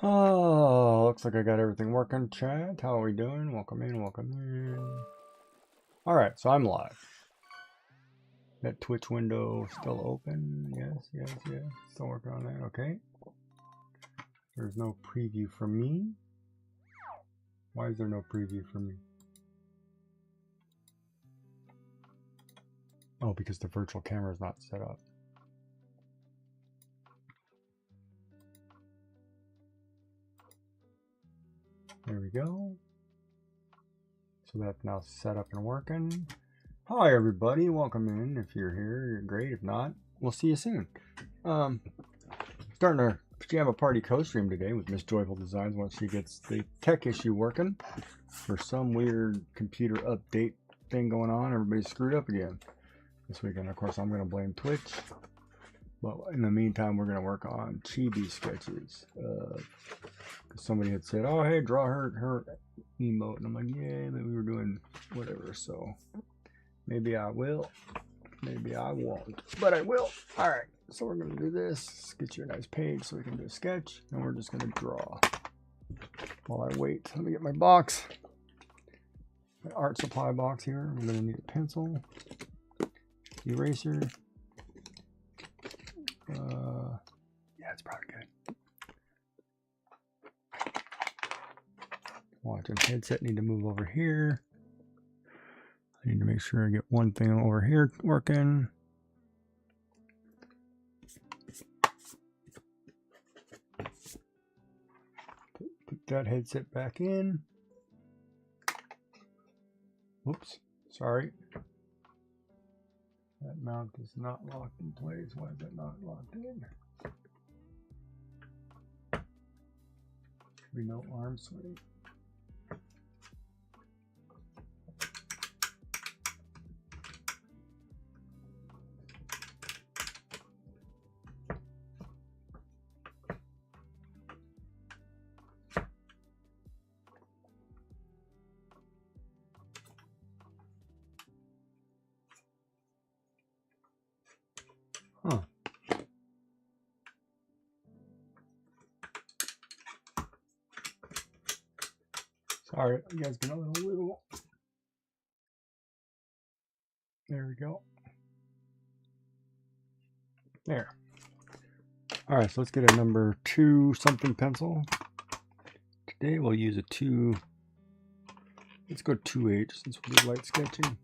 Oh, looks like I got everything working. Chat, how are we doing? Welcome in, welcome in. All right, so I'm live. That Twitch window still open? Yes, yes, yes. Still working on that. Okay. There's no preview for me. Why is there no preview for me? Oh, because the virtual camera is not set up. There we go. So that's now set up and working. Hi everybody, welcome in. If you're here, you're great. If not, we'll see you soon. Starting our pajama party co-stream today with Miss Joyful Designs once she gets the tech issue working. For some weird computer update thing going on, everybody's screwed up again this weekend. Of course, I'm going to blame Twitch. But in the meantime, we're going to work on chibi sketches. Somebody had said, oh, hey, draw her emote. And I'm like, yeah, but we were doing whatever. So maybe I will. Maybe I won't. But I will. All right. So we're going to do this. Get you a nice page so we can do a sketch. And we're just going to draw. While I wait, let me get my box. My art supply box here. I'm going to need a pencil. Eraser. Yeah, it's probably good. Watch, and headset need to move over here. I need to make sure I get one thing over here working. Put that headset back in. Oops, sorry. That mount is not locked in place. Why is that not locked in? Should be no arm swing. Huh. Sorry, you guys been a little wiggle. There we go. There. All right, so let's get a number 2 something pencil. Today we'll use a 2. Let's go 2H since we do light sketching.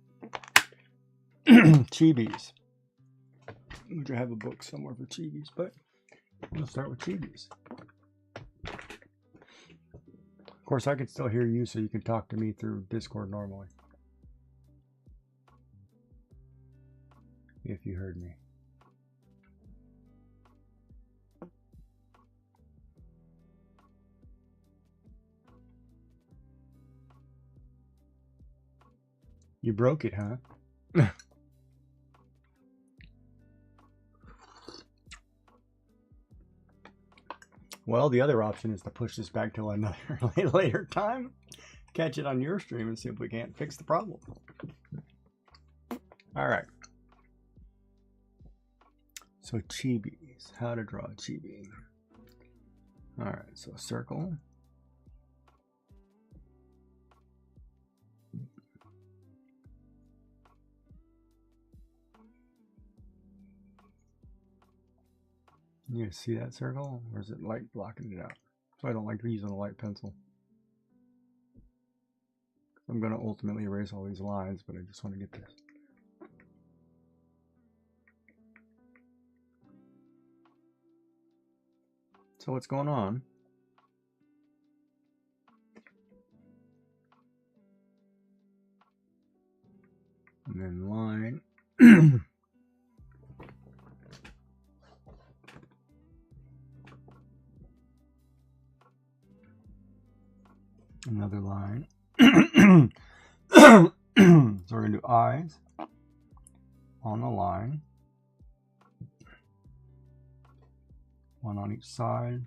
Chibis. Which I have a book somewhere for chibis, but we'll start with chibis. Of course, I can still hear you, so you can talk to me through Discord normally. If you heard me. You broke it, huh? Well, the other option is to push this back till another later time. Catch it on your stream and see if we can't fix the problem. All right. So chibis, how to draw a chibi. All right, so circle. You see that circle, or is it light blocking it out? So I don't like using a light pencil. I'm going to ultimately erase all these lines, but I just want to get this. So what's going on? And then line. Another line. So we're going to do eyes on the line. One on each side.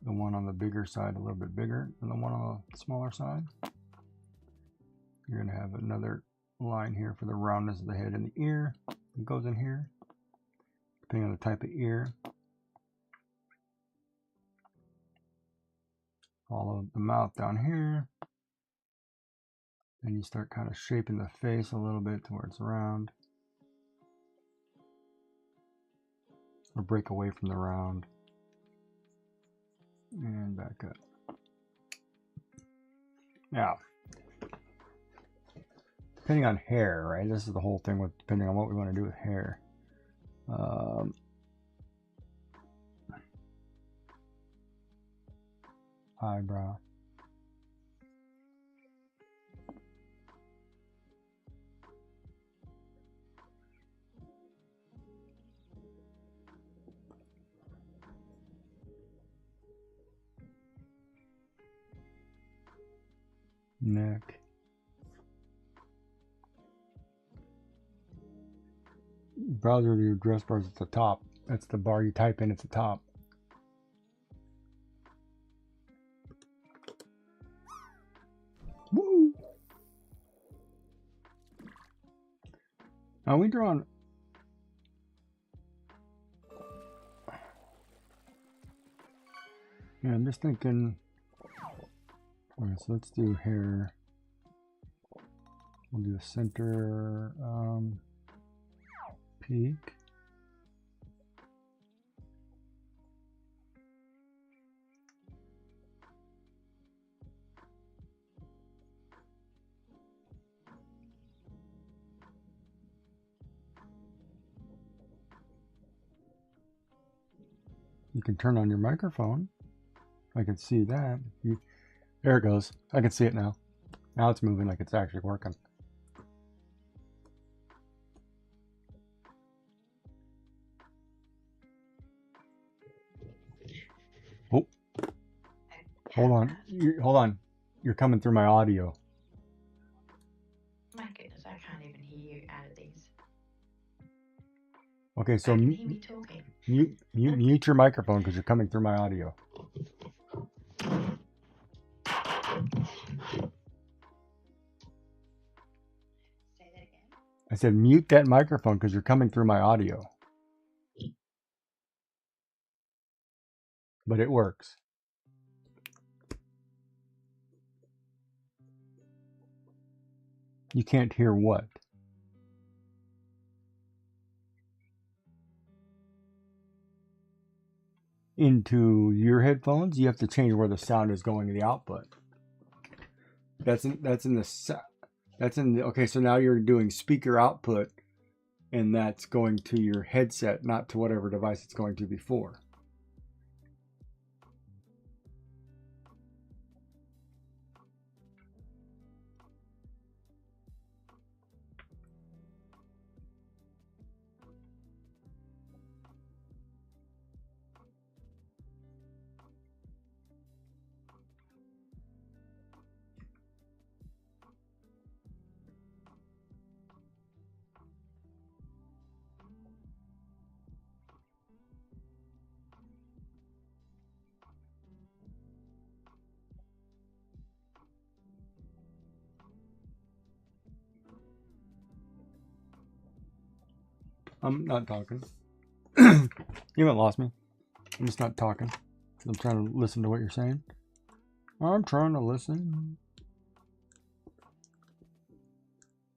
The one on the bigger side a little bit bigger than the one on the smaller side. You're going to have another line here for the roundness of the head and the ear. It goes in here, depending on the type of ear. Follow the mouth down here. Then you start kind of shaping the face a little bit to where it's round. Or break away from the round. And back up. Now, depending on hair, right? This is the whole thing with depending on what we want to do with hair. Eyebrow. Neck. Browser your address bar is at the top. That's the bar you type in at the top. Woo! Now we draw on. Yeah, I'm just thinking. Okay, so let's do hair. We'll do the center peak. You can turn on your microphone. I can see that. There it goes. I can see it now. Now it's moving like it's actually working. Oh, hold on. Hold on. You're coming through my audio. My goodness, I can't even hear you out of these. Okay, so I can hear me talking. Mute your microphone because you're coming through my audio. Say that again. I said mute that microphone because you're coming through my audio. But it works. You can't hear what? Into your headphones, you have to change where the sound is going to the output. That's in the okay, so now you're doing speaker output, and that's going to your headset, not to whatever device it's going to before. I'm not talking. You haven't lost me. I'm just not talking. I'm trying to listen to what you're saying. I'm trying to listen.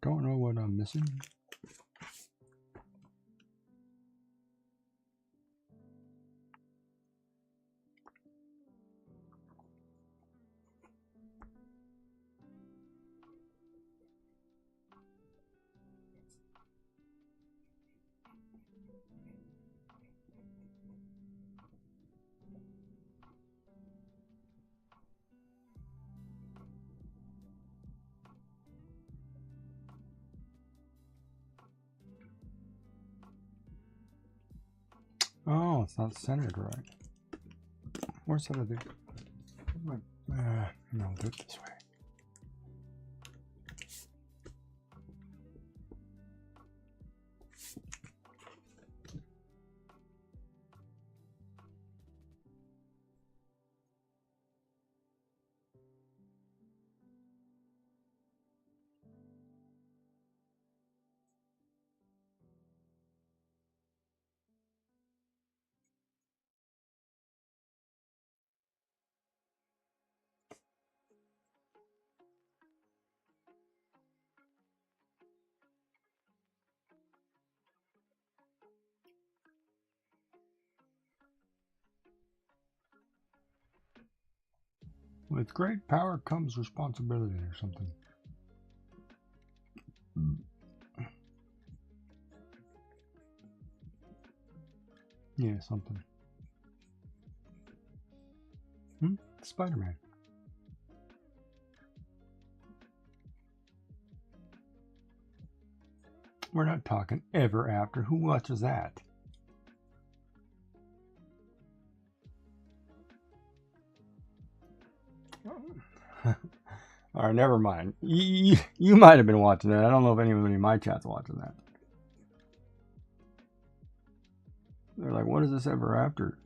Don't know what I'm missing. Oh, it's not centered right. Where's the other? No, do it this way. With great power comes responsibility or something. Yeah, something. Spider-Man. We're not talking ever after. Who watches that? Alright, never mind. You might have been watching that. I don't know if anybody in my chat's watching that. They're like, what is this ever after?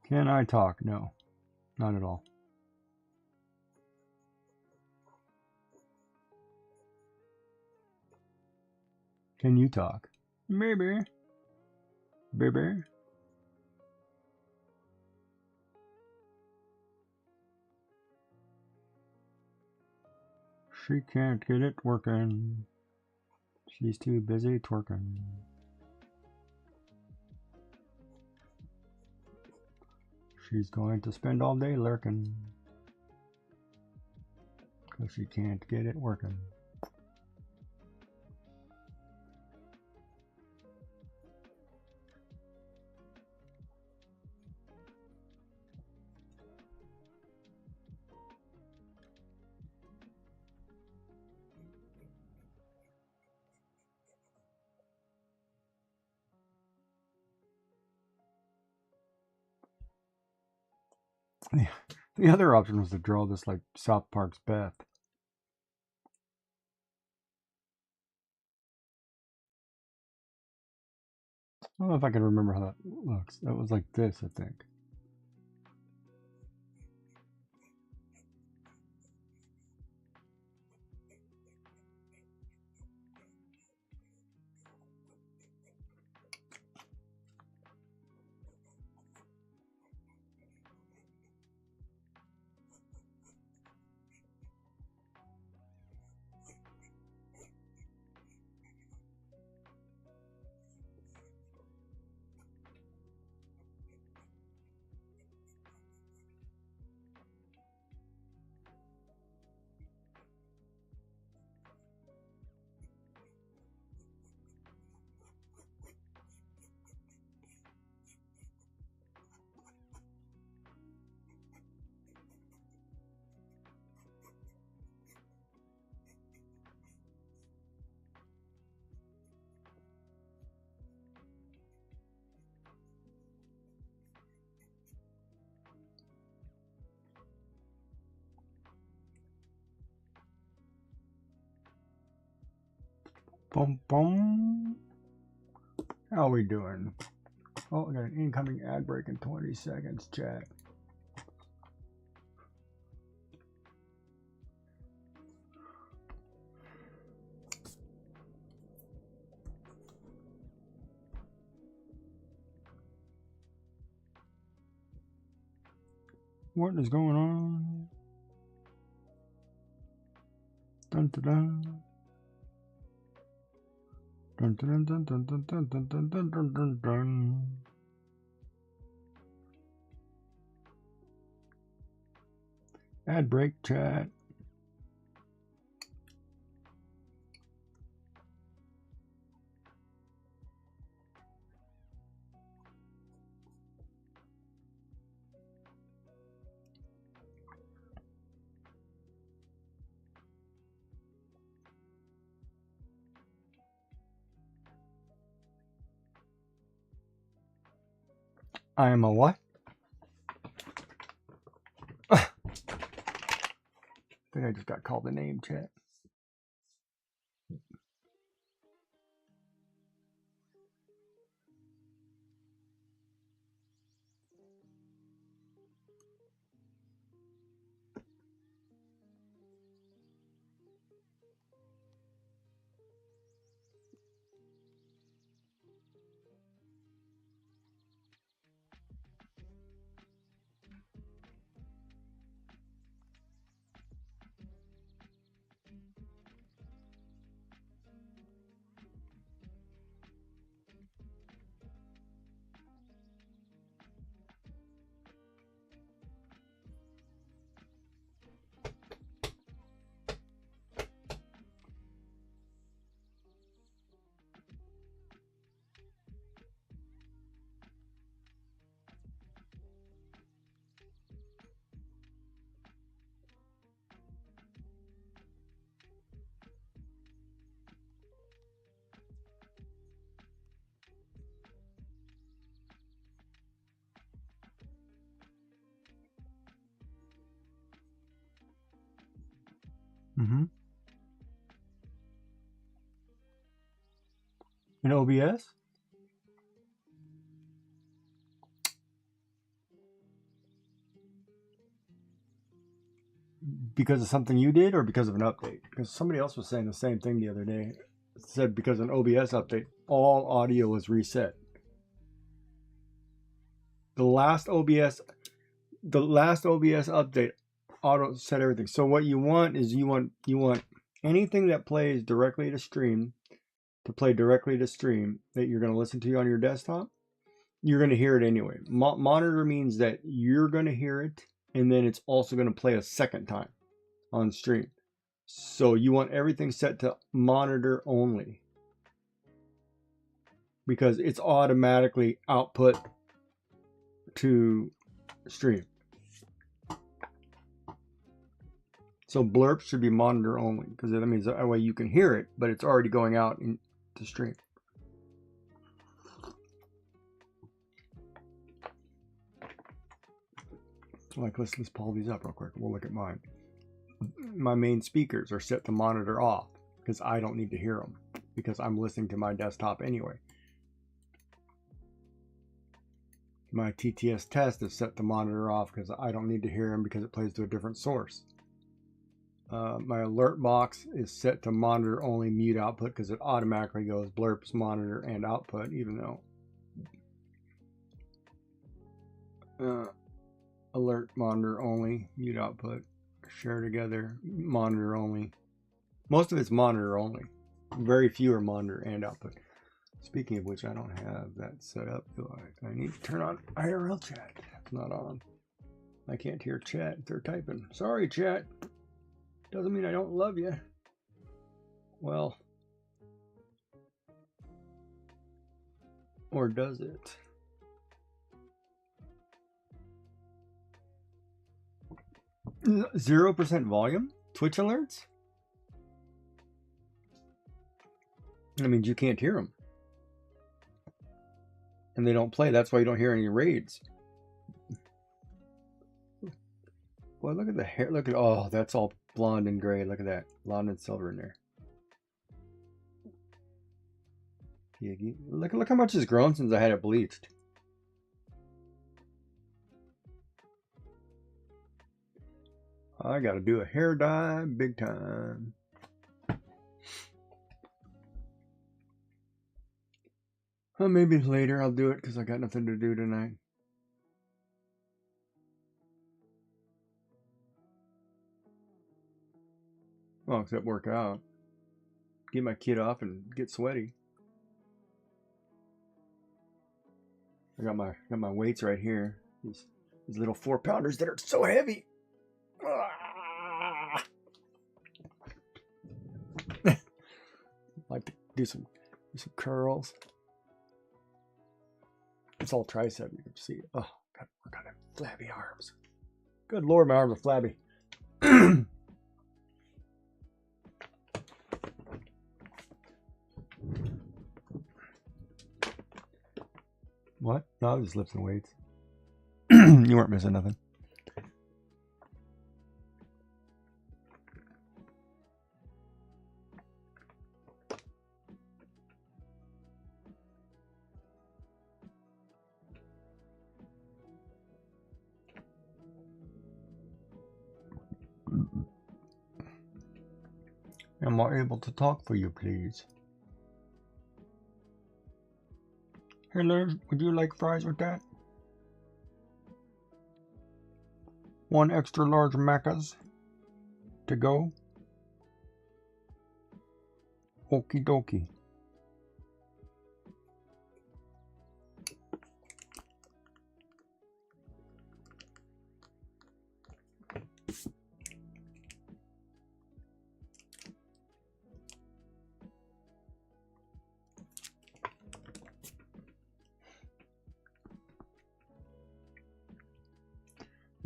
Can I talk? No, not at all. Can you talk? Maybe. Baby. She can't get it working. She's too busy twerking. She's going to spend all day lurking. 'Cause she can't get it working. The other option was to draw this like South Park's Beth. I don't know if I can remember how that looks. That was like this, I think. Boom, boom. How are we doing? Oh, I got an incoming ad break in 20 seconds, chat. What is going on? Dun dun dun. Dun dun dun dun dun dun dun dun dun dun dun dun. Ad break, chat. I am a what? I think I just got called a name, chat. Mm-hmm. In OBS? Because of something you did or because of an update? Because somebody else was saying the same thing the other day. It said because of an OBS update, all audio was reset. The last OBS update auto set everything. So what you want is you want anything that plays directly to stream to play directly to stream that you're going to listen to on your desktop. You're going to hear it anyway. Monitor means that you're going to hear it, and then it's also going to play a second time on stream. So you want everything set to monitor only because it's automatically output to stream. So blurp should be monitor only because that means that way you can hear it, but it's already going out into stream. Like let's pull these up real quick. We'll look at mine. My main speakers are set to monitor off because I don't need to hear them because I'm listening to my desktop anyway. My TTS test is set to monitor off because I don't need to hear them because it plays to a different source. My alert box is set to monitor only mute output because it automatically goes blurps, monitor, and output, even though alert, monitor only, mute output, share together, monitor only. Most of it's monitor only. Very few are monitor and output. Speaking of which, I don't have that set up. I need to turn on IRL chat. It's not on. I can't hear chat if they're typing. Sorry, chat. Doesn't mean I don't love you. Well, or does it? – 0% volume? Twitch alerts? That means you can't hear them. And they don't play. That's why you don't hear any raids. Well, look at the hair. Look at, oh, that's all blonde and gray. Look at that. Blonde and silver in there. Look how much it's grown since I had it bleached. I gotta do a hair dye big time. Well, maybe later I'll do it because I got nothing to do tonight. Well, except work out. Get my kid off and get sweaty. I got my weights right here. These little 4-pounders that are so heavy. Like to do some curls. It's all tricep. You can see. Oh, God, work on them flabby arms. Good Lord, my arms are flabby. What? No, I was just lifting weights. You weren't missing nothing. Am I able to talk for you, please? Hello, would you like fries with that? 1 extra large Maccas to go. Okie dokie.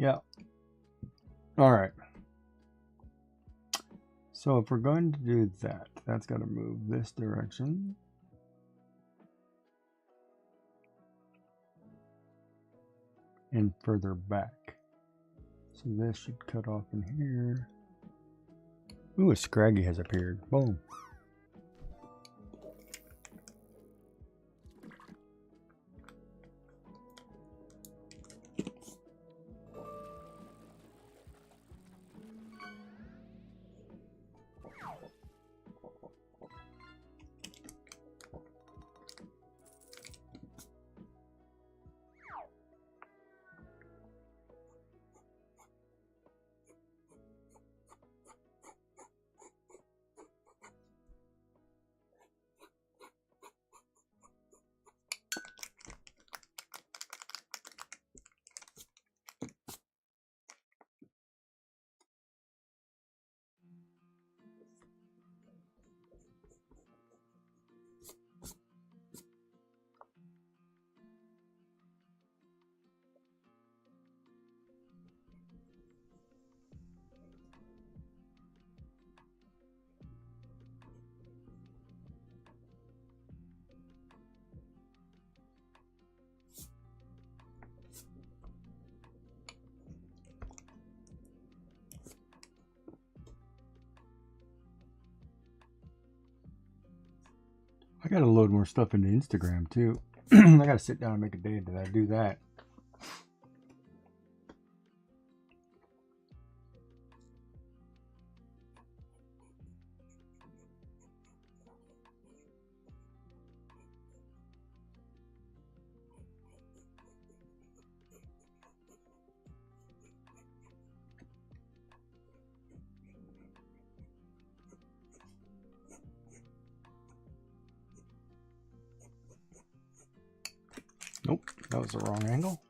Yeah. All right. So if we're going to do that, that's got to move this direction. And further back. So this should cut off in here. Ooh, a Scraggy has appeared. Boom. I gotta load more stuff into Instagram too. I gotta sit down and make a day that I do that. Nope, that was the wrong angle.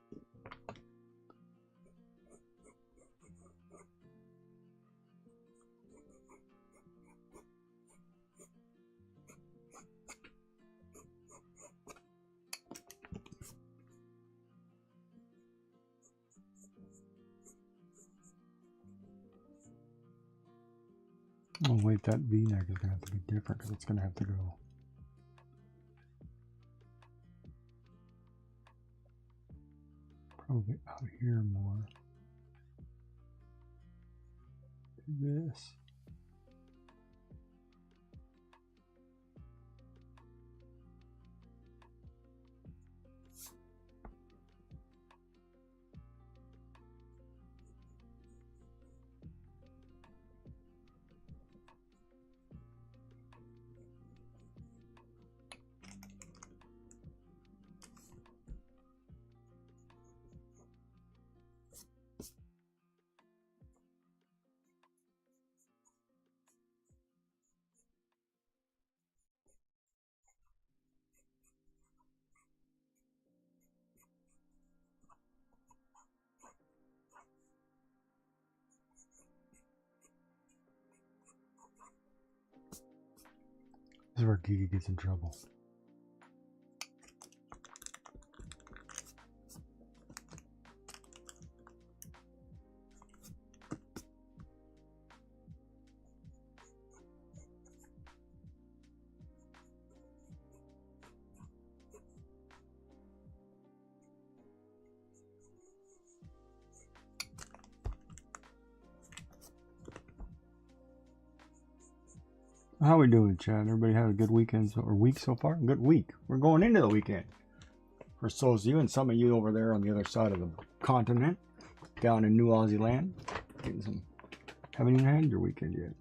Oh wait, that V-neck is gonna have to be different because it's gonna have to go probably out here more. Do this. This is where Giga gets in trouble. How we doing, Chad? Everybody had a good weekend or week so far? Good week. We're going into the weekend. For souls you and some of you over there on the other side of the continent, down in New Aussie land, getting some. Haven't even had your weekend yet,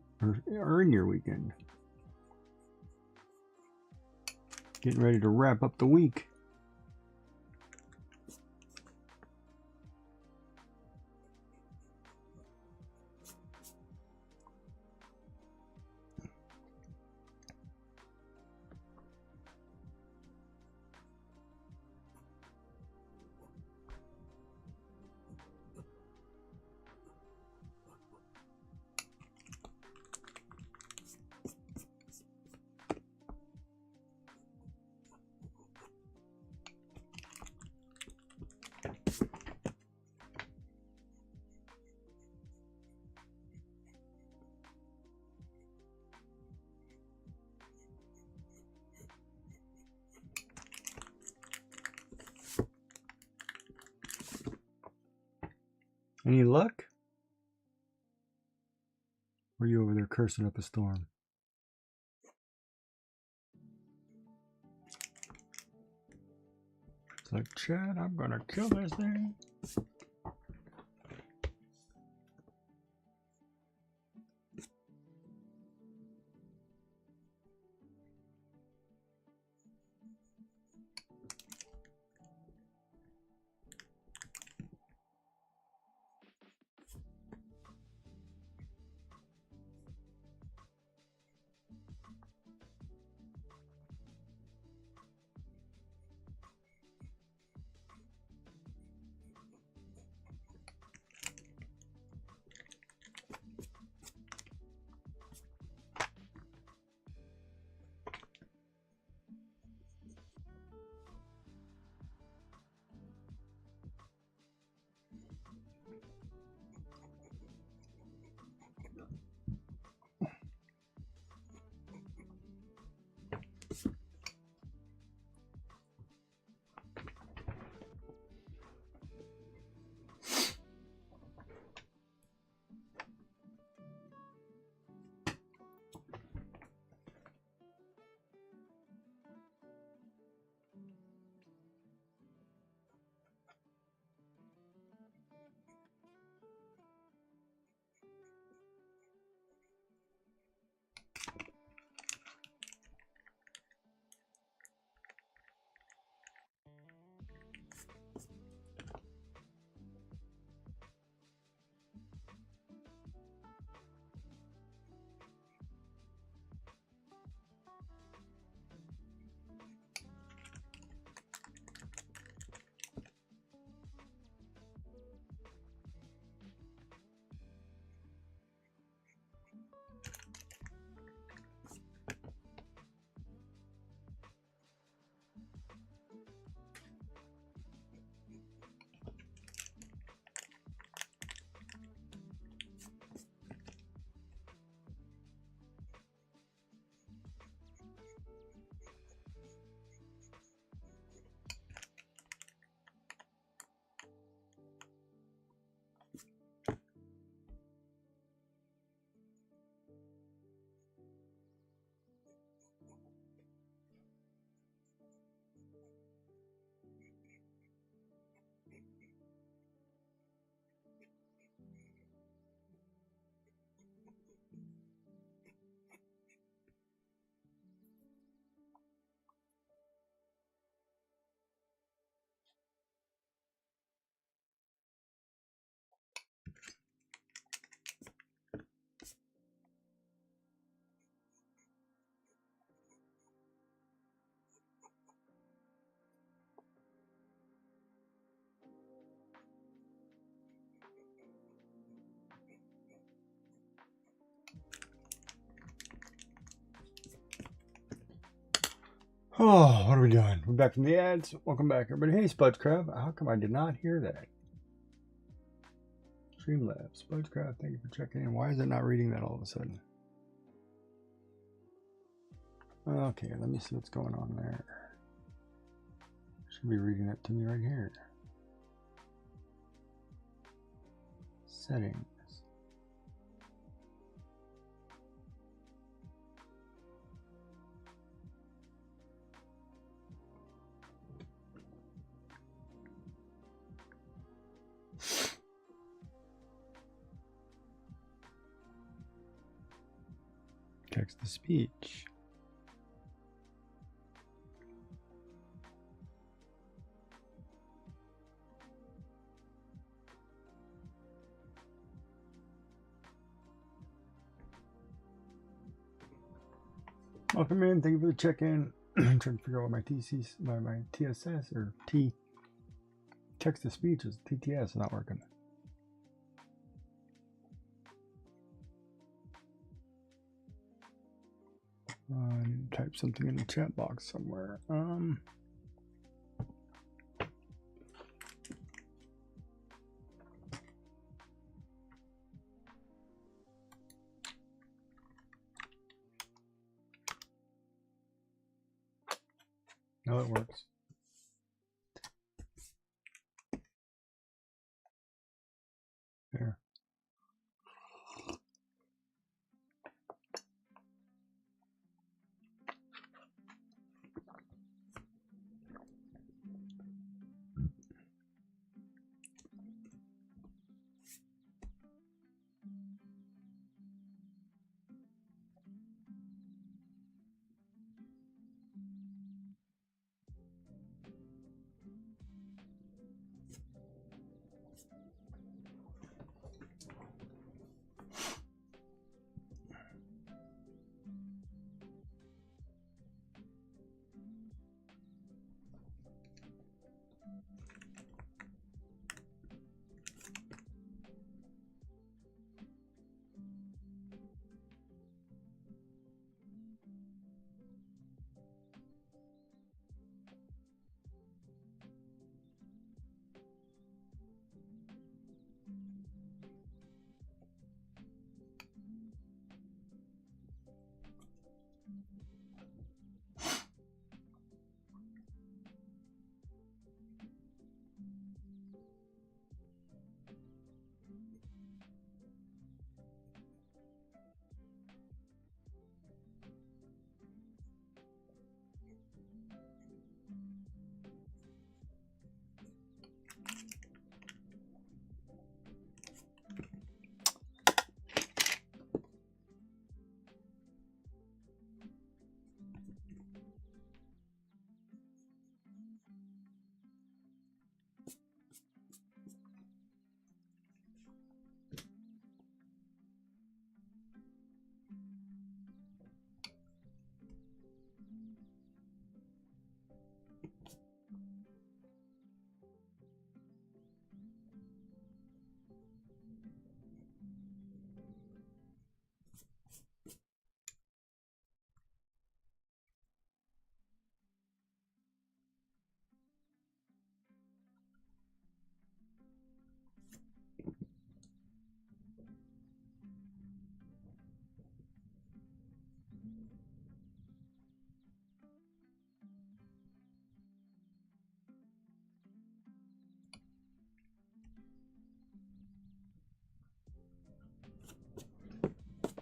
or in your weekend. Getting ready to wrap up the week. Any luck? Or are you over there cursing up a storm? It's like, Chad, I'm gonna kill this thing. Oh, what are we doing? We're back from the ads. Welcome back, everybody. Hey, Spudcraft. How come I did not hear that? Streamlabs. Spudcraft, thank you for checking in. Why is it not reading that all of a sudden? Okay, let me see what's going on there. Should be reading that to me right here. Settings. Text to speech. Welcome in. Thank you for the check-in. I'm trying to figure out what my TSS or T text to speech is. TTS is not working. I need to type something in the chat box somewhere. No, it works. There.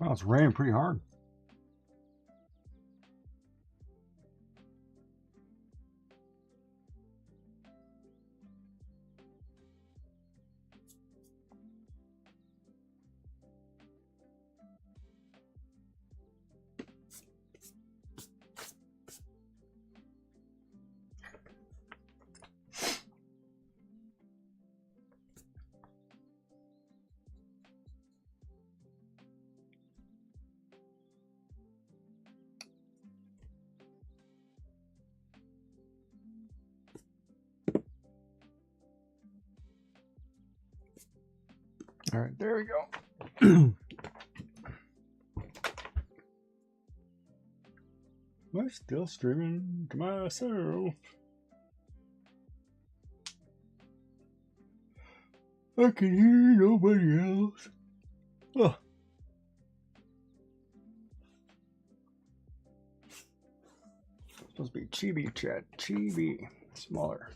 Oh, it's raining pretty hard. All right, there we go. Am I still streaming to myself? I can hear nobody else. Oh. Supposed to be chibi chat. Chibi. Smaller.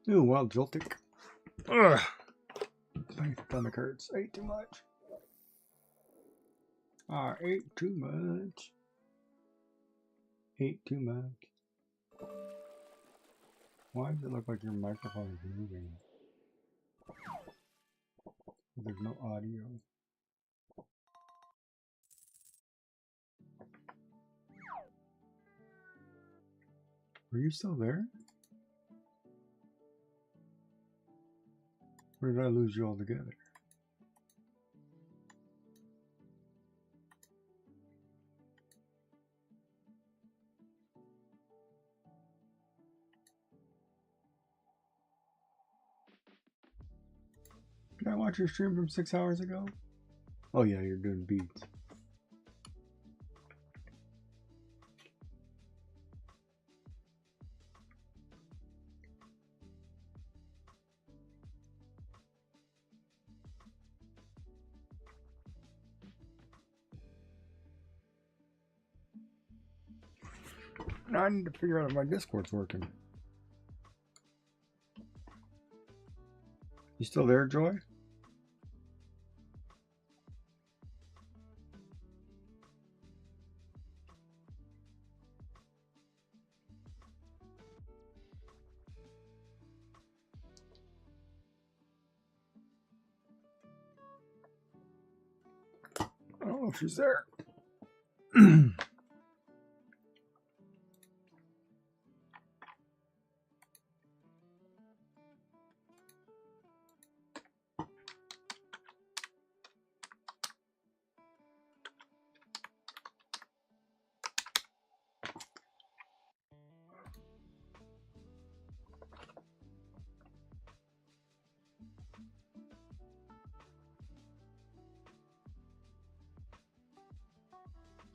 Ooh, well, Joltik. Ugh. My stomach hurts. Ate too much. I ate too much. Ate too much. Why does it look like your microphone is moving? There's no audio. Are you still there? Or did I lose you altogether? Did I watch your stream from 6 hours ago? Oh yeah, you're doing beats. Now I need to figure out if my Discord's working. You still there, Joy? I don't know if she's there.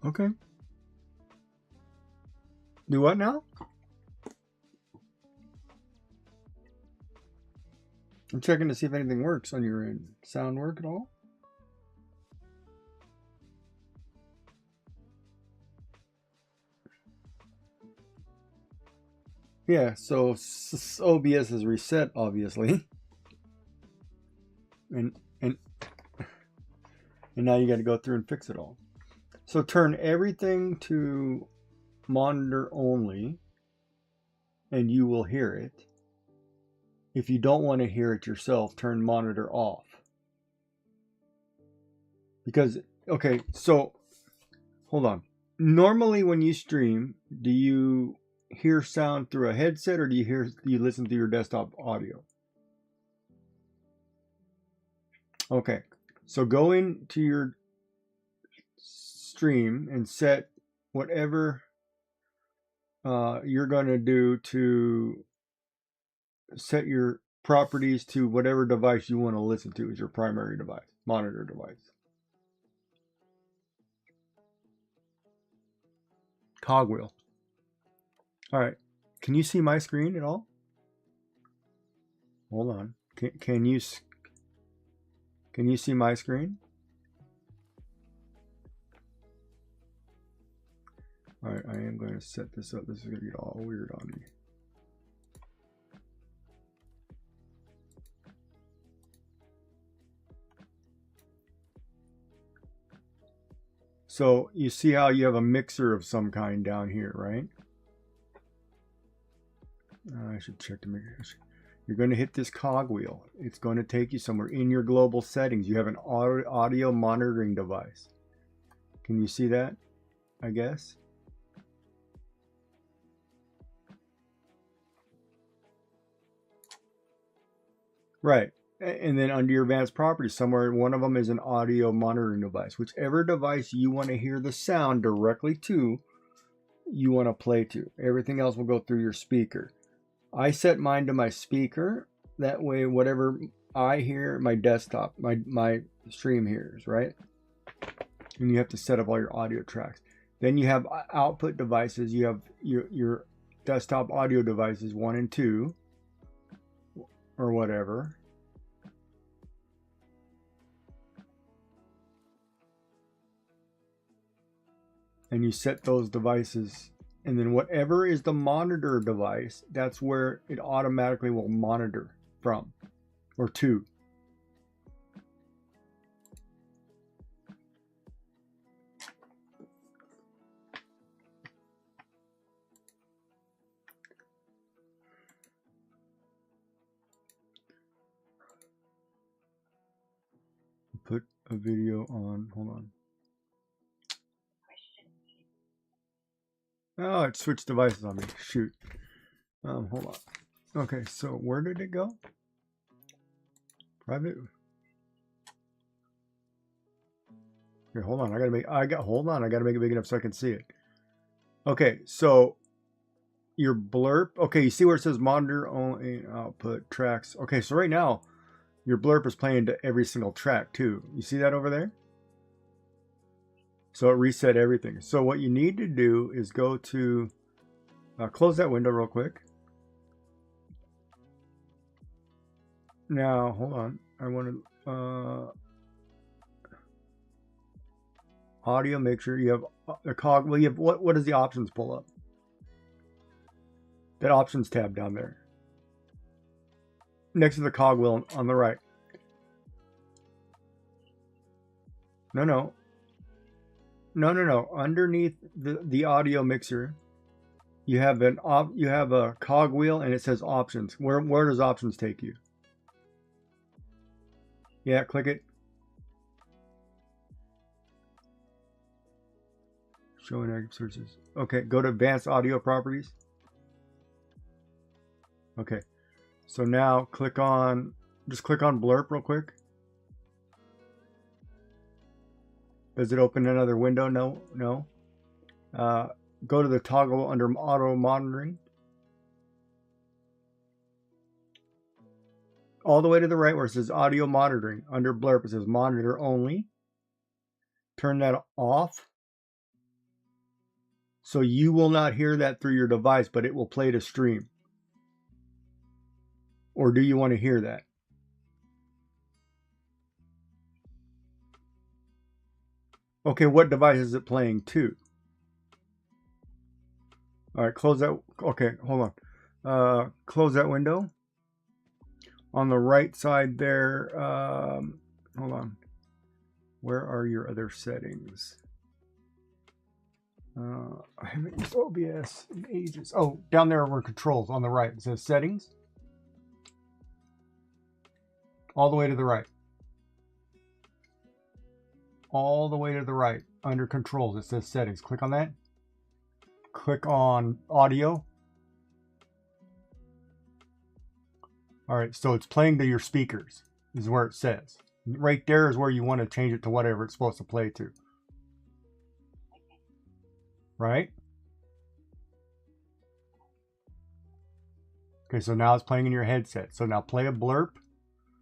Okay. Do what now? I'm checking to see if anything works on your end. Sound work at all? Yeah, so OBS is reset, obviously. And now you got to go through and fix it all. So turn everything to monitor only, and you will hear it. If you don't want to hear it yourself, turn monitor off. Because, okay, so hold on. Normally when you stream, do you hear sound through a headset, or do you listen through your desktop audio? Okay, so go into your stream and set whatever you're going to do to set your properties to whatever device you want to listen to as your primary device, monitor device. Cogwheel. All right. Can you see my screen at all? Hold on. Can you see my screen? All right, I am going to set this up. This is going to get all weird on me. So you see how you have a mixer of some kind down here, right? I should check the mixer. You're going to hit this cogwheel. It's going to take you somewhere in your global settings. You have an audio monitoring device. Can you see that? I guess. Right. And then under your advanced properties, somewhere one of them is an audio monitoring device. Whichever device you want to hear the sound directly to, you want to play to. Everything else will go through your speaker. I set mine to my speaker. That way, whatever I hear, my desktop, my stream hears, right? And you have to set up all your audio tracks. Then you have output devices. You have your desktop audio devices 1 and 2, or whatever. And you set those devices, and then whatever is the monitor device, that's where it automatically will monitor from or to. Put a video on. Hold on. Oh, it switched devices on me. Shoot. Hold on. Okay, so where did it go? Private. Okay, hold on. I gotta make it big enough so I can see it. Okay, so your blurb. Okay, you see where it says monitor only output tracks. Okay, so right now your blurb is playing to every single track too. You see that over there? So it reset everything. So what you need to do is go to, close that window real quick. Now, hold on. I want to, audio, make sure you have the cog. Well, you have, what does the options pull up? that options tab down there. Next to the cogwheel on the right. No. Underneath the audio mixer, you have a cogwheel and it says options. Where does options take you? Yeah, click it. Showing active searches. Okay, go to advanced audio properties. Okay, so now click on blurp real quick. Does it open another window? No. Go to the toggle under auto monitoring. All the way to the right where it says audio monitoring. Under blurp it says monitor only. Turn that off. So you will not hear that through your device, but it will play to stream. Or do you want to hear that? Okay, what device is it playing to? All right, close that. Okay, hold on. Close that window. On the right side there, hold on. Where are your other settings? I haven't used OBS in ages. Oh, down there were controls on the right. It says settings. All the way to the right. All the way to the right. Under controls, it says settings. Click on that. Click on audio. All right, so it's playing to your speakers, is where it says. Right there is where you want to change it to whatever it's supposed to play to. Right? Okay, so now it's playing in your headset. So now play a blurp,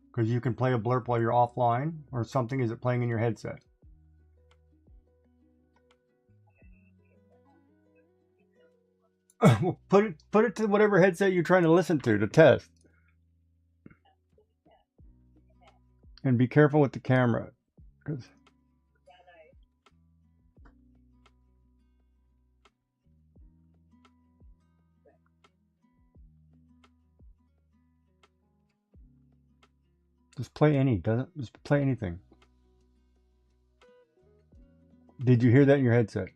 because you can play a blurp while you're offline or something. Is it playing in your headset? Well, put it to whatever headset you're trying to listen to test. And be careful with the camera, because just play just play anything. Did you hear that in your headset?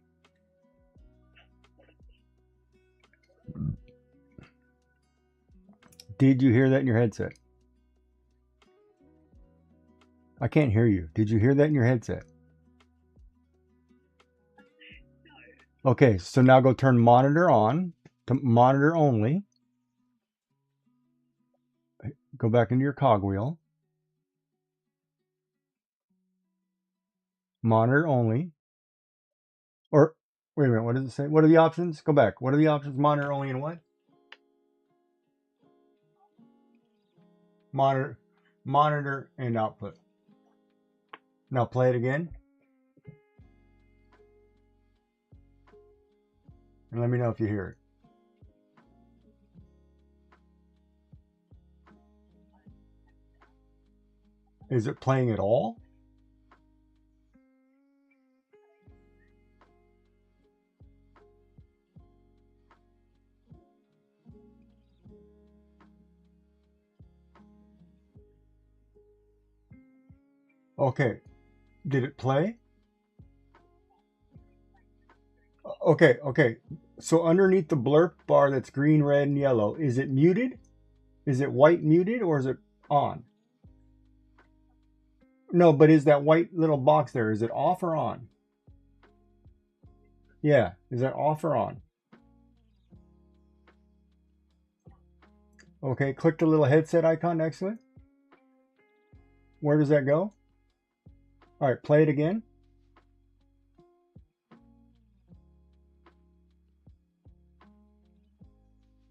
Did you hear that in your headset? I can't hear you. Did you hear that in your headset? Okay, so now go turn monitor on to monitor only. Go back into your cogwheel. Monitor only. Or, wait a minute, what does it say? What are the options? Go back. What are the options? Monitor only and what? Monitor and output. Now play it again. And let me know if you hear it. Is it playing at all? Okay. Did it play? Okay. So underneath the blurp bar that's green, red, and yellow, is it muted? Is it white muted or is it on? No, but is that white little box there, is it off or on? Yeah, is that off or on? Okay, click the little headset icon next to it. Where does that go? All right, play it again.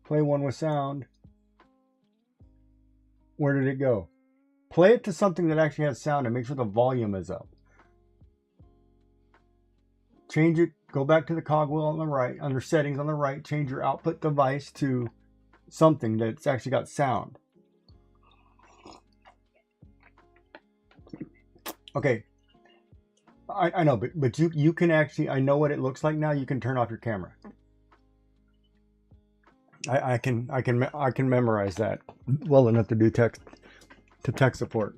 Play one with sound. Where did it go? Play it to something that actually has sound and make sure the volume is up. Change it, go back to the cogwheel on the right, under settings on the right, change your output device to something that's actually got sound. Okay. I know, but you can actually, I know what it looks like now. You can turn off your camera. I can memorize that well enough to do tech support.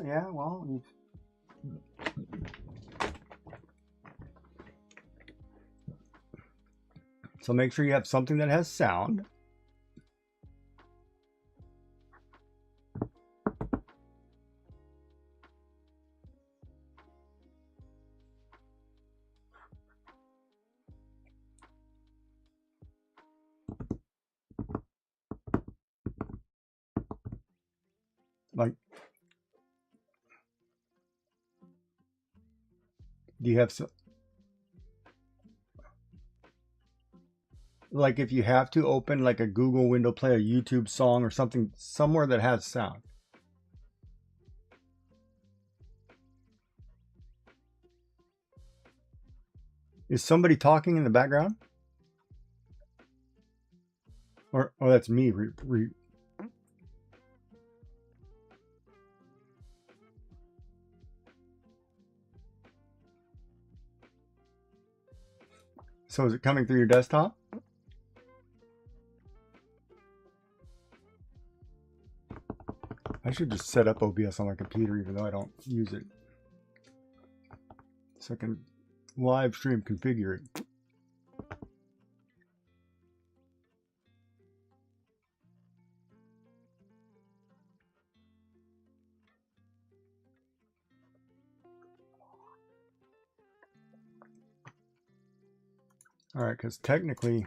Yeah, well, so make sure you have something that has sound. Like, do you have some, like if you have to open like a Google window, play a YouTube song or something somewhere that has sound. Is somebody talking in the background? Or that's me. So is it coming through your desktop? I should just set up OBS on my computer even though I don't use it. So I can live stream configure it. All right, because technically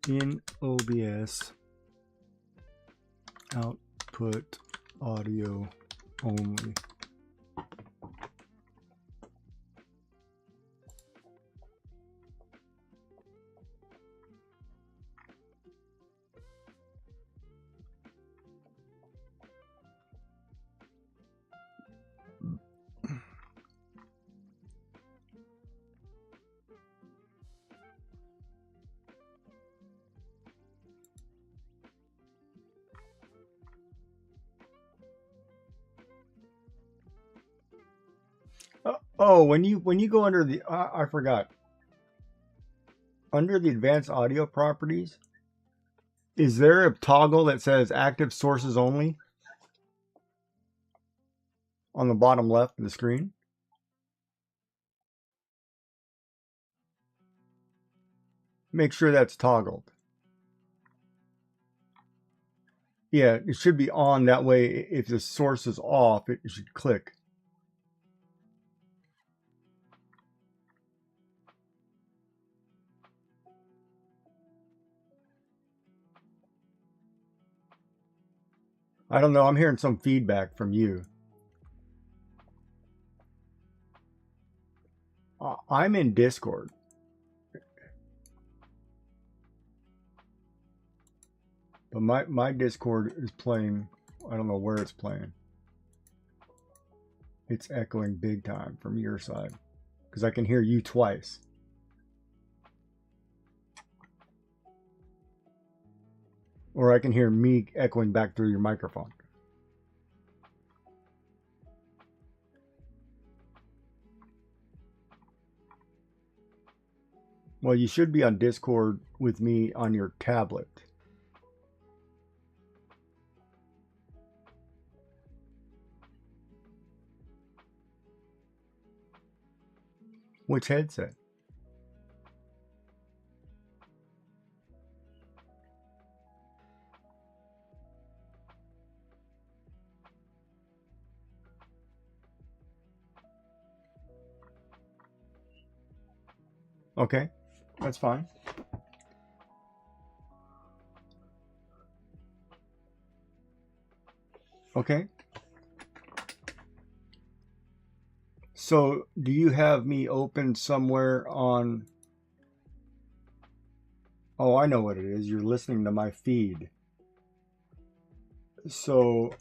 in OBS, output audio only. Oh, when you go under the I forgot. Under the advanced audio properties, is there a toggle that says active sources only on the bottom left of the screen? Make sure that's toggled. Yeah, it should be on, that way if the source is off, it should click. I don't know, I'm hearing some feedback from you. I'm in Discord. But my Discord is playing, I don't know where it's playing. It's echoing big time from your side because I can hear you twice. Or I can hear me echoing back through your microphone. Well, you should be on Discord with me on your tablet. Which headset? Okay, that's fine. Okay. So, do you have me open somewhere on... Oh, I know what it is. You're listening to my feed. So,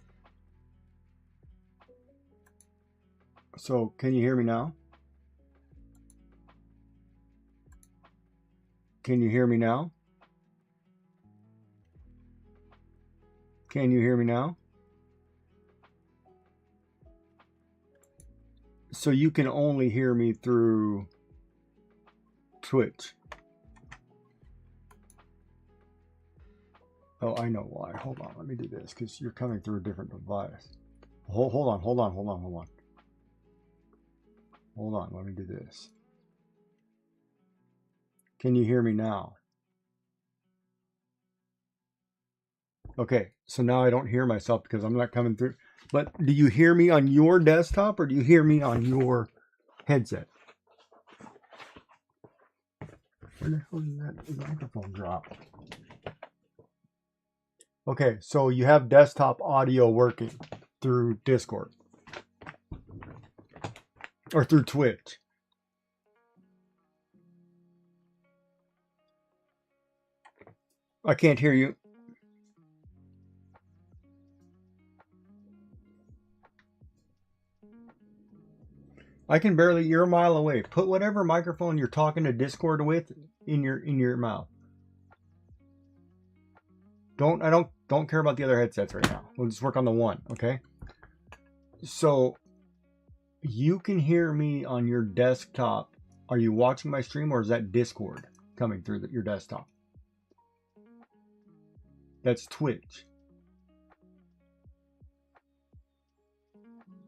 can you hear me now? Can you hear me now? Can you hear me now? So you can only hear me through Twitch. Oh, I know why. Hold on. Let me do this because you're coming through a different device. Hold on. Hold on. Let me do this. Can you hear me now? Okay, so now I don't hear myself because I'm not coming through. But do you hear me on your desktop or do you hear me on your headset? Where the hell did that microphone drop? Okay, so you have desktop audio working through Discord or through Twitch. I can't hear you. I can barely. You're a mile away. Put whatever microphone you're talking to Discord with in your mouth. Don't care about the other headsets right now. We'll just work on the one, okay? So you can hear me on your desktop. Are you watching my stream or is that Discord coming through your desktop? That's Twitch.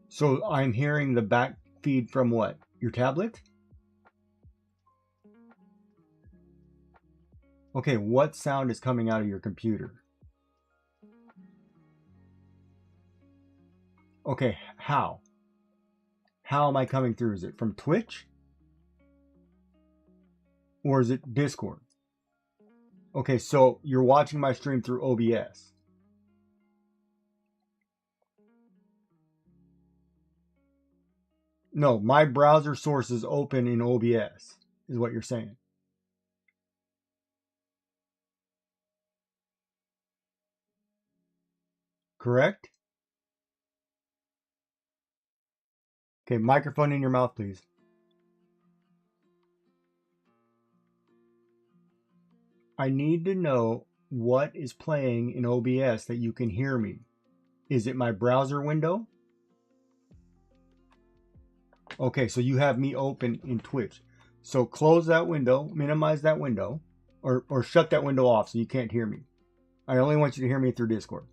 So I'm hearing the back feed from what? Your tablet? Okay, what sound is coming out of your computer? Okay, how? How am I coming through? Is it from Twitch? Or is it Discord? Okay, so you're watching my stream through OBS. No, my browser source is open in OBS, is what you're saying. Correct? Okay, microphone in your mouth, please. I need to know what is playing in OBS that you can hear me. Is it my browser window? Okay, so you have me open in Twitch. So close that window, minimize that window, or shut that window off so you can't hear me. I only want you to hear me through Discord.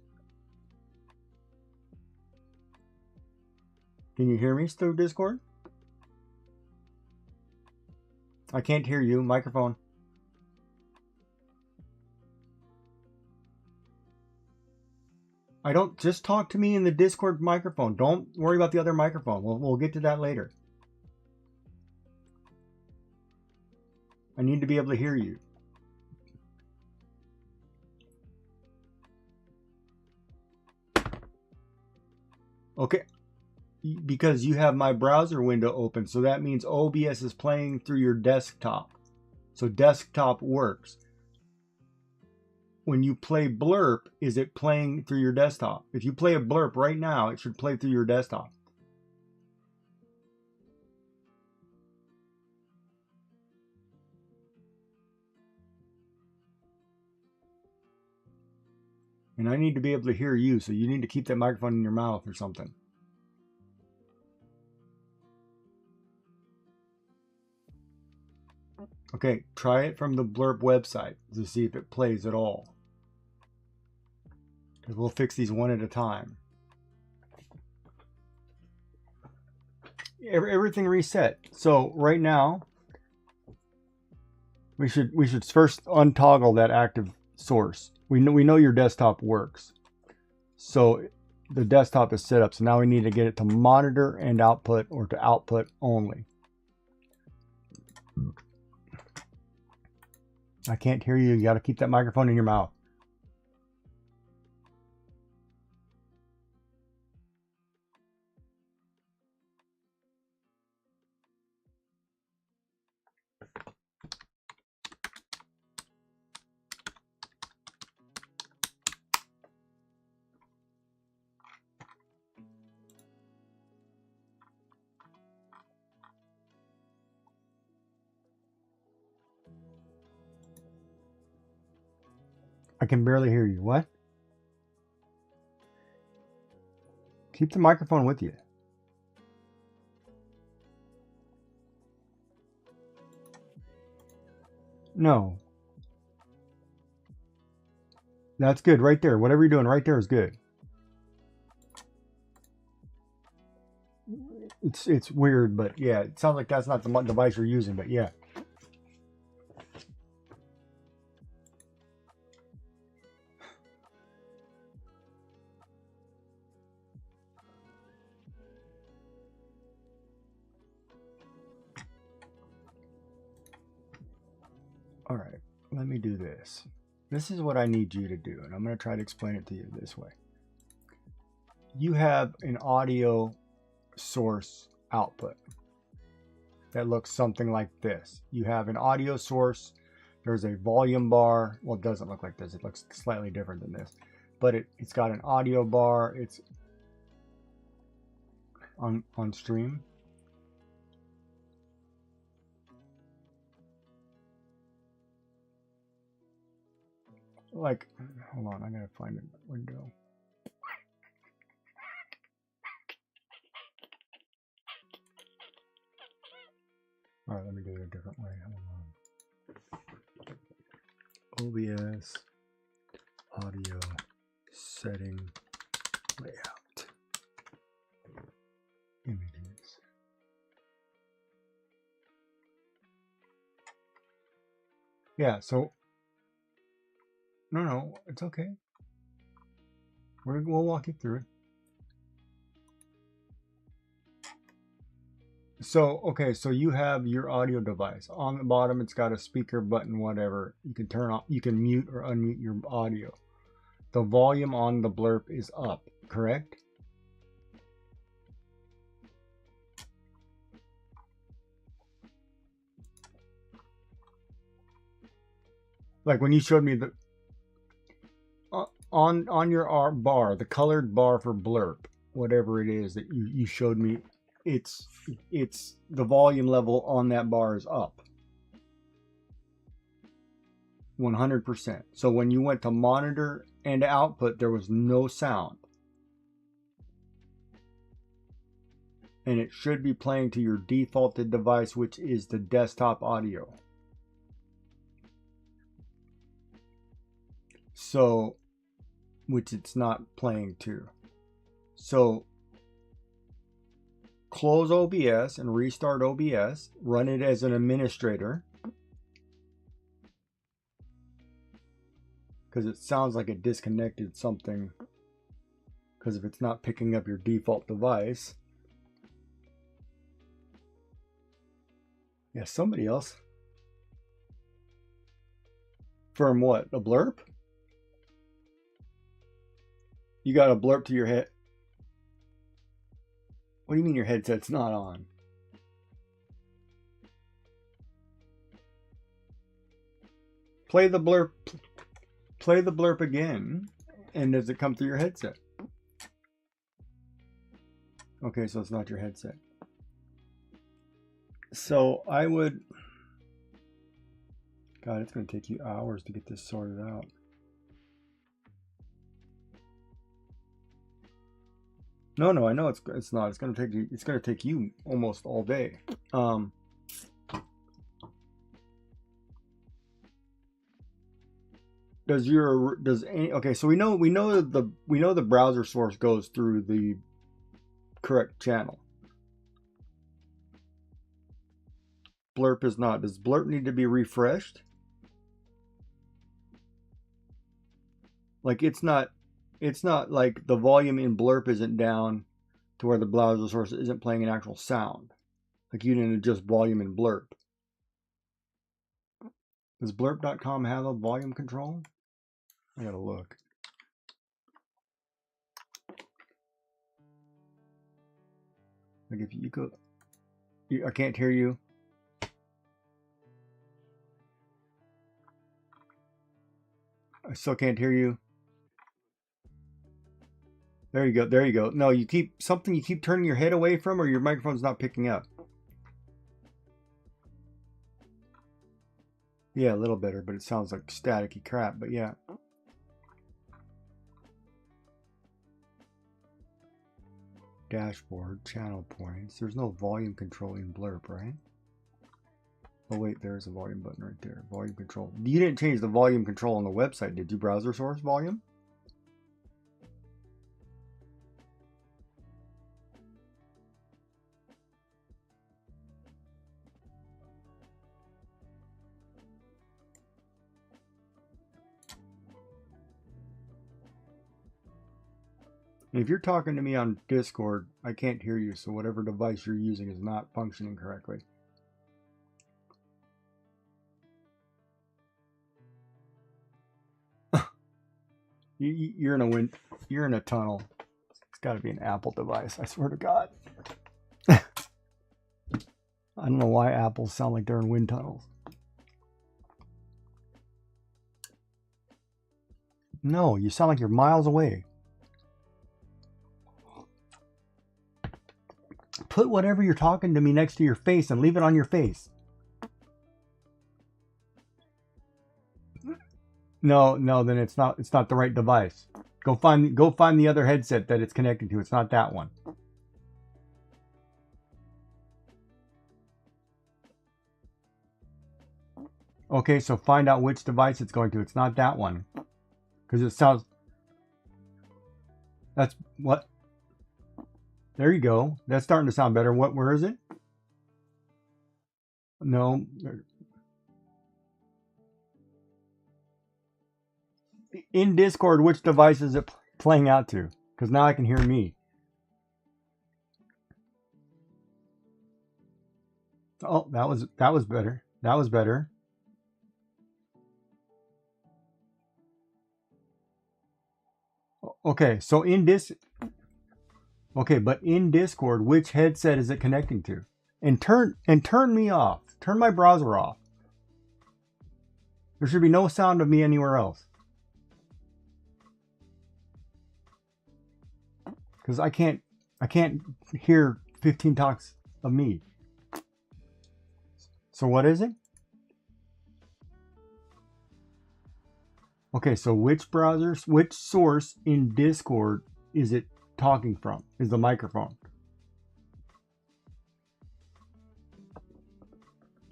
Can you hear me through Discord? I can't hear you. Microphone. I don't just talk to me in the Discord microphone. Don't worry about the other microphone. We'll get to that later. I need to be able to hear you. Okay. Because you have my browser window open, so that means OBS is playing through your desktop. So desktop works. When you play Blurp, is it playing through your desktop? If you play a Blurp right now, it should play through your desktop. And I need to be able to hear you, so you need to keep that microphone in your mouth or something. Okay, try it from the Blurp website to see if it plays at all. Because we'll fix these one at a time. Everything reset. So right now, we should first untoggle that active source. We know your desktop works. So the desktop is set up. So now we need to get it to monitor and output, or to output only. I can't hear you. You got to keep that microphone in your mouth. I can barely hear you. What? Keep the microphone with you. No. That's good right there. Whatever you're doing right there is good. It's weird, but yeah, it sounds like that's not the device you're using, but yeah. All right, let me do this. This is what I need you to do, and I'm going to try to explain it to you this way. You have an audio source output that looks something like this. You have an audio source. There's a volume bar. Well, it doesn't look like this. It looks slightly different than this. But it's got an audio bar. It's on stream. Like, hold on, I gotta find a window. All right, let me do it a different way. Hold on. OBS audio setting layout images. Yeah, so no, it's okay. We'll walk you through it. So, okay, so you have your audio device. On the bottom, it's got a speaker button, whatever. You can turn off, you can mute or unmute your audio. The volume on the blurb is up, correct? Like when you showed me the on your bar, the colored bar for blurb, whatever it is that you showed me, it's the volume level on that bar is up 100%. So when you went to monitor and output, there was no sound, and it should be playing to your defaulted device, which is the desktop audio. So, which it's not playing to. So close OBS and restart OBS, run it as an administrator, because it sounds like it disconnected something, because if it's not picking up your default device. Yeah, somebody else. From what? A blurb? You got a blurb to your head. What do you mean your headset's not on? Play the blurb. Play the blurb again, and does it come through your headset? Okay, so it's not your headset. So I would... God, it's going to take you hours to get this sorted out. No, I know it's not. It's going to take you almost all day. Okay, so we know the browser source goes through the correct channel. Blurb is not. Does blurb need to be refreshed? Like it's not like the volume in blurb isn't down to where the browser source isn't playing an actual sound. Like you didn't adjust volume in blurb. Does blurb.com have a volume control? I gotta look. Like if you go, I can't hear you. I still can't hear you. There you go. There you go. No, you keep turning your head away from, or your microphone's not picking up. Yeah, a little better, but it sounds like staticky crap, but yeah. Dashboard, channel points. There's no volume control in blurb, right? Oh wait, there's a volume button right there. Volume control. You didn't change the volume control on the website, did you? Browser source volume? If you're talking to me on Discord, I can't hear you, so whatever device you're using is not functioning correctly. You're in a tunnel. It's got to be an Apple device. I swear to God. I don't know why apples sound like they're in wind tunnels. No, you sound like you're miles away. Put whatever you're talking to me next to your face and leave it on your face. No, then it's not the right device. Go find the other headset that it's connected to. It's not that one. Okay, so find out which device it's going to. It's not that one. Because it sounds... That's... What? There you go. That's starting to sound better. Where is it? No. In Discord, which device is it playing out to? Because now I can hear me. Oh, that was better. That was better. Okay, so but in Discord, which headset is it connecting to? And turn me off. Turn my browser off. There should be no sound of me anywhere else. Because I can't hear 15 talks of me. So what is it? Okay, so which source in Discord is it talking from? Is the microphone?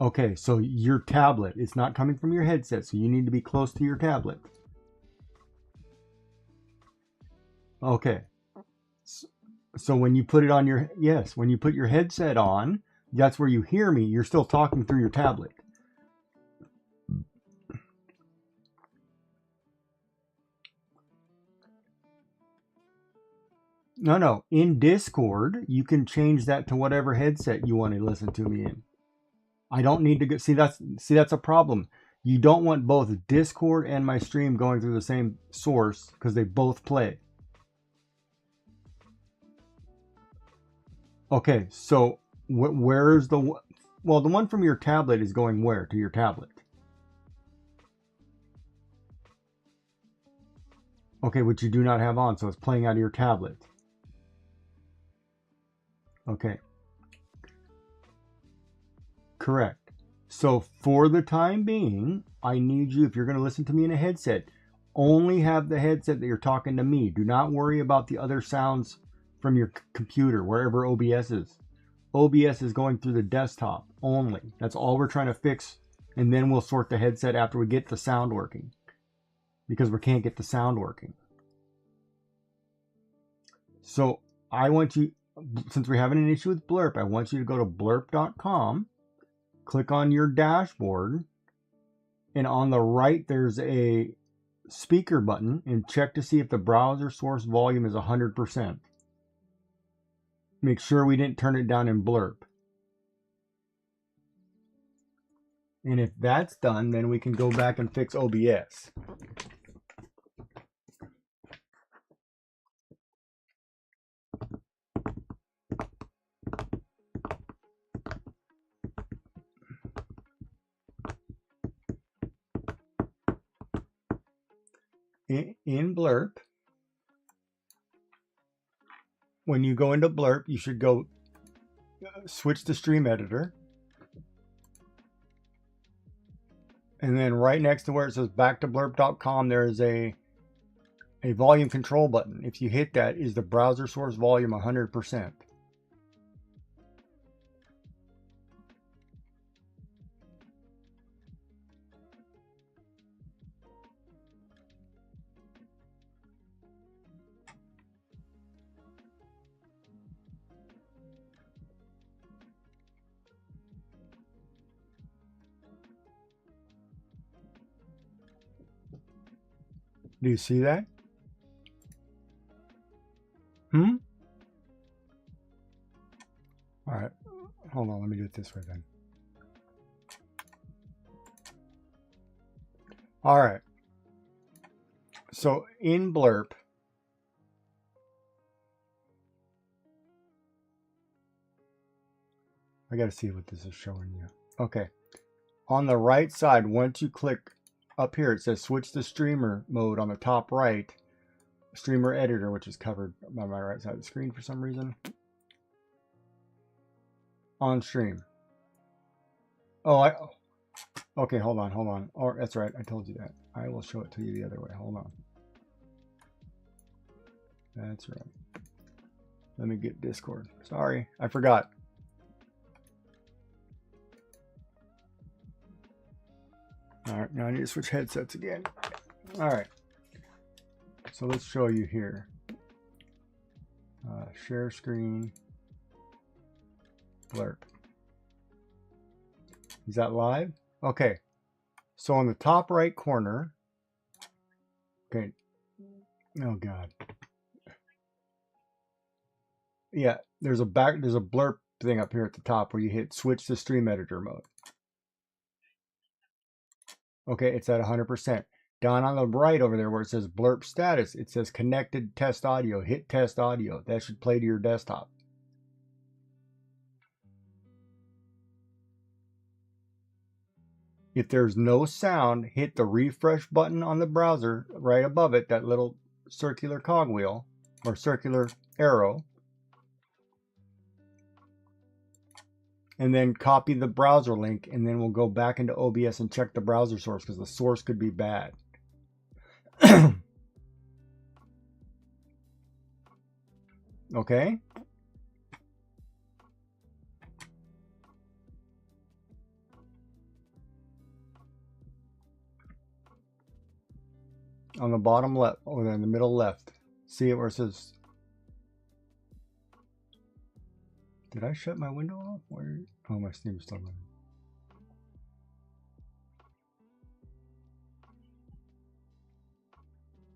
Okay, so your tablet. It's not coming from your headset, so you need to be close to your tablet. Okay. So when you put it on your... Yes, when you put your headset on, that's where you hear me. You're still talking through your tablet. No. In Discord, you can change that to whatever headset you want to listen to me in. I don't need to go... See, that's a problem. You don't want both Discord and my stream going through the same source because they both play. Okay, so where's the... Well, the one from your tablet is going where? To your tablet. Okay, which you do not have on, so it's playing out of your tablet. Okay. Correct. So for the time being, I need you, if you're going to listen to me in a headset, only have the headset that you're talking to me. Do not worry about the other sounds from your computer, wherever OBS is. OBS is going through the desktop only. That's all we're trying to fix. And then we'll sort the headset after we get the sound working. Because we can't get the sound working. So I want you, since we're having an issue with Blurp, I want you to go to blurp.com, click on your dashboard, and on the right there's a speaker button, and check to see if the browser source volume is 100%. Make sure we didn't turn it down in Blurp. And if that's done, then we can go back and fix OBS. In Blurp, when you go into Blurp, you should go switch to Stream Editor. And then right next to where it says back to blurp.com, there's a volume control button. If you hit that, is the browser source volume 100%? Do you see that? Hmm? All right. Hold on. Let me do it this way then. All right. So in Blurb, I got to see what this is showing you. Okay. On the right side, once you click up here, it says switch to streamer mode on the top right. Streamer editor, which is covered by my right side of the screen for some reason. On stream. Oh, okay, hold on. Oh, that's right. I told you that. I will show it to you the other way. Hold on. That's right. Let me get Discord. Sorry, I forgot. All right, now I need to switch headsets again. All right. So let's show you here. Share screen. Blurb. Is that live? Okay. So on the top right corner. Okay. Oh God. Yeah, there's a blurb thing up here at the top where you hit switch to stream editor mode. Okay, it's at 100%. Down on the right over there where it says blurb status, it says connected test audio. Hit test audio. That should play to your desktop. If there's no sound, hit the refresh button on the browser right above it, that little circular cogwheel or circular arrow. And then copy the browser link, and then we'll go back into OBS and check the browser source because the source could be bad. Okay? On the bottom left, or in the middle left. See it where it says... Did I shut my window off? Where? Oh, my Steam's still running.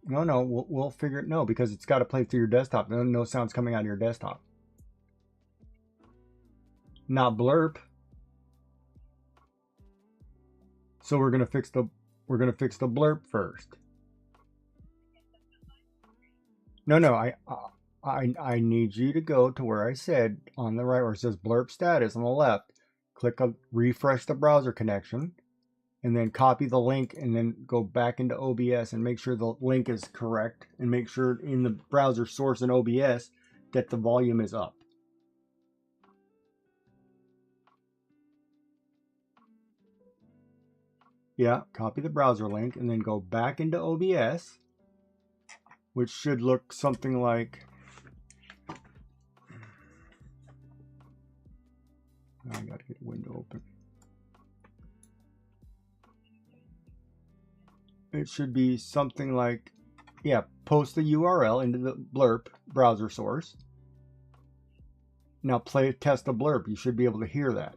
No, we'll figure it. No, because it's got to play through your desktop. No sound's coming out of your desktop. Not Blurb. So we're gonna fix the Blurb first. No, I need you to go to where I said on the right where it says Blurb status on the left. Click on refresh the browser connection. And then copy the link and then go back into OBS and make sure the link is correct and make sure in the browser source in OBS that the volume is up. Yeah, copy the browser link and then go back into OBS, which should look something like... I gotta get the window open. It should be something like, yeah, post the URL into the Blurb browser source. Now test the Blurb. You should be able to hear that.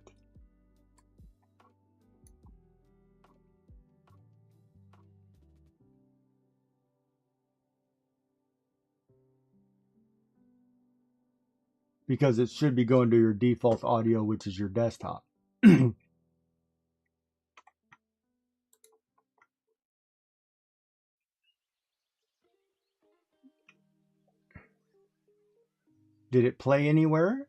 Because it should be going to your default audio, which is your desktop. Did it play anywhere?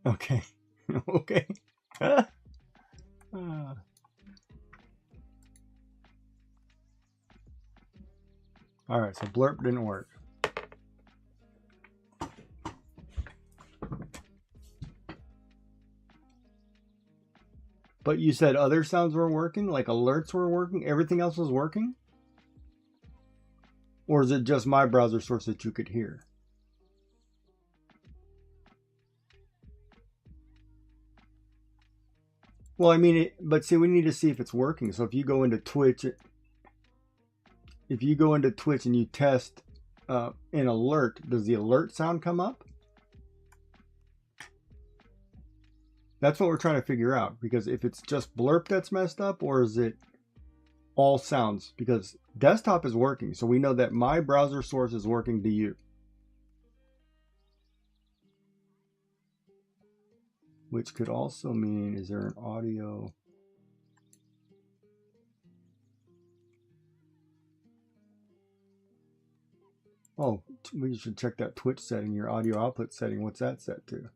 Okay. Okay. All right, so Blurb didn't work. But you said other sounds were working, like alerts were working, everything else was working? Or is it just my browser source that you could hear? Well, I mean, but see, we need to see if it's working. So if you go into Twitch and you test an alert, does the alert sound come up? That's what we're trying to figure out, because if it's just blurb that's messed up, or is it all sounds? Because desktop is working, so we know that my browser source is working to you. Which could also mean, is there an audio? Oh, we should check that Twitch setting, your audio output setting. What's that set to?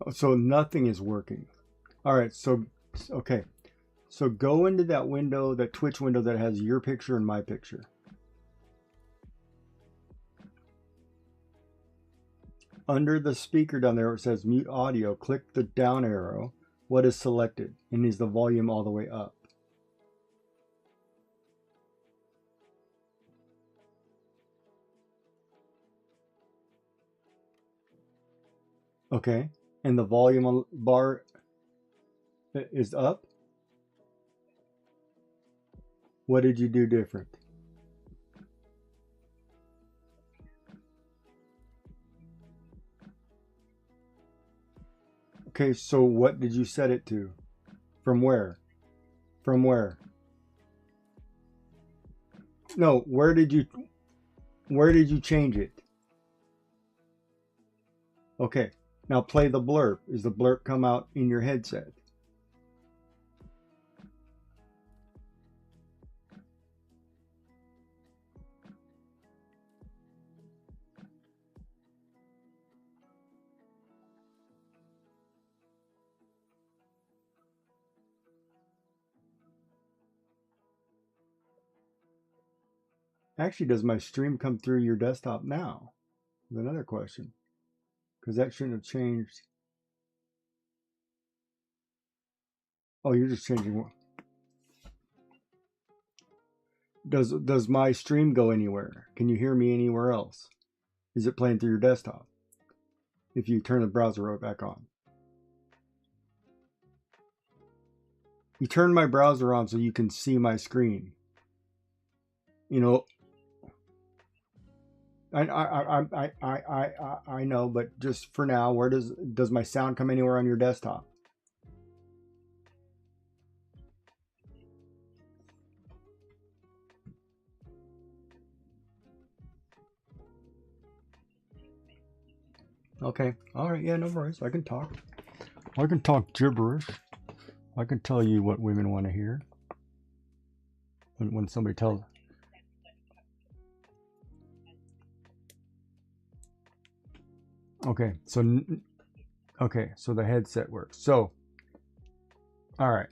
So nothing is working. All right, so, okay. So go into that window, that Twitch window that has your picture and my picture. Under the speaker down there, it says mute audio, click the down arrow. What is selected? And is the volume all the way up? Okay, and the volume bar is up? What did you do different? Okay, so what did you set it to? From where? From where? No, where did you change it? Okay, now play the blurb. Is the blurb come out in your headset? Actually, does my stream come through your desktop now? Is another question. Because that shouldn't have changed. Oh, you're just changing one. Does my stream go anywhere? Can you hear me anywhere else? Is it playing through your desktop? If you turn the browser back on. You turn my browser on so you can see my screen. You know, I know, but just for now, where does my sound come anywhere on your desktop? Okay, all right, yeah, no worries. I can talk. I can talk gibberish. I can tell you what women want to hear. When somebody tells. Okay, so the headset works. So, all right.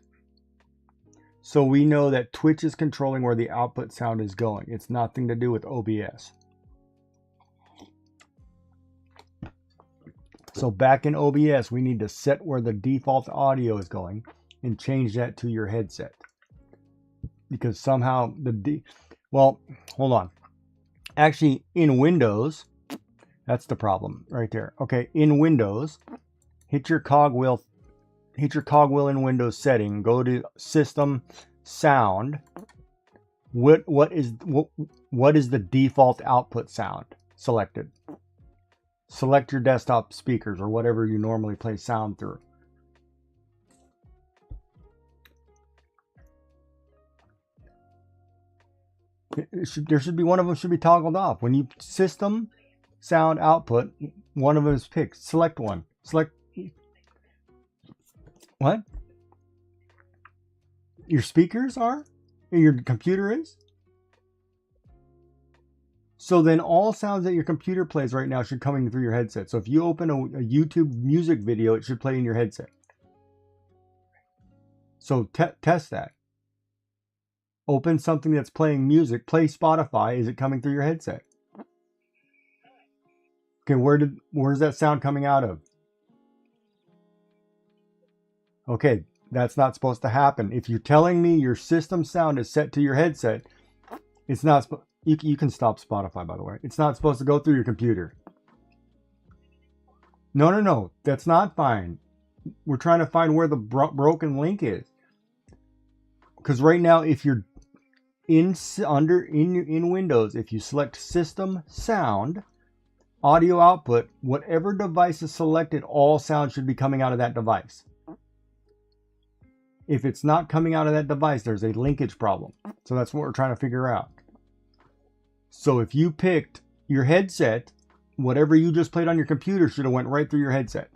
So we know that Twitch is controlling where the output sound is going. It's nothing to do with OBS. So back in OBS, we need to set where the default audio is going and change that to your headset. Because somehow well, hold on. Actually, in Windows, that's the problem right there. Okay, in Windows, hit your cogwheel in Windows setting, go to System, Sound. What is the default output sound selected? Select your desktop speakers or whatever you normally play sound through. There should be one of them should be toggled off. When you System, Sound, Output, one of them is picked. Select one. Select what? Your speakers are? Your computer is? So then all sounds that your computer plays right now should come in through your headset. So if you open a YouTube music video, it should play in your headset. So test that. Open something that's playing music. Play Spotify. Is it coming through your headset? Okay, where's that sound coming out of? Okay, that's not supposed to happen. If you're telling me your system sound is set to your headset, it's not. You can stop Spotify, by the way. It's not supposed to go through your computer. No. That's not fine. We're trying to find where the broken link is. Because right now, if you're in Windows, if you select System Sound, Audio Output, whatever device is selected, all sound should be coming out of that device. If it's not coming out of that device, there's a linkage problem. So that's what we're trying to figure out. So if you picked your headset, whatever you just played on your computer should have went right through your headset.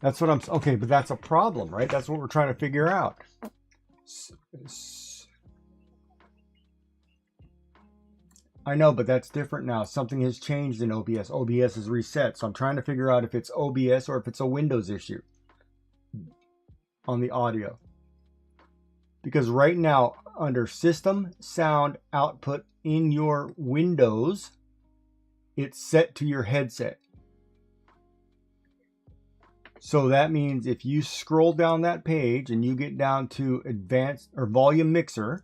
That's what I'm... Okay, but that's a problem, right? That's what we're trying to figure out. I know, but that's different now. Something has changed in OBS. OBS is reset. So I'm trying to figure out if it's OBS or if it's a Windows issue on the audio. Because right now, under System Sound Output in your Windows, it's set to your headset. So that means if you scroll down that page and you get down to Advanced or Volume Mixer,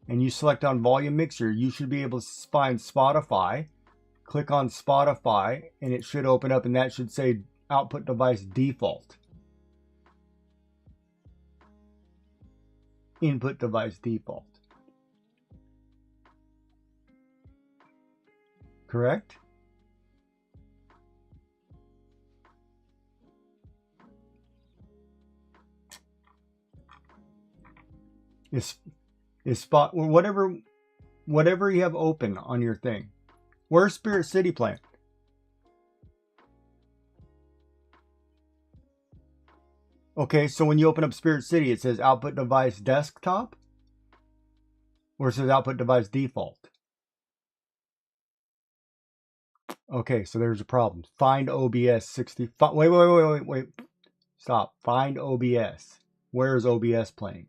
and you select on Volume Mixer, you should be able to find Spotify. Click on Spotify, and it should open up, and that should say Output Device Default. Input Device Default. Correct? Is spot or whatever you have open on your thing. Where's Spirit City playing? Okay, so when you open up Spirit City, it says Output Device Desktop, or it says Output Device Default. Okay, so there's a problem. Find OBS 65. Wait. Stop. Find OBS. Where is OBS playing?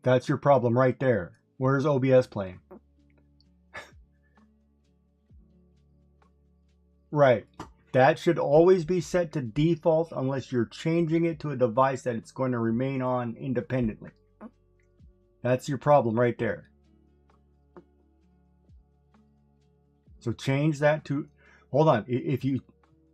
That's your problem right there. Where's OBS playing? Right. That should always be set to default unless you're changing it to a device that it's going to remain on independently. That's your problem right there. So change that to... Hold on. If you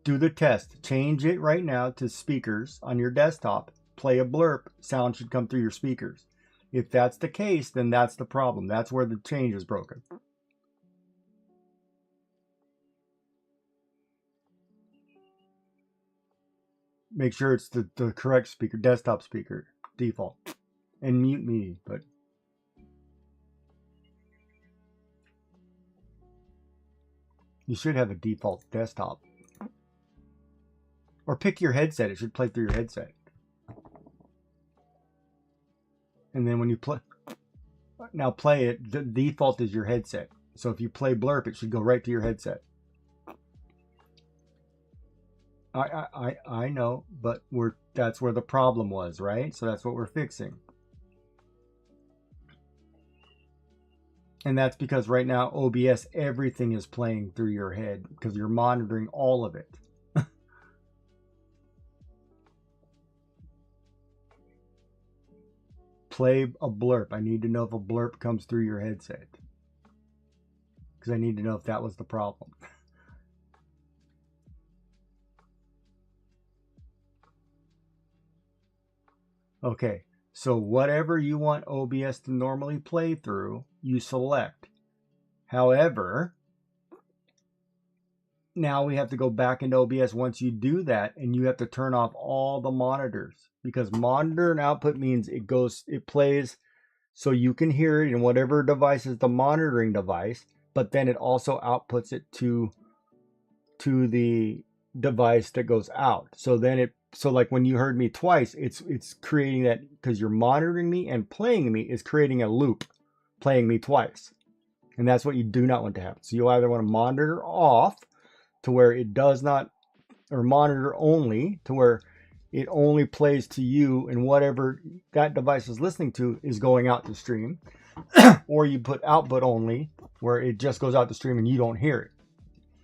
do the test, change it right now to speakers on your desktop. Play a blurb. Sound should come through your speakers. If that's the case, then that's the problem. That's where the change is broken. Make sure it's the correct speaker, desktop speaker, default. And mute me, but... You should have a default desktop. Or pick your headset. It should play through your headset. And then when you play... Now play it. The default is your headset. So if you play Blurp, it should go right to your headset. I know, but that's where the problem was, right? So that's what we're fixing. And that's because right now OBS, everything is playing through your head because you're monitoring all of it. Play a blurb. I need to know if a blurb comes through your headset. Because I need to know if that was the problem. Okay, so whatever you want OBS to normally play through, you select. However, now we have to go back into OBS once you do that, and you have to turn off all the monitors. Because monitor and output means it plays so you can hear it in whatever device is the monitoring device, but then it also outputs it to the device that goes out. So then so like when you heard me twice, it's creating that, because you're monitoring me and playing me, is creating a loop, playing me twice. And that's what you do not want to happen. So you either want to monitor off to where it does not, or monitor only to where it only plays to you, and whatever that device is listening to is going out to stream. Or you put output only, where it just goes out to stream and you don't hear it.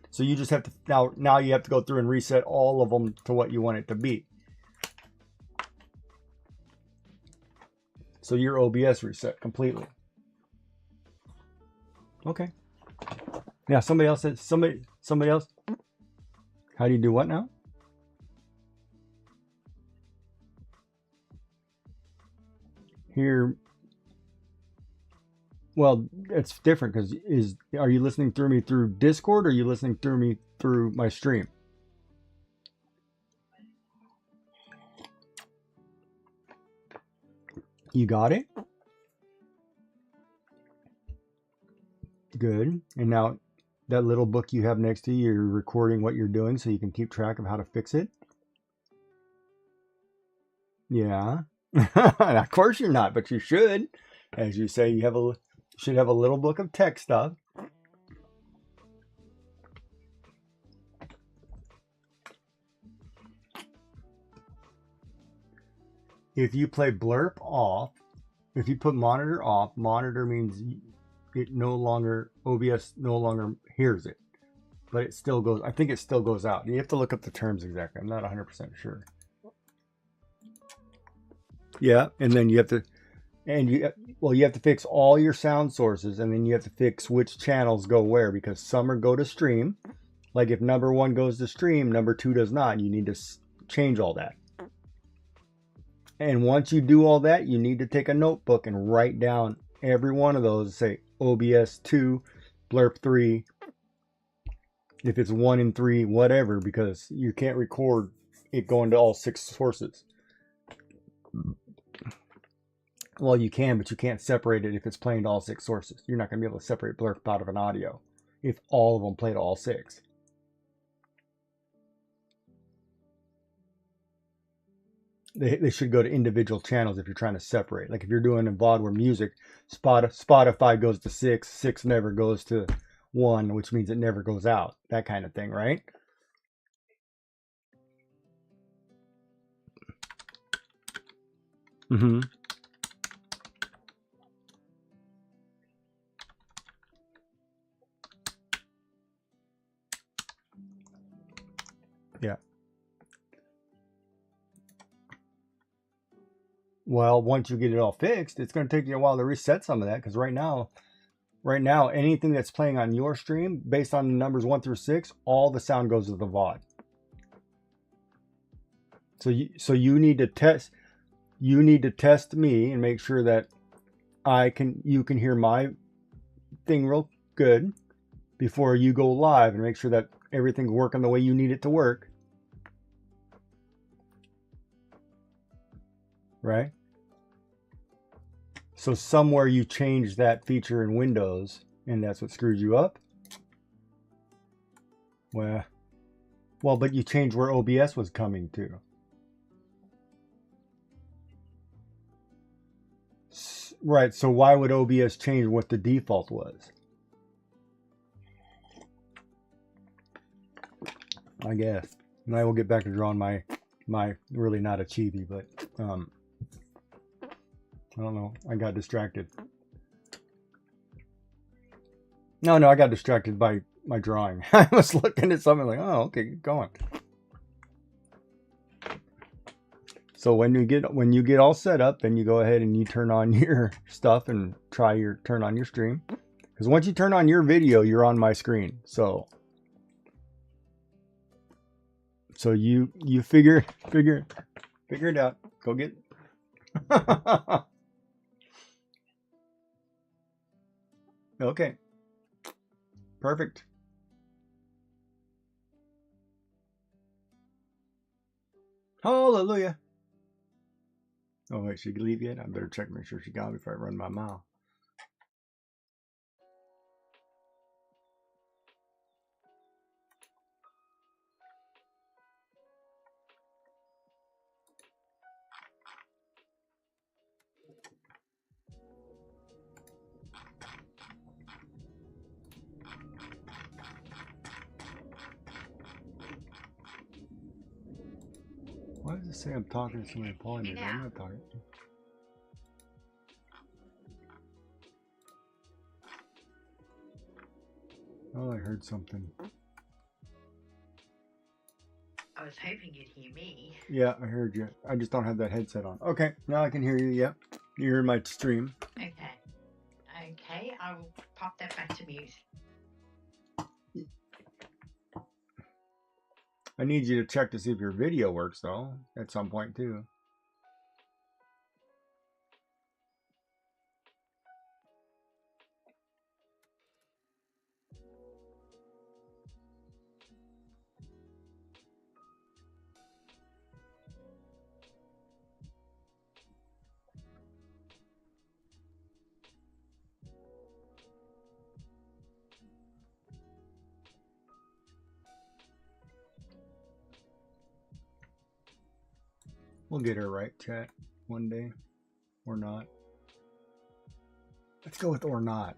So you just have to, now you have to go through and reset all of them to what you want it to be. So your OBS reset completely. Okay. Yeah, somebody else said, somebody else. How do you do what now? Here. Well, it's different, because are you listening through me through Discord, or are you listening through me through my stream? You got it? Good. And now that little book you have next to you, you're recording what you're doing so you can keep track of how to fix it? Yeah. Of course you're not, but you should. As you say, you should have a little book of tech stuff. If you play blurb off, if you put monitor off, monitor means it no longer, OBS no longer hears it, but it still goes, I think it still goes out. You have to look up the terms exactly. I'm not 100% sure. Yeah, and then you have to, you have to fix all your sound sources, and then you have to fix which channels go where, because some are go to stream. Like if number 1 goes to stream, number 2 does not. You need to change all that. And once you do all that, you need to take a notebook and write down every one of those. Say OBS 2, blurb 3, if it's 1 and 3, whatever, because you can't record it going to all 6 sources. Well, you can, but you can't separate it if it's playing to all 6 sources. You're not going to be able to separate blurb out of an audio if all of them play to all 6. They should go to individual channels if you're trying to separate. Like if you're doing a VOD where music, Spotify goes to 6, 6 never goes to 1, which means it never goes out. That kind of thing, right? Mm-hmm. Yeah. Well, once you get it all fixed, it's going to take you a while to reset some of that, because right now, anything that's playing on your stream, based on the numbers 1 through 6, all the sound goes to the VOD. So you need to test. You need to test me and make sure that you can hear my thing real good before you go live, and make sure that everything's working the way you need it to work. Right? So somewhere you changed that feature in Windows, and that's what screwed you up. Well, but you changed where OBS was coming to. Right, so why would OBS change what the default was? I guess. And I will get back to drawing my really not a chibi, but I don't know. I got distracted. No, I got distracted by my drawing. I was looking at something like, oh, okay, keep going. So when you get all set up, then you go ahead and you turn on your stuff and turn on your stream. Because once you turn on your video, you're on my screen. So you figure it out. Go get Okay. Perfect. Hallelujah. Oh, wait, she leave yet? I better check, make sure she got me before I run my mouth. Just say I'm talking to somebody calling me, but I'm not talking. Oh, I heard something. I was hoping you'd hear me. Yeah, I heard you. I just don't have that headset on. Okay, now I can hear you. Yep. You heard my stream. Okay. Okay, I will pop that back to mute. I need you to check to see if your video works, though, at some point, too. We'll get her right, chat, one day. Or not. Let's go with or not.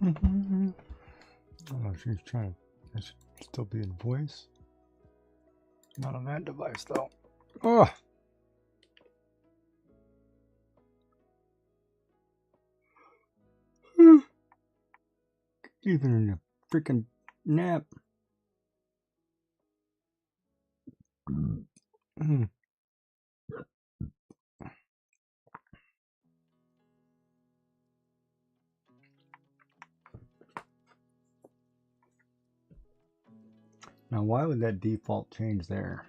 Oh, she's trying to still be in voice. Not on that device, though. Oh! Even in a freaking nap. Now, why would that default change there?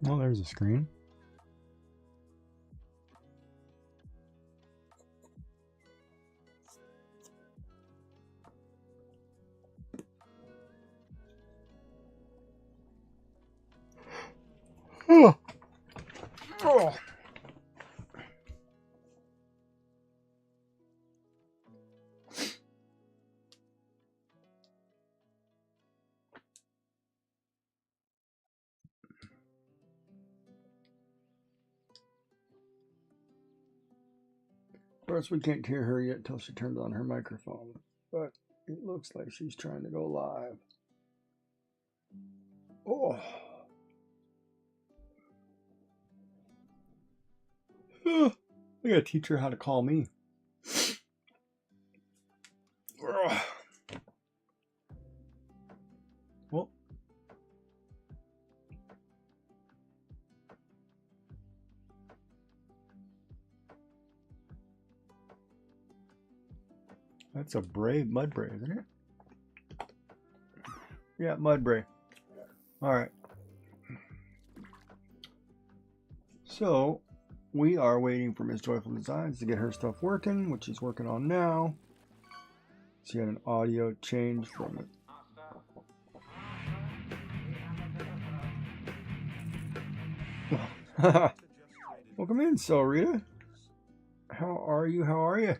Well, there's a screen. Oh. Oh. Of course, we can't hear her yet till she turns on her microphone, but it looks like she's trying to go live. Oh. I gotta teach her how to call me. Well, that's a Bray, Mudbray, isn't it? Yeah, Mudbray. All right. So we are waiting for Miss Joyful Designs to get her stuff working, which she's working on now. She had an audio change from it. Welcome in, Rita. How are you? How are you?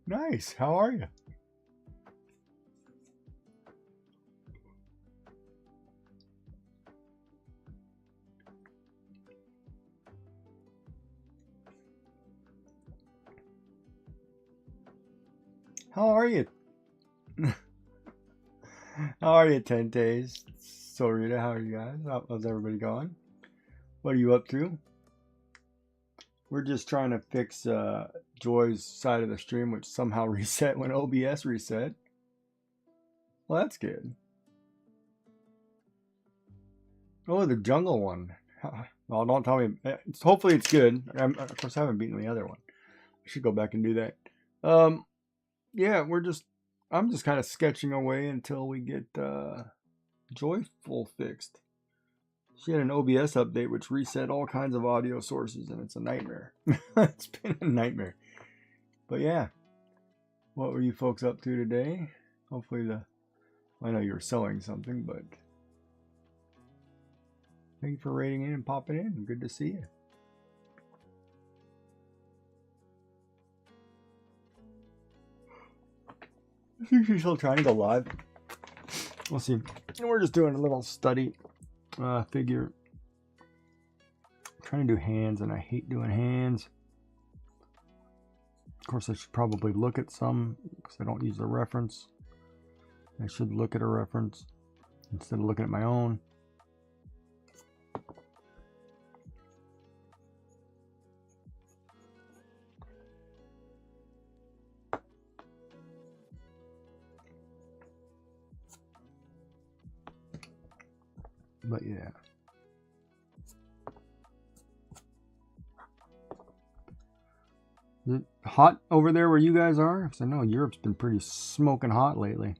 Nice. How are you? How are you? How are you, 10 days? So, Rita, how are you guys? How's everybody going? What are you up to? We're just trying to fix Joy's side of the stream, which somehow reset when OBS reset. Well, that's good. Oh, the jungle one. Well, don't tell me. Hopefully it's good. Of course, I haven't beaten the other one. I should go back and do that. Yeah, I'm just kind of sketching away until we get Joyful fixed. She had an OBS update which reset all kinds of audio sources, and it's a nightmare. It's been a nightmare. But yeah, what were you folks up to today? Hopefully I know you were selling something, but thank you for rating in and popping in. Good to see you. I think she's still trying to go live. We'll see. We're just doing a little study figure. I'm trying to do hands, and I hate doing hands. Of course, I should probably look at some because I don't use the reference. I should look at a reference instead of looking at my own. But yeah. Is it hot over there where you guys are? Because I know Europe's been pretty smoking hot lately.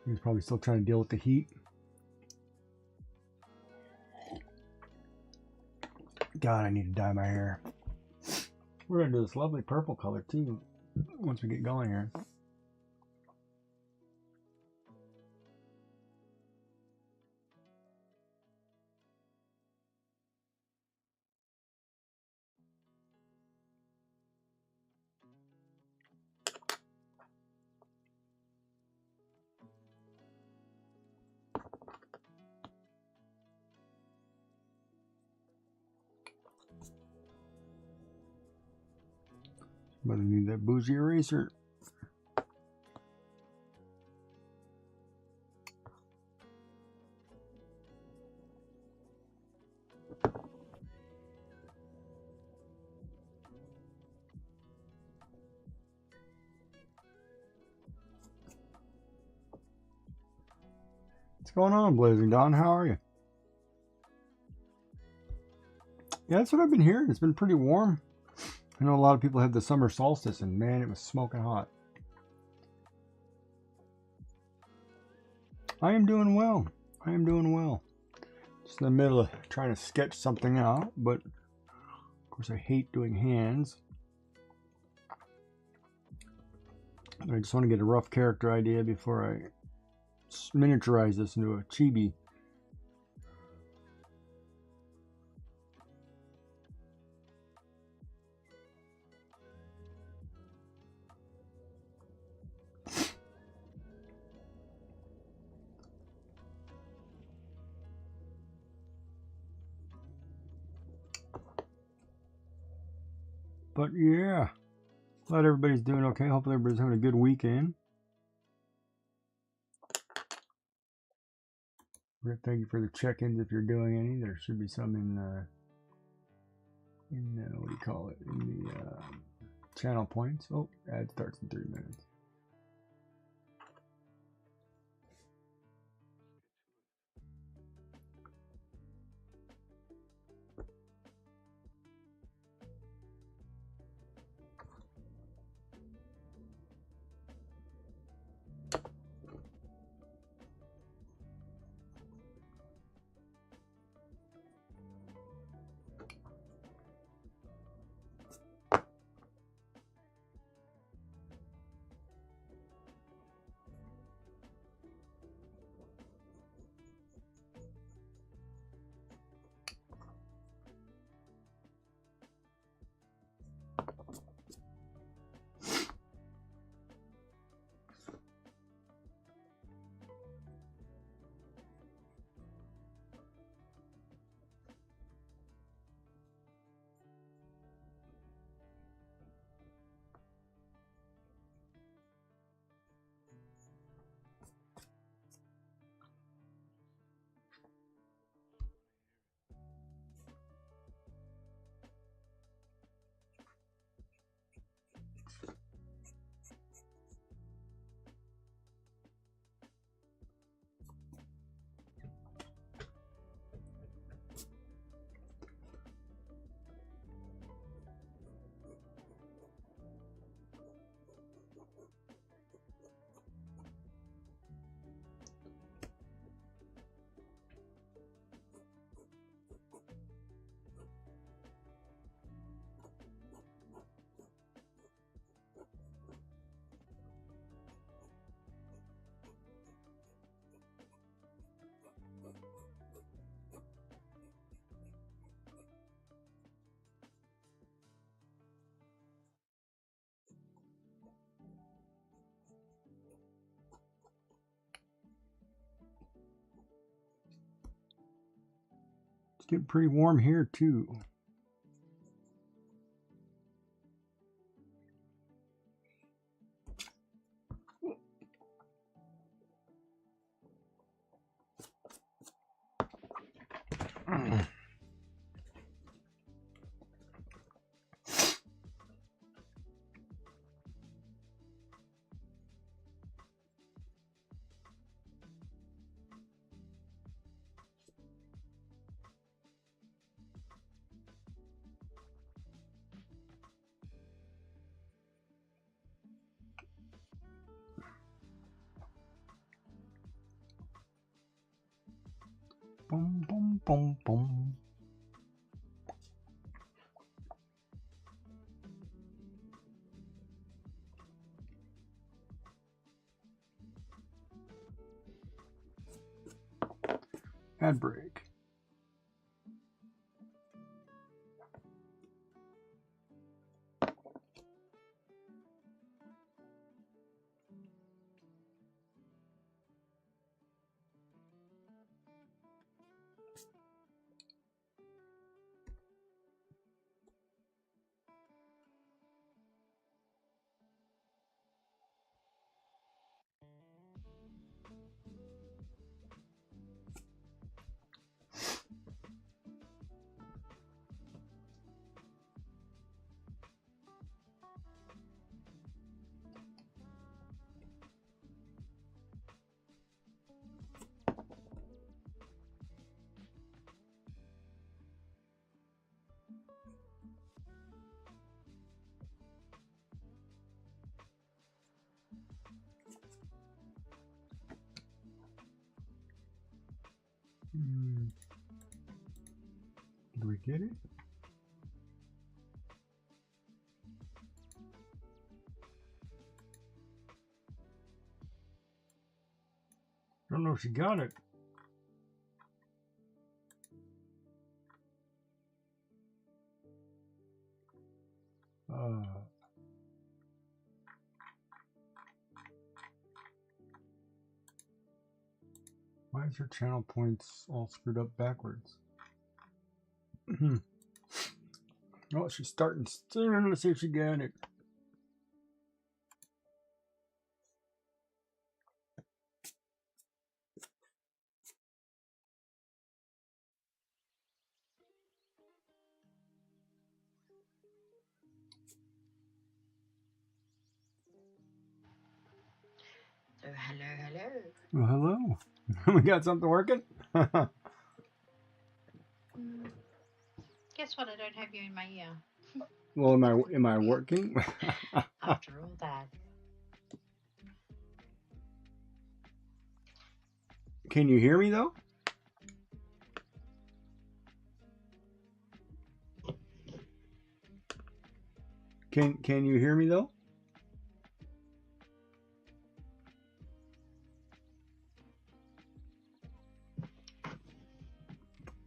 He's probably still trying to deal with the heat. God, I need to dye my hair. We're going to do this lovely purple color too once we get going here. But I need that bougie eraser. What's going on, Blazing Dawn? How are you? Yeah, that's what I've been hearing. It's been pretty warm. I know a lot of people had the summer solstice, and man, it was smoking hot. I am doing well. I am doing well. Just in the middle of trying to sketch something out, but of course I hate doing hands. I just want to get a rough character idea before I miniaturize this into a chibi. But yeah, glad everybody's doing okay. Hopefully everybody's having a good weekend. Thank you for the check-ins if you're doing any. There should be some in what do you call it? In the channel points. Oh, ad starts in 3 minutes. It's getting pretty warm here too. Boom, boom, boom, boom. Ad break. get it? I don't know if she got it. Why is your channel points all screwed up backwards? Oh, she's starting soon. Let's see if she got it. So hello. Well, hello. We got something working? Guess what? I don't have you in my ear. Well, am I working? After all that. Can you hear me though? Can you hear me though?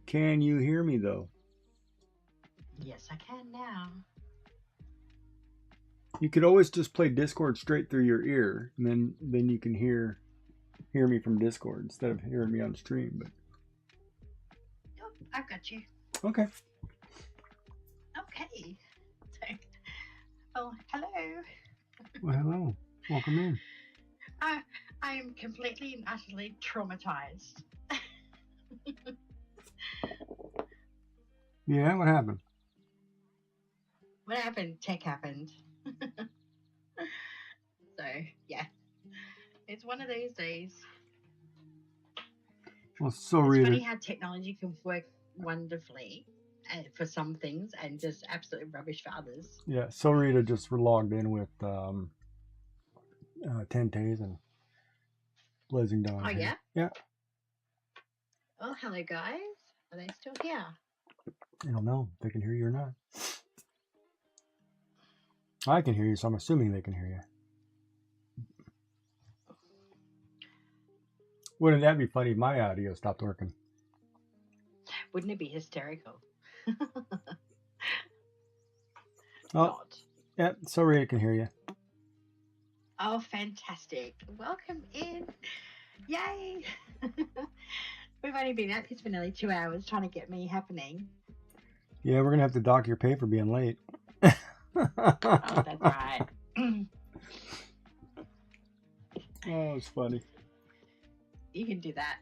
Can you hear me though? Yes, I can now. You could always just play Discord straight through your ear, and then you can hear me from Discord instead of hearing me on stream. But Oh, I've got you. okay. Okay. So, well, hello. Well, hello. Welcome in. I am completely and utterly traumatized. Yeah, what happened? What happened? Tech happened. So, yeah. It's one of those days. Well, so It's funny Rita. how technology can work wonderfully for some things and just absolutely rubbish for others. Yeah, so Rita just logged in with Tente's and Blazing Dawn. Oh, here. yeah? Yeah. Oh, hello, guys. Are they still here? I don't know if they can hear you or not. I can hear you, so I'm assuming they can hear you. Wouldn't that be funny if my audio stopped working? Wouldn't it be hysterical? Oh, Not. yeah, so Rita can hear you. Oh, fantastic. Welcome in. Yay. We've only been at this for nearly 2 hours trying to get me happening. Yeah, we're going to have to dock your pay for being late. Oh, that's right. Oh, it's funny. You can do that.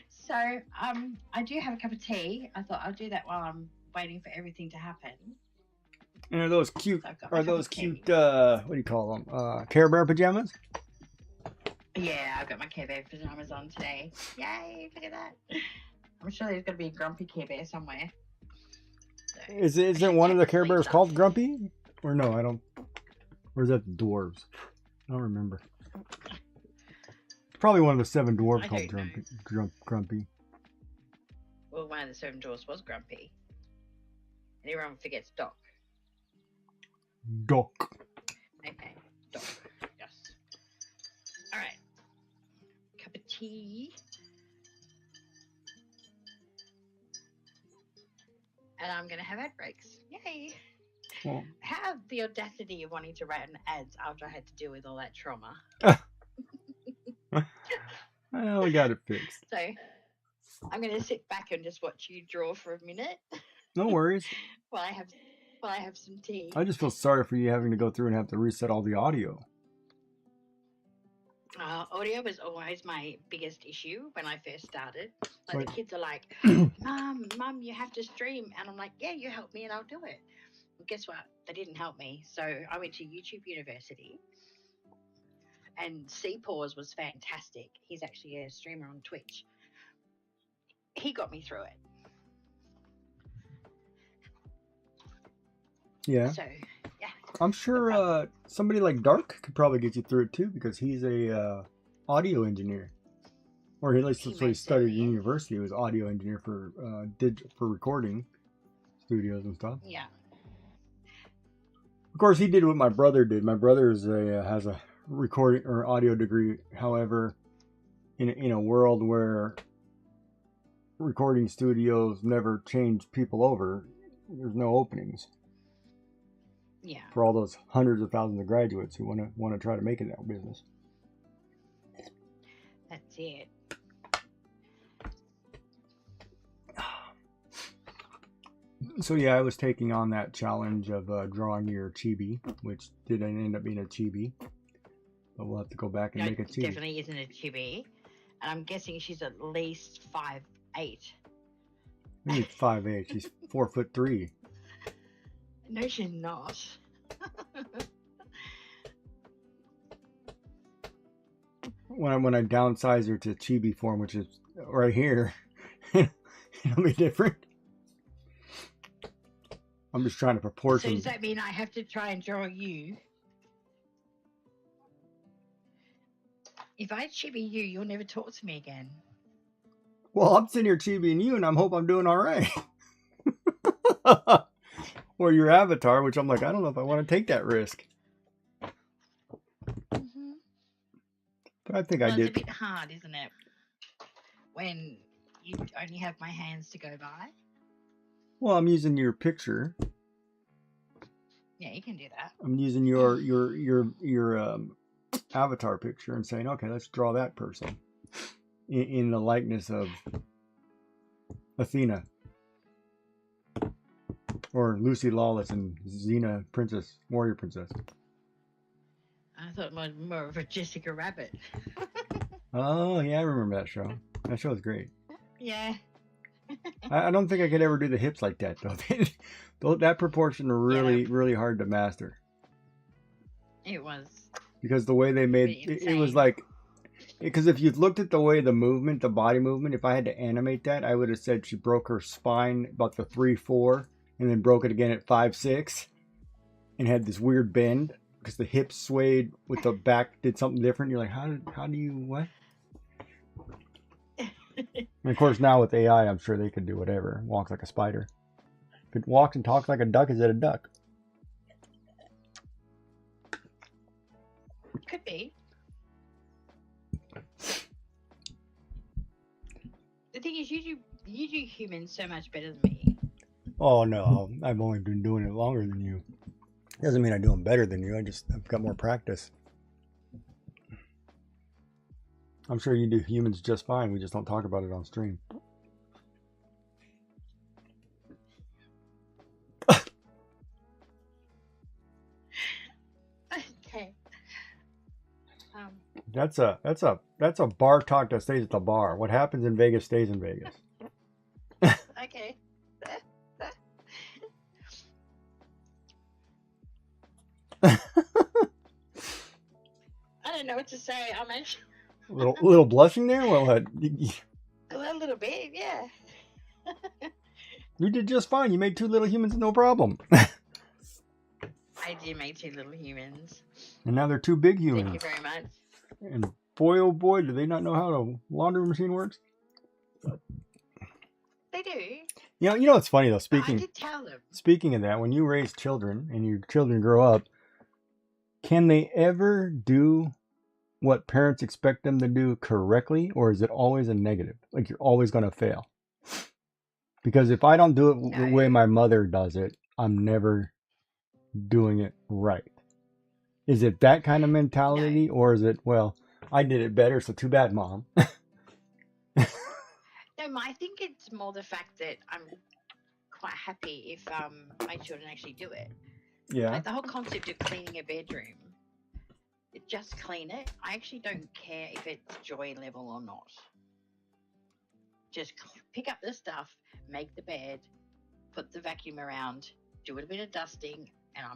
So, I do have a cup of tea. I thought I'll do that while I'm waiting for everything to happen. And are those cute? So I've got my Are cup those of tea. cute? What do you call them? Care Bear pajamas? Yeah, I've got my Care Bear pajamas on today. Yay, look at that. I'm sure there's got to be a grumpy Care Bear somewhere. So, Isn't one of the Care Bears Sleeps called up. Grumpy? Or no, I don't. Or is that the dwarves? I don't remember. Probably one of the 7 dwarves I called don't Grumpy. Well, one of the 7 dwarfs was grumpy. And everyone forgets Doc. Doc. Okay, Doc. Yes. All right. Cup of tea. And I'm going to have ad breaks. Yay. Well, Have the audacity of wanting to run ads after I had to deal with all that trauma. well, we got it fixed. So I'm going to sit back and just watch you draw for a minute No worries. while I have some tea. I just feel sorry for you having to go through and have to reset all the audio. Audio was always my biggest issue when I first started. Like Right. the kids are like, Mum, you have to stream. And I'm like, yeah, you help me and I'll do it. Well, guess what? They didn't help me. So I went to YouTube University. And CPAWS was fantastic. He's actually a streamer on Twitch. He got me through it. Yeah. So, yeah. I'm sure somebody like Dark could probably get you through it too, because he's a audio engineer. or at least He that's what he most studied certainly in is. university. He was audio engineer for for recording studios and stuff. Yeah. Of course, he did what my brother did. My brother is has a recording or audio degree. However, in a world where recording studios never change people over, there's no openings Yeah. for all those hundreds of thousands of graduates who want to try to make it in that business. That's it. So yeah, I was taking on that challenge of drawing your chibi, which didn't end up being a chibi. But we'll have to go back and No, make a it chibi. definitely isn't a chibi. And I'm guessing she's at least 5'8". Maybe 5'8". She's 4'3". No, she's not. When I downsize her to chibi form, which is right here, it'll be different. I'm just trying to So proportion. does that mean I have to try and draw you? If I chibi you, you'll never talk to me again. Well, I'm sitting here chibiing you, and I hope I'm doing all right. Or your avatar, which I'm like, I don't know if I want to take that risk. Mm-hmm. But I think Well, I it's a did. bit hard, isn't it? When you only have my hands to go by. Well, I'm using your picture. Yeah, you can do that. I'm using your avatar picture and saying, okay, let's draw that person in the likeness of Athena or Lucy Lawless and Xena Princess, Warrior Princess. I thought more of a Jessica Rabbit. Oh yeah, I remember that show. That show was great. Yeah. I don't think I could ever do the hips like that though. That proportion are really hard to master. It was. Because the way they made it was like, because if you looked at the way the movement, the body movement, if I had to animate that, I would have said she broke her spine about the 3-4 and then broke it again at 5-6 and had this weird bend because the hips swayed with the back did something different. You're like, how do you what? And of course now with AI, I'm sure they could do whatever. Walks like a spider. If it walks and talks like a duck, is it a duck? Could be. The thing is, you do humans so much better than me. Oh no, I've only been doing it longer than you. Doesn't mean I do them better than you. I've got more practice. I'm sure you do humans just fine. We just don't talk about it on stream. Okay. That's a bar talk that stays at the bar. What happens in Vegas stays in Vegas. Okay. I don't know what to say. I'm actually little blushing there. Well, a little bit, yeah. You did just fine. You made 2 little humans, no problem. I did make 2 little humans. And now they're 2 big Thank you humans. very much. And boy, oh boy, do they not know how a laundry machine works? They do. You know what's funny though. But I did tell them. Speaking of that, when you raise children and your children grow up, can they ever do what parents expect them to do correctly, or is it always a negative? Like you're always going to fail? Because if I don't do it the way my mother does it, I'm never doing it right. Is it that kind of mentality, or is it, well, I did it better, so too bad, Mom? No, I think it's more the fact that I'm quite happy if my children actually do it. Yeah. Like the whole concept of cleaning a bedroom, just clean it. I actually don't care if it's joy level or not. Just pick up the stuff, make the bed, put the vacuum around, do a bit of dusting, and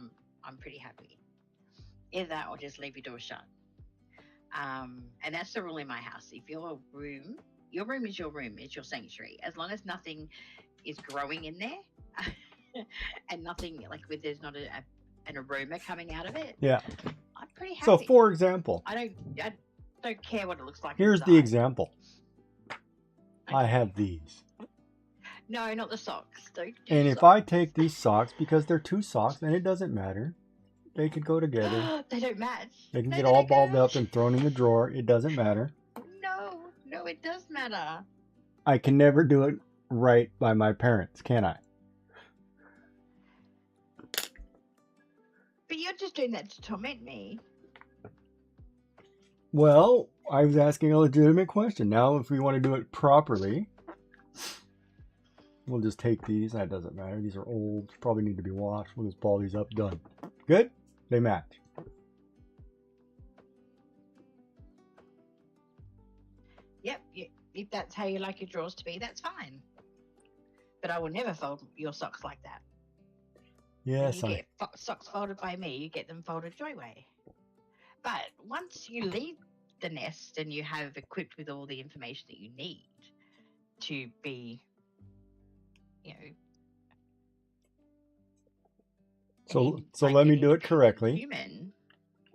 I'm pretty happy. Either that or just leave your door shut. And that's the rule in my house. If your room is your room, it's your sanctuary. As long as nothing is growing in there and nothing like there's not an aroma coming out of it. Yeah. I'm pretty happy. So, for example, I don't care what it looks like. here's inside. the example. I Okay. have these. No, not the socks. Don't do And the if I socks. take these socks, because they're 2 socks, and it doesn't matter, they could go together. They don't match. They can No, get they all don't balled go. up and thrown in the drawer. It doesn't matter. No, it does matter. I can never do it right by my parents, can I? But you're just doing that to torment me. Well, I was asking a legitimate question. Now, if we want to do it properly, we'll just take these. That doesn't matter. These are old. Probably need to be washed. We'll just ball these up. Done. Good? They match. Yep, if that's how you like your drawers to be, that's fine. But I will never fold your socks like that. Yes, When you get socks folded by me, you get them folded your way. But once you leave the nest and you have equipped with all the information that you need to be, So like let an me do it independent correctly. human,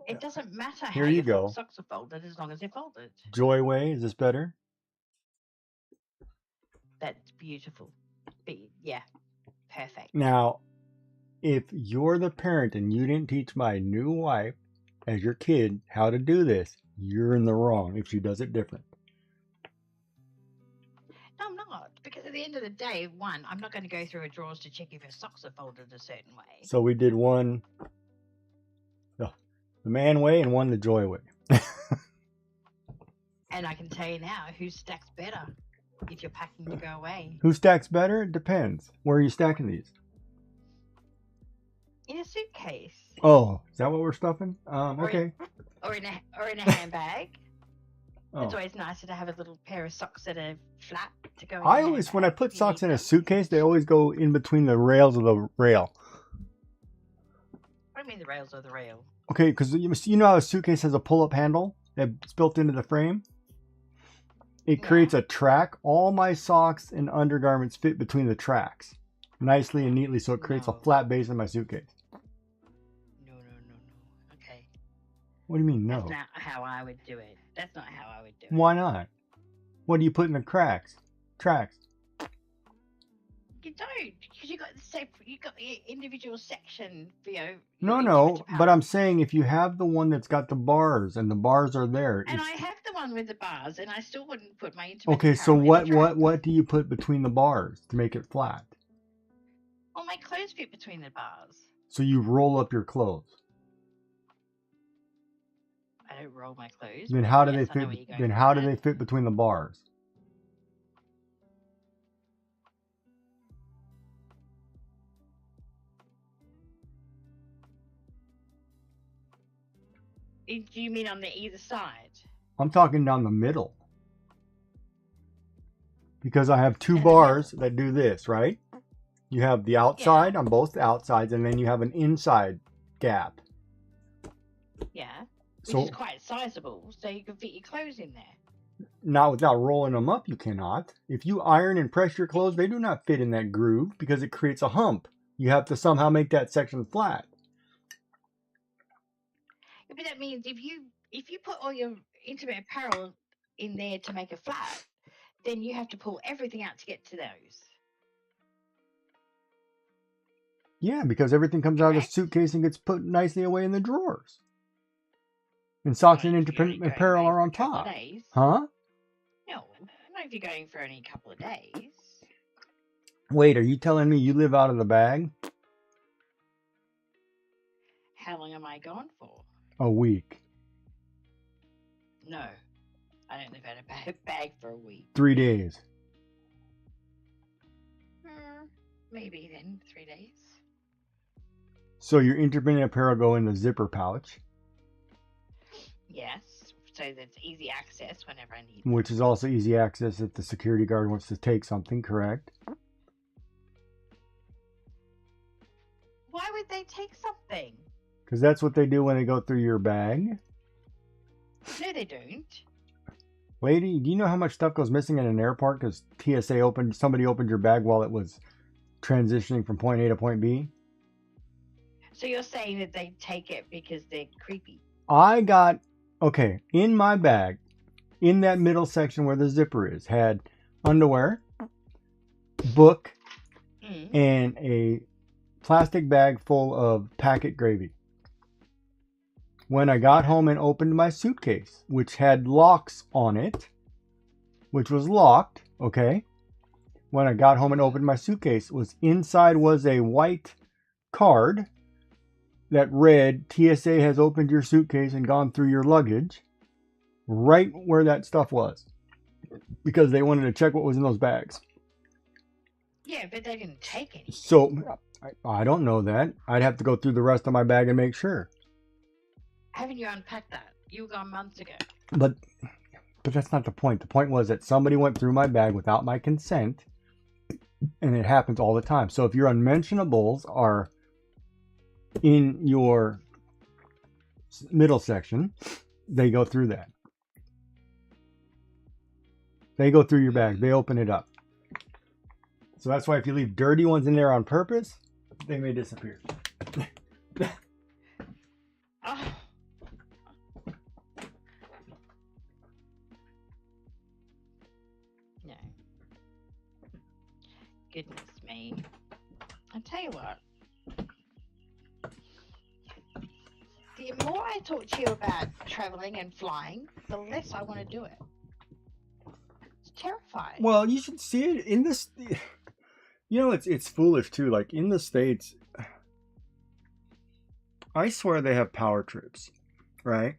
it doesn't matter Here how you your go. socks are folded as long as they're folded. Joy Way, is this better? That's beautiful. Yeah, perfect. Now, if you're the parent and you didn't teach my new wife as your kid how to do this, you're in the wrong if she does it different. No, I'm not. Because at the end of the day, one, I'm not going to go through her drawers to check if her socks are folded a certain way. So we did one the man way and one the joy way. And I can tell you now who stacks better if you're packing to go away. Who stacks better? It depends. Where are you stacking these? In a suitcase. Oh, is that what we're stuffing? Okay. Or in a handbag. Oh. It's always nicer to have a little pair of socks that are flat to go in. I always, when I put socks in a suitcase, they always go in between the rails of the rail. What do you mean the rails are the rail? Okay, because you know how a suitcase has a pull-up handle that's built into the frame? It creates a track. All my socks and undergarments fit between the tracks nicely and neatly, so it creates a flat base in my suitcase. No. Okay. What do you mean, no? That's not how I would do it. That's not how I would do it. Why not? What do you put in the tracks? You don't, because you got the individual section, No, but I'm saying if you have the one that's got the bars and the bars are there. And I have the one with the bars, and I still wouldn't put my intimate Okay, so apparel in the track. what do you put between the bars to make it flat? Well, my clothes fit between the bars. So you roll up your clothes. I don't roll my clothes. Then how do they fit? Then how do they fit between the bars? Do you mean on the either side? I'm talking down the middle. Because I have two bars that do this, right? You have the outside on both outsides, and then you have an inside gap. Yeah, which is quite sizable, so you can fit your clothes in there. Not without rolling them up, you cannot. If you iron and press your clothes, they do not fit in that groove because it creates a hump. You have to somehow make that section flat. But that means if you put all your intimate apparel in there to make it flat, then you have to pull everything out to get to those. Yeah, because everything comes out of the suitcase and gets put nicely away in the drawers. And socks and intimate apparel are on top. Huh? No, not if you're going for only a couple of days. Wait, are you telling me you live out of the bag? How long am I gone for? A week. No, I don't live out of a bag for a week. 3 days. Maybe then 3 days. So your intimate apparel go in the zipper pouch. Yes, so that's easy access whenever I need. Which is also easy access if the security guard wants to take something, correct? Why would they take something? Because that's what they do when they go through your bag. No, they don't. Lady, do you know how much stuff goes missing in an airport because somebody opened your bag while it was transitioning from point A to point B? So you're saying that they take it because they're creepy? In my bag, in that middle section where the zipper is, had underwear, book, Mm. and a plastic bag full of packet gravy. When I got home and opened my suitcase, which had locks on it, which was locked, okay? When I got home and opened my suitcase, inside was a white card that read, TSA has opened your suitcase and gone through your luggage, right where that stuff was, because they wanted to check what was in those bags. Yeah, but they didn't take any. So I don't know that. I'd have to go through the rest of my bag and make sure. Haven't you unpacked that? You were gone months ago. But that's not the point. The point was that somebody went through my bag without my consent, and it happens all the time. So if your unmentionables are in your middle section, they go through that. They go through your bag. They open it up. So that's why if you leave dirty ones in there on purpose, they may disappear. Oh. No. Goodness me. I tell you what. The more I talk to you about traveling and flying, the less I want to do it. It's terrifying. Well, you should see it in this. You know, it's foolish too. Like in the States, I swear they have power trips, right?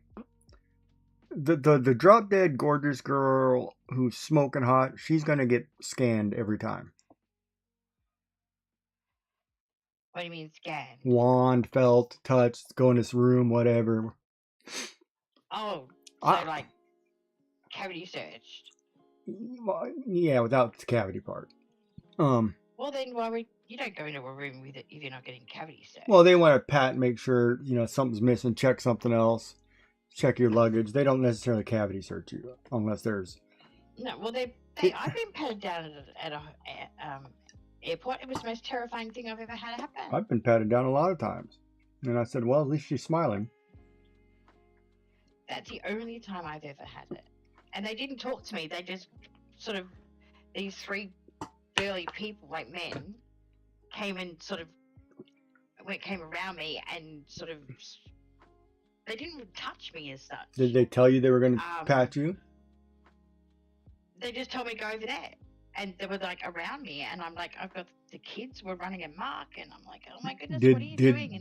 The drop dead gorgeous girl who's smoking hot, she's gonna get scanned every time. What do you mean scanned? Wand, felt, touched, go in this room, whatever. Oh, so like cavity searched. Yeah, without the cavity part. Well, then you don't go into a room with it if you're not getting cavity searched. Well, they want to pat, make sure something's missing, check something else, check your luggage. They don't necessarily cavity search you unless there's. No, well, I've been patted down at a airport. It was the most terrifying thing I've ever had happen. I've been patted down a lot of times, and I said, "Well, at least she's smiling." That's the only time I've ever had it, and they didn't talk to me. They just sort of these three burly people, like men, came around me and sort of. They didn't touch me as such. Did they tell you they were going to pat you? They just told me go over there, and they were like around me, and I'm like, I've got the kids were running amok, and I'm like, oh my goodness, what are you doing?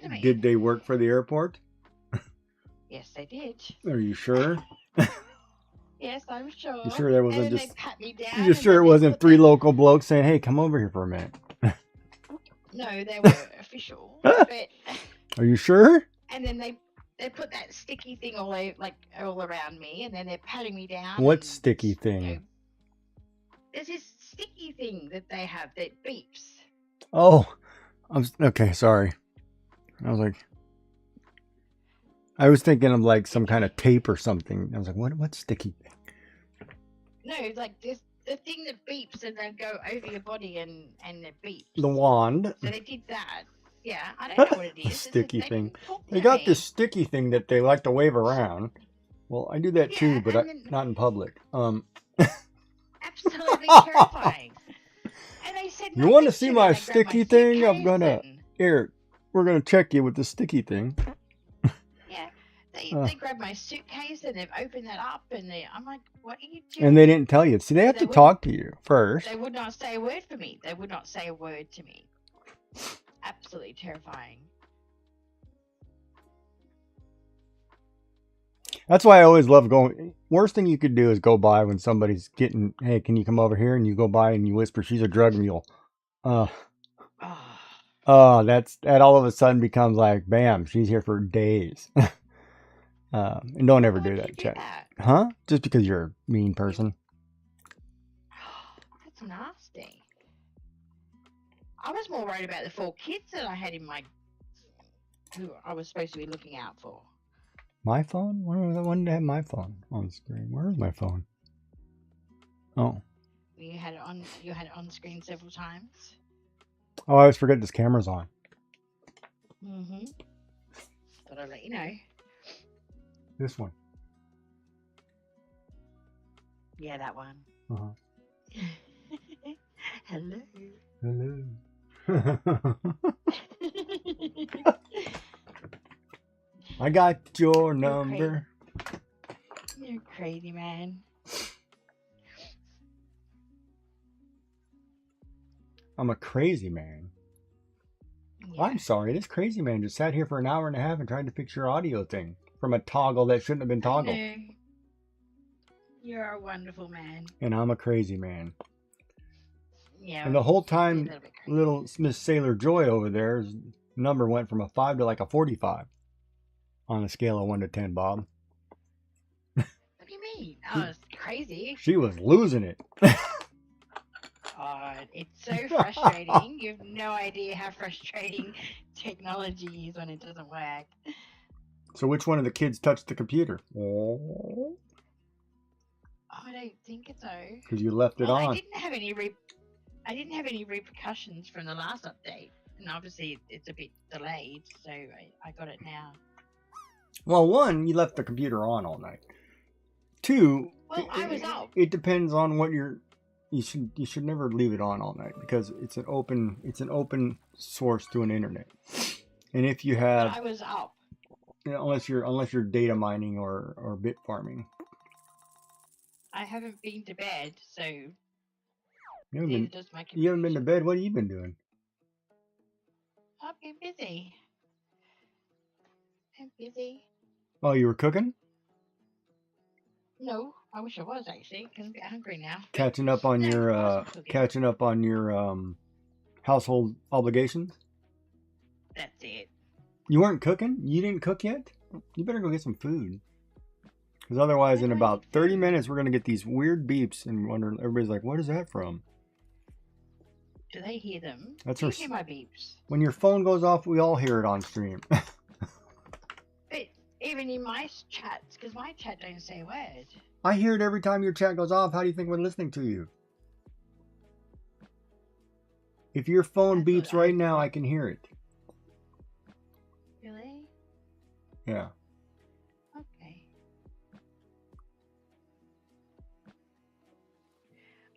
And did they work for the airport? Yes, they did. Are you sure? Yes, I'm sure. You sure there wasn't and just? They pat me down. You sure it wasn't three local blokes saying, "Hey, come over here for a minute"? No, they were official. But are you sure? And then they put that sticky thing all around me, and then they're patting me down. What sticky thing? There's this sticky thing that they have that beeps. Oh, okay. Sorry, I was thinking of like some kind of tape or something. I was like, what's sticky thing? No, like this the thing that beeps and then go over your body and it beeps. The wand. So they did that. Yeah, I don't know what it is. The sticky thing. They They got this sticky thing that they like to wave around. Well, I do that too, Yeah, but and not in public. Absolutely terrifying. And they said, You want to "Nothing see me," my and they grabbed sticky my thing? I'm suitcase gonna and- here. We're gonna check you with the sticky thing. Yeah, they grabbed my suitcase and they've opened that up and I'm like, what are you doing? And they didn't tell you. See, they have They to wouldn't- talk to you first. They would not say a word for me. They would not say a word to me. Absolutely terrifying. That's why I always love going. Worst thing you could do is go by when somebody's getting, hey, can you come over here? And you go by and you whisper, she's a drug mule. Oh, That all of a sudden becomes like, bam, she's here for days. And don't ever why do would that, you do Chet. that? Huh? Just because you're a mean person. That's nasty. I was more worried about the 4 kids that I had who I was supposed to be looking out for. My phone? When did I have my phone on screen? Where is my phone? Oh. You had it on screen several times. Oh, I always forget this camera's on. Mm-hmm. But I'll let you know. This one. Yeah, that one. Uh-huh. Hello. Hello. I got your number. You're crazy, man. I'm a crazy man. Yeah. I'm sorry, this crazy man just sat here for an hour and a half and tried to fix your audio thing from a toggle that shouldn't have been I toggled. know. You're a wonderful man. And I'm a crazy man. Yeah. And the whole you're a time, little bit crazy. little Miss Sailor Joy over there's number went from a 5 to like a 45 on a scale of 1 to 10, Bob. What do you mean? Oh, it's crazy. She was losing it. God, it's so frustrating. You have no idea how frustrating technology is when it doesn't work. So which one of the kids touched the computer? Oh, I don't think so. because you left it Well, on. I didn't have any repercussions from the last update, and obviously it's a bit delayed, so I got it now. Well, one, you left the computer on all night. Two, Well, I was up. It depends on what you should never leave it on all night because it's an open source to an internet. And if you But have, I was up. unless you're data mining or bit farming, I haven't been to bed, so you haven't neither been, does my you haven't been to computer. bed. What have you been doing? I've been busy. I'm busy. Oh, you were cooking, No, I wish I was actually, because I'm a bit hungry now. But catching up on no, your I wasn't cooking. household obligations. That's it. You weren't cooking? You didn't cook yet? You better go get some food. Because otherwise, When in do I about get 30 food? minutes, we're going to get these weird beeps and wonder, everybody's like, what is that from? Do they hear them? That's Do you our hear my beeps? When your phone goes off, we all hear it on stream. But even in my chats, because my chat don't say a word. I hear it every time your chat goes off. How do you think we're listening to you? If your phone I thought beeps I right was now, the I can hear it. Really? Yeah. Okay.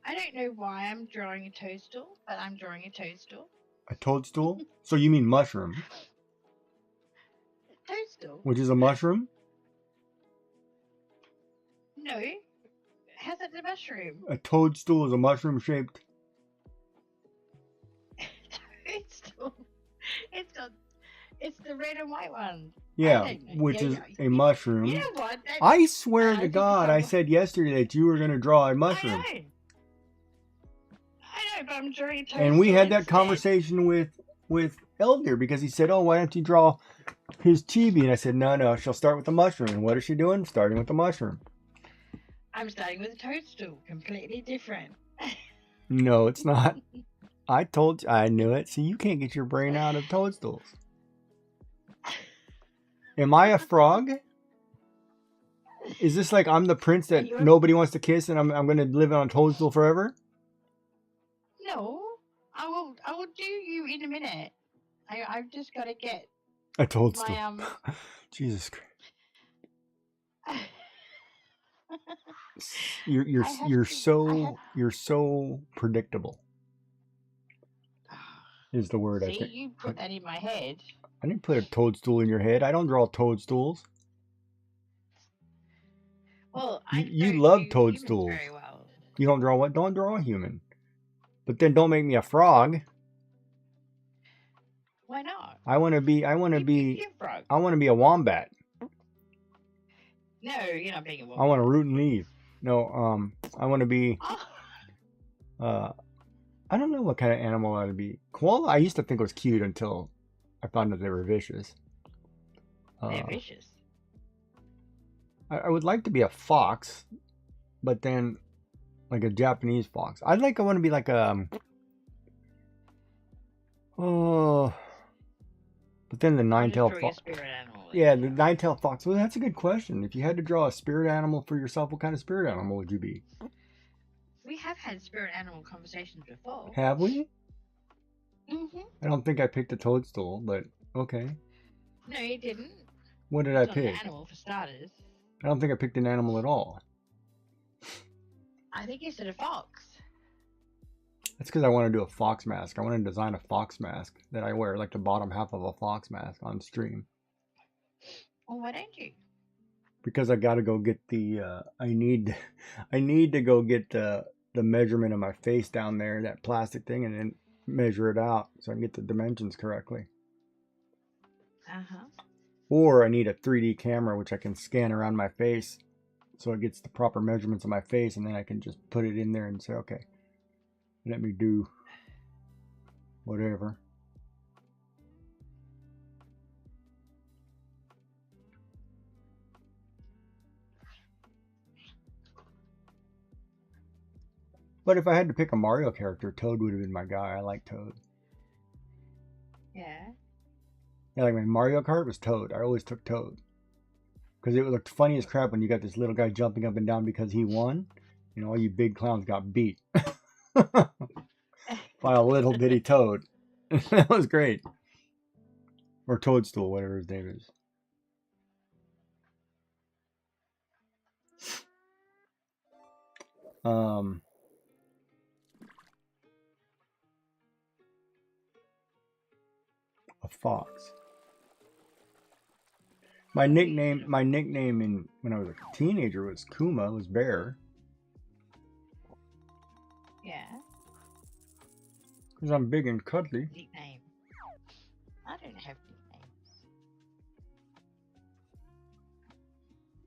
I don't know why I'm drawing a toadstool, but I'm drawing a toadstool. A toadstool? So you mean mushroom, Toadstool? which is a mushroom? No. How's it a mushroom? A toadstool is a mushroom shaped. Toadstool. It's the red and white one. Yeah, don't know. which Yeah, is yeah. a mushroom. You know what? I swear I to think God, it's I said yesterday that you were going to draw a mushroom. I know, but I'm drawing a toadstool And we had that instead. conversation with Elder because he said, oh, why don't you draw his chibi? And I said, no, she'll start with the mushroom. And what is she doing? Starting with the mushroom. I'm starting with a toadstool. Completely different. No, it's not. I told you. I knew it. See, you can't get your brain out of toadstools. Am I a frog? Is this like I'm the prince that nobody wants to kiss and I'm going to live on a toadstool forever? No, I will do you in a minute. I've just got to get A toadstool. my Jesus Christ. You're so predictable. Is the word. See, I think. you put that in my head. I didn't put a toadstool in your head. I don't draw toadstools. Well, you love do toadstools. humans very well. You don't draw what? Don't draw a human. But then don't make me a frog. Why not? I want to be a wombat. No, you're not being a wombat. I want to root and leave. No, I want to be. I don't know what kind of animal I would be. Koala. I used to think was cute until I found out they were vicious. They're vicious. I would like to be a fox, but then like a Japanese fox. I want to be like a. But then the nine-tailed fox. Yeah, the nine-tailed fox. Well, that's a good question. If you had to draw a spirit animal for yourself, what kind of spirit animal would you be? We have had spirit animal conversations before. Have we? Mm-hmm. I don't think I picked a toadstool, but okay. No, you didn't. What did I pick? An animal for starters. I don't think I picked an animal at all. I think you said a fox. That's because I want to do a fox mask. I want to design a fox mask that I wear, like the bottom half of a fox mask on stream. Well, why don't you? Because I got to go get the. I need to go get the measurement of my face down there, that plastic thing, and then measure it out so I can get the dimensions correctly. Or I need a 3D camera which I can scan around my face so it gets the proper measurements of my face, and then I can just put it in there and say, okay, let me do whatever. But if I had to pick a Mario character, Toad would have been my guy. I like Toad. Yeah. Yeah, like my Mario Kart was Toad. I always took Toad. Because it looked funny as crap when you got this little guy jumping up and down because he won. You know, all you big clowns got beat. By a little bitty Toad. That was great. Or Toadstool, whatever his name is. A fox. My nickname when I was a teenager was Kuma, was Bear. Yeah. Because I'm big and cuddly. Nickname. I don't have nicknames.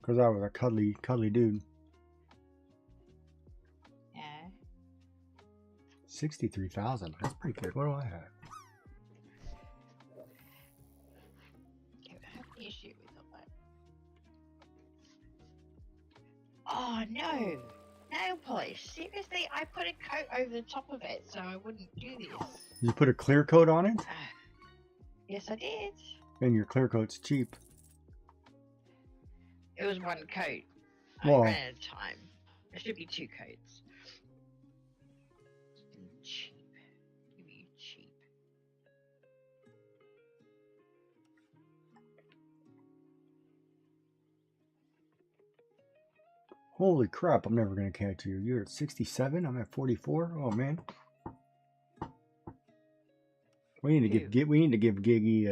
Because I was a cuddly dude. Yeah. 63,000. That's pretty good. What do I have? Okay, I have an issue with all that. Oh no! Nail polish. Seriously, I put a coat over the top of it so I wouldn't do this. You put a clear coat on it? Yes, I did. And your clear coat's cheap. It was one coat. Whoa. I ran out of time. There should be 2 coats. Cheap. Give me cheap. Holy crap, I'm never going to catch you. You're at 67, I'm at 44. Oh man. We need to give Giggy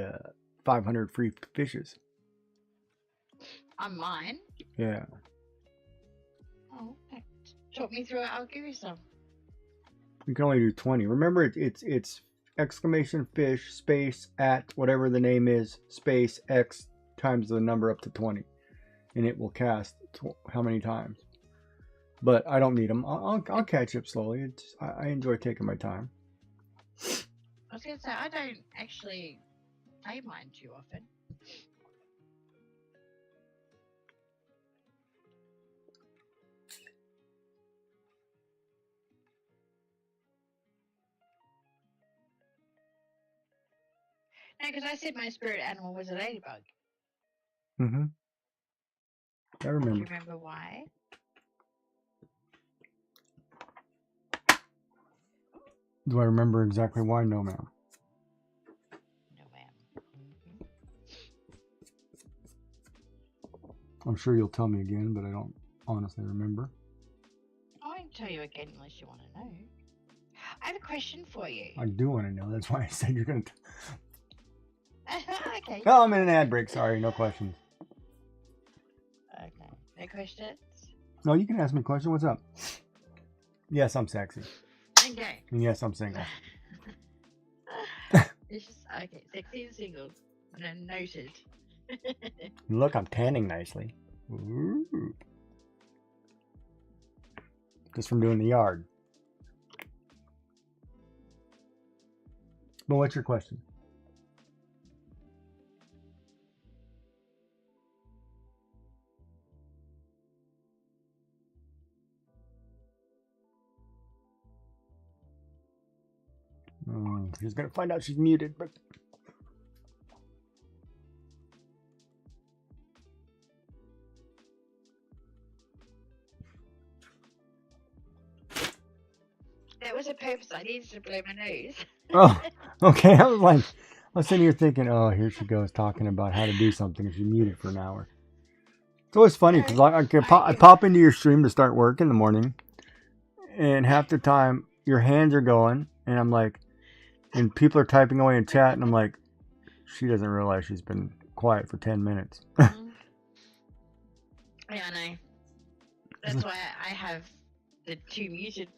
500 free fishes. On mine? Yeah. Oh, okay. Talk me through it, I'll give you some. You can only do 20. Remember, it's exclamation fish space at whatever the name is space X times the number up to 20, and it will cast how many times. But I don't need them. I'll catch up slowly. I enjoy taking my time. I was gonna say I don't actually play mine too often. No, because I said my spirit animal was a ladybug. Mm-hmm. I remember. Do you remember why? Do I remember exactly why? No, ma'am. No, ma'am. Mm-hmm. I'm sure you'll tell me again, but I don't honestly remember. I won't tell you again unless you want to know. I have a question for you. I do want to know. That's why I said you're going to... Okay. Oh, I'm in an ad break. Sorry, no questions. Okay. No questions? No, you can ask me a question. What's up? Yes, I'm sexy. Okay. And yes, I'm single. It's just, okay, sexy and single. No, noted. Look, I'm tanning nicely. Ooh. Just from doing the yard. But what's your question? She's gonna find out she's muted, but That was a purpose. I needed to blow my nose. oh, okay. I was sitting here thinking, oh, here she goes talking about how to do something, and she's muted for an hour. It's always funny because I pop into your stream to start work in the morning, and half the time your hands are going, and I'm like, and people are typing away in chat, and I'm like, she doesn't realize she's been quiet for 10 minutes. Yeah, I know. That's why I have the 2 muted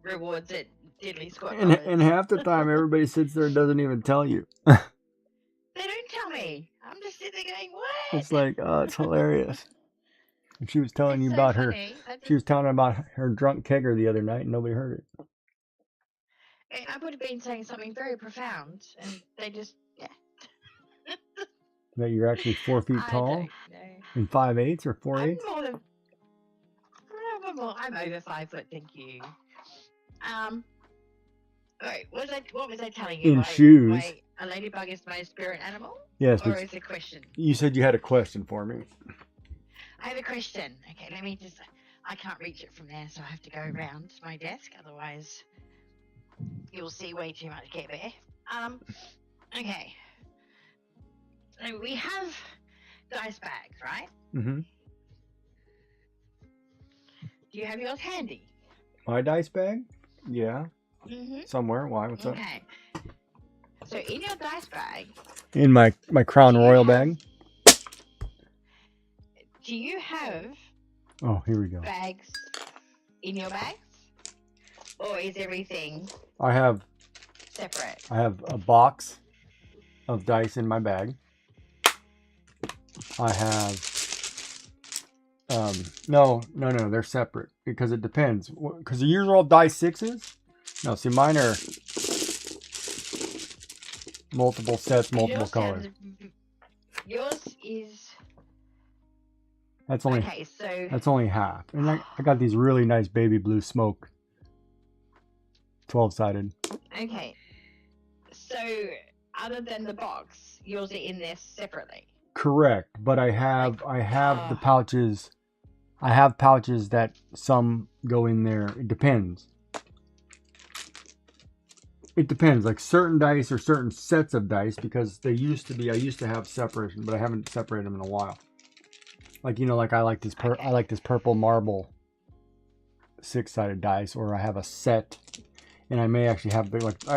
rewards at Diddly Squat. And half the time, everybody sits there and doesn't even tell you. They don't tell me. I'm just sitting there going, what? It's like, oh, it's hilarious. And she was telling It's you so about her. funny. She was telling about her drunk kegger the other night, and nobody heard it. I would have been saying something very profound, and they just, yeah. That you're actually 4 feet I tall don't know. and 5'8" or 4'8". I'm over 5 foot, thank you. Wait, what was I telling you? In shoes. Why a ladybug is my spirit animal? Yes, Or but is it a question? you said you had a question for me. I have a question. Okay, let me just. I can't reach it from there, so I have to go around my desk. Otherwise, you'll see way too much Care Bear. Okay. So we have dice bags, right? Mm-hmm. Do you have yours handy? My dice bag? Yeah. Mm-hmm. Somewhere. Why? What's up? Okay. So in your dice bag, In my Crown Do you Royal have- bag. do you have Oh, here we go. bags in your bags? Or is everything I have separate? a box of dice in my bag. I have no, they're separate because it depends. Because yours are all dice 6s. No, see, mine are multiple sets, multiple colors. Yours is That's only okay. So that's only half. And I got these really nice baby blue smoke 12-sided. okay. So other than the box, yours are in there separately. Correct, but I have the Ah. pouches. I have pouches that some go in there. It depends. It depends. Like certain dice or certain sets of dice, because I used to have separation, but I haven't separated them in a while. Like, like I like this Okay. I like this purple marble 6-sided dice, or I have a set, and I may actually have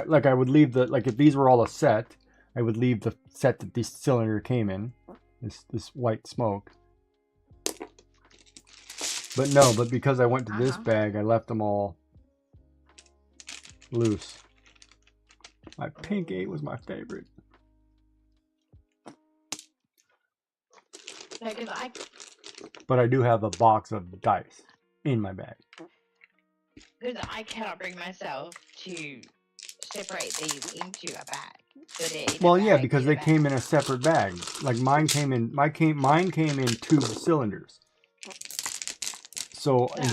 like I would leave like if these were all a set, I would leave the set that this cylinder came in, this white smoke. But because I went to this bag, I left them all loose. My pink 8 was my favorite. But I do have a box of dice in my bag. Because I cannot bring myself to separate these into a bag. So they're in a Well, yeah, bag because in they a bag. came in a separate bag. Like mine came in 2 cylinders. So No,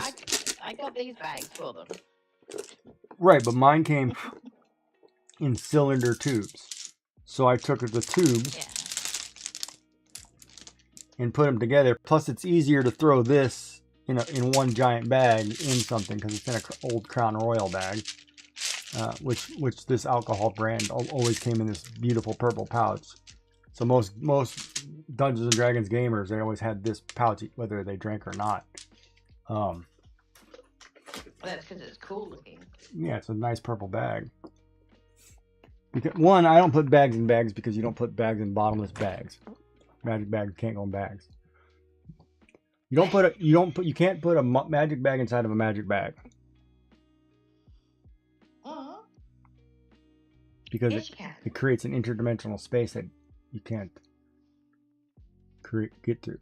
I got these bags for them. right, but mine came in cylinder tubes. So I took the tubes Yeah. and put them together. Plus, it's easier to throw this in one giant bag in something because it's in an old Crown Royal bag, which this alcohol brand always came in this beautiful purple pouch. So most Dungeons and Dragons gamers, they always had this pouch whether they drank or not. Well, that's because it's cool looking. Yeah, it's a nice purple bag. Because, one, I don't put bags in bags because you don't put bags in bottomless bags. Magic bags can't go in bags. You can't put a magic bag inside of a magic bag because Yes, you can. it creates an interdimensional space that you can't get to.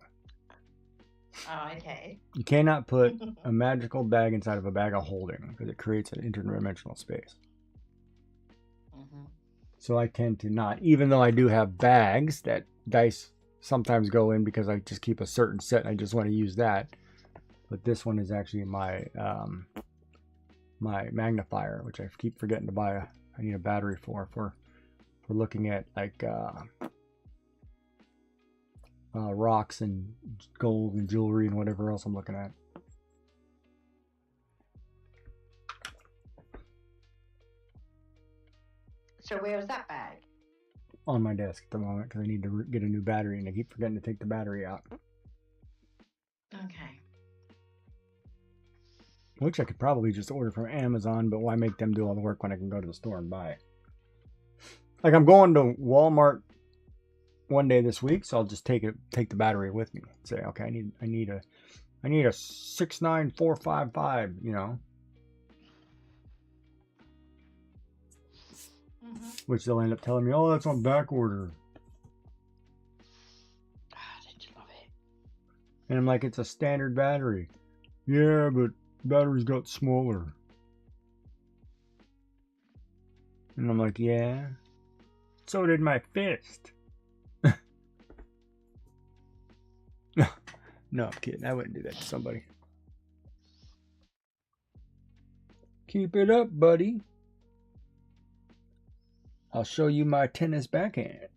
Oh, okay. You cannot put a magical bag inside of a bag of holding because it creates an interdimensional space. So I tend to not, even though I do have bags that dice sometimes go in because I just keep a certain set and I just want to use that. But this one is actually my my magnifier, which I keep forgetting to buy. I need a battery for looking at like rocks and gold and jewelry and whatever else I'm looking at. So where was that bag? On my desk at the moment because I need to get a new battery and I keep forgetting to take the battery out. Okay. Which I could probably just order from Amazon, but why make them do all the work when I can go to the store and buy it? Like, I'm going to Walmart one day this week, so I'll just take the battery with me. Say, okay, I need a 69455, you know. Which they'll end up telling me, oh, that's on back order. Don't you love it? And I'm like, it's a standard battery. Yeah, but batteries got smaller. And I'm like, yeah. So did my fist. No, I'm kidding. I wouldn't do that to somebody. Keep it up, buddy. I'll show you my tennis backhand.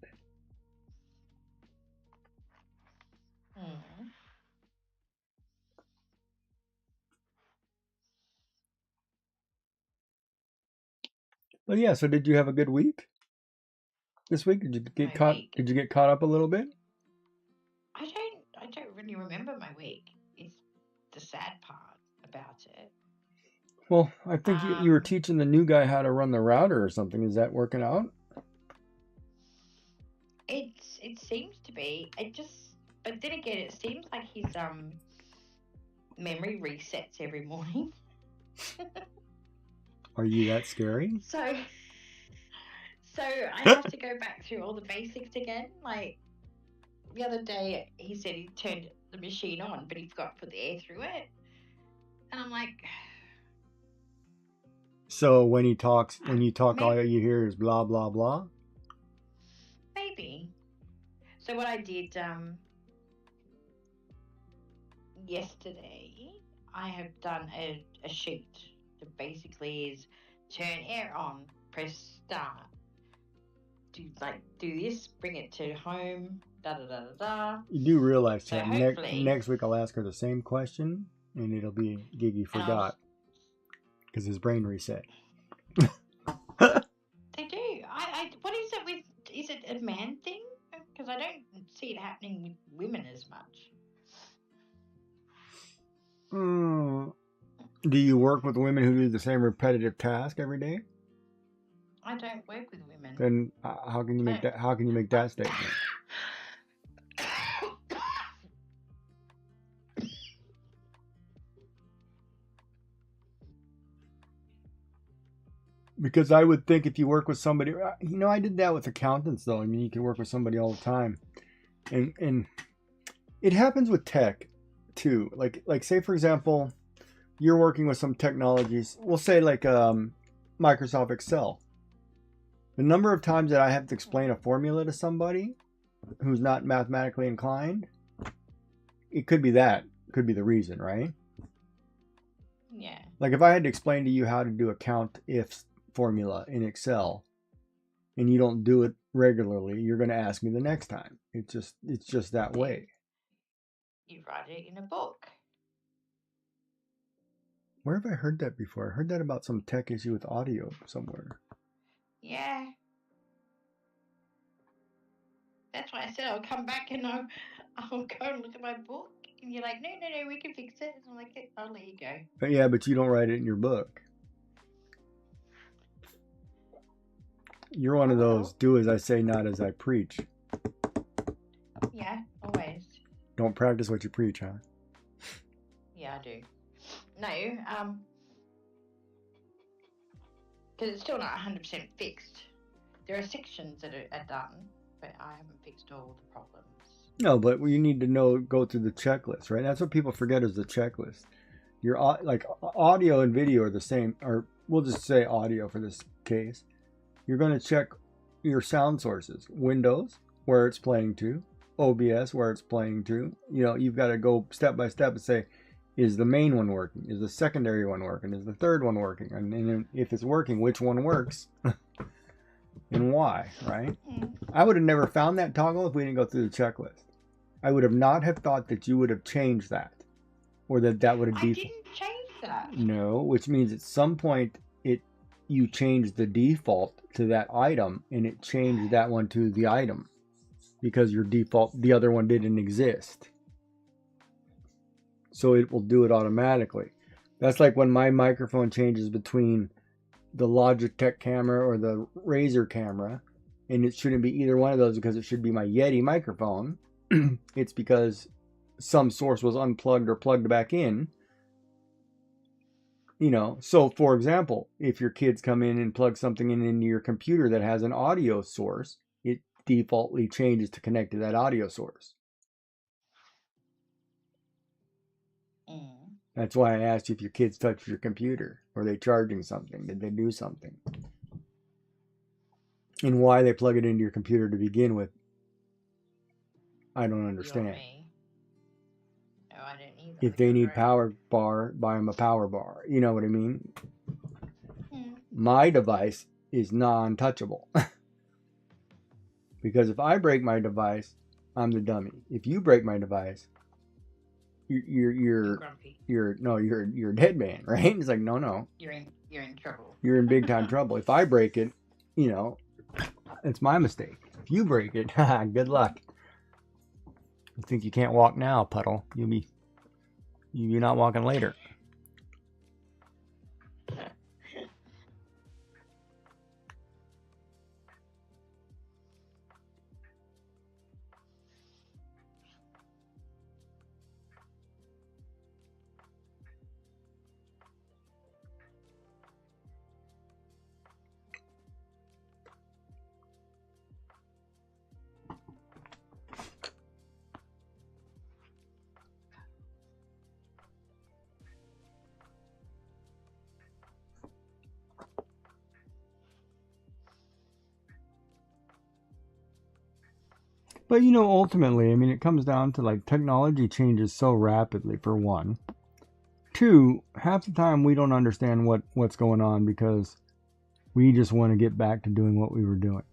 But yeah, so did you have a good week this week? Did you get caught? Did you get caught up a little bit? I don't really remember my week. It's the sad part about it. Well, I think you were teaching the new guy how to run the router or something. Is that working out? It seems to be. But then again, it seems like his memory resets every morning. Are you that scary? So I have to go back through all the basics again. Like the other day, he said he turned the machine on, but he forgot to put the air through it. And I'm like... So when you talk, all you hear is blah, blah, blah? Maybe. So what I did yesterday, I have done a sheet that basically is turn air on, press start. Do this, bring it to home, da da da da da. You do realize, so Chad, next week I'll ask her the same question, and it'll be Giggy forgot because his brain reset. They do. What is it with? Is it a man thing? Because I don't see it happening with women as much. Do you work with women who do the same repetitive task every day? I don't work with women. Then how can you make that? How can you make that statement? Because I would think if you work with somebody, I did that with accountants though. I mean, you can work with somebody all the time, and it happens with tech too. Like say for example, you're working with some technologies. We'll say like Microsoft Excel. The number of times that I have to explain a formula to somebody who's not mathematically inclined, it could be that. Could be the reason, right? Yeah. Like if I had to explain to you how to do a count if formula in Excel and you don't do it regularly, you're going to ask me the next time. It's just that way. You write it in a book. Where have I heard that before? I heard that about some tech issue with audio somewhere. Yeah. That's why I said I'll come back and I'll go and look at my book. And you're like, no, we can fix it. And I'm like, I'll let you go. But yeah, but you don't write it in your book. You're one of those, do as I say, not as I preach. Yeah, always. Don't practice what you preach, huh? Yeah, I do. No, because it's still not 100% fixed. There are sections that are done, but I haven't fixed all the problems. No, but you need to go through the checklist, right? That's what people forget is the checklist. Your like audio and video are the same, or we'll just say audio for this case. You're going to check your sound sources. Windows, where it's playing to. OBS, where it's playing to. You've got to go step by step and say, is the main one working? Is the secondary one working? Is the third one working? And if it's working, which one works? And why, right? I would have never found that toggle if we didn't go through the checklist. I would have not have thought that you would have changed that. Or that would have... I didn't change that. No, which means at some point you changed the default to that item and it changed that one to the item because the other one didn't exist. So it will do it automatically. That's like when my microphone changes between the Logitech camera or the Razer camera, and it shouldn't be either one of those because it should be my Yeti microphone. It's because some source was unplugged or plugged back in. You know, so for example, if your kids come in and plug something in into your computer that has an audio source, it defaultly changes to connect to that audio source. That's why I asked you if your kids touch your computer. Or they charging something? Did they do something? And why they plug it into your computer to begin with, I don't understand. Me. No, I don't either. If they need power bar, buy them a power bar. You know what I mean? My device is non-touchable. Because if I break my device, I'm the dummy. If you break my device, you're grumpy. You're a dead man, right? It's like no. You're in trouble. You're in big time trouble. If I break it, you know, it's my mistake. If you break it, good luck. You think you can't walk now, puddle? You'll be not walking later. But you know, ultimately, I mean, it comes down to like technology changes so rapidly, for one. Two, half the time we don't understand what's going on because we just want to get back to doing what we were doing.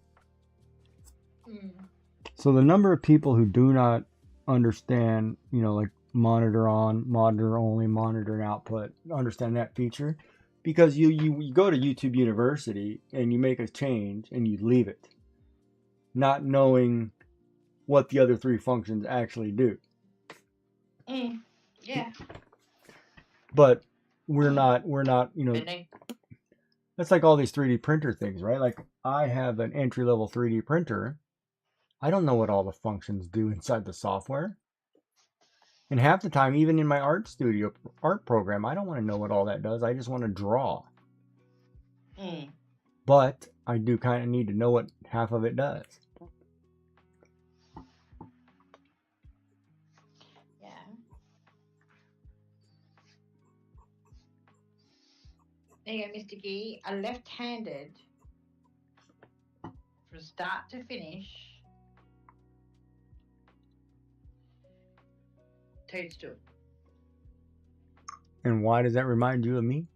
So the number of people who do not understand, you know, like monitor on, monitor only, monitor and output, understand that feature, because you go to YouTube University and you make a change and you leave it, not knowing what the other three functions actually do. Yeah. But we're not, you know, that's like all these 3D printer things, right? Like I have an entry-level 3D printer. I don't know what all the functions do inside the software. And half the time, even in my art studio, art program, I don't want to know what all that does. I just want to draw. But I do kind of need to know what half of it does. There you go, Mr. Gee. A left-handed, from start to finish, toadstool. And why does that remind you of me?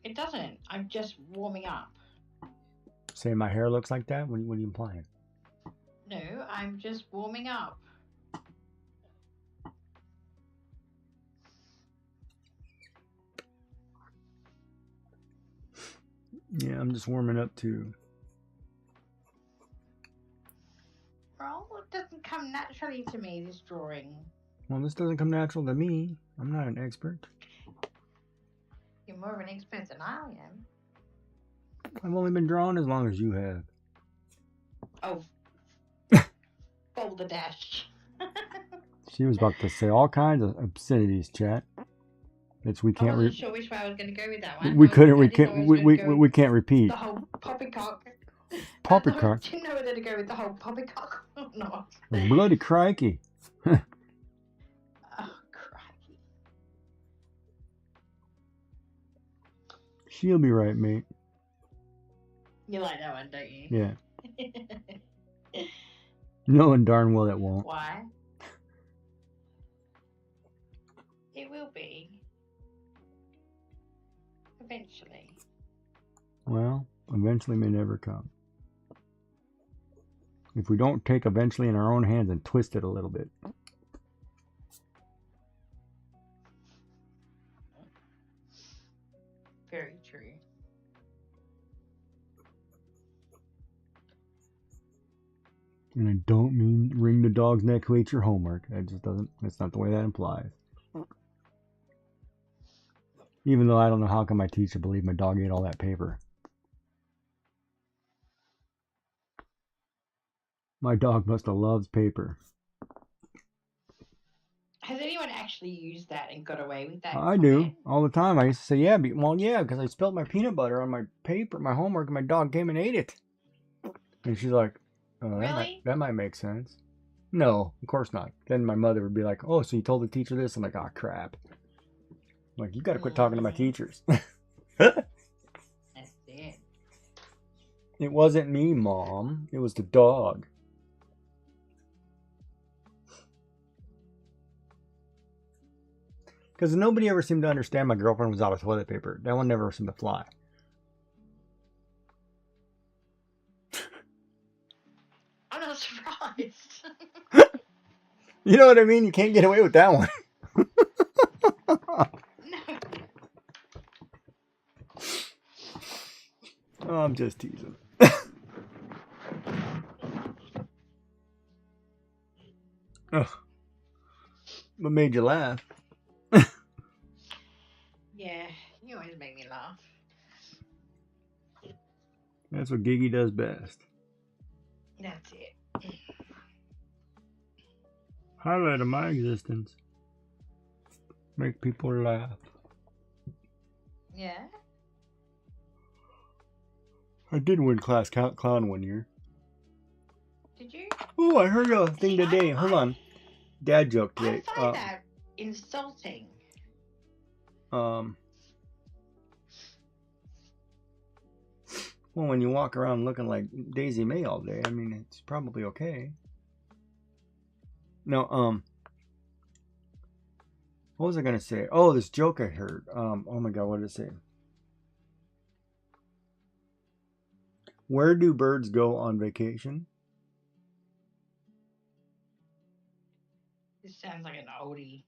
It doesn't. I'm just warming up. Say my hair looks like that? What are you implying? No, I'm just warming up. Yeah, I'm just warming up too. Well, it doesn't come naturally to me, this drawing. Well, this doesn't come natural to me. I'm not an expert. You're more of an expert than I am. I've only been drawing as long as you have. Oh. Boulder Dash. She was about to say all kinds of obscenities, chat. We can't. I wasn't sure which way I was going to go with that one. We can't repeat. The whole poppycock. Poppycock. I didn't know whether to go with the whole poppycock or not. Bloody crikey. Oh, crikey. She'll be right, mate. You like that one, don't you? Yeah. Knowing darn well it won't. Why? It will be. Eventually. Well, eventually may never come. If we don't take eventually in our own hands and twist it a little bit. Very true. And I don't mean wring the dog's neck who ate your homework. It just doesn't, that's not the way that implies. Even though I don't know how come my teacher believed my dog ate all that paper. My dog must have loved paper. Has anyone actually used that and got away with that? I do all the time. I used to say, yeah, because I spilled my peanut butter on my paper, my homework, and my dog came and ate it. And she's like, oh, Really? that might make sense. No, of course not. Then my mother would be like, oh, so you told the teacher this? I'm like, oh, crap. I'm like, you got to quit talking to my teachers. That's it. It wasn't me, Mom. It was the dog. Because nobody ever seemed to understand my girlfriend was out of toilet paper. That one never seemed to fly. I'm not surprised. You know what I mean? You can't get away with that one. No. Oh, I'm just teasing. Oh. What made you laugh? Yeah, you always make me laugh. That's what Giggy does best. That's it. Highlight of my existence. Make people laugh. Yeah. I did win class clown one year. Did you? Oh, I heard a thing today. Hold on. Dad joke today. I find that insulting. Well, when you walk around looking like Daisy May all day, I mean, it's probably okay. No, what was I gonna say? Oh, this joke I heard. Oh my God, what did it say? Where do birds go on vacation? This sounds like an oldie.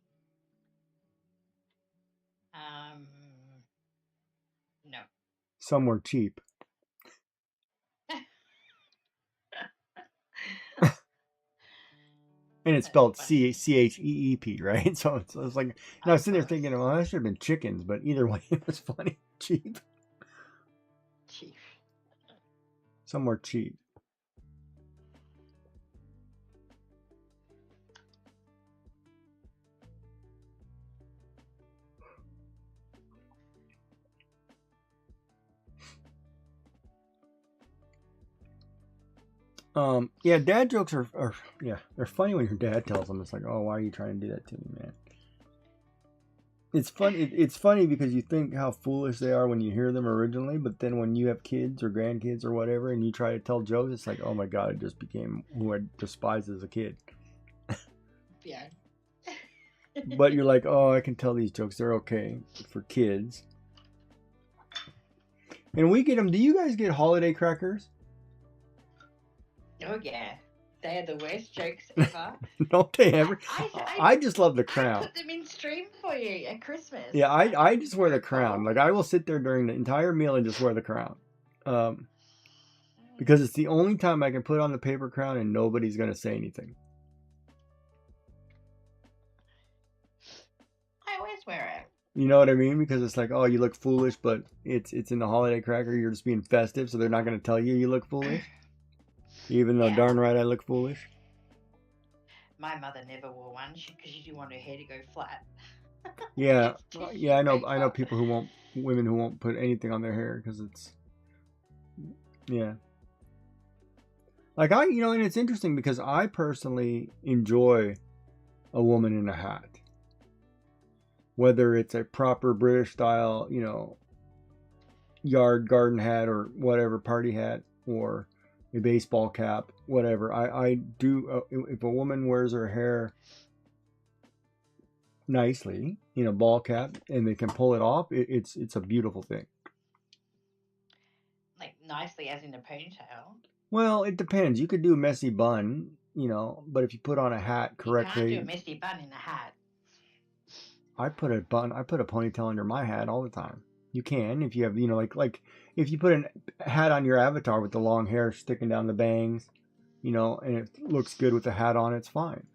No. Somewhere cheap. And it's spelled CHEEP, right? So it's like, and I was sitting there thinking, well, that should have been chickens, but either way, it was funny. Cheap. Chief. Somewhere cheap. Yeah, dad jokes are they're funny when your dad tells them. It's like, oh, why are you trying to do that to me, man? It's funny. It's funny because you think how foolish they are when you hear them originally, but then when you have kids or grandkids or whatever, and you try to tell jokes, it's like, oh my God, it just became who I despised as a kid. Yeah. But you're like, oh, I can tell these jokes. They're okay for kids. And we get them. Do you guys get holiday crackers? Oh yeah, they are the worst jokes ever. Don't they ever? I just love the I crown. put them in stream for you at Christmas. Yeah, I just wear the crown. Like, I will sit there during the entire meal and just wear the crown. Because it's the only time I can put on the paper crown and nobody's going to say anything. I always wear it. You know what I mean? Because it's like, oh, you look foolish, but it's in the holiday cracker. You're just being festive, so they're not going to tell you look foolish. Even though darn right I look foolish. My mother never wore one because she didn't want her hair to go flat. Yeah, I know people women who won't put anything on their hair because it's, yeah. Like and it's interesting because I personally enjoy a woman in a hat. Whether it's a proper British style, yard garden hat or whatever, party hat, or a baseball cap, whatever. I do, if a woman wears her hair nicely, ball cap, and they can pull it off, it's a beautiful thing. Like nicely as in a ponytail? Well, it depends. You could do a messy bun, but if you put on a hat correctly. You can't do a messy bun in a hat. I put a ponytail under my hat all the time. You can, if you have, like if you put a hat on your avatar with the long hair sticking down the bangs, and it looks good with the hat on, it's fine.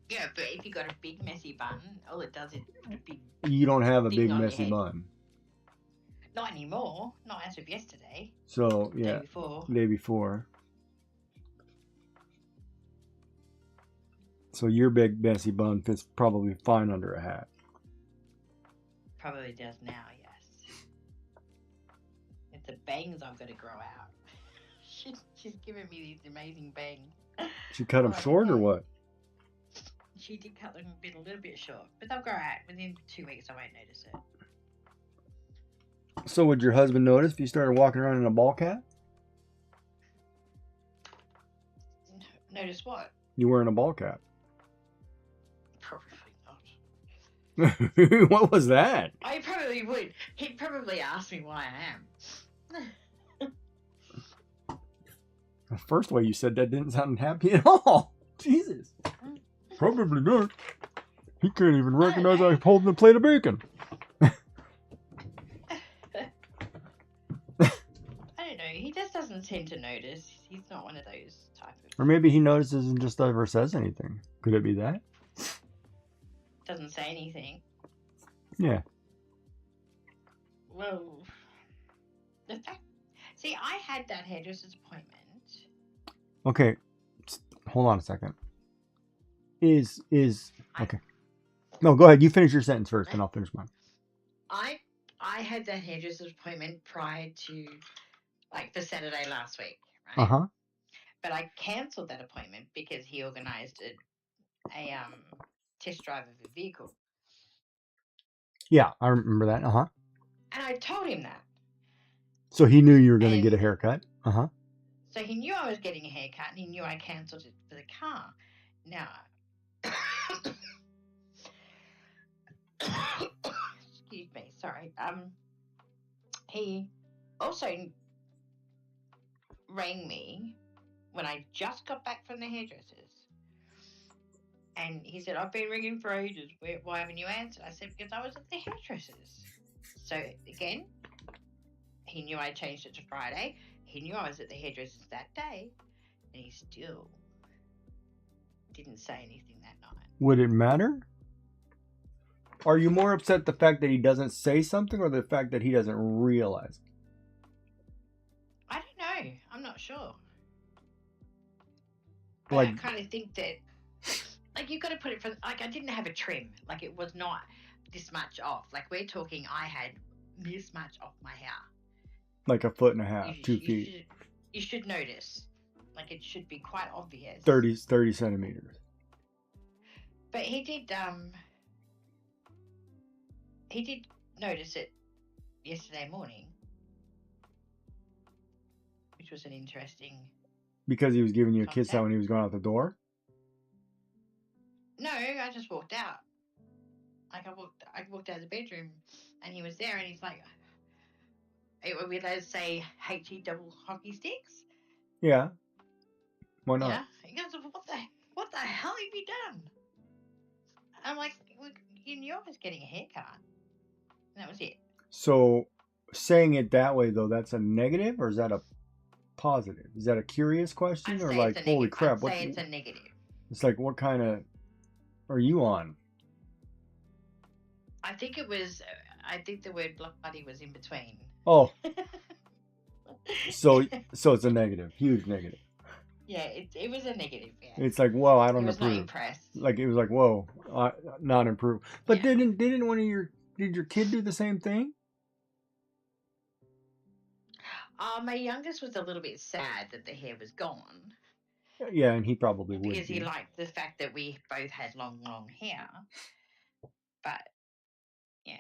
Yeah, but if you got a big messy bun, all it does is put a big You don't have a thing big on your messy head. bun. Not anymore. Not as of yesterday. So Day yeah, before. day before. So your big messy bun fits probably fine under a hat. Probably does now, yes. It's the bangs I've got to grow out. She's giving me these amazing bangs. She cut them Right, short or okay. what? She did cut them a little bit short, but they'll grow out within 2 weeks. I won't notice it. So would your husband notice if you started walking around in a ball cap? Notice what? You wearing a ball cap. Probably not. What was that? I probably would. He'd probably ask me why I am. The first way you said that didn't sound happy at all. Jesus. Probably not. He can't even recognize I'm holding a plate of bacon. I don't know. He just doesn't tend to notice. He's not one of those type of. Or maybe he notices and just never says anything. Could it be that? Doesn't say anything. Yeah. Well, the fact. See, I had that hairdresser's appointment. Okay. Hold on a second. Okay. No, go ahead. You finish your sentence first, and I'll finish mine. I had that hairdresser's appointment prior to, like, the Saturday last week, right? Uh-huh. But I cancelled that appointment because he organised a test drive of a vehicle. Yeah, I remember that. Uh-huh. And I told him that. So he knew you were going to get a haircut. Uh-huh. So he knew I was getting a haircut, and he knew I cancelled it for the car. Now, excuse me, sorry. He also rang me when I just got back from the hairdressers, and he said, "I've been ringing for ages. Why haven't you answered?" I said, "Because I was at the hairdressers." So again, he knew I changed it to Friday. He knew I was at the hairdressers that day, and he still didn't say anything that night. Would it matter? Are you more upset the fact that he doesn't say something or the fact that he doesn't realize it? I don't know. I'm not sure. But I kind of think that, like, you've got to put it from, like, I didn't have a trim. Like, it was not this much off. Like, we're talking, I had this much off my hair. Like a foot and a half, 2 feet. You should notice. Like, it should be quite obvious. 30 centimeters. But he did notice it yesterday morning, which was an interesting. Because he was giving you a kiss concept. out when he was going out the door? No, I just walked out. Like, I walked out of the bedroom, and he was there, and he's like, "Are we allowed to say HE double hockey sticks?" Yeah. Why not? Yeah. He goes, "What the hell have you done?" I'm like, well, you knew I was getting a haircut. And that was it. So, saying it that way, though, that's a negative, or is that a positive? Is that a curious question, or like, holy crap? I'd say it's a negative. It's like, what kind of are you on? I think the word bloody was in between. Oh. So it's a negative, huge negative. Yeah, it was a negative. Yeah. It's like, whoa, I don't approve. Not impressed. impressed. Like, it was like, whoa, not improve. But yeah. Did your kid do the same thing? My youngest was a little bit sad that the hair was gone. Yeah, and he probably would. Because he liked the fact that we both had long hair. But, yeah.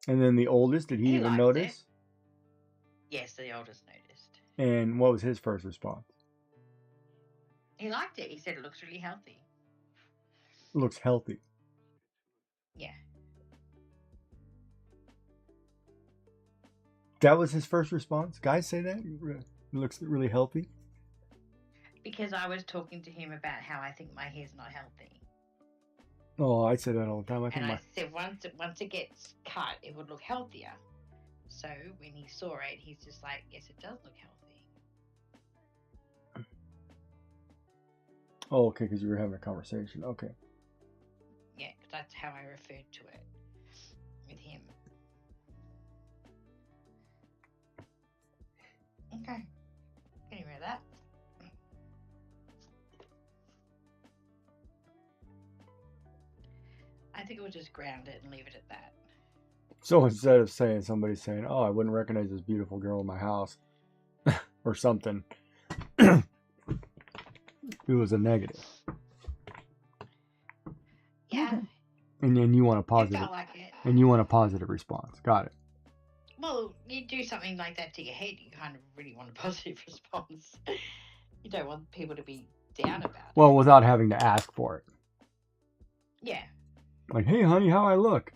And then the oldest, did he even notice? It. Yes, the oldest noticed. And what was his first response? He liked it. He said it looks really healthy. Looks healthy. Yeah. That was his first response? Guys say that? It looks really healthy? Because I was talking to him about how I think my hair's not healthy. Oh, I say that all the time. I said once it gets cut, it would look healthier. So when he saw it, he's just like, yes, it does look healthy. Oh, okay, because you were having a conversation. Okay. Yeah, 'cause that's how I referred to it with him. Okay, getting rid of that. I think we'll just ground it and leave it at that. So instead of somebody saying, "Oh, I wouldn't recognize this beautiful girl in my house," or something, it was a negative. Yeah, Okay. And then you want a it positive, felt like it. and you want a positive response. Got it. Well, you do something like that to your head, you kind of really want a positive response. You don't want people to be down about it. Well, without having to ask for it. Yeah. Like, hey, honey, how I look?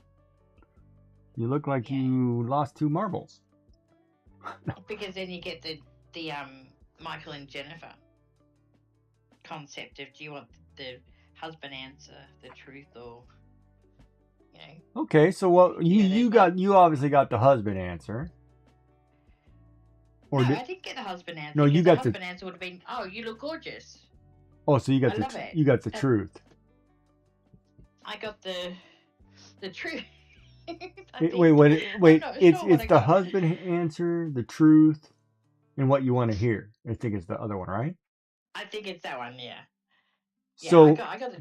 You look like Yeah. you lost 2 marbles. Because then you get the Michael and Jennifer concept of, do you want the husband answer the truth, or Okay, so what Yeah, you obviously got the husband answer. Or no, did, I didn't get the husband answer. No, you because got the the- husband answer would have been, "Oh, you look gorgeous." oh, so you got I love it. you got the truth. I got the truth. Wait. not It's sure what I the got. husband answer, the truth, and what you want to hear. I think it's the other one, right? I think it's that one. Yeah. Yeah. So I got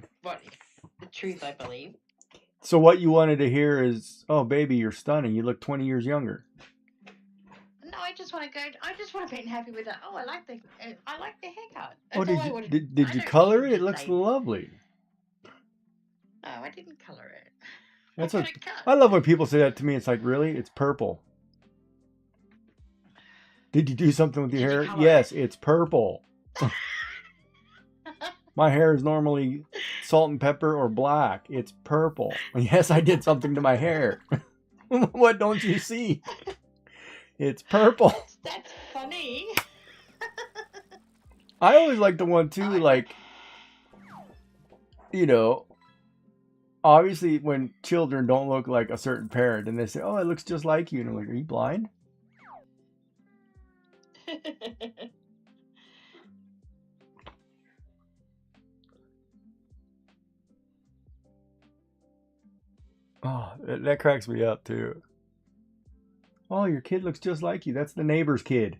the truth, I believe. so what you wanted to hear is, "Oh, baby, you're stunning. You look 20 years younger." No, I just want to go. I just want to be happy with that. Oh, I like the haircut. Oh, That's all I wanted. did I you don't color need it? It to looks say, lovely. "No, I didn't color it." That's I what got it cut. I love when people say that to me. It's like, really? It's purple. Did you do something with your Did you hair? color Yes, it? it's purple. My hair is normally salt and pepper or black. It's purple. Yes, I did something to my hair. What don't you see? It's purple. That's funny. I always like the one too, Oh, like, obviously when children don't look like a certain parent and they say, "Oh, it looks just like you." And I'm like, "Are you blind?" Oh, that cracks me up too. "Oh, your kid looks just like you. That's the neighbor's kid."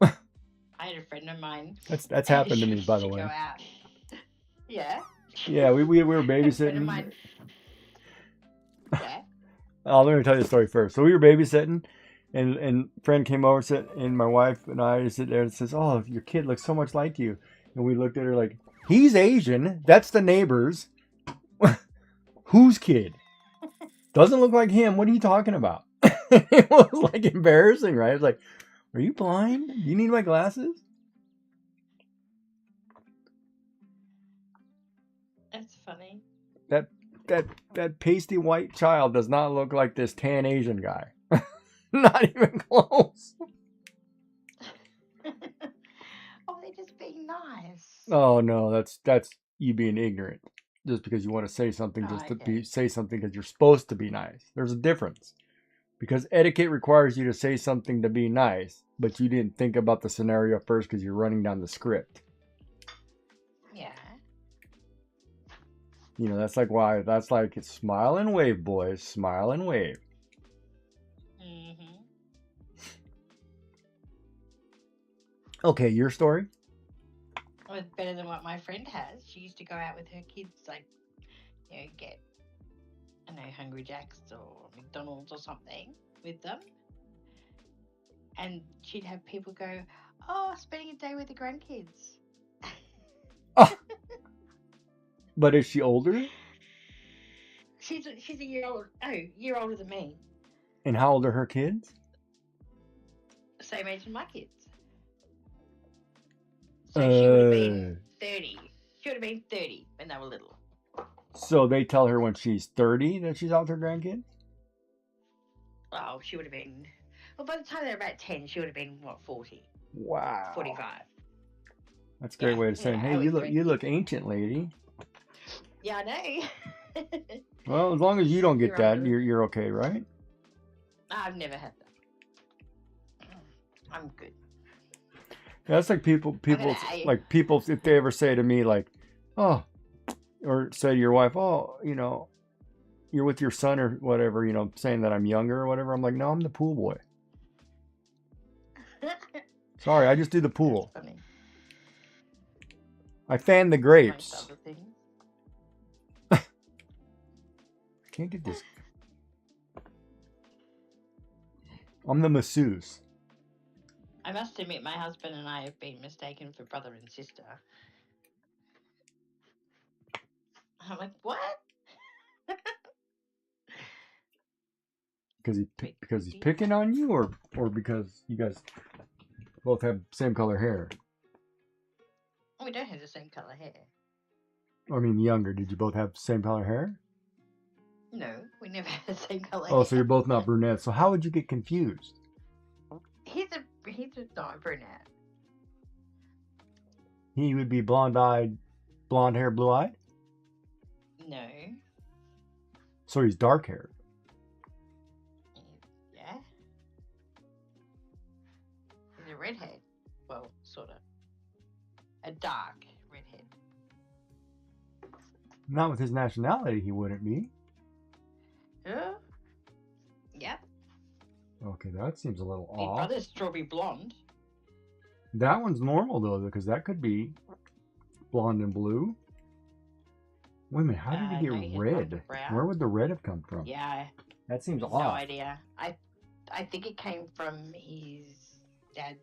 I had a friend of mine. That's happened to me, by the Go way. out. Yeah. Yeah, we were A friend of babysitting. mine. Yeah. Oh, let me tell you the story first. So we were babysitting, and friend came over, and my wife and I sit there and says, "Oh, your kid looks so much like you." And we looked at her like, "He's Asian. That's the neighbor's. Whose kid? Doesn't look like him. What are you talking about?" It was like embarrassing, right? It's like, "Are you blind? Do you need my glasses?" That's funny. That pasty white child does not look like this tan Asian guy. Not even close. Oh, they're just being nice. Oh no, that's you being ignorant. Just because you want to say something, just to Okay. say something because you're supposed to be nice. There's a difference. Because etiquette requires you to say something to be nice, but you didn't think about the scenario first because you're running down the script. Yeah. That's like it's smile and wave, boys. Smile and wave. Mm-hmm. Okay, your story? It was better than what my friend has. She used to go out with her kids, like, get, Hungry Jacks or McDonald's or something with them. And she'd have people go, "Oh, spending a day with the grandkids." But is she older? She's a year older than me. And how old are her kids? Same age as my kids. So she would have been 30. She would have been 30 when they were little. So they tell her when she's 30 that she's out with her grandkids? Oh, she would have been... Well, by the time they were about 10, she would have been, 40? Wow. 45. That's a great way of saying, yeah, hey, you look ancient, lady. Yeah, I know. Well, as long as you don't get You're that, right. you're okay, right? I've never had that. I'm good. That's like people, if they ever say to me like, oh, or say to your wife, oh, you're with your son or whatever, saying that I'm younger or whatever. I'm like, no, I'm the pool boy. Sorry, I just do the pool. That's funny. I fan the Most grapes. other things. Can't get this. I'm the masseuse. I must admit, my husband and I have been mistaken for brother and sister. I'm like, what? Because he's picking on you, or because you guys both have same color hair. We don't have the same color hair. I mean, younger. Did you both have same color hair? No, we never had the same color Oh, hair. so you're both not brunettes. So how would you get confused? He's not a brunette. He would be blonde-eyed, blonde hair, blue-eyed? No. So he's dark-haired. Yeah. He's a redhead. Well, sort of. A dark redhead. Not with his nationality, he wouldn't be. Yep. Okay, that seems a little Big off. brother's strawberry blonde. That one's normal, though, because that could be blonde and blue. Wait a minute, how did he no, get he's red? blonde and brown. Where would the red have come from? Yeah, That seems no off. idea. I think it came from his dad.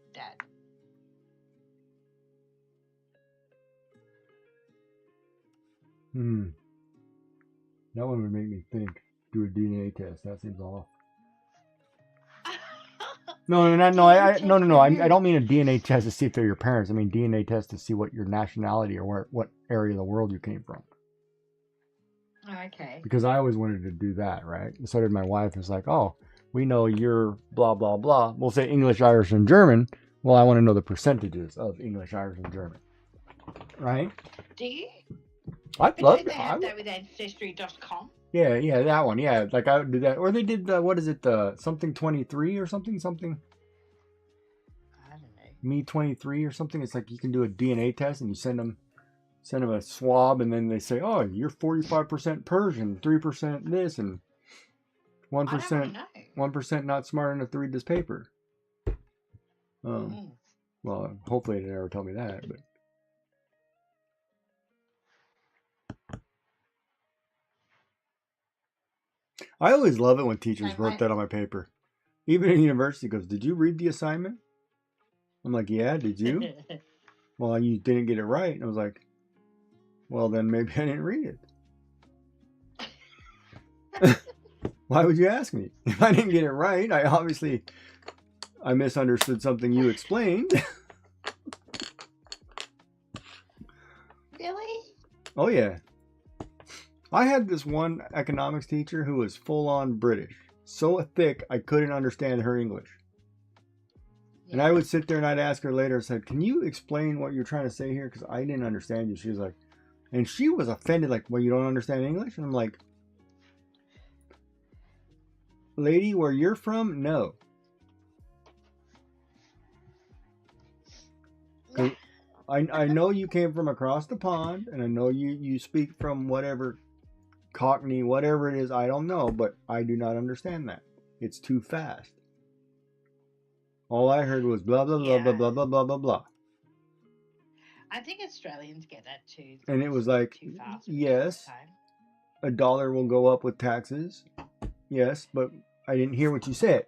That one would make me think. Do a DNA test. That seems off. No. I don't mean a DNA test to see if they're your parents. I mean DNA test to see what your nationality or what area of the world you came from. Okay. Because I always wanted to do that, right? And so did my wife. It's like, oh, we know you're blah blah blah. We'll say English, Irish, and German. Well, I want to know the percentages of English, Irish, and German. Right? Do you? I'd love They have that with Ancestry.com. Yeah, that one. Yeah, like I would do that. Or they did what is it? Something 23 or something. I don't know. Me 23 or something. It's like you can do a DNA test and you send them a swab, and then they say, oh, you're 45% Persian, 3% this, and 1% 1% not smart enough to read this paper. Well, hopefully they never tell me that, but. I always love it when teachers wrote that on my paper. Even in university, goes, did you read the assignment? I'm like, yeah, did you? Well, you didn't get it right. And I was like, well, then maybe I didn't read it. Why would you ask me? If I didn't get it right, I misunderstood something you explained. Really? Oh, yeah. I had this one economics teacher who was full-on British. So thick, I couldn't understand her English. Yeah. And I would sit there and I'd ask her later, I said, can you explain what you're trying to say here? Because I didn't understand you. She was like, and she was offended, like, well, you don't understand English? And I'm like, lady, where you're from? No. I know you came from across the pond, and I know you speak from whatever Cockney, whatever it is, I don't know, but I do not understand that. It's too fast. All I heard was blah, blah, blah, blah, blah, blah, blah, blah, blah. I think Australians get that too. And it was like, yes, $1 will go up with taxes. Yes, but I didn't hear what you said.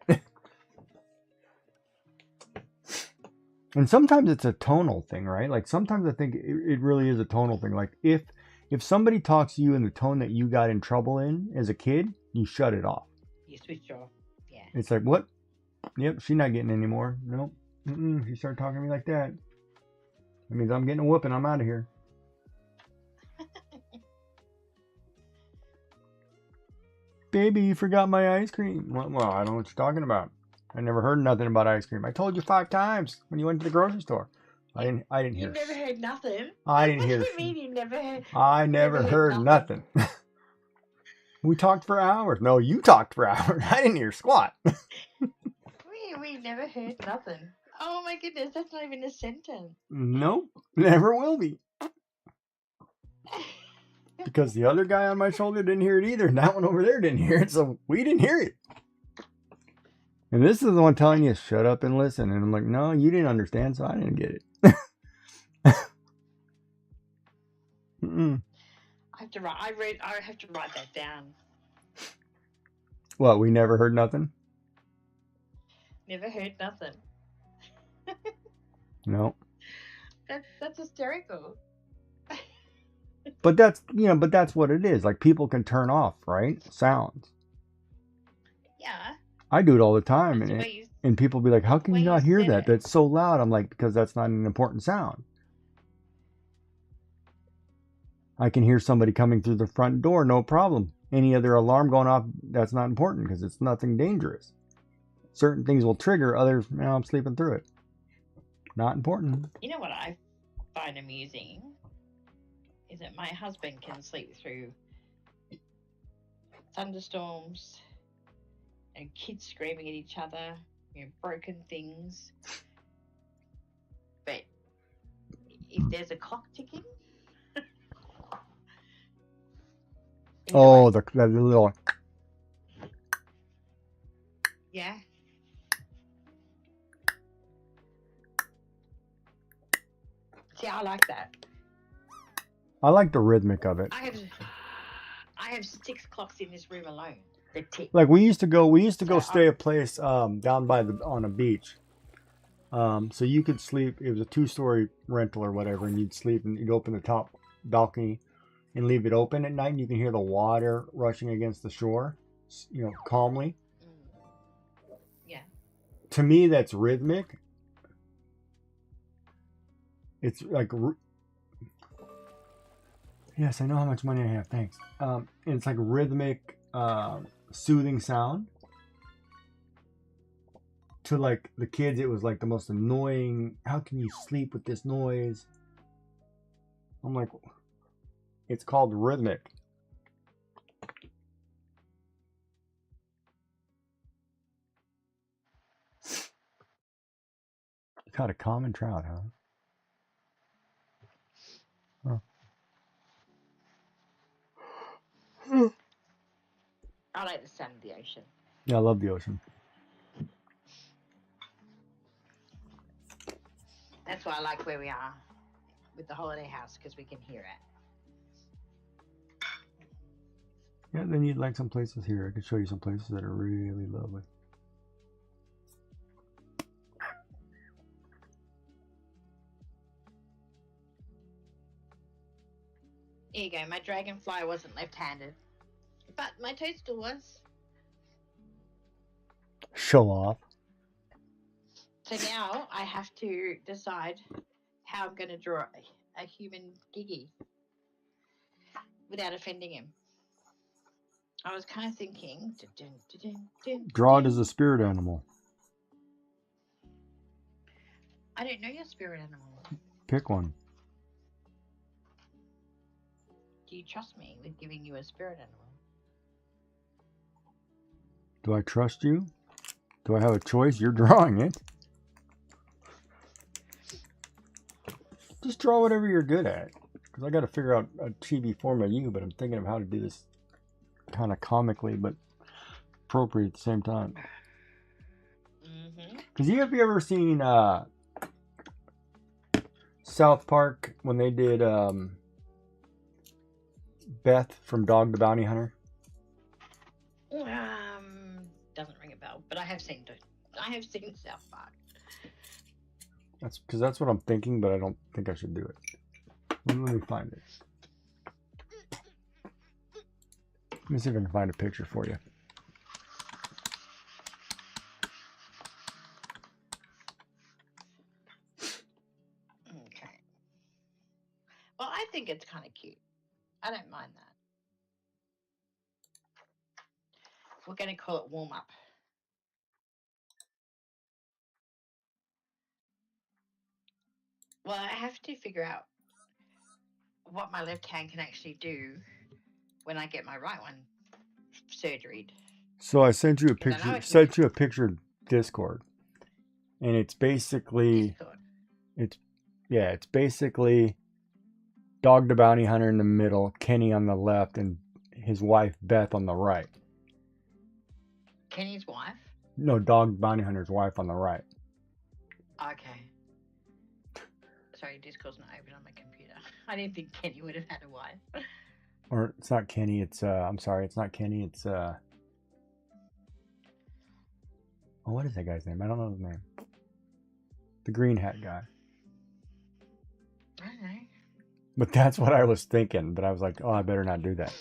And sometimes it's a tonal thing, right? Like sometimes I think it really is a tonal thing. Like if somebody talks to you in the tone that you got in trouble in as a kid, you shut it off. You switch off. Yeah. It's like, what? Yep, she's not getting any more. Nope. She started talking to me like that. That means I'm getting a whooping. I'm out of here. Baby, you forgot my ice cream. Well, I don't know what you're talking about. I never heard nothing about ice cream. I told you 5 times when you went to the grocery store. I didn't hear. You never heard nothing. I didn't hear. What do you mean you never heard? I never heard nothing. We talked for hours. No, you talked for hours. I didn't hear squat. We never heard nothing. Oh my goodness, that's not even a sentence. Nope, never will be. Because the other guy on my shoulder didn't hear it either, and that one over there didn't hear it, so we didn't hear it. And this is the one telling you, shut up and listen. And I'm like, no, you didn't understand, so I didn't get it. Mm-mm. I have to write. I have to write that down. What? We never heard nothing? Never heard nothing. No. That's hysterical. But that's but that's what it is. Like people can turn off, right? Sounds. Yeah. I do it all the time, That's the and way you. and people be like, "How can way you you not hear said that? it. That's so loud." I'm like, because that's not an important sound. I can hear somebody coming through the front door, no problem. Any other alarm going off, that's not important because it's nothing dangerous. Certain things will trigger, others, I'm sleeping through it. Not important. You know what I find amusing is that my husband can sleep through thunderstorms and kids screaming at each other, broken things. But if there's a clock ticking, Oh, the little. yeah. See, I like that. I like the rhythmic of it. I have 6 clocks in this room alone that tick. Like we used to go So stay a place down by on a beach. So you could sleep. It was a 2-story rental or whatever, and you'd sleep and you'd open the top balcony and leave it open at night, and you can hear the water rushing against the shore, calmly. Yeah. To me, that's rhythmic. It's like, yes, I know how much money I have. Thanks. It's like rhythmic, soothing sound. To like the kids, it was like the most annoying. How can you sleep with this noise? I'm like, it's called rhythmic. Caught a common trout, huh? I like the sound of the ocean. Yeah, I love the ocean. That's why I like where we are with the holiday house, because we can hear it. Yeah, then you'd like some places here. I could show you some places that are really lovely. Here you go. My dragonfly wasn't left-handed, but my toadstool was. Show off. So now I have to decide how I'm going to draw a human Gigi without offending him. I was kind of thinking... Draw it as a spirit animal. I don't know your spirit animal. Pick one. Do you trust me with giving you a spirit animal? Do I trust you? Do I have a choice? You're drawing it. Just draw whatever you're good at. Because I got to figure out a chibi form of you, but I'm thinking of how to do this kind of comically, but appropriate at the same time. Because have you ever seen South Park when they did Beth from Dog the Bounty Hunter? Doesn't ring a bell, but I have seen South Park. That's because that's what I'm thinking, but I don't think I should do it. Let me find it. Let me see if I can find a picture for you. Okay. Well, I think it's kind of cute. I don't mind that. We're going to call it warm up. Well, I have to figure out what my left hand can actually do when I get my right one surgeried. So I sent you a picture. Sent you a picture in Discord. and it's basically Discord. it's basically Dog the Bounty Hunter in the middle, Kenny on the left, and his wife Beth on the right. Kenny's wife. No, Dog Bounty Hunter's wife on the right. Okay. Sorry, Discord's not open on my computer. I didn't think Kenny would have had a wife. Or it's not Kenny. It's I'm sorry, it's not Kenny. It's oh, what is that guy's name? I don't know his name. The green hat guy. I don't know. But that's what I was thinking. But I was like, oh, I better not do that.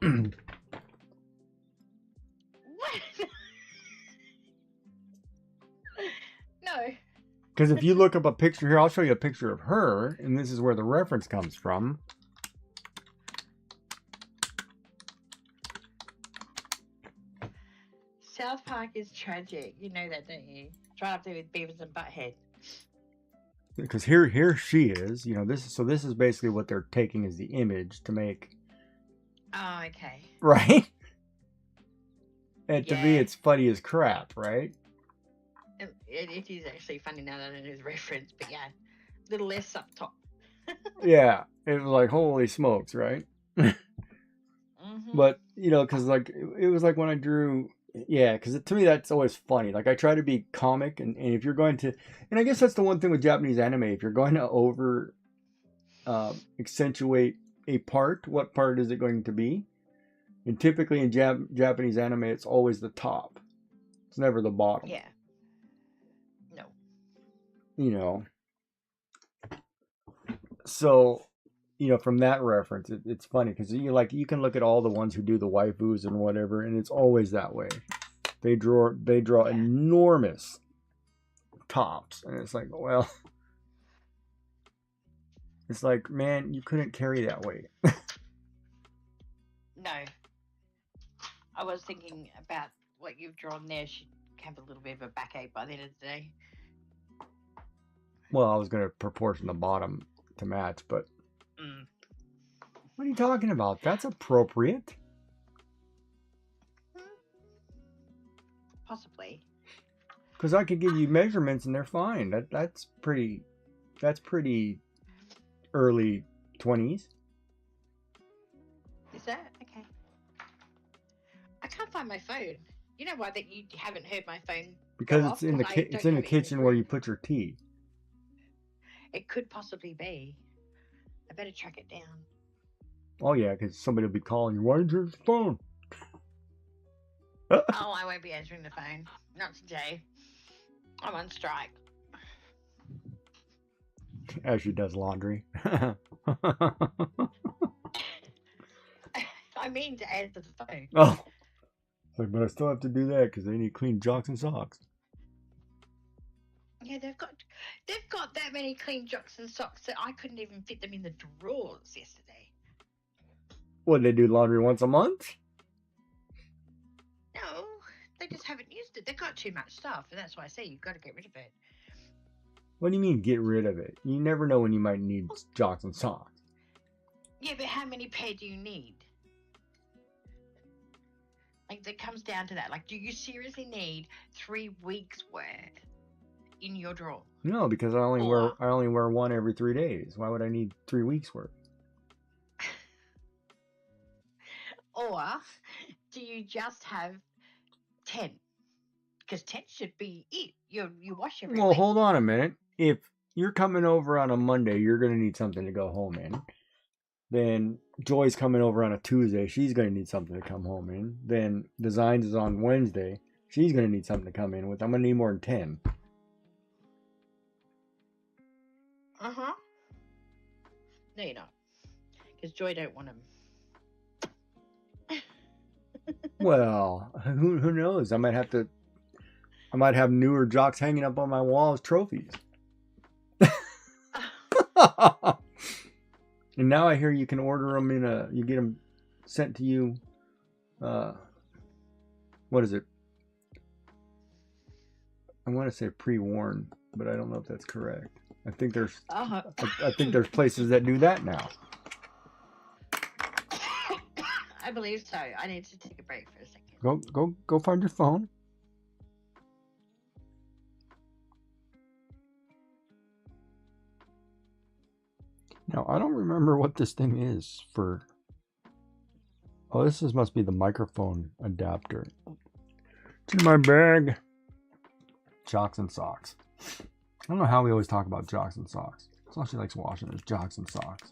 What? No. Because if you look up a picture here, I'll show you a picture of her, and this is where the reference comes from. South Park is tragic. You know that, don't you? It's right up there with Beavis and Butthead. Because here she is. You know, this is basically what they're taking as the image to make. Oh, okay. Right? And to me, Yeah. it's funny as crap, right? It is actually funny now that it is referenced, but yeah, a little less up top. Yeah. It was like, holy smokes, right? Mm-hmm. But, you know, because like, it was like when I drew, yeah, because to me, that's always funny. Like, I try to be comic, and if you're going to, and I guess that's the one thing with Japanese anime, if you're going to over accentuate a part, what part is it going to be? And typically in Japanese anime, it's always the top. It's never the bottom. Yeah. No. You know. So, you know, from that reference, it's funny because you can look at all the ones who do the waifus and whatever, and it's always that way. They draw Yeah. enormous tops, and it's like, well, it's like, man, you couldn't carry that weight. No. I was thinking about what you've drawn there should have a little bit of a backache by the end of the day. Well, I was going to proportion the bottom to match, but Mm. what are you talking about? That's appropriate. Possibly. Because I could give you measurements and they're fine. That's pretty early 20s. Is that? Okay. I can't find my phone. You know why that you haven't heard my phone? Because go it's in the off? 'Cause I it's don't in the have it in kitchen the where room. you put your tea. It could possibly be. I better track it down. Oh yeah, because somebody will be calling you. Why didn't you answer the phone? Oh, I won't be answering the phone. Not today. I'm on strike. As she does laundry. I mean to answer the phone. Oh, it's like, but I still have to do that because they need clean jocks and socks. Yeah, they've got that many clean jocks and socks that I couldn't even fit them in the drawers yesterday. What, they do laundry once a month? No, they just haven't used it. They've got too much stuff, and that's why I say you've got to get rid of it. What do you mean get rid of it? You never know when you might need jocks and socks. Yeah, but how many pair do you need? Like, that comes down to that. Like, do you seriously need 3 weeks worth in your drawer? No, because I only wear one every 3 days. Why would I need 3 weeks worth? Or do you just have 10? Because 10 should be it. You wash every Well, week. hold on a minute. If you're coming over on a Monday, you're going to need something to go home in. Then Joy's coming over on a Tuesday. She's going to need something to come home in. Then Designs is on Wednesday. She's going to need something to come in with. I'm going to need more than 10. Uh-huh. No, you're not. Because Joy don't want them. Well, who knows? I might have newer jocks hanging up on my wall as trophies. And now I hear you can order them you get them sent to you. What is it? I want to say pre-worn, but I don't know if that's correct. I think there's places that do that now. I believe so. I need to take a break for a second. Go find your phone. Now, I don't remember what this thing is for. Oh, must be the microphone adapter. It's in my bag. Jocks and socks. I don't know how we always talk about jocks and socks. That's all she likes washing is jocks and socks.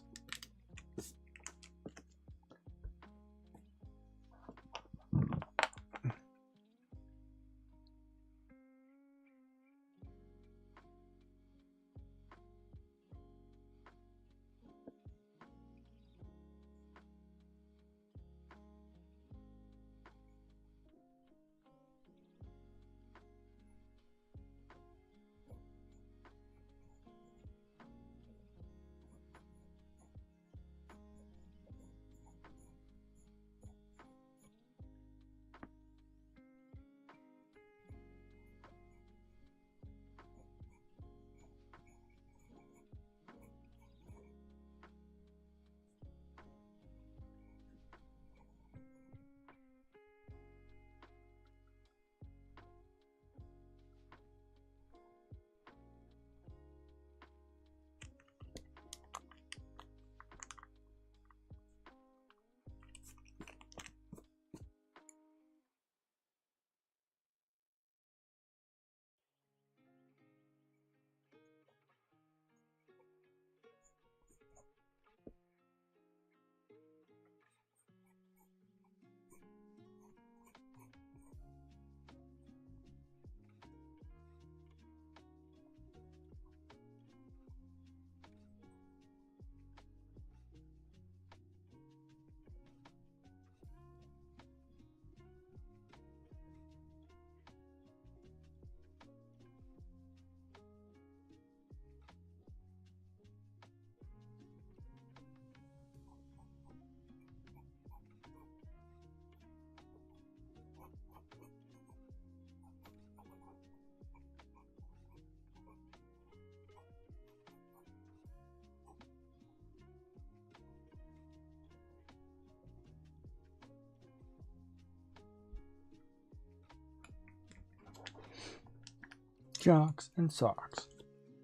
Jocks and socks.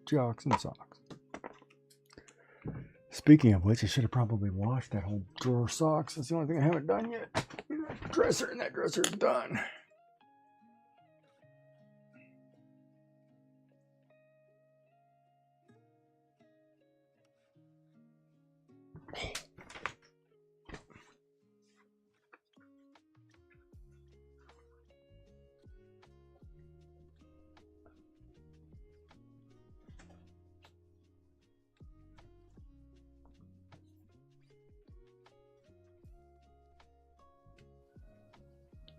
Jocks and socks. Speaking of which, I should have probably washed that whole drawer of socks. That's the only thing I haven't done yet. That dresser is done.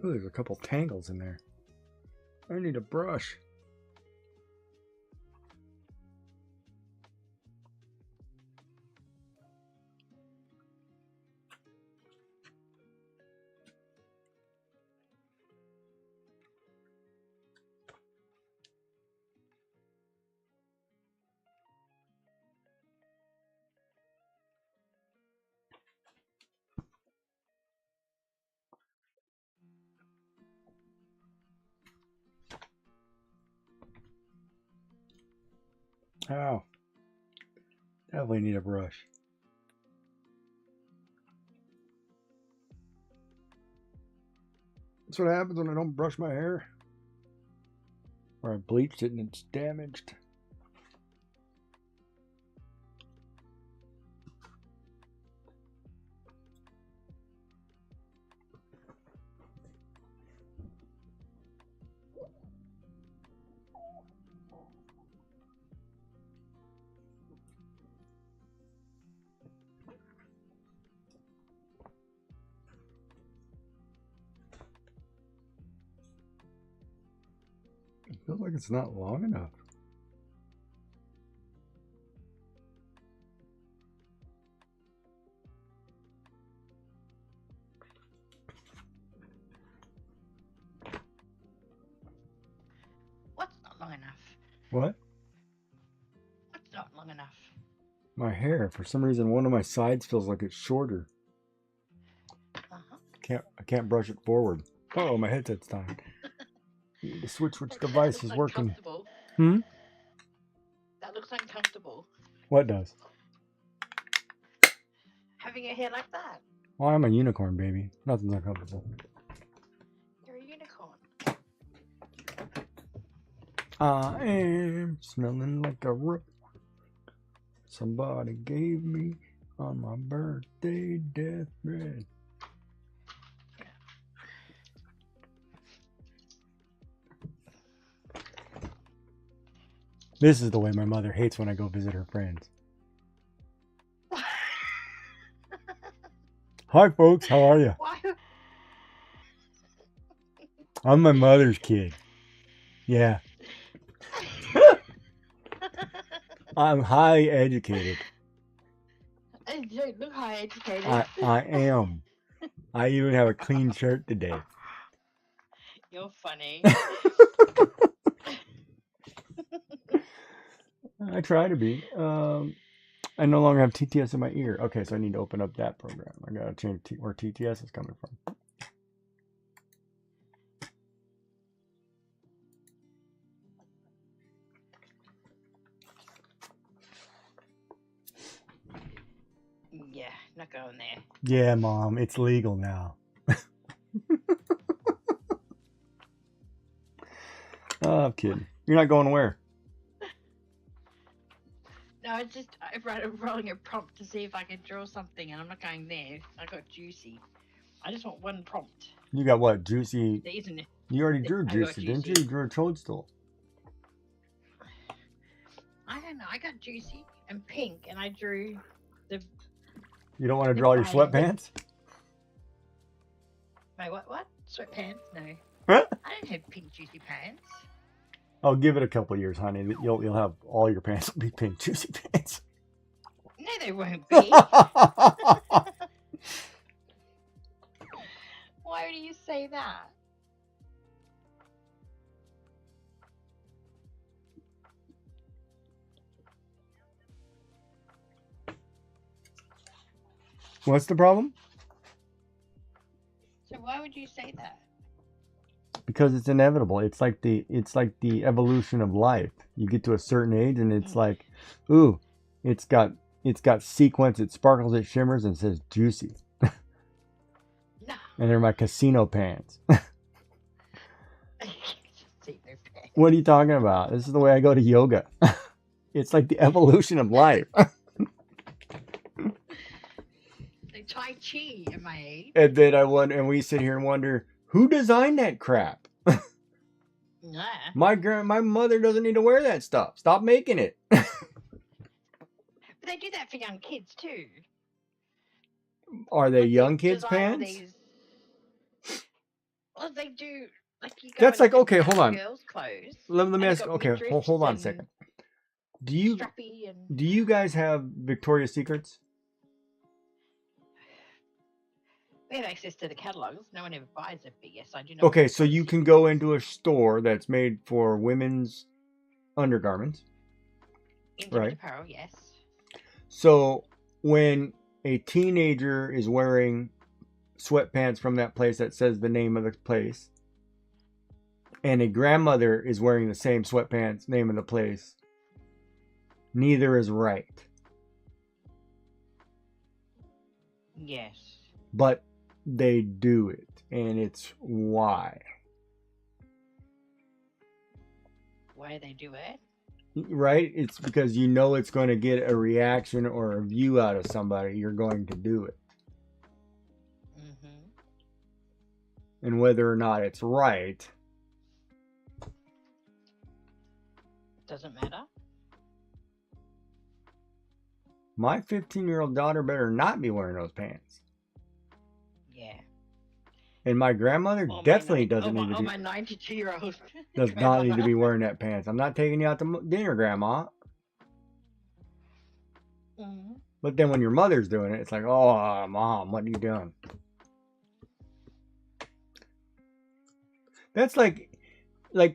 Ooh, there's a couple tangles in there. I need a brush. Ow. Definitely need a brush. That's what happens when I don't brush my hair. Or I bleached it and it's damaged. It feels like it's not long enough. What's not long enough? What? What's not long enough? My hair. For some reason, one of my sides feels like it's shorter. I can't brush it forward. Oh, my headset's dying. The switch which device is working. That looks uncomfortable. What does? having your hair like that? Well, I'm a unicorn, baby. Nothing's uncomfortable. You're a unicorn. I am smelling like a rose. Somebody gave me on my birthday deathbed. This is the way my mother hates when I go visit her friends. Hi, folks. How are you? Why? I'm my mother's kid. Yeah. I'm highly educated. You don't look high educated. I am. I even have a clean shirt today. You're funny. I try to be. I no longer have TTS in my ear. Okay, so I need to open up that program. I gotta change where TTS is coming from. Yeah, not going there. Yeah, Mom, it's legal now. Oh, I'm kidding. You're not going where? No, it's just I'm rolling a prompt to see if I can draw something, and I'm not going there. I got juicy. I just want one prompt. You got what? Juicy? There isn't it? You already drew I got Juicy, didn't you? Juicy. You drew a toadstool. I don't know. I got juicy and pink, and I drew the. You don't want to draw your fire. sweatpants? Wait, what? Sweatpants? No. Huh? I don't have pink juicy pants. I'll give it a couple years, honey. You'll have all your pants will be pink juicy pants. No, they won't be. Why do you say that? What's the problem? So why would you say that? Because it's inevitable. It's like the evolution of life. You get to a certain age and it's like, ooh, it's got sequence, it sparkles, it shimmers, and it says juicy. No. And they're my casino pants. See their pants. What are you talking about? This is the way I go to yoga. It's like the evolution of life. The Tai Chi at my age. And then and we sit here and wonder, who designed that crap? Nah. My mother doesn't need to wear that stuff. Stop making it. But they do that for young kids too. Are they Like, young they kids' design pants? these- Well, they do. Like you go That's like, into okay, hold on. girls' clothes. Let me and ask. they've got Okay, midriffs hold on a and second. Do you Strappy and guys have Victoria's Secrets? we have access to the catalogs. No one ever buys it, but yes, I do know. Okay, so you can go into a store that's made for women's undergarments. Intimate right. apparel, yes. So when a teenager is wearing sweatpants from that place that says the name of the place, and a grandmother is wearing the same sweatpants, name of the place, neither is right. Yes. But they do it, and it's why. Why do they do it? Right? It's because you know it's going to get a reaction or a view out of somebody. You're going to do it. Mm-hmm. And whether or not it's right, Doesn't matter. my 15-year-old daughter better not be wearing those pants. Yeah. And my grandmother definitely doesn't need to be. My 92-year-old Does not need to be wearing that pants. I'm not taking you out to dinner, Grandma. Mm-hmm. But then when your mother's doing it, it's like, oh, Mom, what are you doing? That's like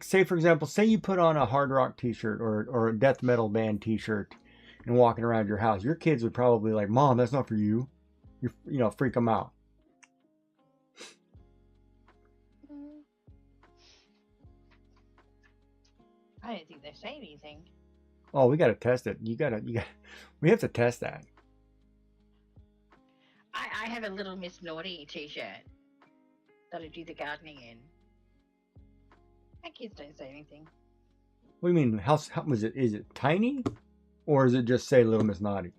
say for example, say you put on a hard rock t-shirt or a death metal band t-shirt and walking around your house. Your kids would probably like, Mom, that's not for you. Freak them out. I don't think they say anything. Oh, we got to test it. We have to test that. I have a Little Miss Naughty t-shirt that I do the gardening in. My kids don't say anything. What do you mean? How was it? Is it tiny, or is it just say Little Miss Naughty?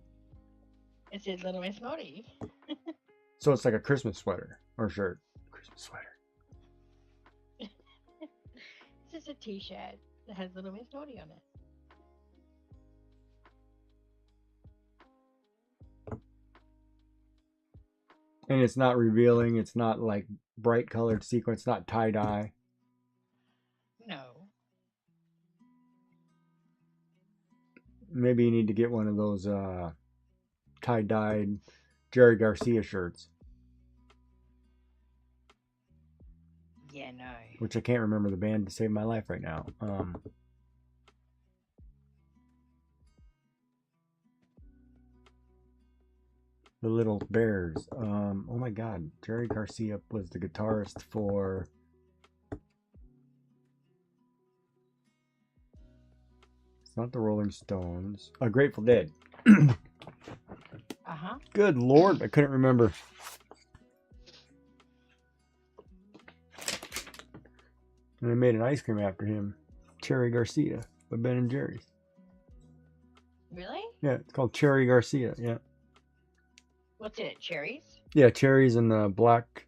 It says Little Miss Naughty. So it's like a Christmas sweater or shirt. Christmas sweater. It's just a t-shirt that has Little Miss Naughty on it. And it's not revealing. It's not like bright colored sequin. It's not tie dye. No. Maybe you need to get one of those tie dyed Jerry Garcia shirts, Yeah, no. which I can't remember the band to save my life right now. The Little Bears. Oh my God, Jerry Garcia was the guitarist for. It's not the Rolling Stones. Grateful Dead. Uh-huh. Good Lord, I couldn't remember. And I made an ice cream after him, Cherry Garcia by Ben and Jerry's. Really? Yeah, it's called Cherry Garcia. Yeah. What's in it? Cherries? Yeah, cherries and the black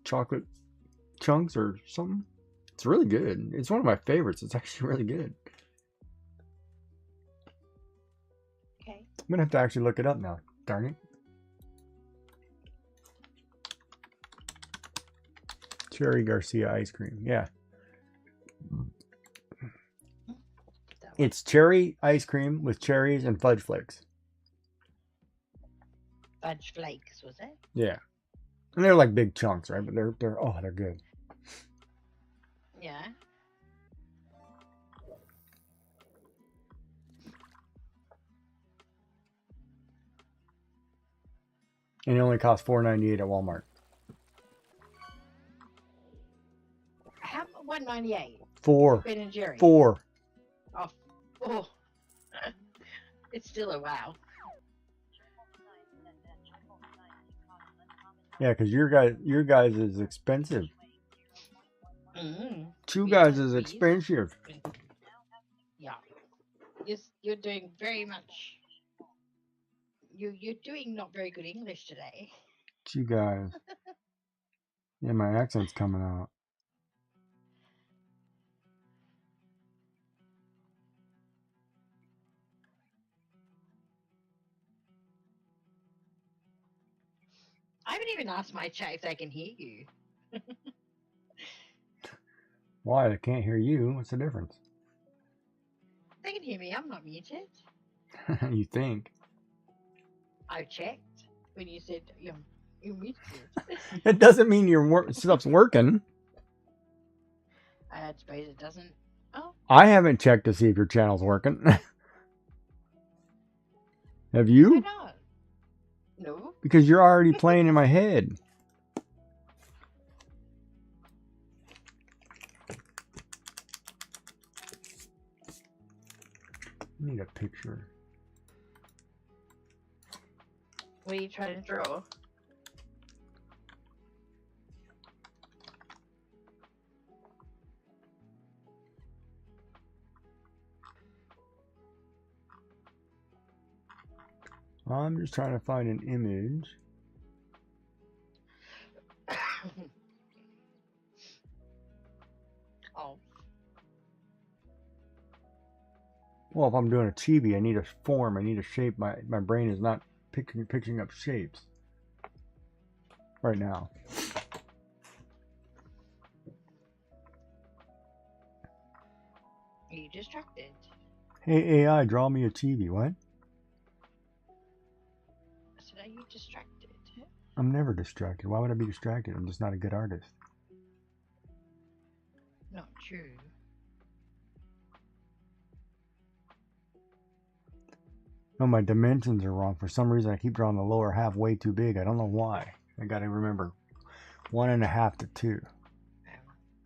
chocolate chunks or something. It's really good. It's one of my favorites. It's actually really good. Okay. I'm gonna have to actually look it up now. Darn it. Cherry Garcia ice cream. Yeah. It's cherry ice cream with cherries and fudge flakes. Fudge flakes, was it? Yeah. And they're like big chunks, right? But they're good. Yeah. And it only costs $4.98 at Walmart. How $1.98? Four. Ben and Jerry. Four. Oh. It's still a wow. Yeah, because your guys is expensive. Mm-hmm. Two Yeah, guys is please. expensive. Yeah. You're doing very much. You're doing not very good English today. Two guys. Yeah, my accent's coming out. I haven't even asked my chat if they can hear you. Why? I can't hear you. What's the difference? They can hear me. I'm not muted. You think? I checked when you said you're muted. It doesn't mean your stuff's working. I suppose it doesn't. Oh, I haven't checked to see if your channel's working. Have why you? not? No. Because you're already playing in my head. I need a picture. What are you trying to draw? I'm just trying to find an image. Oh, Well, if I'm doing a chibi, I need a form. I need a shape. My brain is not picking up shapes right now. are you distracted? Hey AI, draw me a chibi. What? I said, are you distracted? I'm never distracted. Why would I be distracted? I'm just not a good artist. Not true. No, my dimensions are wrong. For some reason, I keep drawing the lower half way too big. I don't know why. I gotta remember 1.5 to 2.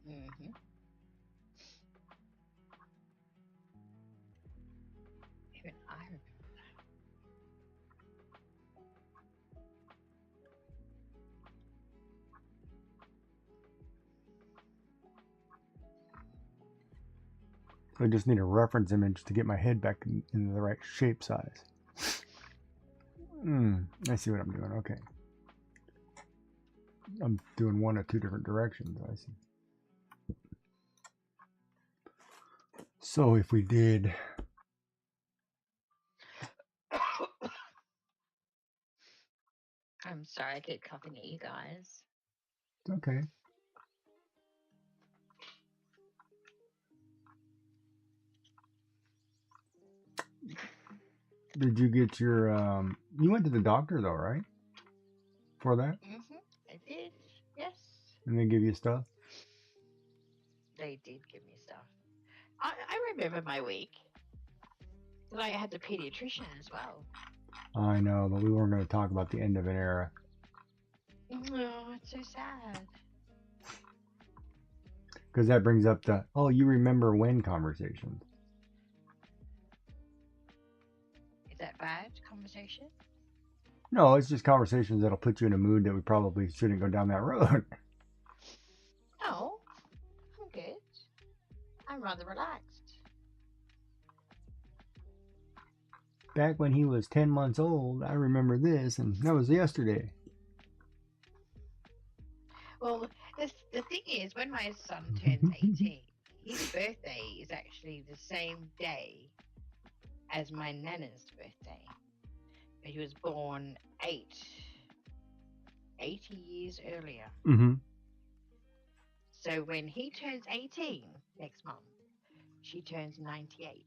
Mm-hmm. Even I remember I just need a reference image to get my head back in the right shape size. I see what I'm doing. Okay. I'm doing one of two different directions. I see. So if we did... I'm sorry I keep coughing at you guys. Okay. Did you get your, you went to the doctor though, right? For that? I did, yes. And they give you stuff? They did give me stuff. I remember my week. I had the pediatrician as well. I know, but we weren't going to talk about the end of an era. Oh, it's so sad. Because that brings up the, oh, you remember when conversations. Is that bad conversation? No, it's just conversations that'll put you in a mood that we probably shouldn't go down that road. No, I'm good. I'm rather relaxed. Back when he was 10 months old, I remember this, and that was yesterday. Well, the thing is, when my son turns 18, his birthday is actually the same day as my nana's birthday. But he was born 80 years earlier. Mm-hmm. So when he turns 18 next month, she turns 98.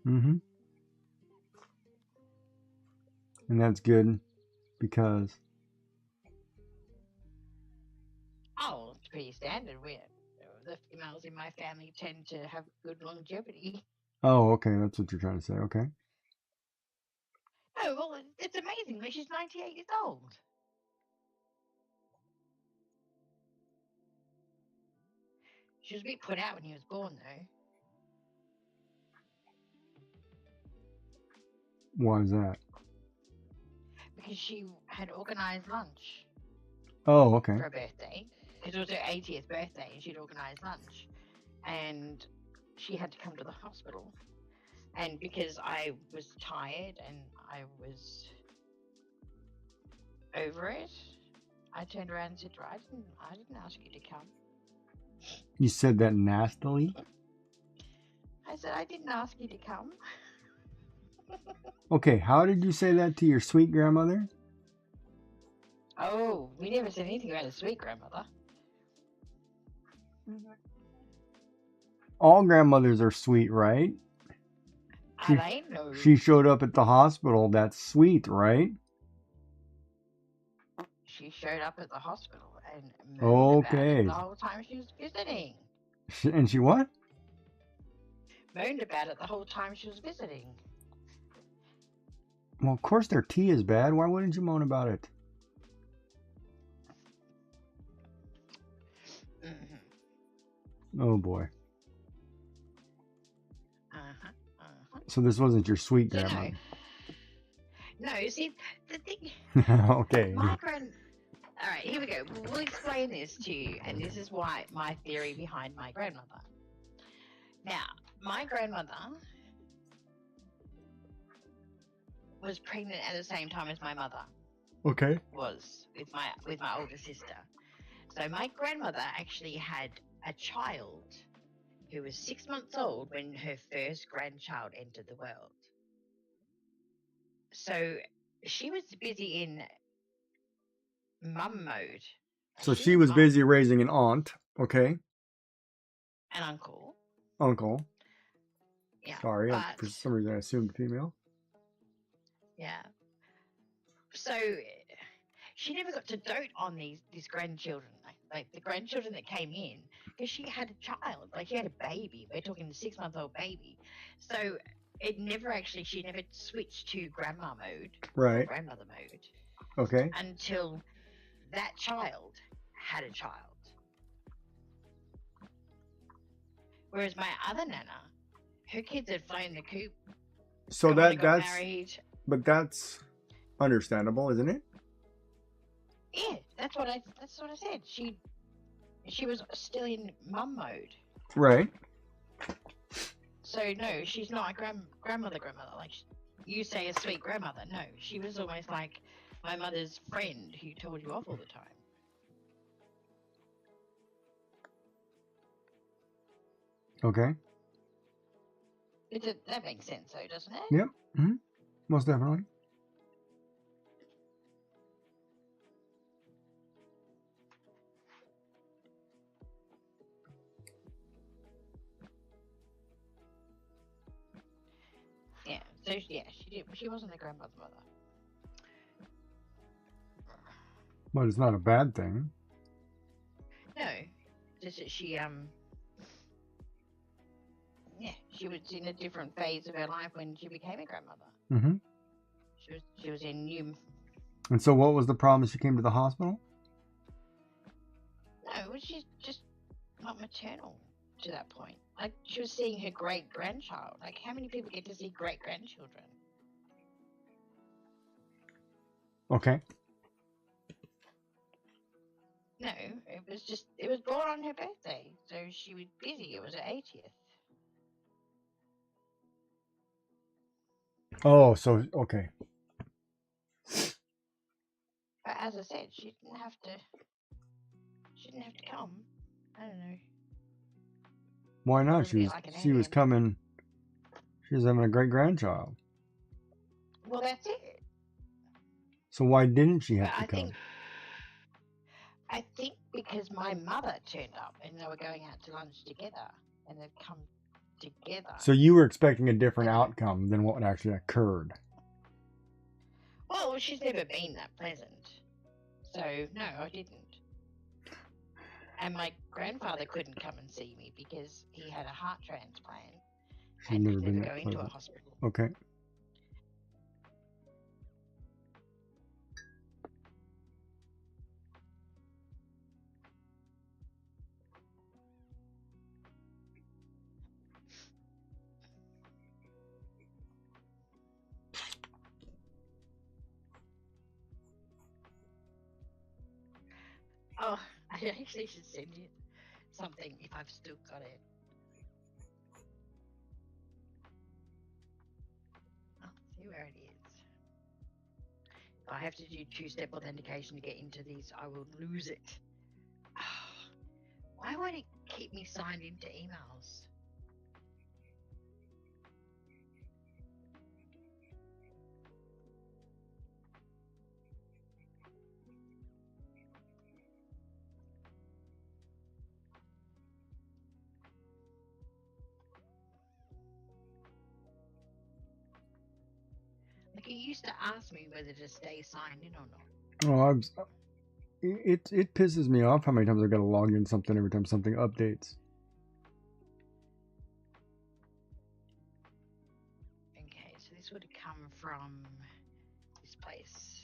Mm-hmm. And that's good because... Oh, it's pretty standard. The females in my family tend to have good longevity. Oh, okay, that's what you're trying to say, okay. Oh, well, it's amazing that she's 98 years old. She was a bit put out when he was born, though. Why is that? Because she had organised lunch Oh, okay. for her birthday. It was her 80th birthday, and she'd organised lunch. And she had to come to the hospital. And because I was tired and I was over it, I turned around and said, I didn't ask you to come. You said that nastily? I said, I didn't ask you to come. Okay, how did you say that to your sweet grandmother? Oh, we never said anything about a sweet grandmother. All grandmothers are sweet, right? I know. She showed up at the hospital. That's sweet, right? She showed up at the hospital and moaned about it the whole time she was visiting. And she what? Moaned about it the whole time she was visiting. Well, of course their tea is bad. Why wouldn't you moan about it? Mm-hmm. Oh, boy. So this wasn't your sweet grandma? No, you see, the thing... Okay. All right, here we go. We'll explain this to you, and this is why my theory behind my grandmother. Now, my grandmother was pregnant at the same time as my mother. Okay. Was with my older sister. So my grandmother actually had a child who was 6 months old when her first grandchild entered the world. So she was busy in mum mode. So she was busy raising an aunt, okay? An uncle. Uncle. Yeah. Sorry, for some reason I assumed female. Yeah. So she never got to dote on these grandchildren, like the grandchildren that came in, because she had a child, like she had a baby. We're talking a 6-month-old baby. So she never switched to grandma mode, right? Or grandmother mode. Okay. Until that child had a child. Whereas my other nana, her kids had flown the coop. So that's married. But that's understandable, isn't it? Yeah, that's what I said. She was still in mum mode. Right. So no, she's not a grandmother. Like you say, a sweet grandmother. No, she was almost like my mother's friend who told you off all the time. Okay. That makes sense, though, doesn't it? Yep. Mm-hmm. Most definitely. Yeah. So yeah, she did. She wasn't a grandmother mother. But it's not a bad thing. No, just that she she was in a different phase of her life when she became a grandmother. Mm-hmm. She was in new. And so, what was the problem? She came to the hospital. No, she's just not maternal to that point. Like she was seeing her great grandchild. Like how many people get to see great grandchildren? Okay. No, it was born on her birthday, so she was busy. It was her 80th. Oh, so okay. But as I said, she didn't have to come. I don't know. Why not? She was coming. She was having a great grandchild. Well, that's it. So why didn't she have to come? I think because my mother turned up and they were going out to lunch together and they'd come together. So you were expecting a different outcome than what actually occurred. Well, she's never been that pleasant. So, no, I didn't. And my grandfather couldn't come and see me because he had a heart transplant. She's never been that pleasant. Into a hospital. Okay. Oh, I actually should send you something if I've still got it. Oh, see where it is. If I have to do two-step authentication to get into these, I will lose it. Oh, why won't it keep me signed into emails? Like it used to ask me whether to stay signed in or not. Oh, it pisses me off how many times I got to log in something every time something updates. Okay, so this would have come from this place.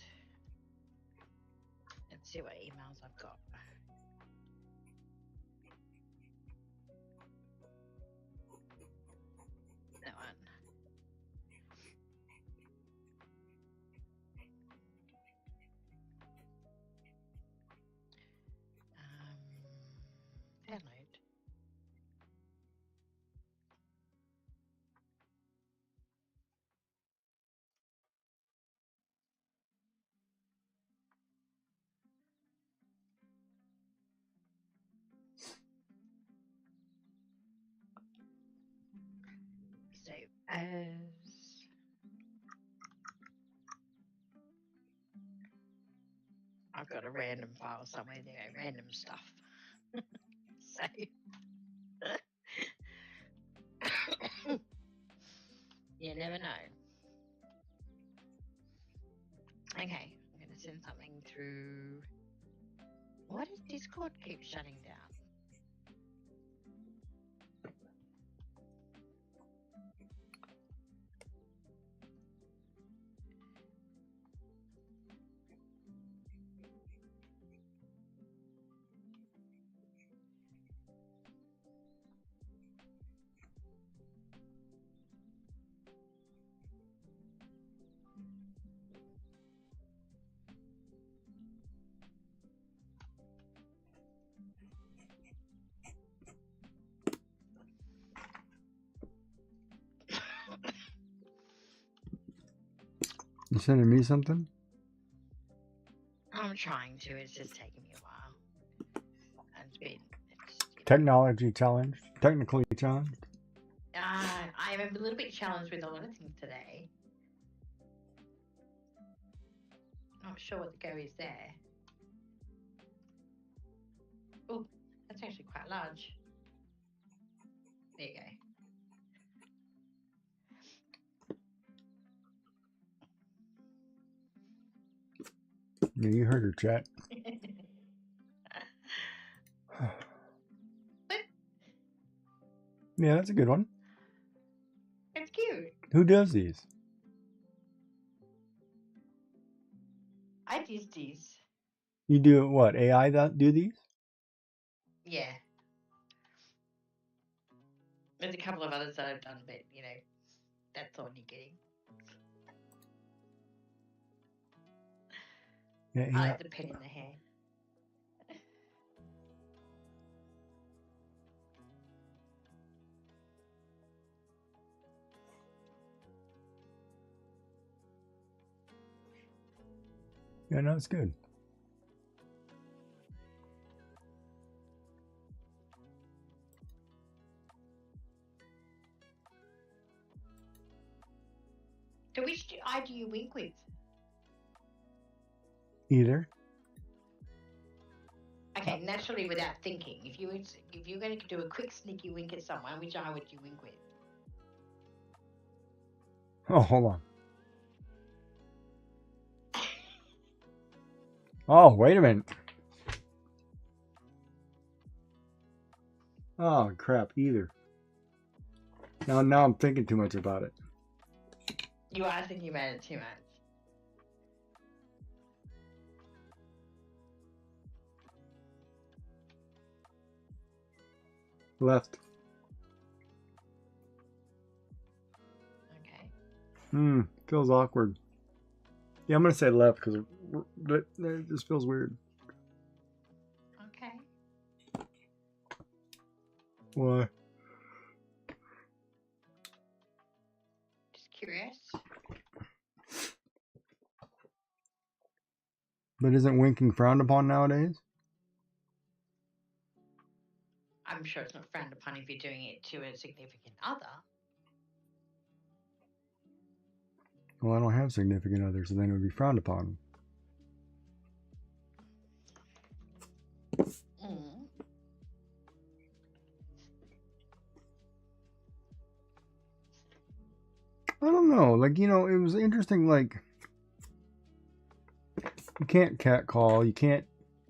Let's see what emails I've got. That one. Download. Save as. I've got a random file somewhere there, random stuff. Save. You never know. Okay, I'm going to send something through. Why does Discord keep shutting down? You sending me something? I'm trying to. It's just taking me a while. And it's been. Technology challenged. Technically challenged. I am a little bit challenged with a lot of things today. Not sure what the go is there. Oh, that's actually quite large. There you go. Yeah, you heard her chat. Yeah, that's a good one. It's cute. Who does these? I did these. You do what? AI that do these? Yeah. There's a couple of others that I've done, but you know, that's all you're getting. Yeah, I like the pen in the hair. Yeah, no, it's good. So which eye do you wink with? Either. Okay, naturally, without thinking, if you're going to do a quick sneaky wink at someone, which eye would you wink with? Oh, hold on. Oh, wait a minute. Oh, crap, either. Now I'm thinking too much about it. You are thinking about it too much. Left. Okay. Feels awkward. Yeah, I'm going to say left because it just feels weird. Okay. Why? Just curious. But isn't winking frowned upon nowadays? I'm sure it's not frowned upon if you're doing it to a significant other. Well, I don't have significant others, so then it would be frowned upon. I don't know. Like, you know, it was interesting. Like, you can't catcall. You can't.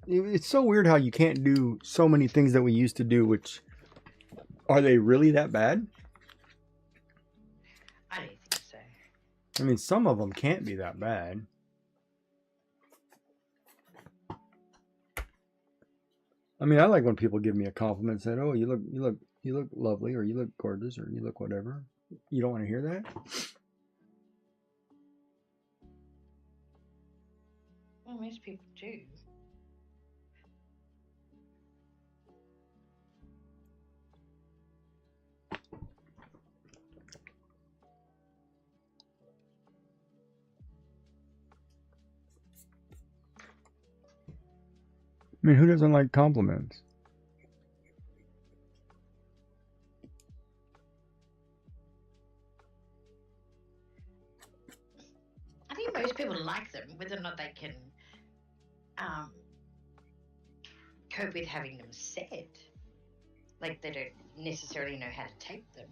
It's so weird how you can't do so many things that we used to do, which. Are they really that bad? I don't think so. I mean, some of them can't be that bad. I mean, I like when people give me a compliment and said, "Oh, you look lovely," or "You look gorgeous," or "You look whatever." You don't want to hear that? Well, most people do. I mean, who doesn't like compliments? I think most people like them, whether or not they can cope with having them said. Like they don't necessarily know how to take them.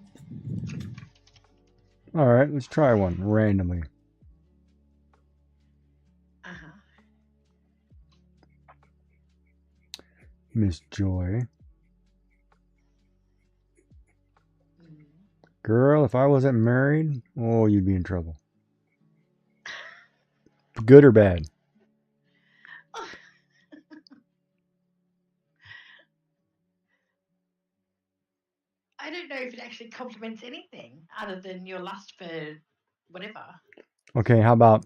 All right, let's try one randomly. Miss Joy. Girl, if I wasn't married, oh, you'd be in trouble. Good or bad? I don't know if it actually complements anything other than your lust for whatever. Okay, how about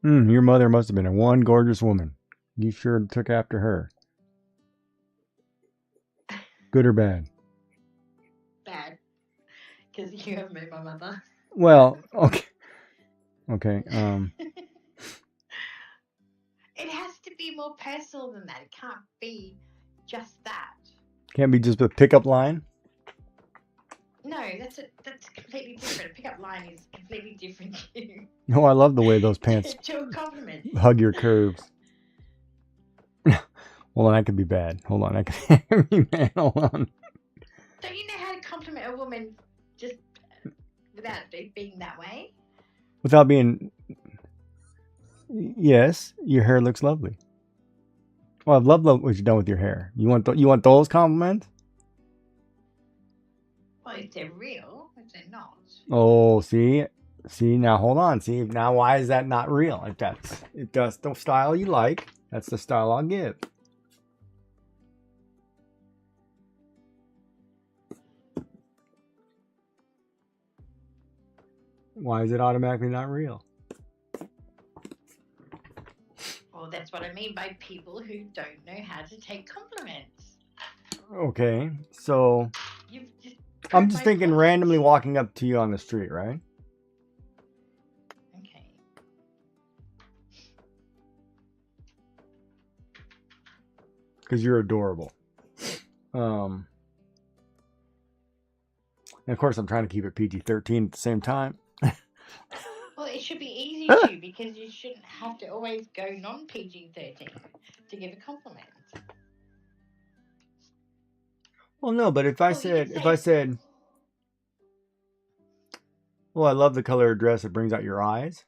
your mother must have been one gorgeous woman. You sure took after her. Good or bad? Bad. because you have met my mother. Well, okay. Okay. It has to be more personal than that. It can't be just that. Can't be just a pickup line. No, that's completely different. A pickup line is completely different No, I love the way those pants to a compliment. hug your curves. Hold on, that could be bad. Hold on, that could be bad. Hold on. Don't you know how to compliment a woman just without it being that way? Without being, yes, your hair looks lovely. Well, I love what you've done with your hair. You want those compliments? Well, if they're real, if they're not. Oh, see now. Hold on. See now, why is that not real? If that's the style you like, that's the style I'll give. Why is it automatically not real? Well, that's what I mean by people who don't know how to take compliments. Okay, so You've just I'm just my thinking point. randomly walking up to you on the street, right? Okay. Because you're adorable. And of course, I'm trying to keep it PG-13 at the same time. Well, it should be easy to because you shouldn't have to always go non-PG-13 to give a compliment. Well, no, but if I said, well, I love the color of your dress. It brings out your eyes.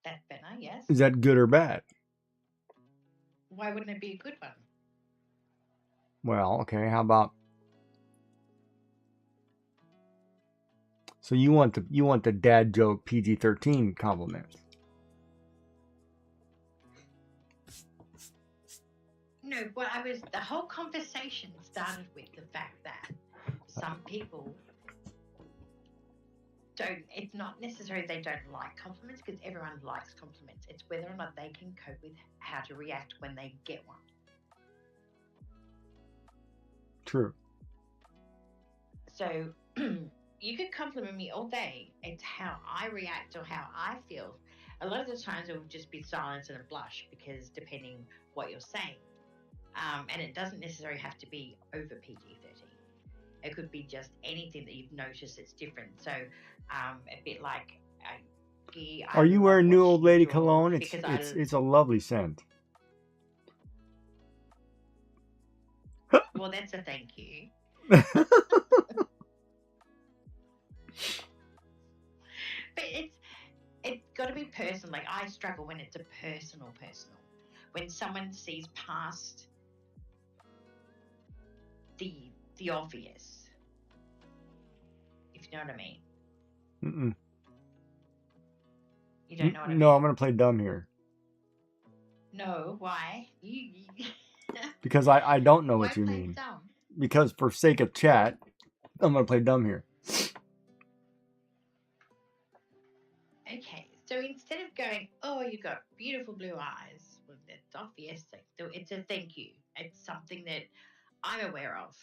That's better, yes. Is that good or bad? Why wouldn't it be a good one? Well, okay. How about? So you want the dad joke PG-13 compliments? No, but the whole conversation started with the fact that some people don't, it's not necessarily they don't like compliments because everyone likes compliments. It's whether or not they can cope with how to react when they get one. True. So you could compliment me all day. It's how I react or how I feel. A lot of the times it will just be silence and a blush because depending what you're saying. And it doesn't necessarily have to be over PG-13. It could be just anything that you've noticed that's different. So a bit like... Are you wearing New Old Lady cologne? It's a lovely scent. Well, that's a thank you. But it's got to be personal. Like I struggle when it's a personal. When someone sees past the obvious, if you know what I mean. Mm-mm. You don't know what I mean? No, I'm gonna play dumb here. No, why? Because I don't know why what you play mean. dumb? Because for sake of chat, I'm gonna play dumb here. Okay, so instead of going, oh, you got beautiful blue eyes, well, that's obvious. It's a thank you. It's something that I'm aware of,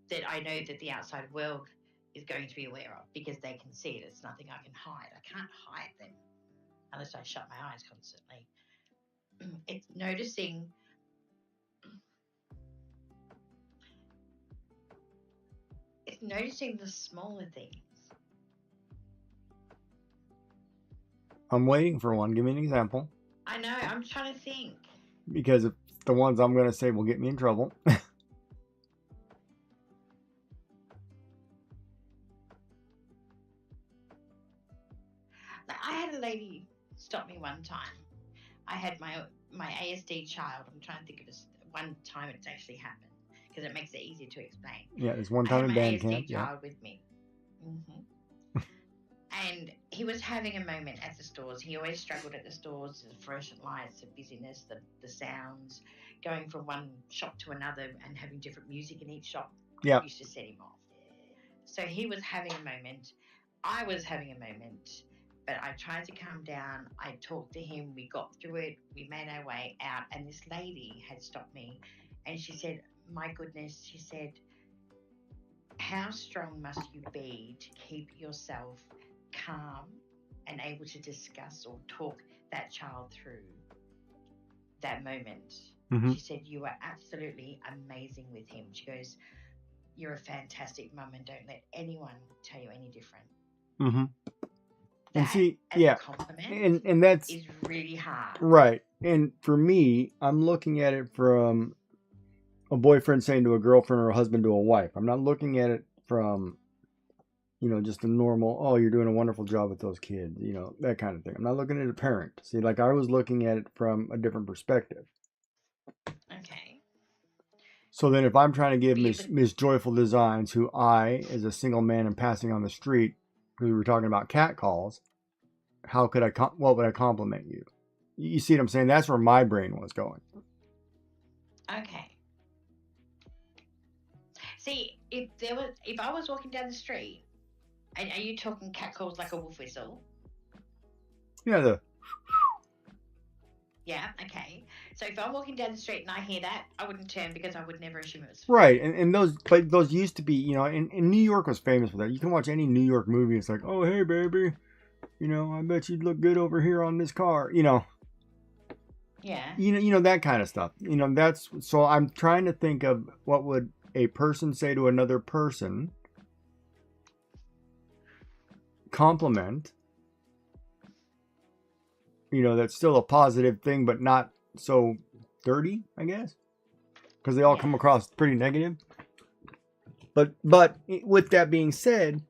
that I know that the outside world is going to be aware of because they can see it. It's nothing I can hide. I can't hide them unless I shut my eyes constantly. It's noticing the smaller things. I'm waiting for one. Give me an example. I know, I'm trying to think. Because if the ones I'm gonna say will get me in trouble. I had a lady stop me one time. I had my ASD child. I'm trying to think of one time it's actually happened because it makes it easier to explain. Yeah, there's one I time had in my band ASD camp. child with me. And he was having a moment at the stores. He always struggled at the stores, the fluorescent lights, the busyness, the sounds, going from one shop to another and having different music in each shop used to set him off. So he was having a moment. I was having a moment, but I tried to calm down. I talked to him. We got through it. We made our way out. And this lady had stopped me and she said, my goodness, she said, how strong must you be to keep yourself calm and able to discuss or talk that child through that moment? Mm-hmm. She said, you are absolutely amazing with him. She goes, you're a fantastic mum and don't let anyone tell you any different. Mm-hmm. And That, see, as yeah, a compliment, and that's is really hard. right. And for me, I'm looking at it from a boyfriend saying to a girlfriend or a husband to a wife. I'm not looking at it from, just a normal, oh, you're doing a wonderful job with those kids, that kind of thing. I'm not looking at a parent. See, like I was looking at it from a different perspective. Okay. So then if I'm trying to give Yeah, Miss Joyful Designs, who I, as a single man, am passing on the street, because we were talking about cat calls, what would I compliment you? You see what I'm saying? That's where my brain was going. Okay. See, if I was walking down the street, and are you talking cat calls like a wolf whistle? Yeah, Yeah, okay. So if I'm walking down the street and I hear that, I wouldn't turn because I would never assume it was right. And those used to be, and New York was famous for that. You can watch any New York movie. It's like, oh, hey, baby, I bet you'd look good over here on this car, Yeah. That kind of stuff. That's, so I'm trying to think of what would a person say to another person, compliment, that's still a positive thing, but not so dirty, I guess, because they all come across pretty negative. But with that being said,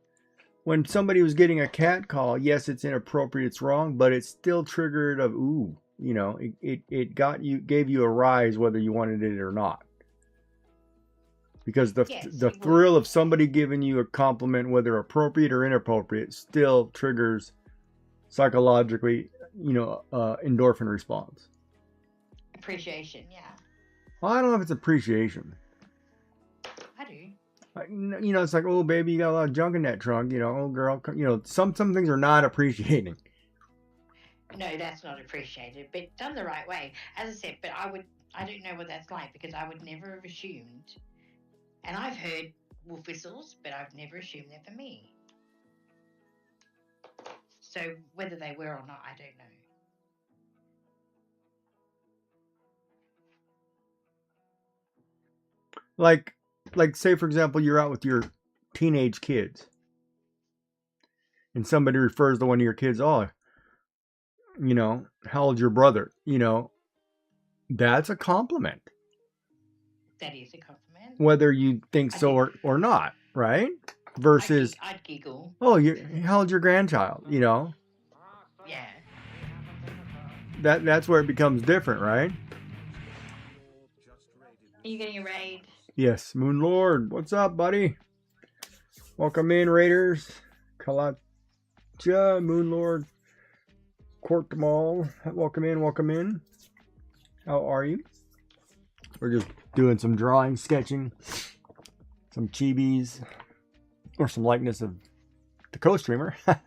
when somebody was getting a cat call, yes, it's inappropriate, it's wrong, but it's still triggered of ooh, it gave you a rise whether you wanted it or not. Because the thrill of somebody giving you a compliment, whether appropriate or inappropriate, still triggers psychologically, endorphin response. Appreciation, yeah. Well, I don't know if it's appreciation. I do. It's like, oh, baby, you got a lot of junk in that trunk. Oh, girl, some things are not appreciating. No, that's not appreciated, but done the right way. As I said, but I don't know what that's like because I would never have assumed. And I've heard wolf whistles, but I've never assumed they're for me. So whether they were or not, I don't know. Like say, for example, you're out with your teenage kids and somebody refers to one of your kids, oh, how old's your brother? That's a compliment. That is a compliment. Whether you think so or not, right? Versus, I'd giggle. Oh, how old's your grandchild? Yeah. That's where it becomes different, right? Are you getting a raid? Yes, Moon Lord. What's up, buddy? Welcome in, Raiders. Kalacha, Moon Lord. Court Mall. Welcome in. How are you? We're just doing some drawing, sketching, some chibis, or some likeness of the co-streamer. Well,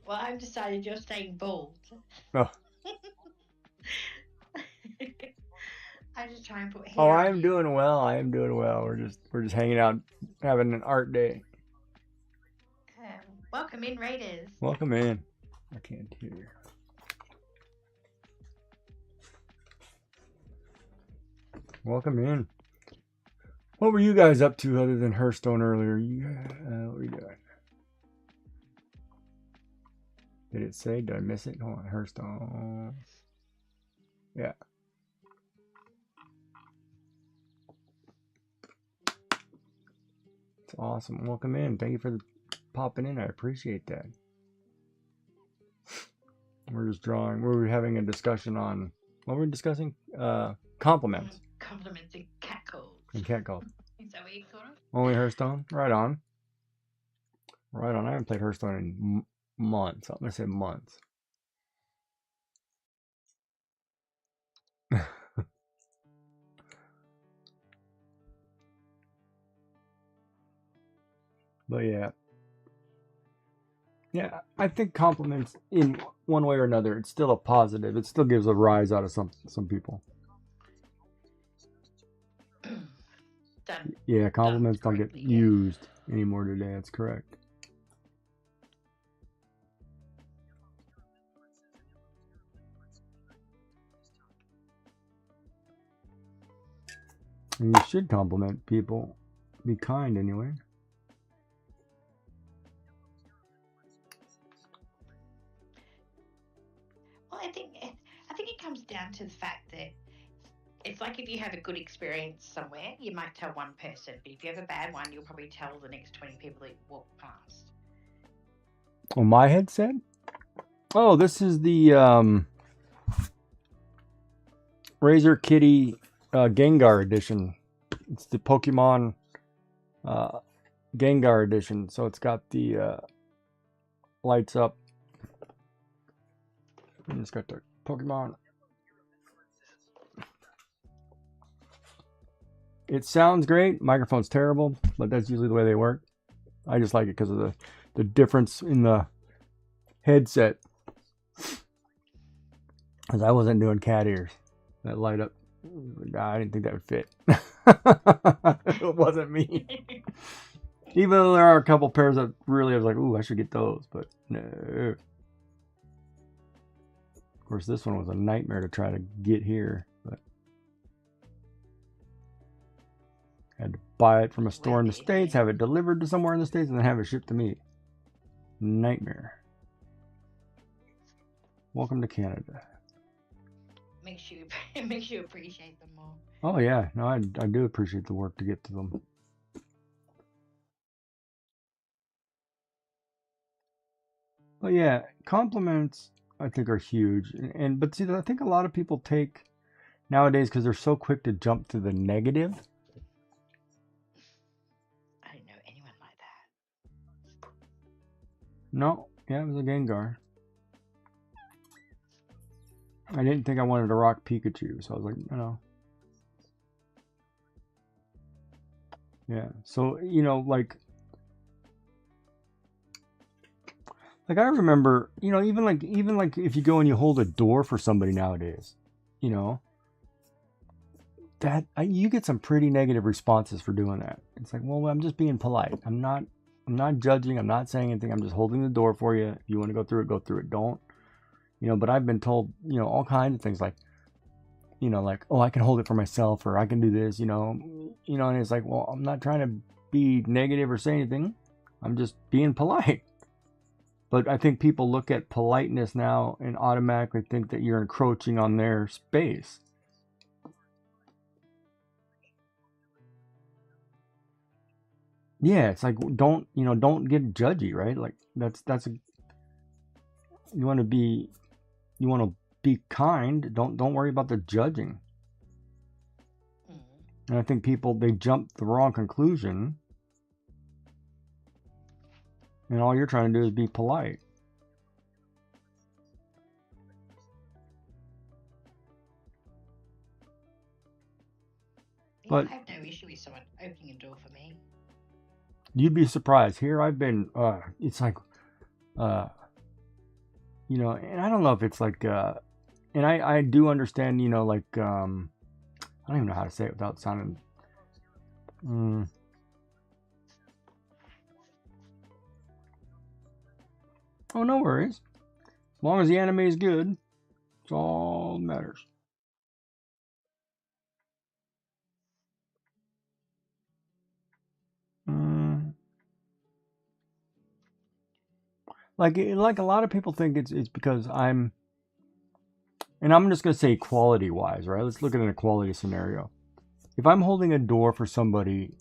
I've decided you're staying bald. Oh. I just try and put hair. Oh, I am doing well. We're just hanging out, having an art day. Welcome in, Raiders. Welcome in. I can't hear. Welcome in. What were you guys up to other than Hearthstone earlier? What were you doing? Did it say? Did I miss it? Hold on, Hearthstone. Yeah. It's awesome. Welcome in. Thank you for popping in. I appreciate that. We're just drawing. We're having a discussion on what we're discussing. Compliments. Compliments and cat calls. And cat calls. Is that what you call it? Only Hearthstone. Right on. I haven't played Hearthstone in months. I'm gonna say months. But yeah, I think compliments in one way or another, it's still a positive. It still gives a rise out of some people. done. Yeah, compliments don't get correctly, yeah. used anymore today. That's correct. And you should compliment people. Be kind anyway. Well, I think it comes down to the fact that it's like if you have a good experience somewhere, you might tell one person, but if you have a bad one, you'll probably tell the next 20 people that walk past. Oh, my headset? Oh, this is the Razer Kitty Gengar edition. It's the Pokemon Gengar edition. So it's got the lights up. And it's got the Pokemon. It sounds great. Microphone's terrible, but that's usually the way they work. I just like it because of the difference in the headset. Because I wasn't doing cat ears that light up. I didn't think that would fit. It wasn't me. Even though there are a couple pairs that really I was like, ooh, I should get those, but no. Of course, this one was a nightmare to try to get here, but had to buy it from a store in the States, have it delivered to somewhere in the States, and then have it shipped to me. Nightmare. Welcome to Canada. Makes you appreciate them more. Oh yeah, no, I do appreciate the work to get to them. But yeah, compliments I think are huge, but see, I think a lot of people take nowadays because they're so quick to jump to the negative. I didn't know anyone like that. No, yeah, it was a Gengar. I didn't think I wanted to rock Pikachu, so I was like, no. Yeah, so like I remember, even like if you go and you hold a door for somebody nowadays, that you get some pretty negative responses for doing that. It's like, well, I'm just being polite. I'm not judging. I'm not saying anything. I'm just holding the door for you. If you want to go through it, go through it. Don't. But I've been told, all kinds of things like, like, oh, I can hold it for myself, or I can do this, and it's like, well, I'm not trying to be negative or say anything. I'm just being polite. But I think people look at politeness now and automatically think that you're encroaching on their space. Yeah, it's like, don't get judgy, right? Like you want to be kind. Don't worry about the judging. And I think people, they jump the wrong conclusion, and all you're trying to do is be polite. But I have no issue with someone opening a door for me. You'd be surprised. Here I've been, it's like, and I don't know if it's like, and I do understand, like, I don't even know how to say it without sounding, oh, no worries. As long as the anime is good, it's all that matters. Like a lot of people think it's because and I'm just gonna say quality wise, right? Let's look at an equality scenario. If I'm holding a door for somebody,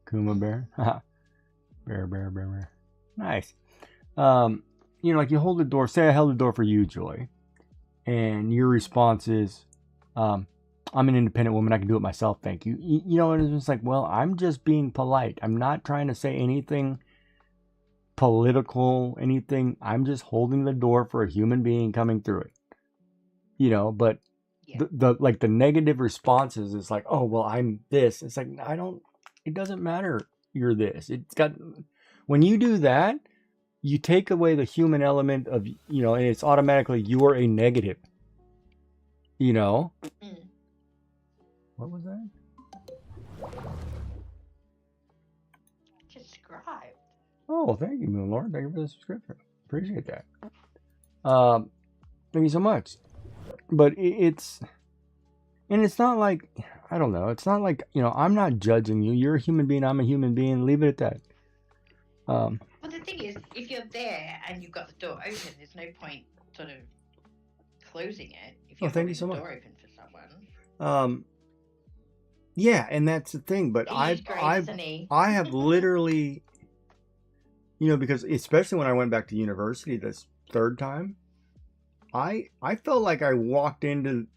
Kuma bear, bear, nice. Like you hold the door. Say I held the door for you, Joy, and your response is, I'm an independent woman. I can do it myself. Thank you. And it's just like, well, I'm just being polite. I'm not trying to say anything political, anything. I'm just holding the door for a human being coming through it. But yeah. the negative responses is like, oh, well, I'm this. It's like, it doesn't matter. You're this. When you do that, you take away the human element of, and it's automatically you're a negative. You know? Mm. What was that? Subscribe. Oh, thank you, Moonlord. Thank you for the subscription. Appreciate that. Thank you so much. But it's not like, I don't know. It's not like, I'm not judging you. You're a human being. I'm a human being. Leave it at that. Well, the thing is, if you're there and you've got the door open, there's no point sort of closing it if you're thank you holding so the much. door open for someone. Yeah, and that's the thing. But I have literally, because especially when I went back to university this third time, I felt like I walked into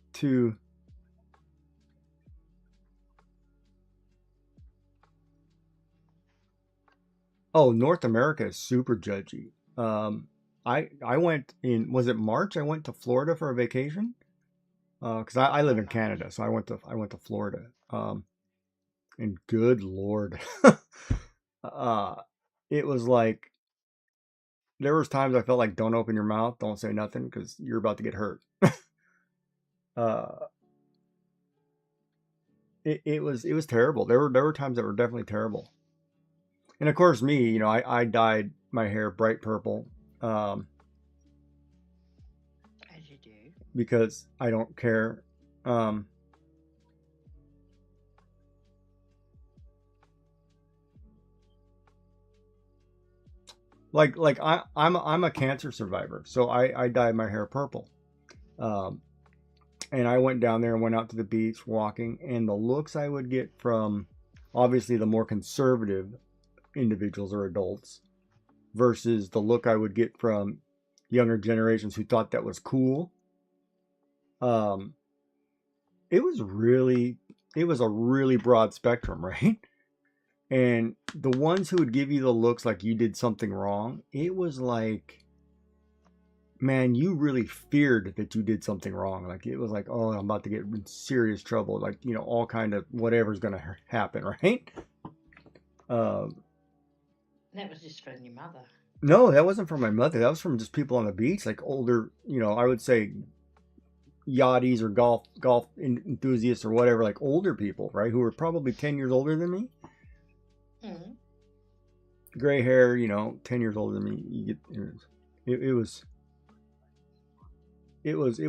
North America is super judgy. I went in, was it March? I went to Florida for a vacation. Because I live in Canada, so I went to Florida. And good Lord, it was like, there was times I felt like, don't open your mouth, don't say nothing, because you're about to get hurt. It was terrible. There were times that were definitely terrible. And of course, me, I dyed my hair bright purple. As you do. Because I don't care. Like I'm a cancer survivor, so I dyed my hair purple. And I went down there and went out to the beach walking, and the looks I would get from obviously the more conservative individuals or adults versus the look I would get from younger generations who thought that was cool. It was a really broad spectrum, right? And the ones who would give you the looks like you did something wrong, it was like, man, you really feared that you did something wrong. Like, it was like, oh, I'm about to get in serious trouble. Like, all kind of whatever's going to happen, right? That was just from your mother. No, that wasn't from my mother. That was from just people on the beach, like older, I would say yachties or golf enthusiasts or whatever, like older people, right? Who were probably 10 years older than me. Mm-hmm. Gray hair, 10 years older than me. You get it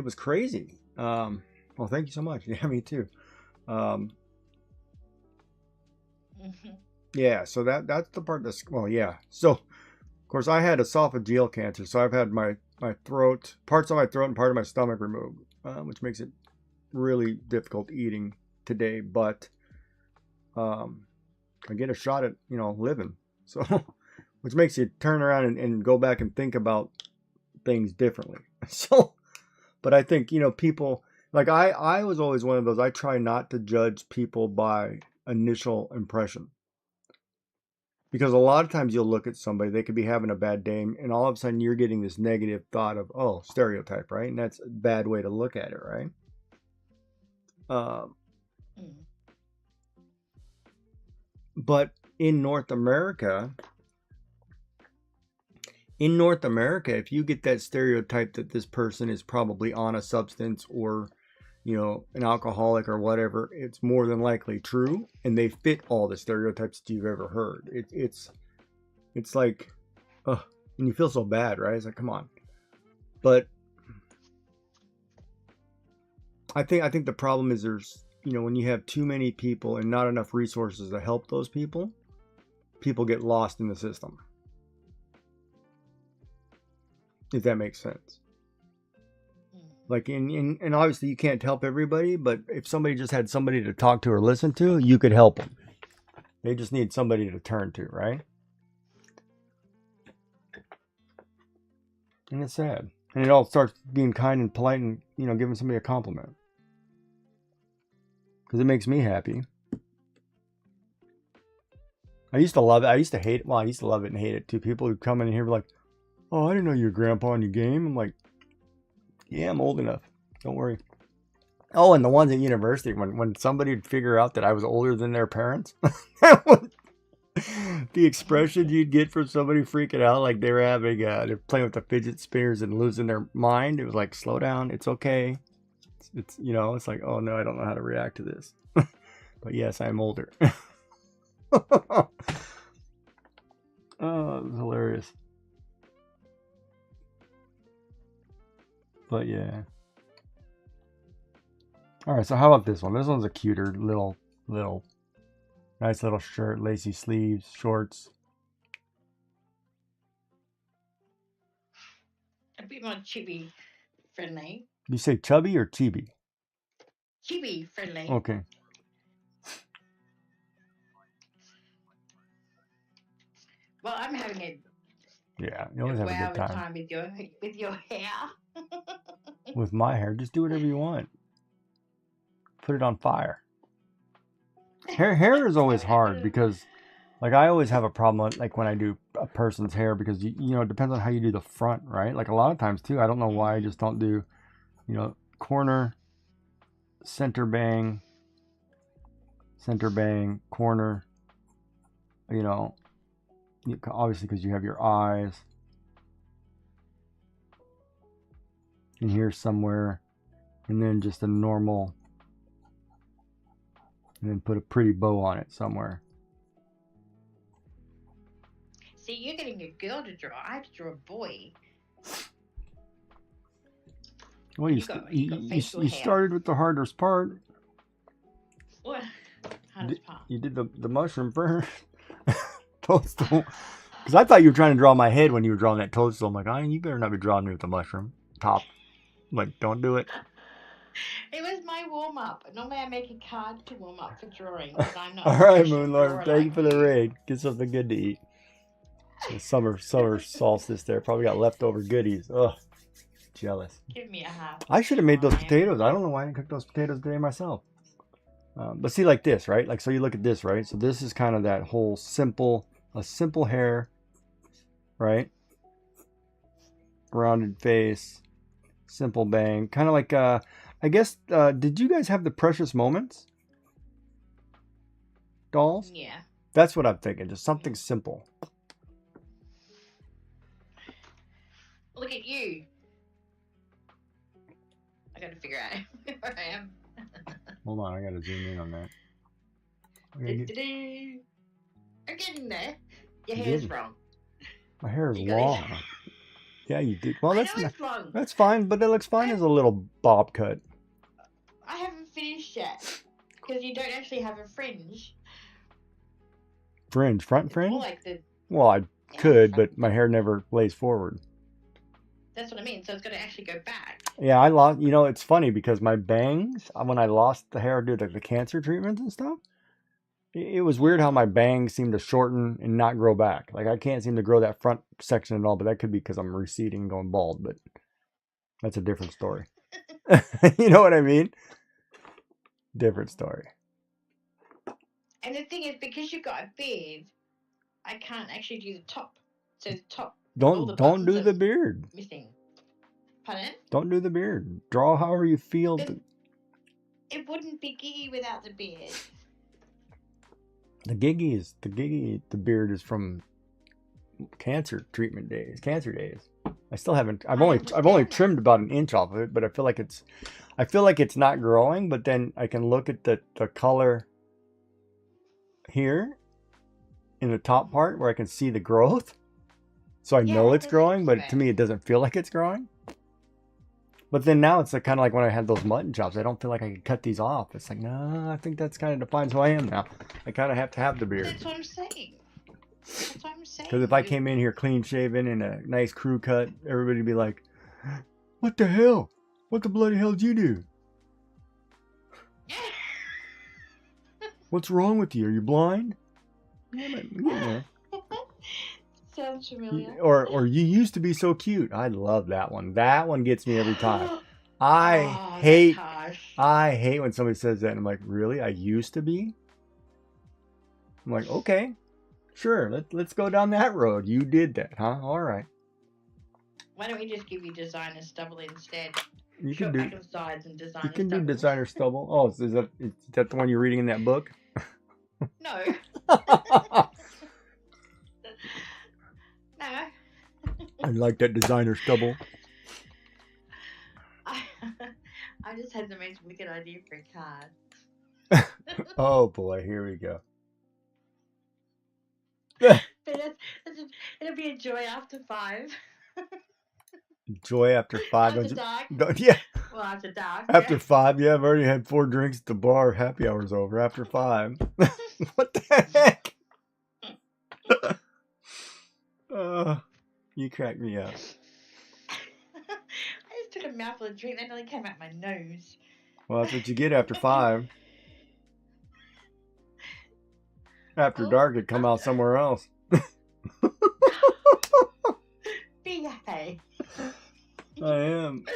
was crazy. Well, thank you so much. Yeah, me too. Yeah, so that's the part that's, well, yeah. So, of course, I had esophageal cancer, so I've had my throat, parts of my throat and part of my stomach removed, which makes it really difficult eating today. But I get a shot at, living. So, which makes you turn around and go back and think about things differently. So, but I think, people, like I was always one of those, I try not to judge people by initial impression. Because a lot of times you'll look at somebody, they could be having a bad day, and all of a sudden you're getting this negative thought of, oh, stereotype, right? And that's a bad way to look at it, right? But in North America, if you get that stereotype that this person is probably on a substance or, an alcoholic or whatever, it's more than likely true, and they fit all the stereotypes that you've ever heard. It's like, and you feel so bad, right? It's like, come on. But I think the problem is there's, when you have too many people and not enough resources to help those people get lost in the system. If that makes sense. Like, and obviously you can't help everybody, but if somebody just had somebody to talk to or listen to, you could help them. They just need somebody to turn to, right? And it's sad. And it all starts being kind and polite and, giving somebody a compliment. Because it makes me happy. I used to love it. I used to hate it. Well, I used to love it and hate it too. People who come in here like, oh, I didn't know you were grandpa in your game. I'm like, yeah, I'm old enough. Don't worry. Oh, and the ones at university, when somebody would figure out that I was older than their parents, the expression you'd get from somebody freaking out like they were they're playing with the fidget spinners and losing their mind. It was like, slow down. It's okay. it's it's like, oh no, I don't know how to react to this. But yes, I'm older. Oh, it was hilarious. But yeah. All right, so how about this one? This one's a cuter little, nice little shirt, lacy sleeves, shorts. A bit more chibi friendly. You say chubby or chibi? Chibi friendly. Okay. Well, I'm having a Yeah, you always have a wow good of time. time with your hair. With my hair, just do whatever you want. Put it on fire. Hair is always hard because, like, I always have a problem like when I do a person's hair because it depends on how you do the front, right? Like a lot of times too, I don't know why I just don't do, corner, center bang, corner. Obviously because you have your eyes in here somewhere, and then just a normal. And then put a pretty bow on it somewhere. See, you're getting a girl to draw. I have to draw a boy. Well, you started with the hardest part. What? Hardest part? You did the mushroom first. Toadstool. Because I thought you were trying to draw my head when you were drawing that toadstool. I'm like, you better not be drawing me with the mushroom top. I'm like, don't do it. It was my warm up. Normally I make a card to warm up for drawing. I'm not. All right, Moonlord. Thank you for the raid. Get something good to eat. The summer solstice there. Probably got leftover goodies. Ugh. Jealous. Give me a half. I should have made those potatoes. I don't know why I didn't cook those potatoes today myself. But see, like this, right? Like, so you look at this, right? So this is kind of that whole simple hair, right? Rounded face, simple bang. Kind of like, I guess, did you guys have the Precious Moments dolls? Yeah. That's what I'm thinking. Just something simple. Look at you. I gotta figure out where I am. Hold on, I gotta zoom in on that. I'm getting there. Your hair's wrong. My hair is long. Yeah, you did. Well, it's long. That's fine, but it looks fine as a little bob cut. I haven't finished yet because you don't actually have a fringe. Front It's fringe? more like the. Well, I could, but my hair never lays forward. That's what I mean. So it's gonna actually go back. Yeah, I lost. It's funny because my bangs, when I lost the hair due to the cancer treatments and stuff, it was weird how my bangs seem to shorten and not grow back. Like I can't seem to grow that front section at all, but that could be because I'm receding and going bald, but that's a different story. You know what I mean? Different story. And the thing is, because you've got a beard, I can't actually do the top. So the top. Don't do the beard. Missing. Pardon? Don't do the beard. Draw however you feel. It wouldn't be giggy without the beard. The beard is from cancer treatment days, cancer days. I still haven't. I've only trimmed about an inch off of it, but I feel like it's not growing. But then I can look at the color here in the top part where I can see the growth. So I know it's growing, but to me it doesn't feel like it's growing. But then now it's kind of like when I had those mutton chops. I don't feel like I could cut these off. It's like, no, I think that's kind of defines who I am now. I kind of have to have the beard. That's what I'm saying. Because if I came in here clean shaven and a nice crew cut, everybody would be like, what the hell? What the bloody hell did you do? What's wrong with you? Are you blind? Yeah. Sounds familiar. Or you used to be so cute. I love that one. That one gets me every time. I hate when somebody says that and I'm like, really? I used to be? I'm like, okay, sure. Let's go down that road. You did that, huh? All right. Why don't we just give you designer stubble instead? You can do sides and designer. You can do designer stubble. Oh, is that the one you're reading in that book? No. No. I like that designer stubble. I'm just had the most wicked idea for a card. Oh boy, here we go. But it'll be a joy after 5. Joy after 5. After dark. Yeah. Well, after dark. After yeah. 5, yeah, I've already had 4 drinks at the bar. Happy hour's over. After 5. What the heck? You crack me up. I just took a mouthful of drink, that nearly came out my nose. Well, that's what you get after 5. After dark, it'd come out somewhere else. Behave. I am.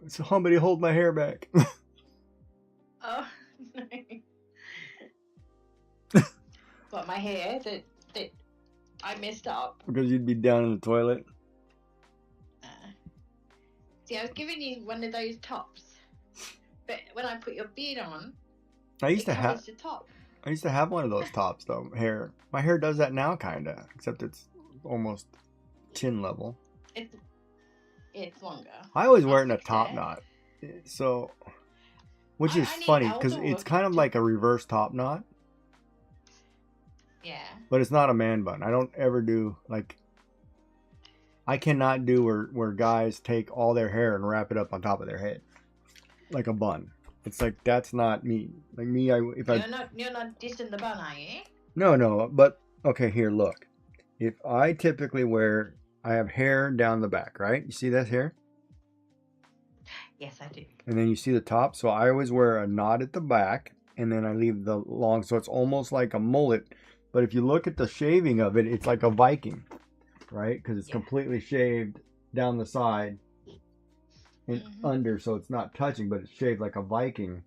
Somebody hold my hair back. Oh, no. What, my hair? That I messed up? Because you'd be down in the toilet. See, I was giving you one of those tops. But when I put your beard on, I used to covers the top. I used to have one of those tops though. Hair. My hair does that now, kinda. Except it's almost chin level. It's longer. I always wear it in a top knot. So, which is funny because it's kind of like a reverse top knot. Yeah. But it's not a man bun. I don't ever do like. I cannot do where guys take all their hair and wrap it up on top of their head, like a bun. It's like that's not me. Like me, you're not dissing the bun, are you? No. But okay, here, look. If I typically I have hair down the back, right? You see that hair? Yes, I do. And then you see the top. So I always wear a knot at the back, and then I leave the long, so it's almost like a mullet. But if you look at the shaving of it, it's like a Viking, right? Because it's completely shaved down the side and under, so it's not touching, but it's shaved like a Viking.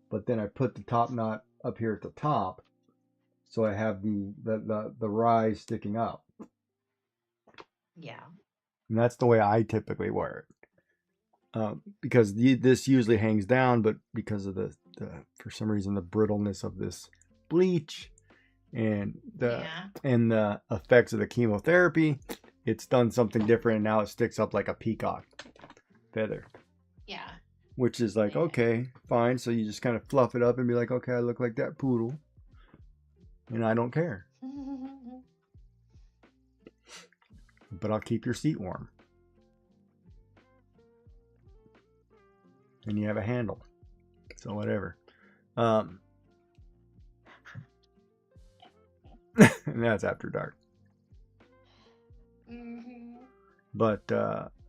But then I put the top knot up here at the top, so I have the rise sticking up. Yeah. And that's the way I typically wear it. Because this usually hangs down, but because of the for some reason the brittleness of this bleach and the effects of the chemotherapy, it's done something different, and now it sticks up like a peacock feather. Yeah. Which is like, okay, fine. So you just kind of fluff it up and be like, okay, I look like that poodle, and I don't care. But I'll keep your seat warm. And you have a handle. So whatever. And that's after dark. But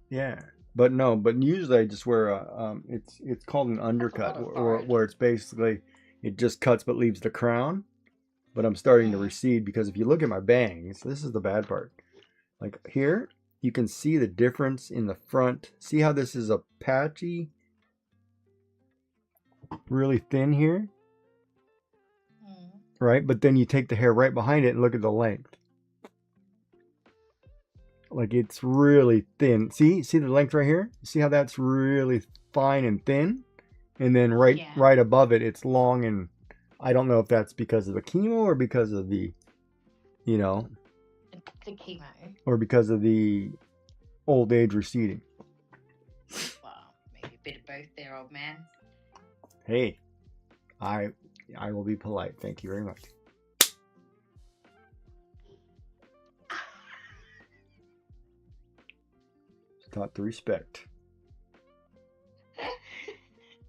yeah. But no, but usually I just wear a it's called an undercut, where it's basically it just cuts but leaves the crown. But I'm starting to recede because if you look at my bangs, this is the bad part. Like here, you can see the difference in the front. See how this is a patchy, really thin here? Right? But then you take the hair right behind it and look at the length. Like it's really thin. See the length right here? See how that's really fine and thin? And then right above it, it's long, and I don't know if that's because of the chemo or because of the, the chemo. Or because of the old age receding. Well, maybe a bit of both there, old man. Hey, I will be polite. Thank you very much. Taught to respect.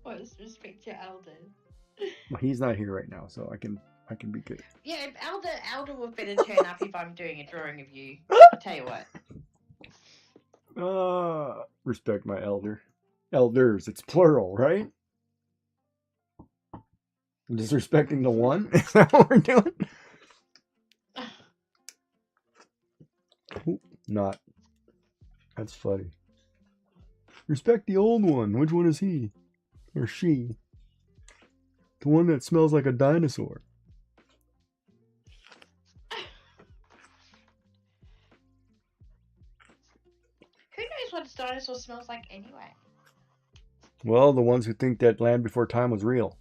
What is respect your elders? Well, he's not here right now, so I can be good. Yeah, Elder will better turn up if I'm doing a drawing of you. I'll tell you what. Respect my elder. Elders, it's plural, right? Disrespecting the one? Is that what we're doing? Not. That's funny. Respect the old one. Which one is he? Or she? The one that smells like a dinosaur. Who knows what a dinosaur smells like anyway? Well, the ones who think that Land Before Time was real.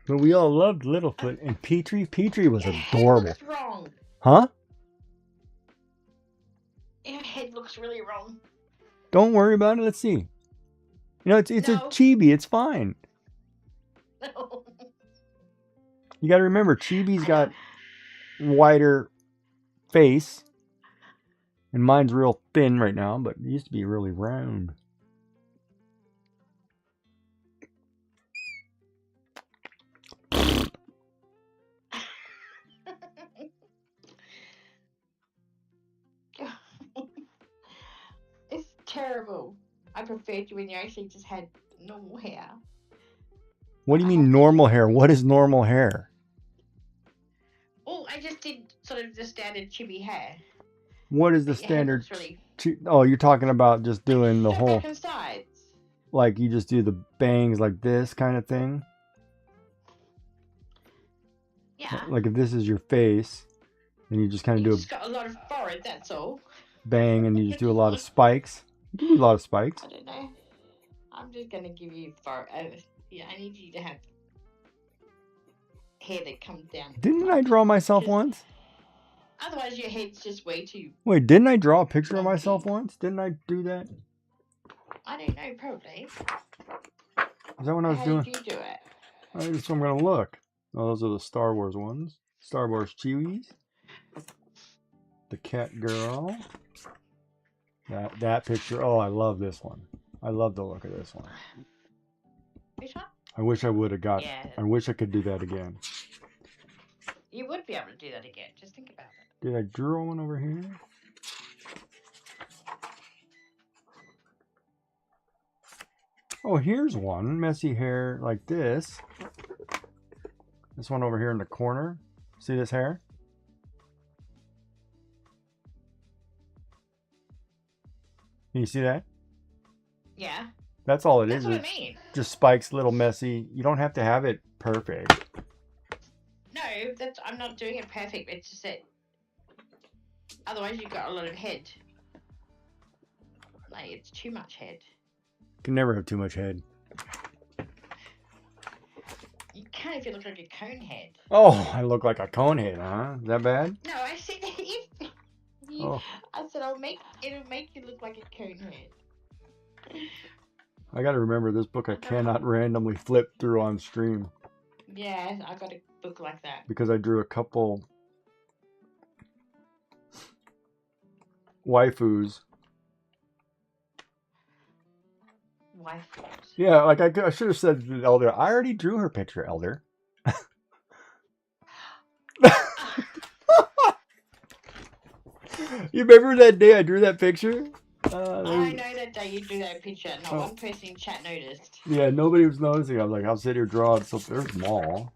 But we all loved Littlefoot and Petrie. Petrie was adorable. What's wrong? Huh? looks really wrong. Don't worry about it. Let's see. You know, it's a No. chibi. It's fine. No. You got to remember, Chibi's I got know. wider face, and mine's real thin right now, but it used to be really round. It's terrible. I preferred you when you actually just had normal hair. What do you I mean have to normal do- hair? What is normal hair? Oh, I just did sort of the standard chibi hair. What is the But your head standard? looks really Oh, you're talking about just doing the go whole, back and sides. like you just do the bangs like this kind of thing? Yeah. Like if this is your face, and you just kind of You do a just got a lot of forehead, that's all. bang, and you just do a lot of spikes. You can do a lot of spikes. I don't know. I'm just gonna give you yeah, I need you to have hair that comes down. Didn't I draw myself Just- once? Otherwise, your head's just way too. Wait, didn't I draw a picture of Lumpy. myself once? Didn't I do that? I don't know, probably. Is that when I was How doing? did you do it? I guess I'm gonna look. Oh, those are the Star Wars ones. Star Wars Chewies. The cat girl. That picture. Oh, I love this one. I love the look of this one. Which one? I wish I would have got. Yeah, I wish I could do that again. you would be able to do that again. Just think about it. Did I draw one over here? Oh, here's one. Messy hair like this. This one over here in the corner. See this hair? Can you see that? Yeah, That's all it that's is. what I It's mean. just spikes, little messy. You don't have to have it perfect. No, I'm not doing it perfect. It's just that. Otherwise, you've got a lot of head. Like it's too much head. You can never have too much head. You can if you look like a cone head. Oh, I look like a cone head, huh? Is that bad? No, I said if. Oh, I said it'll make you look like a cone head. I got to remember this book I cannot randomly flip through on stream Yeah, I got a book like that. because I drew a couple waifus. Wife. Yeah, like I should have said to the Elder, I already drew her picture, Elder. You remember that day I drew that picture? I know that day you drew that picture. Not Oh. one person in chat noticed. Yeah, nobody was noticing. I was like, I'll sit here drawing. So there's Maul.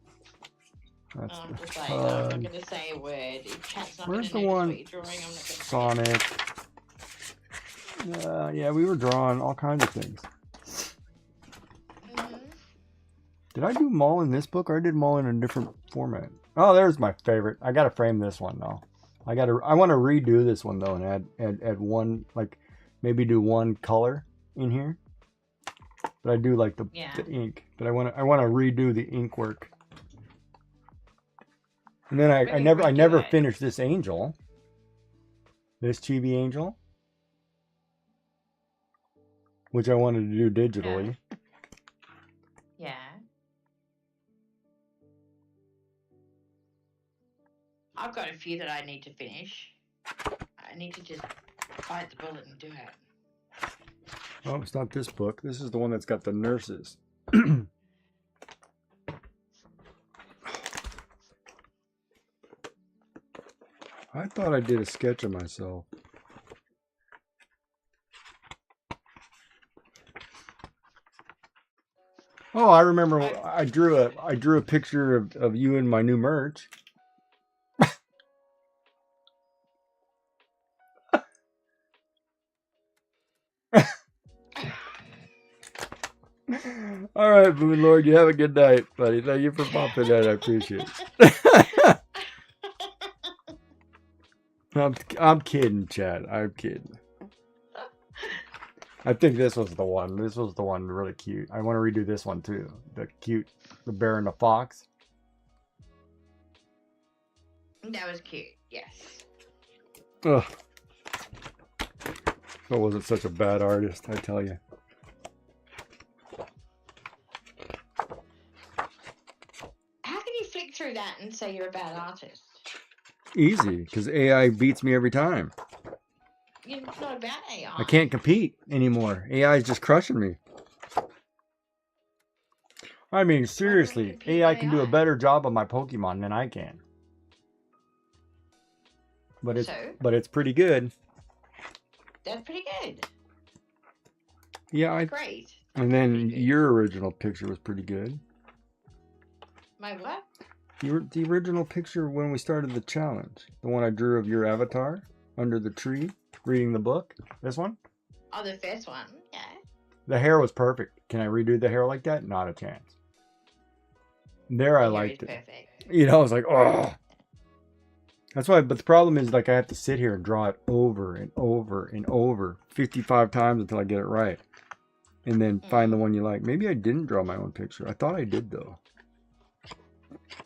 That's I'm just like, I'm not fun. going to say a word. If chat's not Where's going the to notice one? what you're drawing, I'm not going to Sonic. Yeah, we were drawing all kinds of things. Did I do Maul in this book, or I did Maul in a different format? Oh, there's my favorite. I gotta frame this one though. I want to redo this one though, and add one, like maybe do one color in here. But I do like the ink. But I want to redo the ink work. And then I never finished this angel. This chibi angel, which I wanted to do digitally. Yeah. I've got a few that I need to finish. I need to just bite the bullet and do it. Oh, it's not this book. This is the one that's got the nurses. I thought I did a sketch of myself. Oh, I remember I drew a picture of you in my new merch. All right, Moon Lord, you have a good night, buddy. Thank you for popping in. I appreciate it. I'm kidding, Chad. I'm kidding. I think this was the one. This was the one really cute. I want to redo this one too. The bear and the fox. That was cute, yes. Ugh. I wasn't such a bad artist, I tell you. How can you flick through that and say you're a bad artist? Easy, because AI beats me every time. You're not about AI. I can't compete anymore. AI is just crushing me. I mean, seriously, compete AI with can do a AI? better job of my Pokemon than I can. But it's pretty good. That's pretty good. Yeah, Great. and then Pretty good. your original picture was pretty good. My what? The original picture when we started the challenge, the one I drew of your avatar under the tree reading the book. This one. Oh, the first one. Yeah. The hair was perfect. Can I redo the hair like that? Not a chance. There, I The hair liked is it. perfect. You know, I was like, oh. That's why, but the problem is, like, I have to sit here and draw it over and over and over 55 times until I get it right. And then find the one you like. Maybe I didn't draw my own picture. I thought I did, though.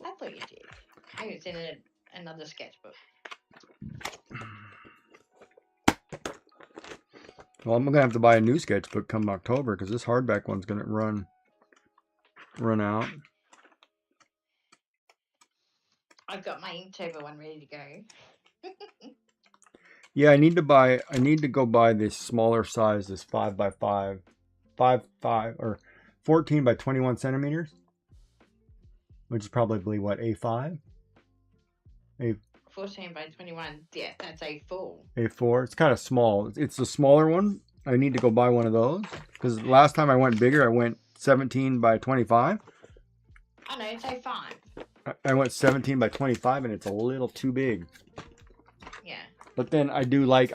I thought you did. Maybe it's in another sketchbook. Well, I'm going to have to buy a new sketchbook come October because this hardback one's going to run out. I've got my Inktober one ready to go. Yeah, I need to go buy this smaller size, this 5x5, 5 or 14 by 21 centimeters, which is probably what, A5? 14 by 21. Yeah, that's A4. A4. It's kind of small. It's the smaller one. I need to go buy one of those because last time I went bigger, I went 17 by 25. Oh no, it's A5. I went 17 by 25 and it's a little too big. Yeah. But then I do like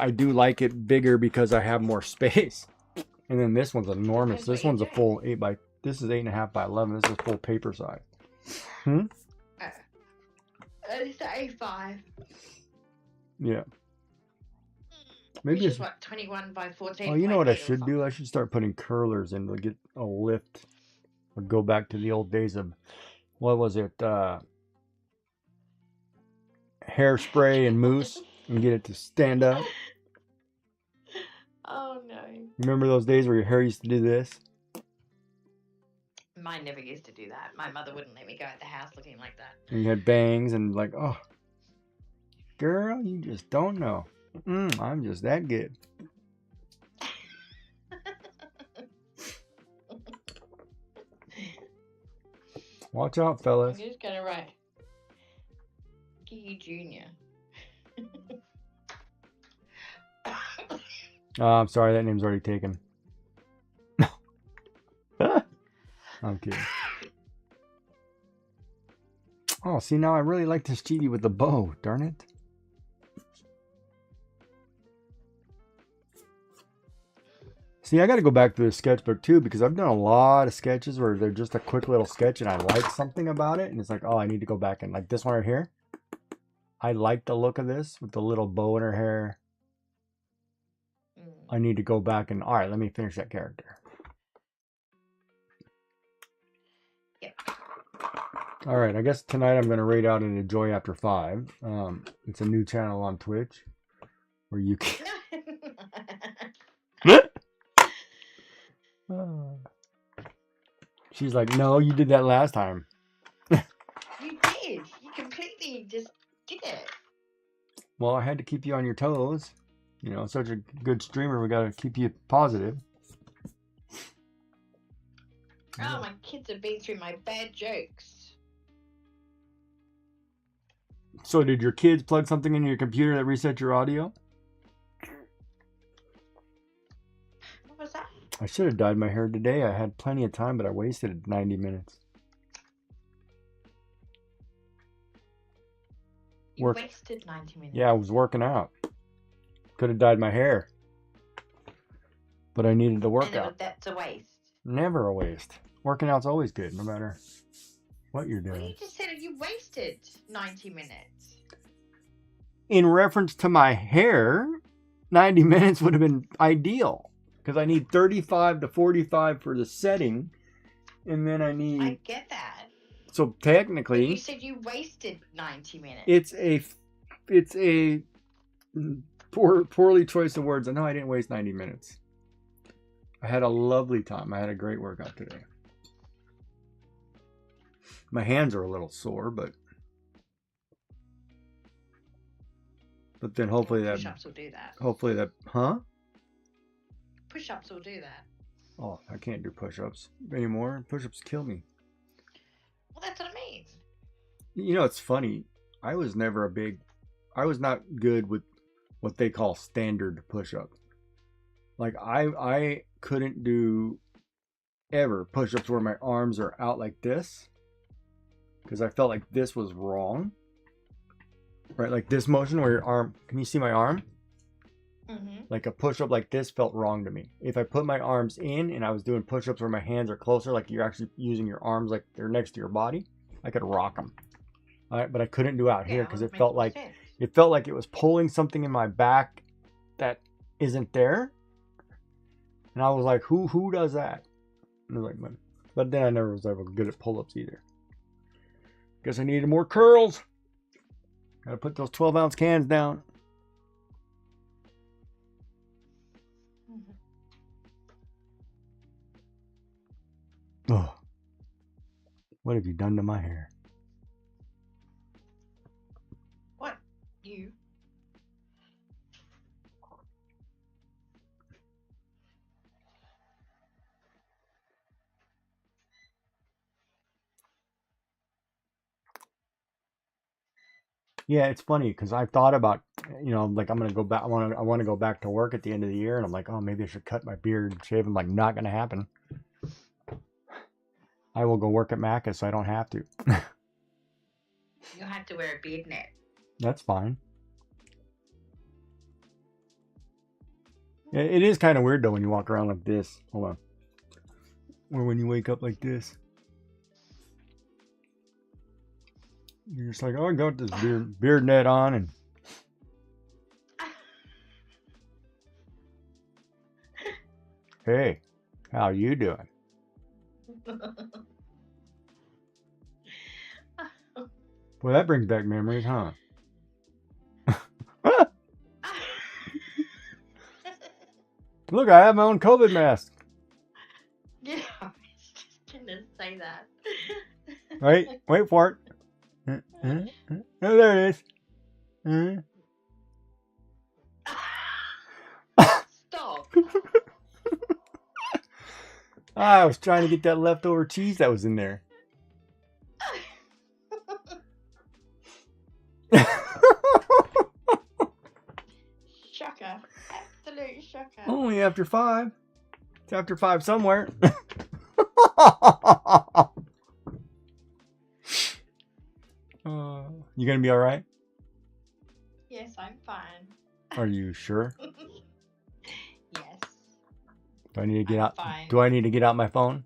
it bigger because I have more space. And then this one's enormous. That's what This one's a you're full 8 by. This is 8.5 by 11. This is full paper size. It's A5. Yeah. Maybe Which it's is what, 21 by 14. Oh, you know what I should do? I should start putting curlers in to get a lift, or go back to the old days of, what was it? Hairspray and mousse, and get it to stand up. Oh no. Remember those days where your hair used to do this? Mine never used to do that. My mother wouldn't let me go out the house looking like that. And you had bangs and like, oh, girl, you just don't know. I'm just that good. Watch out, fellas. I'm just gonna write Gigi Junior. Oh, I'm sorry, that name's already taken. I'm kidding. Oh, see, now I really like this Chibi with the bow, darn it. See, I got to go back to the sketchbook too because I've done a lot of sketches where they're just a quick little sketch and I like something about it. And it's like, oh, I need to go back and like this one right here. I like the look of this with the little bow in her hair. I need to go back and, all right, let me finish that character. Yep. All right, I guess tonight I'm going to raid out into Joy After 5. It's a new channel on Twitch where you can... She's like, no, you did that last time. You did. You completely just did it. Well, I had to keep you on your toes. You know, such a good streamer, we got to keep you positive. Oh, my kids have been through my bad jokes. So did your kids plug something in your computer that reset your audio? What was that? I should have dyed my hair today. I had plenty of time, but I wasted 90 minutes. You wasted 90 minutes. Yeah, I was working out. Could have dyed my hair. But I needed to work out. That's a waste. Never a waste. Working out's always good, no matter what you're doing. Well, you just said you wasted 90 minutes. In reference to my hair, 90 minutes would have been ideal. Because I need 35 to 45 for the setting. And then I need... I get that. So technically... But you said you wasted 90 minutes. It's a Poorly choice of words. I know I didn't waste 90 minutes. I had a lovely time. I had a great workout today. My hands are a little sore, but then hopefully Push-ups will do that. huh? Push-ups will do that. Oh, I can't do push-ups anymore. Push-ups kill me. Well, that's what I mean. You know, it's funny. I was not good with what they call standard push-up. Like I couldn't do ever push-ups where my arms are out like this, because I felt like this was wrong. Right, like this motion where your arm, can you see my arm? Mm-hmm. Like a push-up like this felt wrong to me. If I put my arms in and I was doing push-ups where my hands are closer, like you're actually using your arms like they're next to your body, I could rock them. All right, but I couldn't do out here because it felt like it was pulling something in my back that isn't there. And I was like, who does that? And I was like, but then I never was ever good at pull-ups either. Guess I needed more curls. Gotta put those 12-ounce cans down. Oh, what have you done to my hair? What? You? Yeah, it's funny because I've thought about, like I'm gonna go back. I want to go back to work at the end of the year, and I'm like, oh, maybe I should cut my beard and shave. I'm like, not gonna happen. I will go work at Macca's, so I don't have to. You'll have to wear a beard net. That's fine. It is kind of weird though when you walk around like this. Hold on. Or when you wake up like this. You're just like, oh, I got this beard net on, and hey, how you doing? Boy, that brings back memories, huh? Look, I have my own COVID mask. Yeah, I was just gonna say that. Wait for it. Oh, there it is. Stop. I was trying to get that leftover cheese that was in there. Shocker. Absolute shocker. Only after 5. It's after 5 somewhere. You gonna be all right? Yes, I'm fine. Are you sure? Yes. Do I need to get out? Fine. Do I need to get out my phone?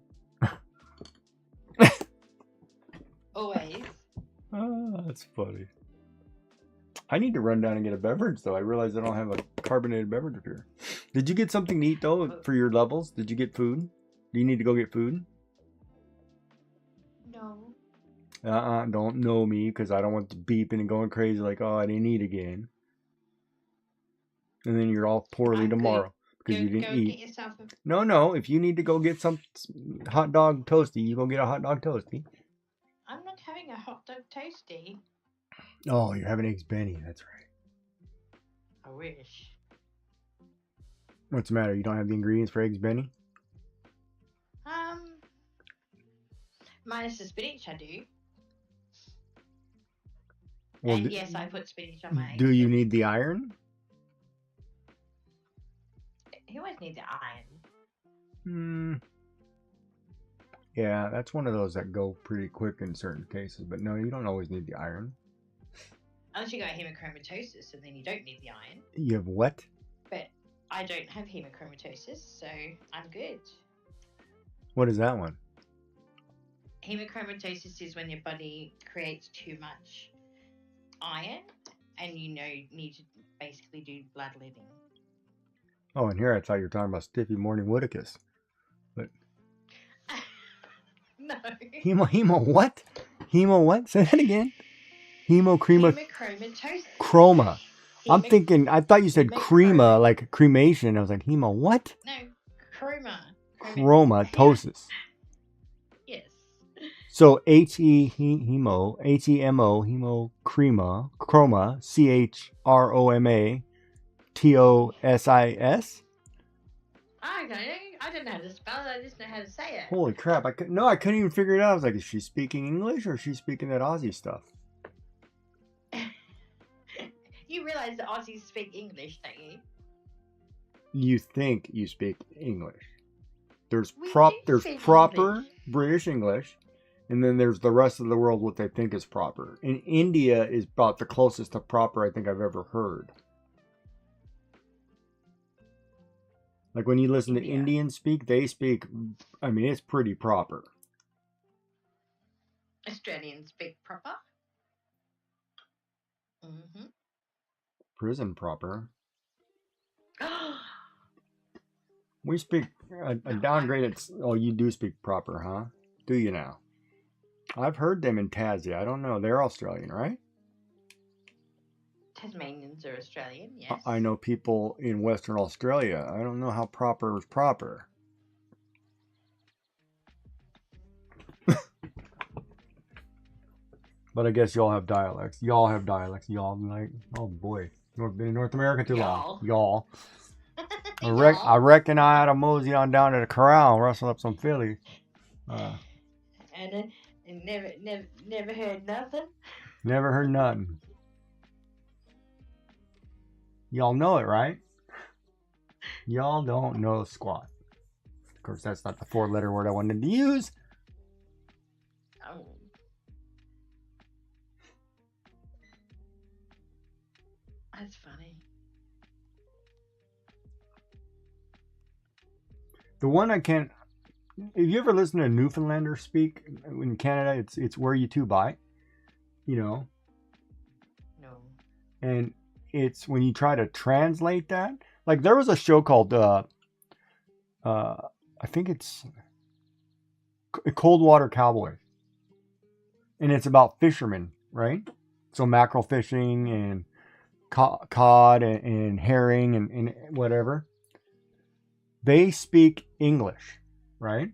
Always. Oh, that's funny. I need to run down and get a beverage, though. I realize I don't have a carbonated beverage up here. Did you get something to eat, though, for your levels? Did you get food? Do you need to go get food? No. Don't know me, because I don't want to beeping and going crazy like, oh, I didn't eat again. And then you're all poorly tomorrow because you didn't eat. Get yourself a... No. If you need to go get some hot dog toasty, you go get a hot dog toasty. I'm not having a hot dog toasty. Oh, you're having eggs Benny. That's right. I wish. What's the matter? You don't have the ingredients for eggs Benny? Minus the spinach, I do. Well, and yes, I put spinach on my eggs. Do you need the iron? You always need the iron. Yeah, that's one of those that go pretty quick in certain cases. But no, you don't always need the iron. Unless you got hemochromatosis, and then you don't need the iron. You have what? But I don't have hemochromatosis, so I'm good. What is that one? Hemochromatosis is when your body creates too much iron, and you need to basically do bloodletting. Oh, and here I thought you were talking about Stiffy Morning Woodicus. But no. Hemo what? Hemo what? Say that again. Hemochromatosis. Hemochromatosis. Chroma. I'm thinking, I thought you said make crema, crema. like cremation. I was like, hemo, what? No, chroma. Chromatosis. Yes. So hemo, hemo, crema, chroma, chroma, tosis. I don't know. I don't know how to spell it. I just know how to say it. Holy crap! I couldn't even figure it out. I was like, is she speaking English or is she speaking that Aussie stuff? You realize that Aussies speak English, don't you? You think you speak English. There's We there's speak proper English. British English, and then there's the rest of the world what they think is proper. And India is about the closest to proper I think I've ever heard. Like when you listen to India. Indians speak, they speak, I mean, it's pretty proper. Australians speak proper. Mm-hmm. Prison proper. We speak a downgraded. Oh, you do speak proper, huh? Do you now? I've heard them in Tassie. I don't know. They're Australian, right? Tasmanians are Australian, yes. I know people in Western Australia. I don't know how proper is proper. But I guess y'all have dialects. Y'all have dialects. Y'all like, oh boy, been in North America too long. Y'all. I reckon I had to mosey on down to the corral and rustle up some fillies. And never heard nothing. Never heard nothing. Y'all know it, right? Y'all don't know squat. Of course, that's not the 4-letter word I wanted to use. Oh. That's funny. The one I can't. If you ever listen to a Newfoundlander speak in Canada, it's where you two bite. You know. No. And it's when you try to translate that. Like there was a show called I think it's Cold Water Cowboys. And it's about fishermen, right? So mackerel fishing and cod and herring and whatever. They speak English, right?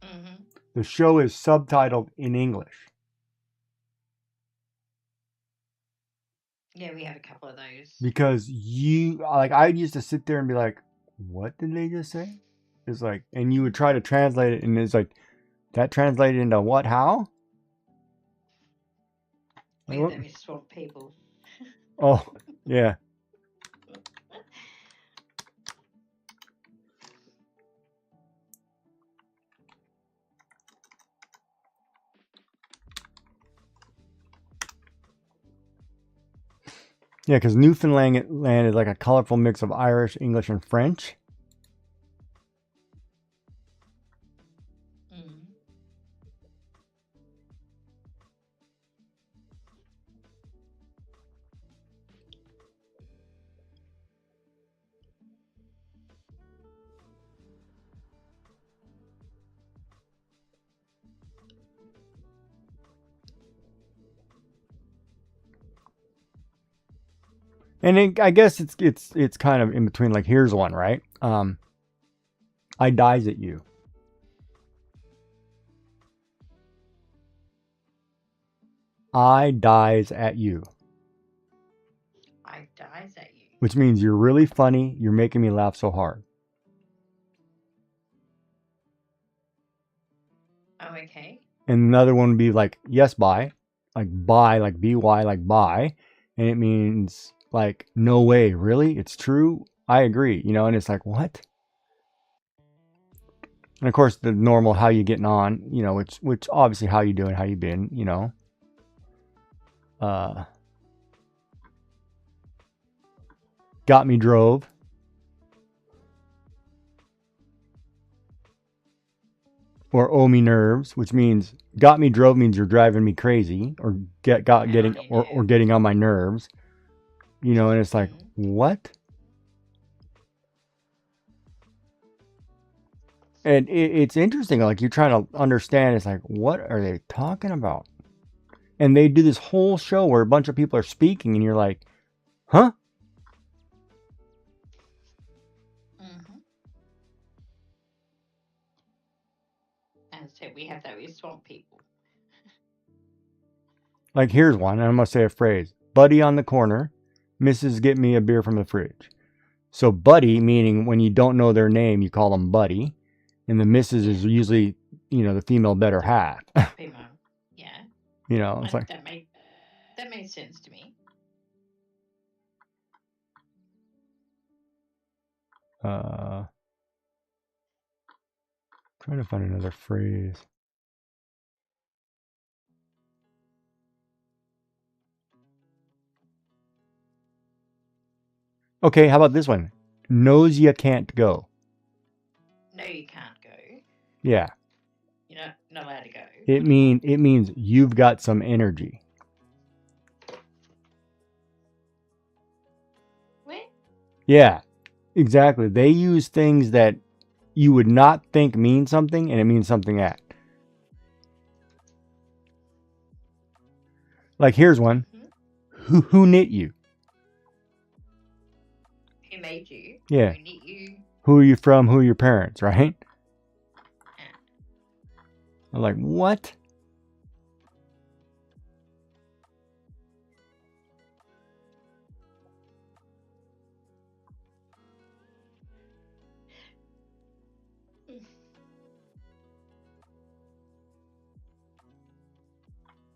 Mm-hmm. The show is subtitled in English. Yeah, we have a couple of those. Because I used to sit there and be like, what did they just say? It's like, and you would try to translate it, and it's like, that translated into what? How? We're those swamp people. Oh, yeah. Yeah, because Newfoundland is like a colorful mix of Irish, English, and French. And I guess it's kind of in between. Like here's one, right? I dies at you. I dies at you. I dies at you. Which means you're really funny. You're making me laugh so hard. Oh, okay. And another one would be like yes, bye. Like bye, like by, like bye. And it means like, no way, really? It's true? I agree, you know, and it's like, what? And of course, the normal, how you getting on, you know, which obviously how you doing, how you been, you know. Got me drove. Or owe me nerves, which means got me drove means you're driving me crazy, or getting on my nerves. You know, and it's like, what? And it's interesting, like you're trying to understand, it's like, what are they talking about? And they do this whole show where a bunch of people are speaking, and you're like, Huh? Mm-hmm. And so we have that with swamp people. Like, here's one, and I'm going to say a phrase. Buddy on the corner. Mrs. Get me a beer from the fridge. So buddy, meaning when you don't know their name, you call them buddy. And the missus is usually, the female better half. Female. Yeah. It's like... That made sense to me. Trying to find another phrase. Okay, how about this one? Knows you can't go. No, you can't go. Yeah. You're not allowed to go. It means you've got some energy. What? Yeah, exactly. They use things that you would not think mean something, and it means something else. Like, here's one. Mm-hmm. Who knit you? Who made you? Yeah. Who knit you? Who are you from? Who are your parents, right? Yeah. I'm like, what?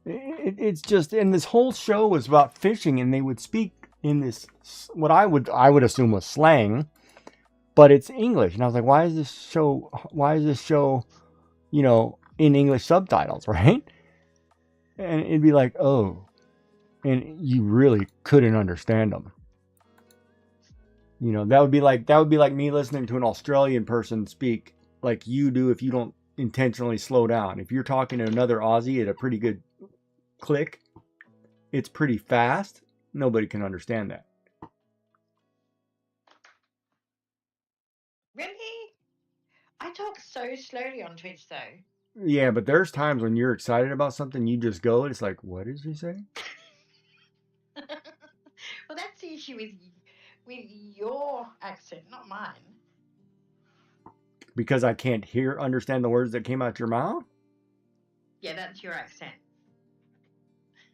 It's just, and this whole show was about fishing, and they would speak in this, what I would assume was slang, but it's English. And I was like, why is this show, in English subtitles, right? And it'd be like, oh, and you really couldn't understand them. That would be like me listening to an Australian person speak like you do if you don't intentionally slow down. If you're talking to another Aussie at a pretty good click, it's pretty fast. Nobody can understand that. Really? I talk so slowly on Twitch, though. Yeah, but there's times when you're excited about something, you just go, and it's like, what is he saying? Well, that's the issue with your accent, not mine. Because I can't understand the words that came out your mouth? Yeah, that's your accent.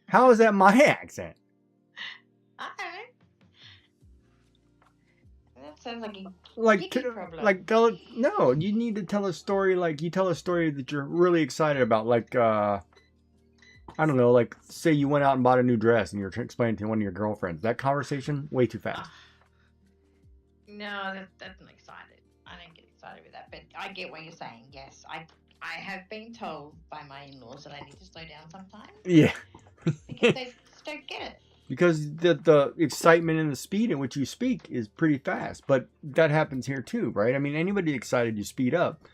How is that my accent? I don't know. That sounds like a problem. No, you need to tell a story, like you tell a story that you're really excited about. Like, I don't know, like say you went out and bought a new dress and you're explaining to one of your girlfriends. That conversation, way too fast. No, that's not excited. I don't get excited with that, but I get what you're saying. Yes, I have been told by my in-laws that I need to slow down sometimes. Yeah. Because they just don't get it. Because the excitement and the speed at which you speak is pretty fast. But that happens here too, right? I mean, anybody excited, you speed up.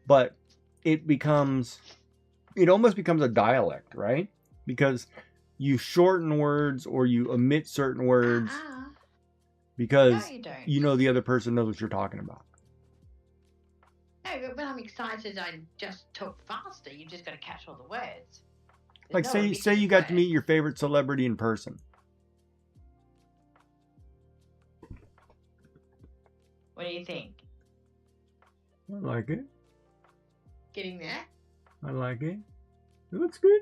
But it almost becomes a dialect, right? Because you shorten words or you omit certain words because the other person knows what you're talking about. No, but when I'm excited, I just talk faster. You just got to catch all the words. Like say you got to meet your favorite celebrity in person. What do you think? I like it. Getting there? I like it. It looks good.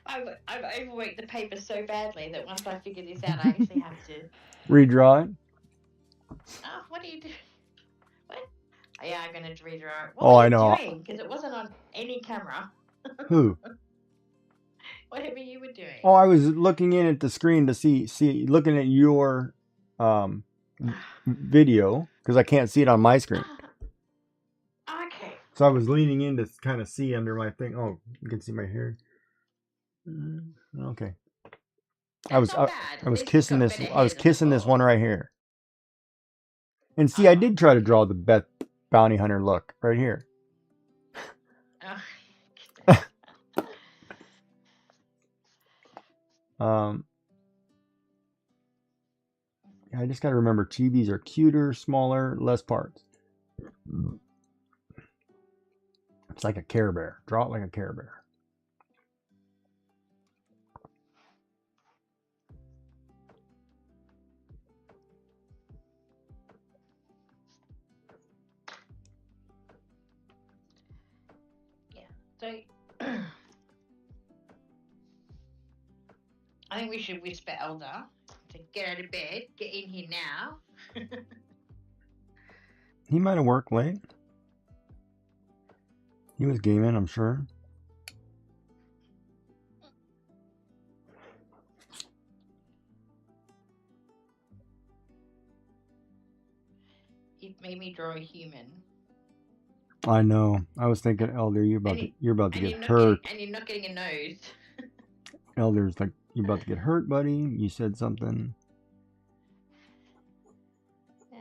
I've overworked the paper so badly that once I figure this out, I actually have to redraw it. Oh, what do you do? What? Yeah, I'm going to redraw it. What were you doing? Because it wasn't on any camera. Who? Whatever you were doing. Oh, I was looking in at the screen to see looking at your video because I can't see it on my screen. Okay. So I was leaning in to kind of see under my thing. Oh, you can see my hair. Okay. I was kissing this one right here. And see, I did try to draw the Beth Bounty Hunter look right here. I just got to remember chibis are cuter, smaller, less parts. It's like a Care Bear. Draw it like a Care Bear. So I think we should whisper Elder to get out of bed, get in here now. He might have worked late. He was gaming, I'm sure. It made me draw a human. I know. I was thinking, Elder, you're about to get hurt. And you're not getting a nose. Elder's like, you're about to get hurt, buddy. You said something. Yeah.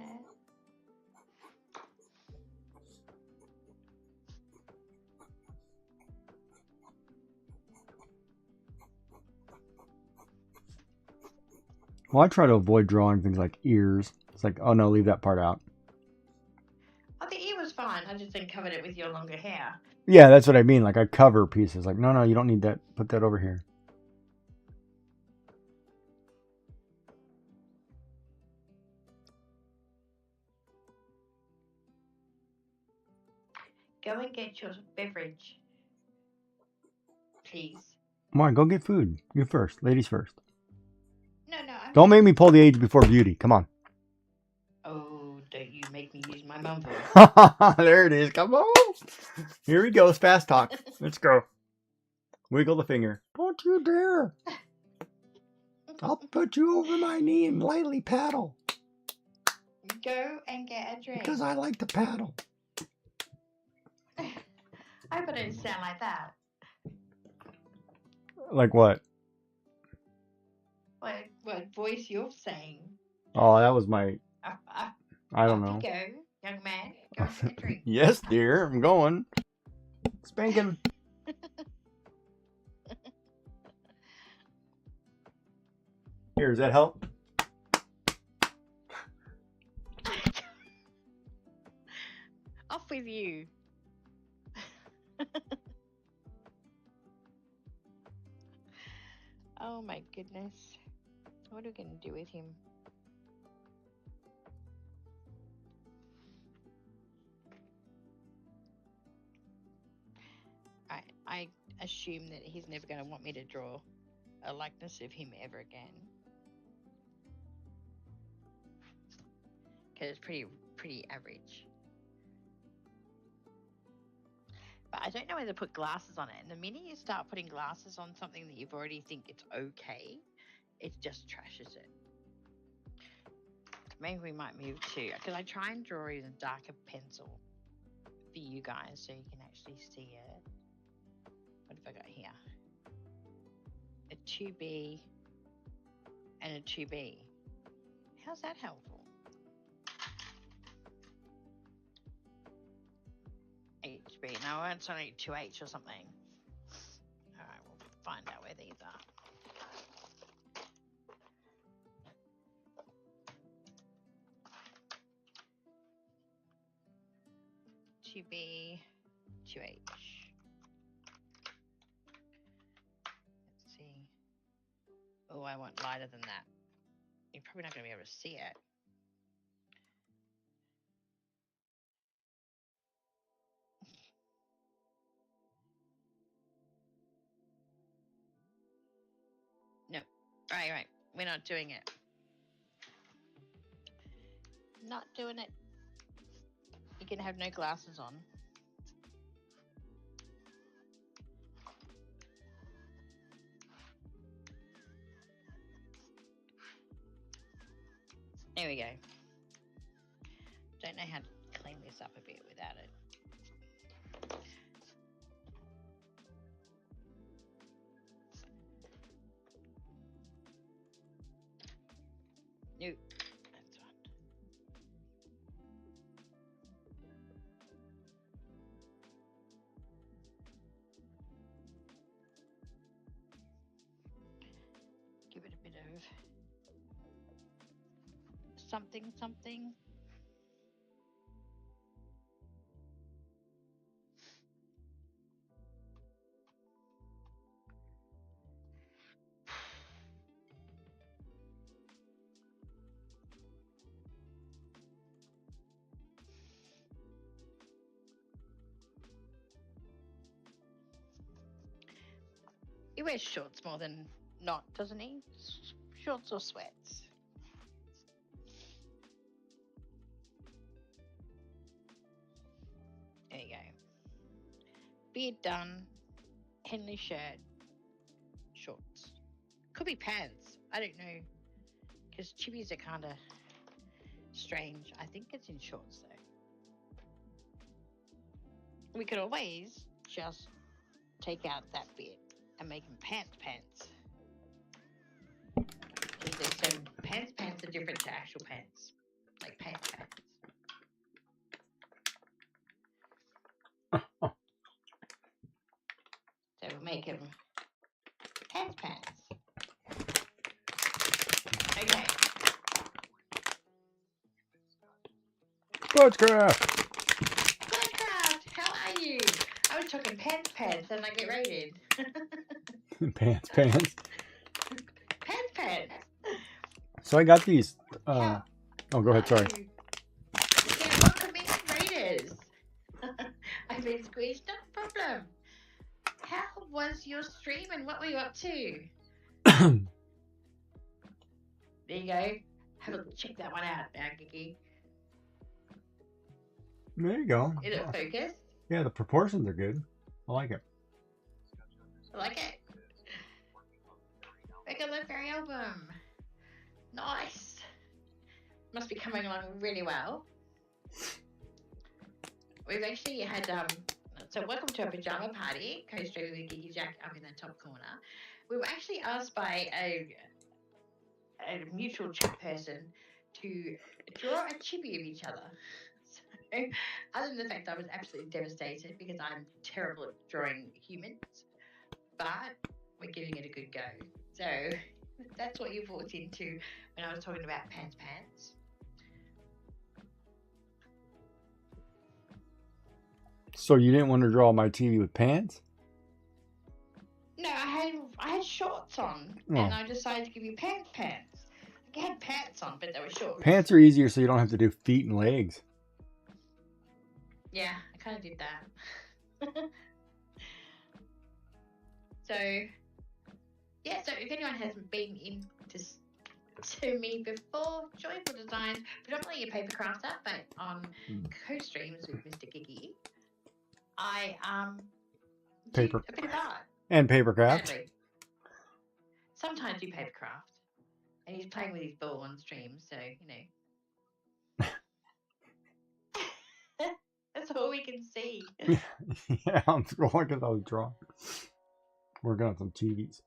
Well, I try to avoid drawing things like ears. It's like, oh no, leave that part out. Oh, the ear was fine. I just then covered it with your longer hair. Yeah, that's what I mean. Like I cover pieces. Like, no, you don't need that. Put that over here. Go and get your beverage, please. Come on, go get food. You first. Ladies first. No. Don't make me pull the age before beauty. Come on. Oh, don't you make me use my mum voice. There it is. Come on. Here he goes. Fast talk. Let's go. Wiggle the finger. Don't you dare. I'll put you over my knee and lightly paddle. Go and get a drink. Because I like to paddle. I hope I don't sound like that. Like what? What voice you're saying? Oh, that was my... I don't know. Off you go, young man. Go and get a drink. Yes, dear. I'm going. Spanking. Here, does that help? Off with you. Oh my goodness. What are we going to do with him? I assume that he's never going to want me to draw a likeness of him ever again. Because it's pretty average. But I don't know whether to put glasses on it. And the minute you start putting glasses on something that you've already think it's okay, it just trashes it. Maybe we might move to, because I try and draw in a darker pencil for you guys so you can actually see it. What have I got here? A 2B and a 2B. How's that helpful? HB. No, it's only 2H or something. Alright, we'll find out where these are. To be 2H. Let's see. Oh, I want lighter than that. You're probably not going to be able to see it. No. Right. We're not doing it. Not doing it. You can have no glasses on. There we go. Don't know how to clean this up a bit without it. Nope. That's one. Give it a bit of something. He wears shorts more than not, doesn't he? Shorts or sweats. There you go. Beard done. Henley shirt. Shorts. Could be pants. I don't know. Because chibis are kind of strange. I think it's in shorts though. We could always just take out that bit and make them pants. So pants are different to actual pants. Like pants. So we'll make them pants. Okay. Budgecraft! How are you? I was talking pants and I get rated. Pants. Pants. So I got these. How Oh, go ahead. Sorry. Yeah, welcome in, raiders. I've been squeezed, no problem. How was your stream and what were you up to? There you go. Have a check that one out now, Gigi. There you go. Is it focused? Yeah, the proportions are good. I like it. I like it. Regular fairy album. Nice. Must be coming along really well. We've actually had so welcome to a pajama party, co-streaming with Gigi Jack up in the top corner. We were actually asked by a mutual chat person to draw a chibi of each other. So, other than the fact I was absolutely devastated because I'm terrible at drawing humans, but we're giving it a good go. So that's what you walked into when I was talking about pants. So you didn't want to draw my TV with pants? No, I had shorts on, and I decided to give you pants. I had pants on, but they were shorts. Pants are easier, so you don't have to do feet and legs. Yeah, I kind of did that. So if anyone hasn't been in to me before, Joyful Designs, predominantly a paper crafter, but on co-streams with Mr. Gigi, I do Paper. a bit of art. And paper craft. Sadly. Sometimes do paper craft. And he's playing with his ball on stream, so, you know. That's all we can see. Yeah, I'm scrolling because I was drawing. Working on some TVs.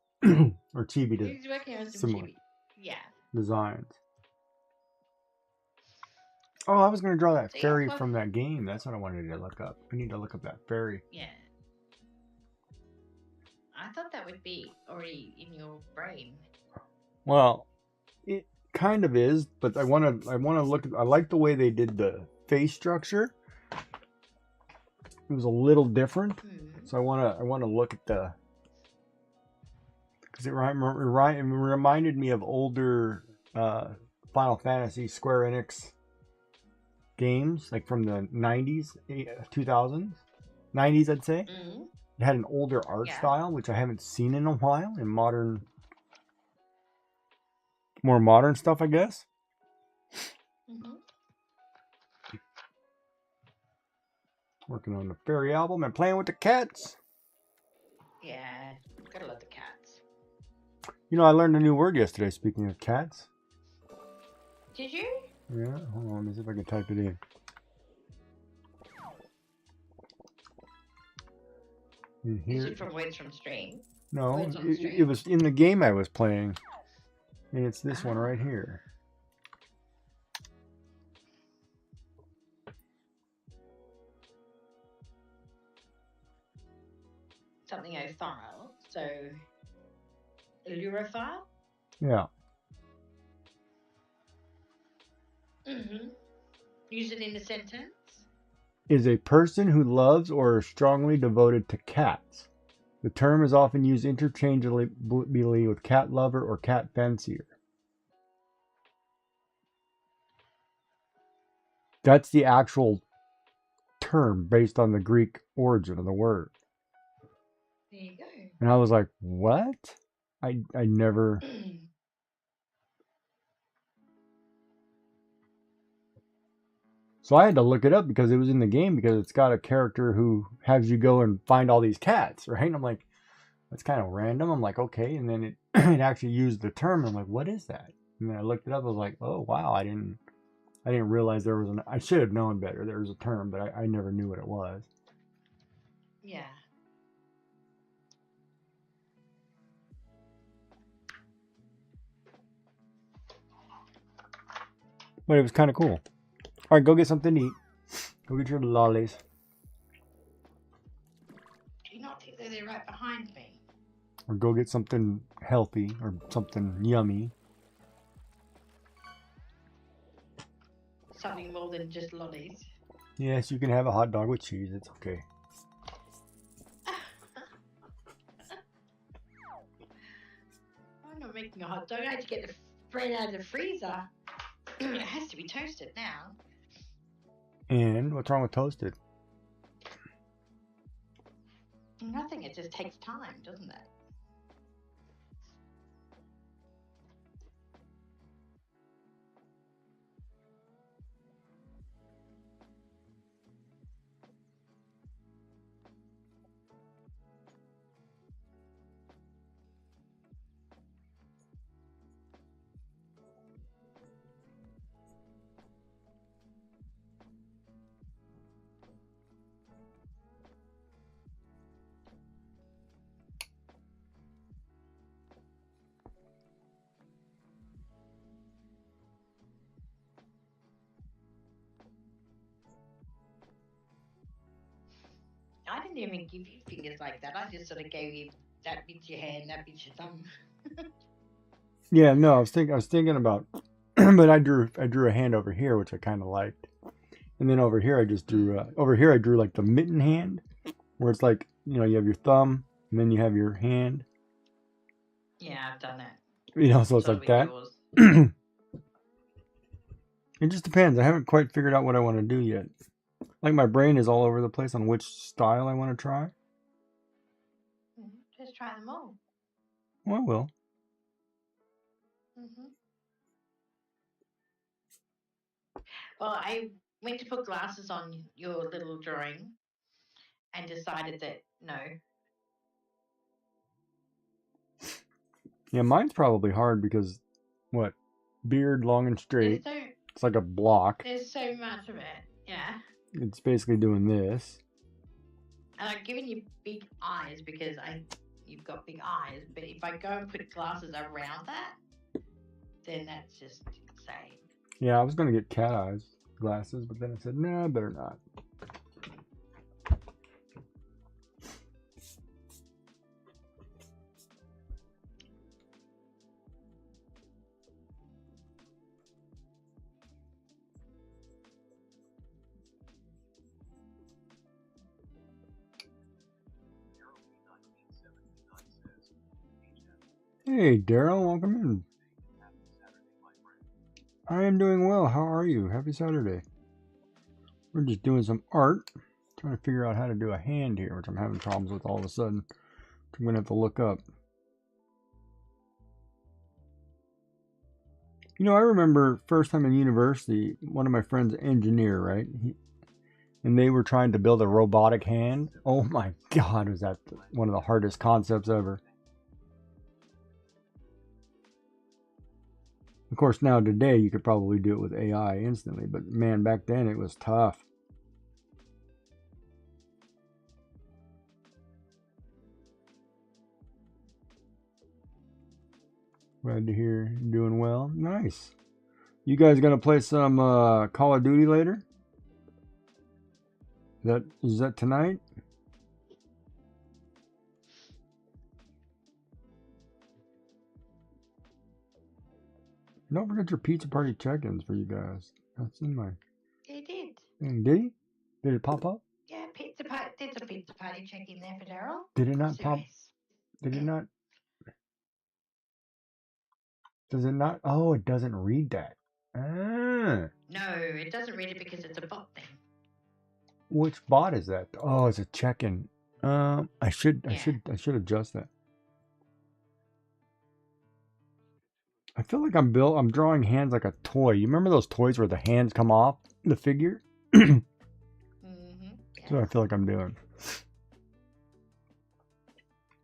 Or TV He's working on some TV. Yeah. Designs. Oh, I was going to draw that So, fairy from that game. That's what I wanted to look up. I need to look up that fairy. Yeah. I thought that would be already in your brain. Well, it kind of is, but I want to look at, I like the way they did the face structure. It was a little different. So I want to look at the, because it reminded me of older Final Fantasy Square Enix games, like from the 90s, 2000s, 90s, I'd say. It had an older art style, which I haven't seen in a while in more modern stuff, I guess. Working on the fairy album and playing with the cats. Yeah, gotta love the cats. You know, I learned a new word yesterday, speaking of cats. Did you? Yeah, hold on, let me see if I can type it in. Is it from Words from Stream? No, it was in the game I was playing. And it's this one right here. Something ophile. So, Illurophile? Yeah. Use it in a sentence. Is a person who loves or is strongly devoted to cats. The term is often used interchangeably with cat lover or cat fancier. That's the actual term based on the Greek origin of the word. There you go. And I was like, what? I never. So I had to look it up because it was in the game because it's got a character who has you go and find all these cats, right? And I'm like, that's kind of random. I'm like, okay. And then it, it actually used the term. I'm like, what is that? And then I looked it up. I was like, oh wow, I didn't realize there was an. I should have known better. There was a term, but I never knew what it was. Yeah. But it was kind of cool. All right, go get something to eat. Go get your lollies. Do you not think that they're right behind me? Or go get something healthy or something yummy. Something more than just lollies. Yes, you can have a hot dog with cheese. It's okay. I'm not making a hot dog. I had to get the bread out of the freezer. It has to be toasted now. And what's wrong with toasted? Nothing. It just takes time, doesn't it? I didn't even give you fingers like that. I just sort of gave you that bit's your hand, that bit's your thumb. Yeah, no, I was thinking about, but I drew a hand over here, which I kind of liked, and then over here I just drew I drew like the mitten hand, where it's like you have your thumb and then you have your hand. Yeah, I've done that. So it's Sort like of that. yours. It just depends. I haven't quite figured out what I want to do yet. Like my brain is all over the place on which style I want to try. Just try them all. Well, I will. Well, I went to put glasses on your little drawing and decided that no. Yeah, mine's probably hard because what? Beard long and straight. It's like a block. There's so much of it. Yeah. It's basically doing this. And I've given you big eyes because you've got big eyes. But if I go and put glasses around that, then that's just insane. Yeah, I was gonna get cat eyes glasses, but then I said, nah, better not. Hey, Daryl, welcome in. I am doing well. How are you? Happy Saturday. We're just doing some art. Trying to figure out how to do a hand here, which I'm having problems with all of a sudden. I'm going to have to look up. I remember first time in university, one of my friends, engineer, right? And they were trying to build a robotic hand. Oh my God, was that one of the hardest concepts ever. Of course, now today you could probably do it with AI instantly, but man, back then it was tough. Glad to hear you're doing well. Nice. You guys gonna play some Call of Duty later? Is that tonight? Don't forget your pizza party check-ins for you guys. That's in my. He did. Did he? Did it pop up? Yeah, pizza party. There's a pizza party check-in there for Daryl. Did it not pop? Did it not? Does it not? Oh, it doesn't read that. Ah. No, it doesn't read it because it's a bot thing. Which bot is that? Oh, it's a check-in. I should Yeah. adjust that. I feel like I'm drawing hands like a toy. You remember those toys where the hands come off the figure? That's Yes. what I feel like I'm doing.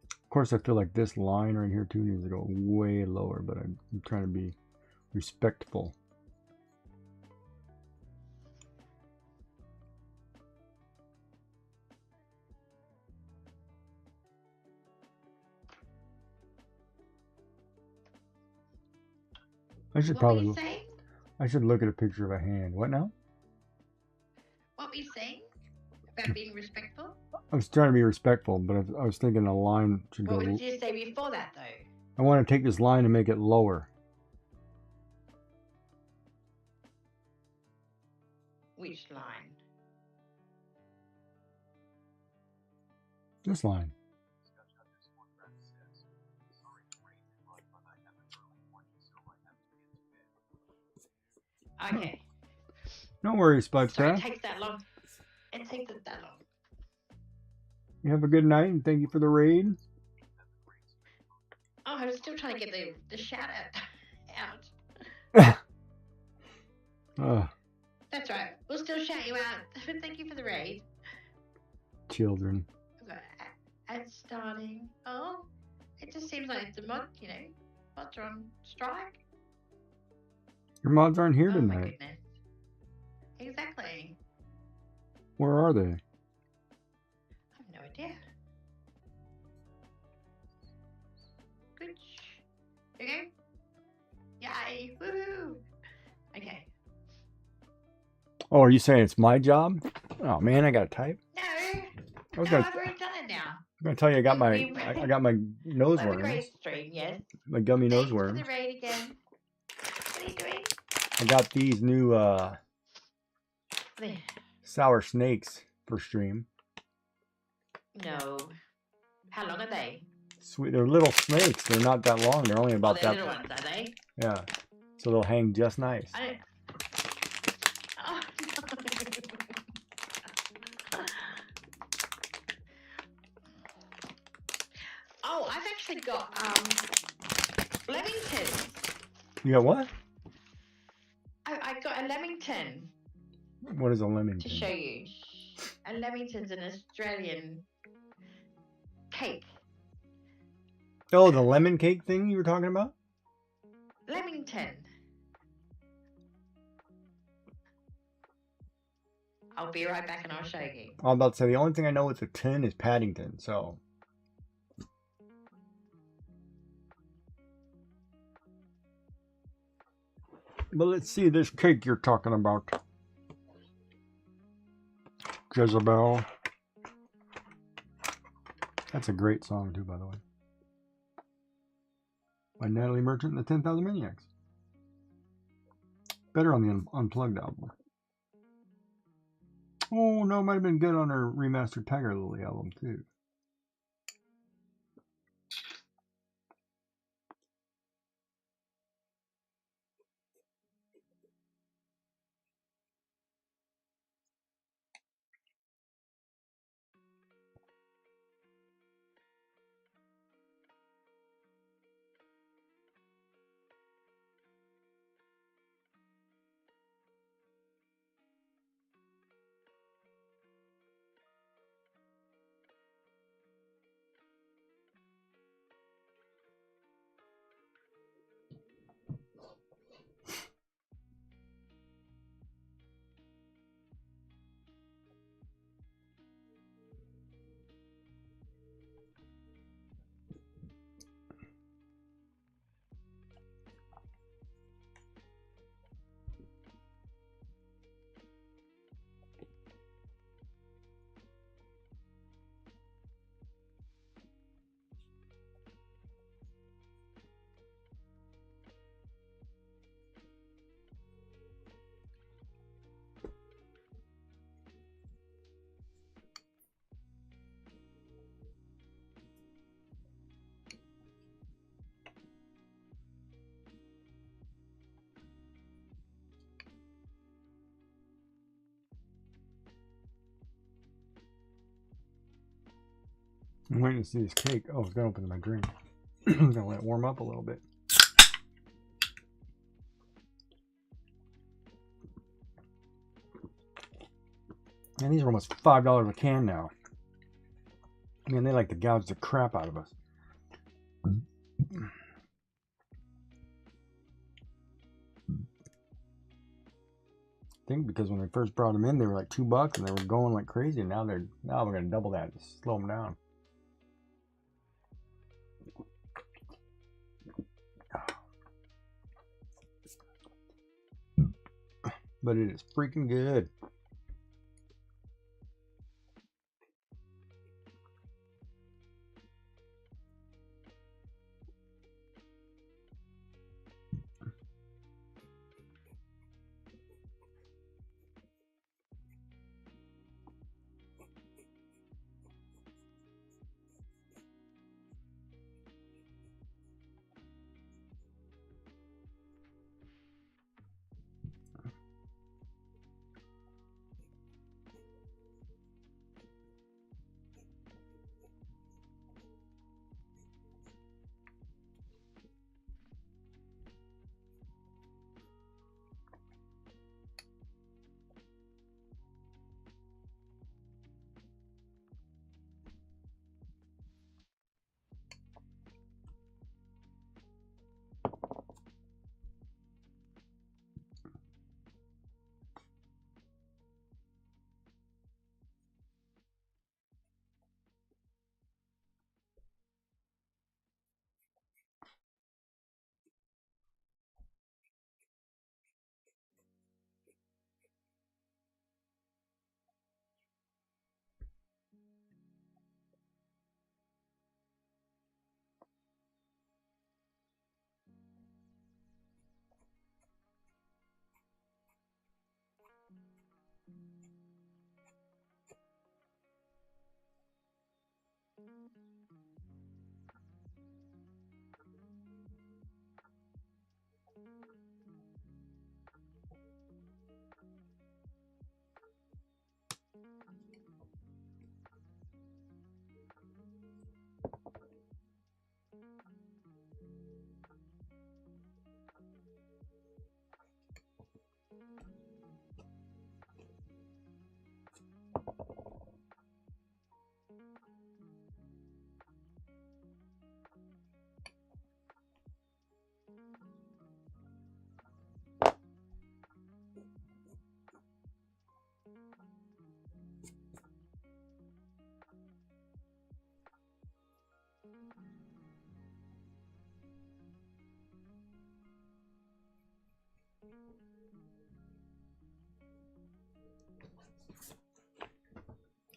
Of course, I feel like this line right here too needs to go way lower, but I'm trying to be respectful. I should What were probably you saying? I should look at a picture of a hand. What now? What were you saying about being respectful? I was trying to be respectful, but I was thinking a line should go. What did you say before that, though? I want to take this line and make it lower. Which line? This line. Okay. Don't worry, So it Spudcraft. takes that long. It takes it that long. You have a good night and thank you for the raid. Oh, I was still trying to get the shout out. That's right. We'll still shout you out. Thank you for the raid. Children. Ads starting. Oh, it just seems like the mods are on strike. Your mods aren't here Oh my tonight. goodness. Exactly. Where are they? I have no idea. Good. Okay. Yay! Woohoo! Okay. Oh, are you saying it's my job? Oh man, I gotta type. No. I was No, gonna, I've already done it now. I'm gonna tell you I got my nose Have a worms. great stream, yes. My gummy nose Thanks worms. for the raid again. What are you doing? I got these new There. sour snakes for stream. No. How long are they? Sweet, they're little snakes. They're not that long. They're only about They're that. little ones, are they? Yeah, so they'll hang just nice. I don't... Oh, no. Oh, I've actually got Lemingtons. You got what? I got a Lemington What is a to Lemington? show you. A Lemington's an Australian cake. Oh, the lemon cake thing you were talking about? Lemington. I'll be right back and I'll show you. I'm about to say the only thing I know with a tin is Paddington. So. But let's see this cake you're talking about. Jezebel. That's a great song too, by the way. By Natalie Merchant and the 10,000 Maniacs. Better on the Unplugged album. Oh no, it might have been good on her remastered Tiger Lily album too. I'm waiting to see this cake. Oh, it's gonna open my drink. I'm gonna let it warm up a little bit. And these are almost $5 a can now. Man, they like to gouge the crap out of us. I think because when they first brought them in, they were like $2 and they were going like crazy. And now we're gonna double that, to slow them down. But it is freaking good.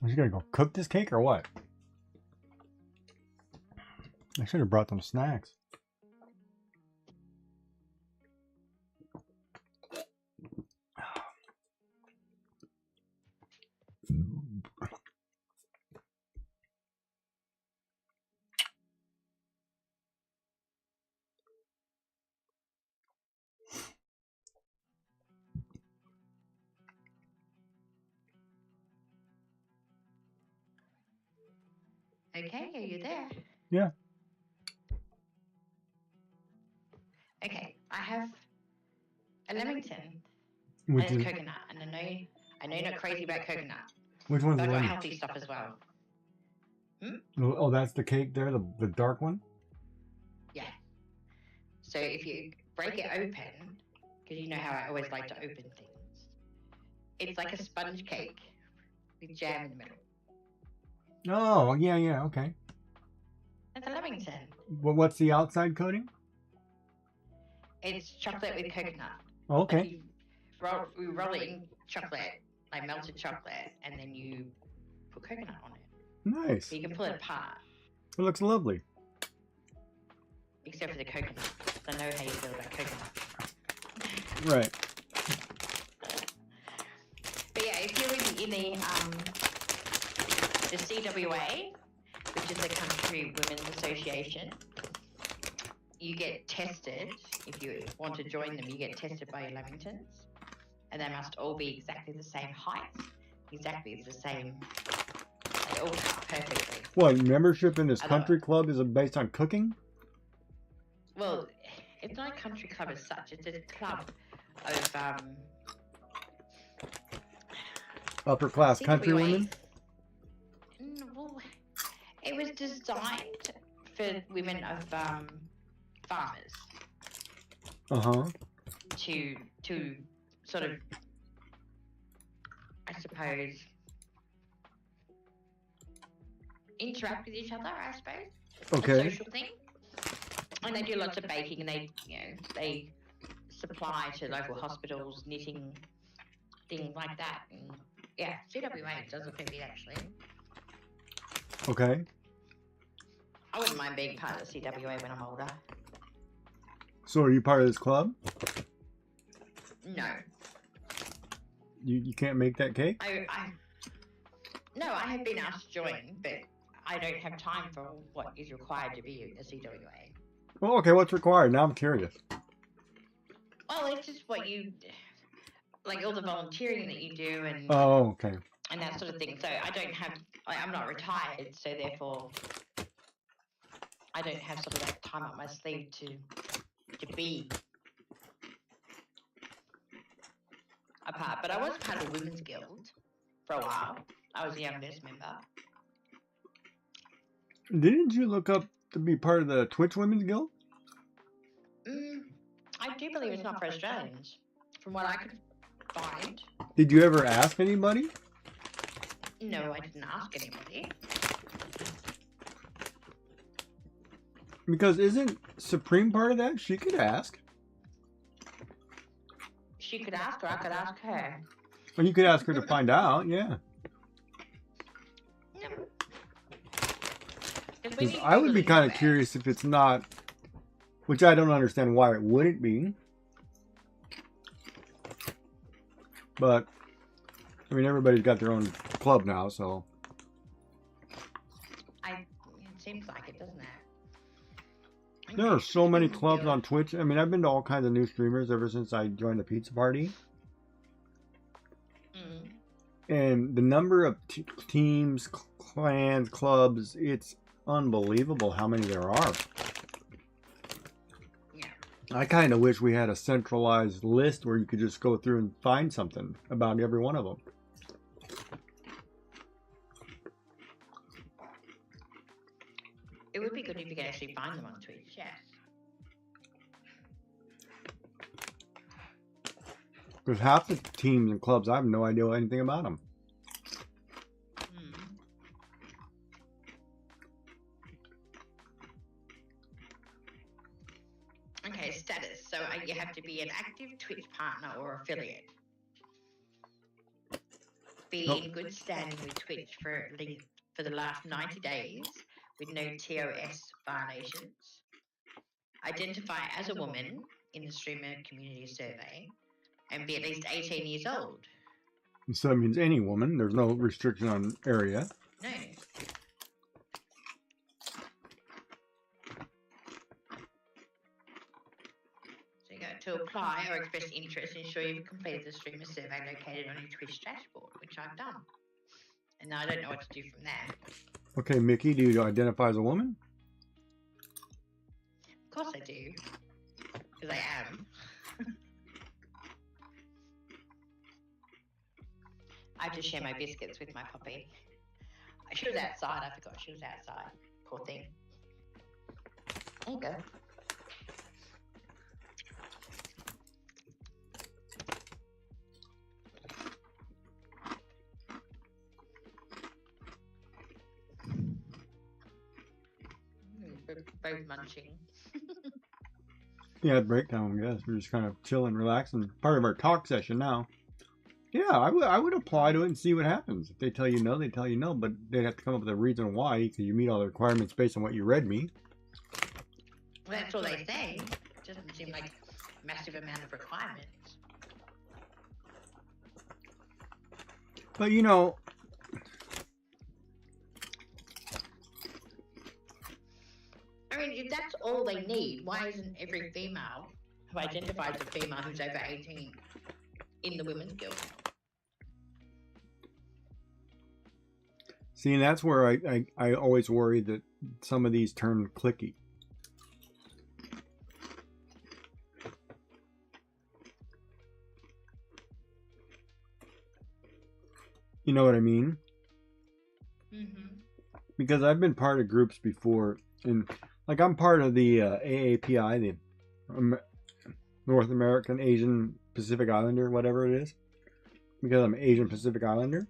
Is you gonna go cook this cake or what? I should have brought them snacks. Okay, are you there? Yeah. Okay, I have a Lemington Which and is a coconut, and I know you're not crazy about coconut, which one's but the I got lemon? healthy stuff as well. Oh, that's the cake there, the dark one. Yeah. So if you break it open, because you know how I always like to open things, it's like a sponge cake with jam in the middle. Oh, yeah, okay. It's a Lemington. Well, what's the outside coating? It's chocolate with coconut. Oh, okay. Like we roll it in chocolate, like melted chocolate, and then you put coconut on it. Nice. So you can pull it apart. It looks lovely. Except for the coconut. I know how you feel about coconut. Right. But yeah, if you're in the CWA, which is the Country Women's Association, you get tested. If you want to join them, you get tested by your Lemingtons, and they must all be exactly the same height, exactly the same it all cut perfectly. What, membership in this I know. country club is based on cooking? Well, it's not a country club as such. It's a club of Upper class country CWA. women? Well, it was designed for women of farmers Uh-huh. to sort of, I suppose, interact with each other, I suppose. Okay. A social thing. And they do lots of baking, and they supply to local hospitals, knitting, things like that. And yeah, CWA does a fair bit actually. Okay. I wouldn't mind being part of the CWA when I'm older. So are you part of this club? No. You can't make that cake? No, I have been asked to join, but I don't have time for what is required to be a CWA. Well, okay, what's required? Now I'm curious. Well, it's just what you, like all the volunteering that you do and Oh, okay. and that sort of thing. So I don't have, I'm not retired, so therefore I don't have sort of that time up my sleeve to be a part. But I was part of a women's guild for a while. I was a young nurse member. Didn't you look up to be part of the Twitch Women's Guild? I do believe it's not for Australians, from what I could find. Did you ever ask anybody? No, I didn't ask anybody. Because isn't Supreme part of that? She could ask. She could ask, or I could ask her. Well, you could ask her to find out, yeah. No. Because I would be kind of curious if it's not, which I don't understand why it wouldn't be. But, I mean, everybody's got their own club now, so. It seems like it, doesn't it? There are so many clubs on Twitch. I mean, I've been to all kinds of new streamers ever since I joined the Pizza Party. And the number of teams, clans, clubs, it's unbelievable how many there are. Yeah. I kind of wish we had a centralized list where you could just go through and find something about every one of them. It would be good if you could actually find them on Twitch, yes. Because half the teams and clubs, I have no idea anything about them. Okay, status. So you have to be an active Twitch partner or affiliate. Be in good standing with Twitch for the last 90 days with no TOS violations. Identify as a woman in the streamer community survey and be at least 18 years old. So that means any woman. There's no restriction on area. No. So you go to apply or express interest, ensure you've completed the streamer survey located on your Twitch dashboard, which I've done. And now I don't know what to do from there. Okay, Mickey, do you identify as a woman? Of course I do. Because I am. I have to share my biscuits with my puppy. She was outside. I forgot she was outside. Poor thing. There you go. Both munching. Yeah, breakdown, I guess. We're just kind of chilling, relaxing. Part of our talk session now. Yeah, I would apply to it and see what happens. If they tell you no, they tell you no, but they'd have to come up with a reason why, because you meet all the requirements based on what you read me. Well, that's all they say. It doesn't seem like a massive amount of requirements. But, you know, I mean, if that's all they need, why isn't every female who identifies as a female who's over 18 in the Women's Guild? See, and that's where I always worry that some of these turn clicky. You know what I mean? Mm-hmm. Because I've been part of groups before, and like I'm part of the AAPI, the North American Asian Pacific Islander, whatever it is, because I'm Asian Pacific Islander.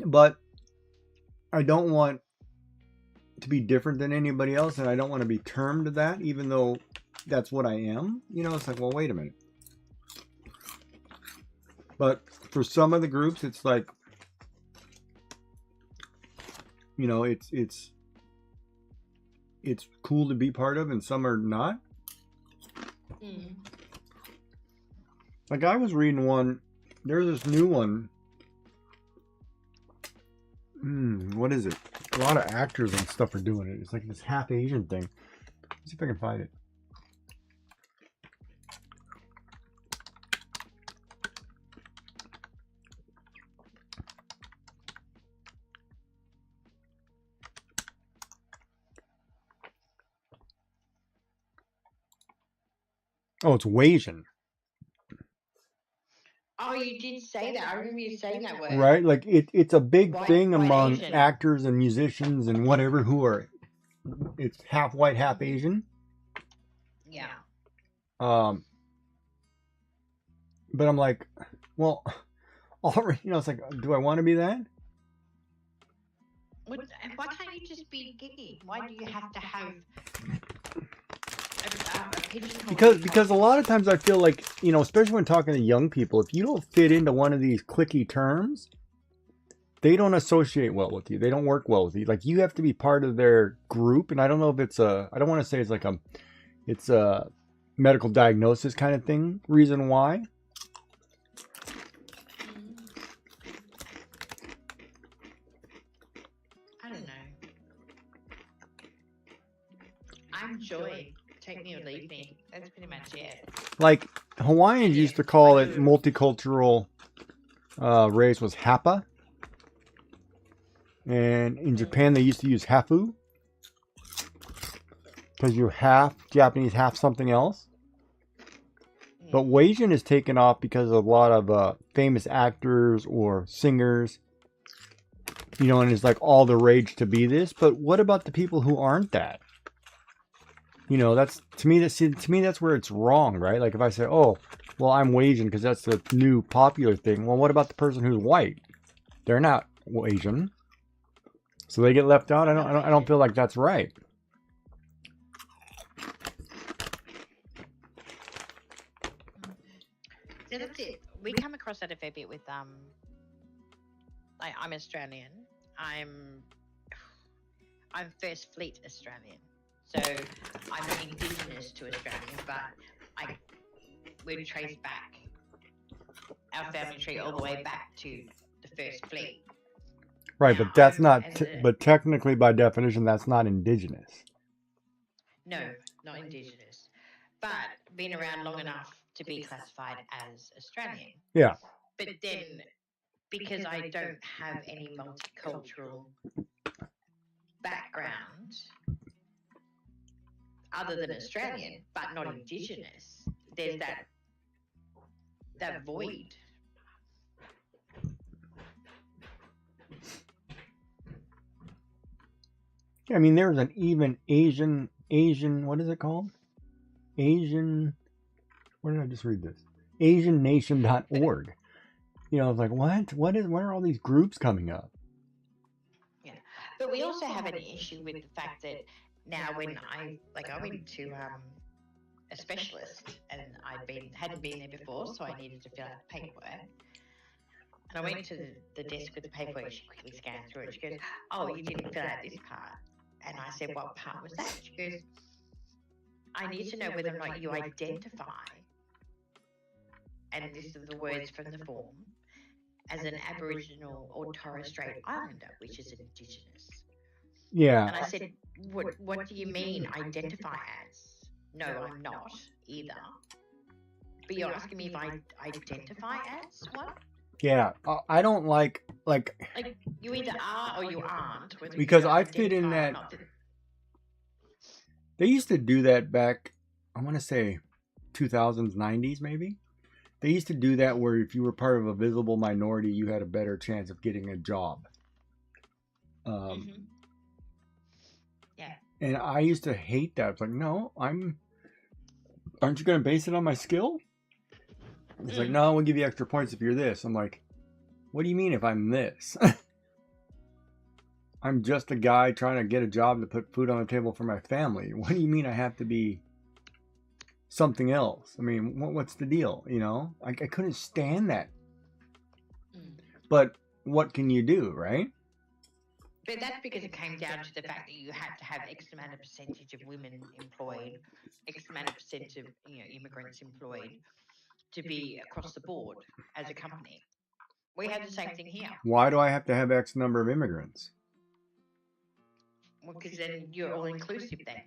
But I don't want to be different than anybody else, and I don't want to be termed that, even though that's what I am. You know, it's like, well, wait a minute. But for some of the groups, it's like, you know, it's cool to be part of, and some are not. Mm. Like I was reading one. There's this new one. What is it? A lot of actors and stuff are doing it. It's like this half Asian thing. Let's see if I can find it. Oh, it's Wasian. Oh, you did say that. I remember you saying that word. Right? Like it's a big thing White among Asian. actors and musicians and whatever who are, it's half white, half Asian. Yeah. But I'm like, well, already, you know, it's like, do I want to be that? Why can't you just be giddy? Why do you have to have a pigeonhole? Because a lot of times I feel like, you know, especially when talking to young people, if you don't fit into one of these clicky terms, they don't associate well with you. They don't work well with you. Like you have to be part of their group. And I don't know if it's I don't want to say it's like it's a medical diagnosis kind of thing. Reason why. I don't know. I'm Joy. Take me or leave me. That's pretty much it. Like Hawaiians used to call it multicultural race was Hapa. And in Japan they used to use Hafu. Because you're half Japanese, half something else. But Wasian is taken off because of a lot of famous actors or singers. You know, and it's like all the rage to be this. But what about the people who aren't that? You know, that's to me that's where it's wrong, right? Like if I say, "Oh, well, I'm Wasian because that's the new popular thing." Well, what about the person who's white? They're not Asian, so they get left out. I don't feel like that's right. So that's it. We come across that a fair bit with like I'm Australian. I'm First Fleet Australian. So I'm indigenous to Australia, but we trace back our family tree all the way back to the First Fleet. Right, Now, but that's not. as But technically, by definition, that's not indigenous. No, not indigenous, but been around long enough to be classified as Australian. Yeah. But then, because I don't have any multicultural background other than Australian, but not indigenous, there's that void. I mean, there's an even Asian, what is it called? Asian, where did I just read this? AsianNation.org. You know, it's like, what are all these groups coming up? Yeah. But we also have an issue with the fact that now when I went to a specialist and hadn't been there before, so I needed to fill out the paperwork. And I went to the desk with the paperwork. She quickly scanned through it. She goes, "Oh, you didn't fill out this part." And I said, "What part was that?" She goes, "I need to know whether or not you identify," and this are the words from the form, "as an Aboriginal or Torres Strait Islander, which is an Indigenous." Yeah. And I said, what do you mean identify as? No, I'm not either. But you're asking me if I identify as what? Yeah, I don't like Like you either are or you aren't. Whether because you I fit in identify or that. not. They used to do that back, I want to say 2000s, 90s maybe. They used to do that where if you were part of a visible minority, you had a better chance of getting a job. Mm-hmm. Yeah. And I used to hate that. It's like, no, aren't you going to base it on my skill? It's like, no, we'll give you extra points if you're this. I'm like, what do you mean if I'm this? I'm just a guy trying to get a job to put food on the table for my family. What do you mean I have to be something else? I mean, what's the deal? You know, I couldn't stand that. But what can you do, right? But that's because it came down to the fact that you had to have X amount of percentage of women employed, X amount of percent of immigrants employed to be across the board as a company. We had the same thing here. Why do I have to have X number of immigrants? Well, because then you're all inclusive then.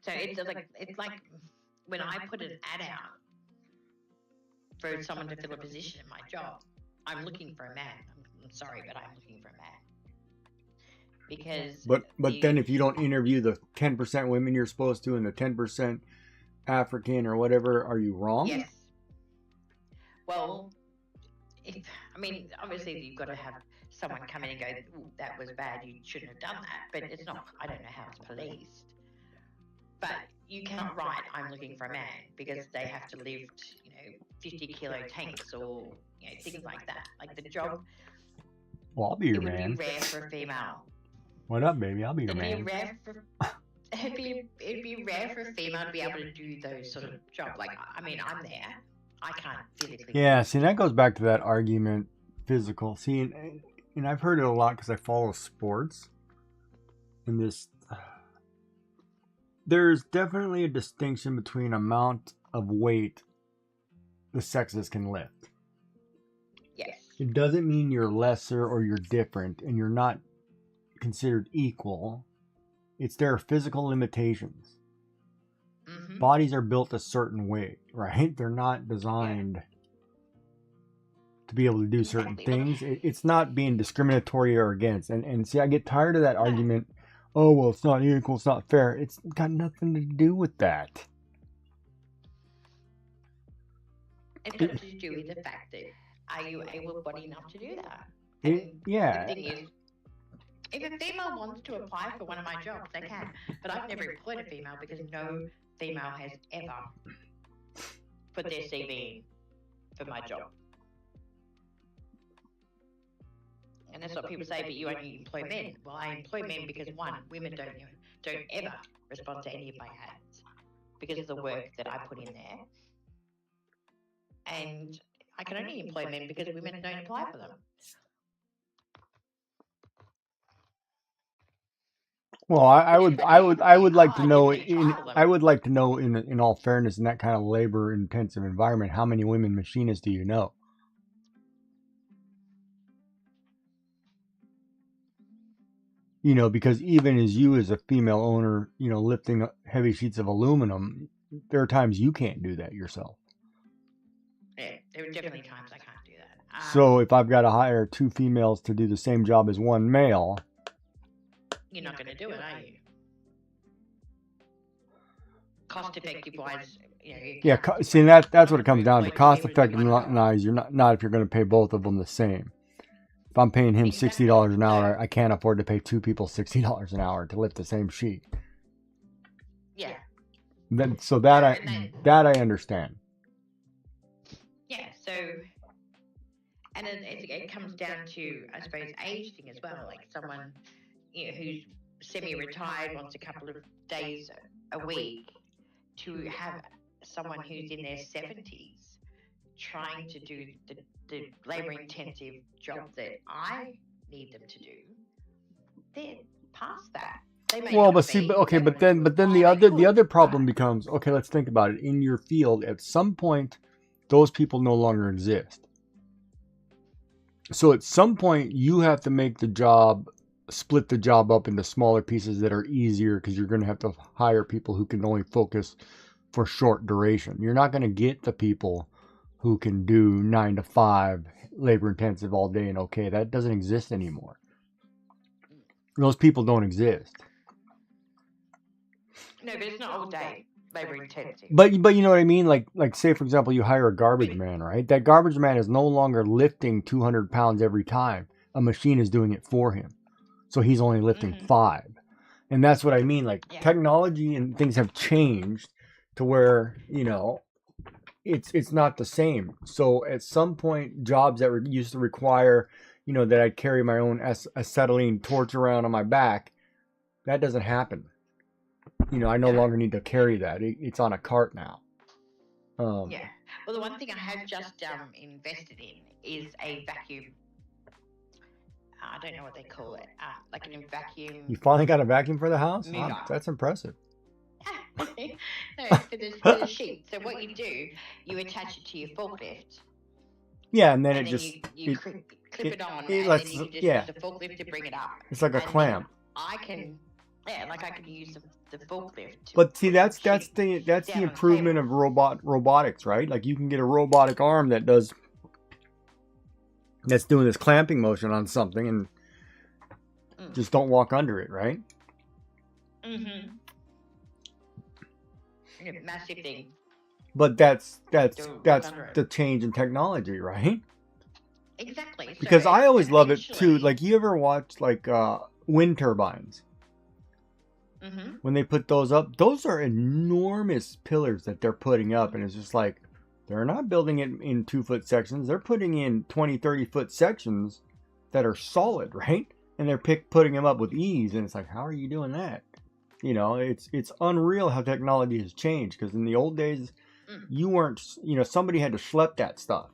So it's like when I put an ad out for someone to fill a position in my job, I'm looking for a man. I'm sorry, but I'm looking for a man. Because but then if you don't interview the 10% women you're supposed to and the 10% African or whatever, are you wrong? Yes. Well, obviously you've got to have someone come in and go, that was bad, you shouldn't have done that. But it's not, I don't know how it's policed. But you cannot write, I'm looking for a man, because they have to lift, 50-kilo tanks or, things like that. Like the job. Well, I'll be your man. man. It would be rare for a female. What up, baby? I'll be your man. It'd be rare for a female to be able to do those sort of jobs. Like, I'm there. I can't physically. Yeah, see, that goes back to that argument, physical. See, and I've heard it a lot because I follow sports. And there's definitely a distinction between amount of weight the sexes can lift. Yes. It doesn't mean you're lesser or you're different and you're not considered equal. There are physical limitations. Mm-hmm. Bodies are built a certain way, right? They're not designed to be able to do certain things. It's not being discriminatory or against. And see, I get tired of that argument. Oh, well, it's not equal, it's not fair. It's got nothing to do with that. It's got to do with the fact that are you able-bodied enough to do that? Yeah. The thing is, if a female wants to apply for one of my jobs, they can. But I've never employed a female because no female has ever put their CV in for my job. And that's what people say, but you only employ men. Well, I employ men because, one, women don't ever respond to any of my ads because of the work that I put in there. And I can only employ men because women don't apply for them. Well, I would like to know in all fairness, in that kind of labor intensive environment, how many women machinists do you know? Because even as you as a female owner, lifting heavy sheets of aluminum, there are times you can't do that yourself. Yeah, there are definitely times I can't do that. So if I've got to hire 2 females to do the same job as 1 male, you're not going to do it, are you? Cost effective wise, yeah. See, that's what it comes down to. Cost effective wise, you're not if you're going to pay both of them the same. If I'm paying him $60 an hour, I can't afford to pay 2 people $60 an hour to lift the same sheet. Yeah. So that I understand. Yeah. So, and then it comes down to, I suppose, age thing as well. Like someone who's semi-retired wants a couple of days a week to have someone who's in their 70s trying to do the labour-intensive job that I need them to do. They're past that. But then the other problem becomes, okay, let's think about it. In your field, at some point, those people no longer exist. So at some point, you have to split the job up into smaller pieces that are easier because you're going to have to hire people who can only focus for short duration. You're not going to get the people who can do 9 to 5 labor intensive all day and okay. That doesn't exist anymore. Those people don't exist. No, but it's not all day labor intensive. But you know what I mean? Like say for example, you hire a garbage man, right? That garbage man is no longer lifting 200 pounds every time. A machine is doing it for him. So he's only lifting 5. And that's what I mean. Like technology and things have changed to where, you know, it's not the same. So at some point, jobs that used to require, you know, that I carry my own acetylene torch around on my back, that doesn't happen. You know, I no longer need to carry that. It's on a cart now. Yeah. Well, the one thing I have just invested in is a vacuum. I don't know what they call it. Like a vacuum. You finally got a vacuum for the house? Mover. That's impressive. No, for the sheet. So what you do, you attach it to your forklift. Yeah, and then and it then just you clip it on, it and lets, then you can just yeah. use the forklift to bring it up. It's like a And clamp. I can use the forklift. But see, that's the improvement of robotics, right? Like you can get a robotic arm that's doing this clamping motion on something and just don't walk under it, right? Mm-hmm. Massive thing. But that's the change in technology, right? Exactly. Because I always love it too. Like you ever watch like wind turbines? Mm-hmm. When they put those up, those are enormous pillars that they're putting up, and it's just like they're not building it in 2-foot sections. They're putting in 20, 30-foot sections that are solid, right? And they're putting them up with ease, and it's like, how are you doing that? You know, it's unreal how technology has changed. Because in the old days, you weren't, you know, somebody had to schlep that stuff,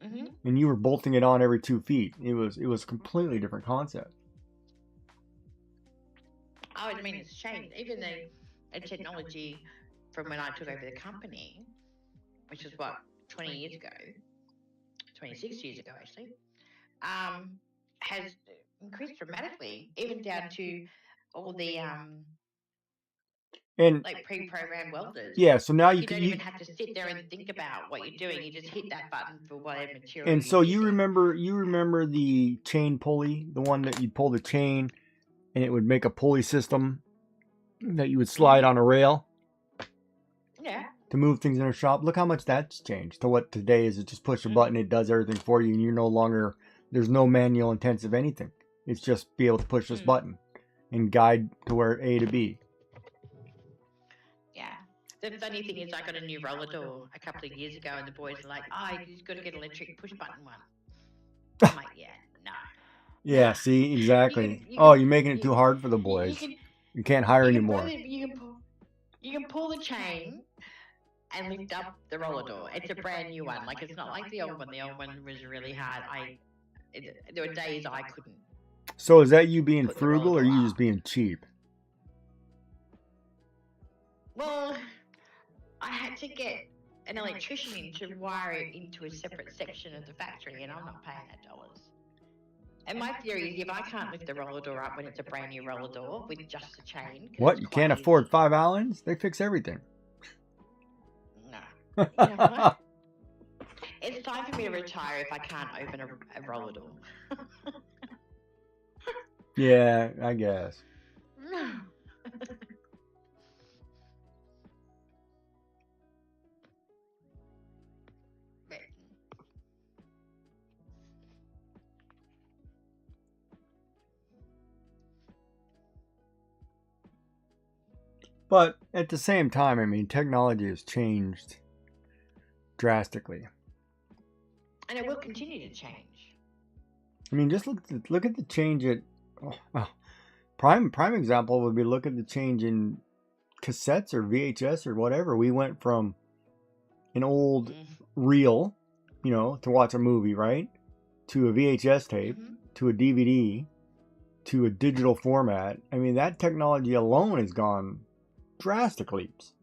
and you were bolting it on every 2 feet. It was a completely different concept. Oh, I mean, it's changed. Even the technology from when I took over the company, which was what, 20 years ago, 26 years ago actually, has increased dramatically, even down to all the and like pre-programmed welders. Yeah, so now you don't even have to sit there and think about what you're doing. You just hit that button for whatever material. And so you remember the chain pulley, the one that you'd pull the chain, and it would make a pulley system that you would slide on a rail. Yeah. To move things in a shop. Look how much that's changed to what today is. It just push a button, it does everything for you, and you're no longer, there's no manual intensive anything. It's just be able to push this button and guide to where A to B. Yeah. The funny thing is I got a new roller door a couple of years ago, and the boys are like, oh, you've got to get an electric push button one. I'm like, yeah, no. Yeah, see, exactly. You're making it too hard for the boys. You can't hire anymore. You can pull the chain and lift up the roller door. It's a brand new one. Like, it's not like the old one. The old one was really hard. There were days I couldn't. So is that you being frugal or you just being cheap? Well, I had to get an electrician in to wire it into a separate section of the factory, and I'm not paying that dollars. And my theory is if I can't lift the roller door up when it's a brand new roller door with just a chain. What? You can't afford 5 Allens? They fix everything. No. You know what? It's time for me to retire if I can't open a roller door. Yeah, I guess. But at the same time, I mean, technology has changed drastically. And it will continue to change. I mean, just look at the change at prime example would be look at the change in cassettes or VHS or whatever. We went from an old reel, you know, to watch a movie, right, to a VHS tape, to a DVD, to a digital format. I mean, that technology alone has gone drastic leaps.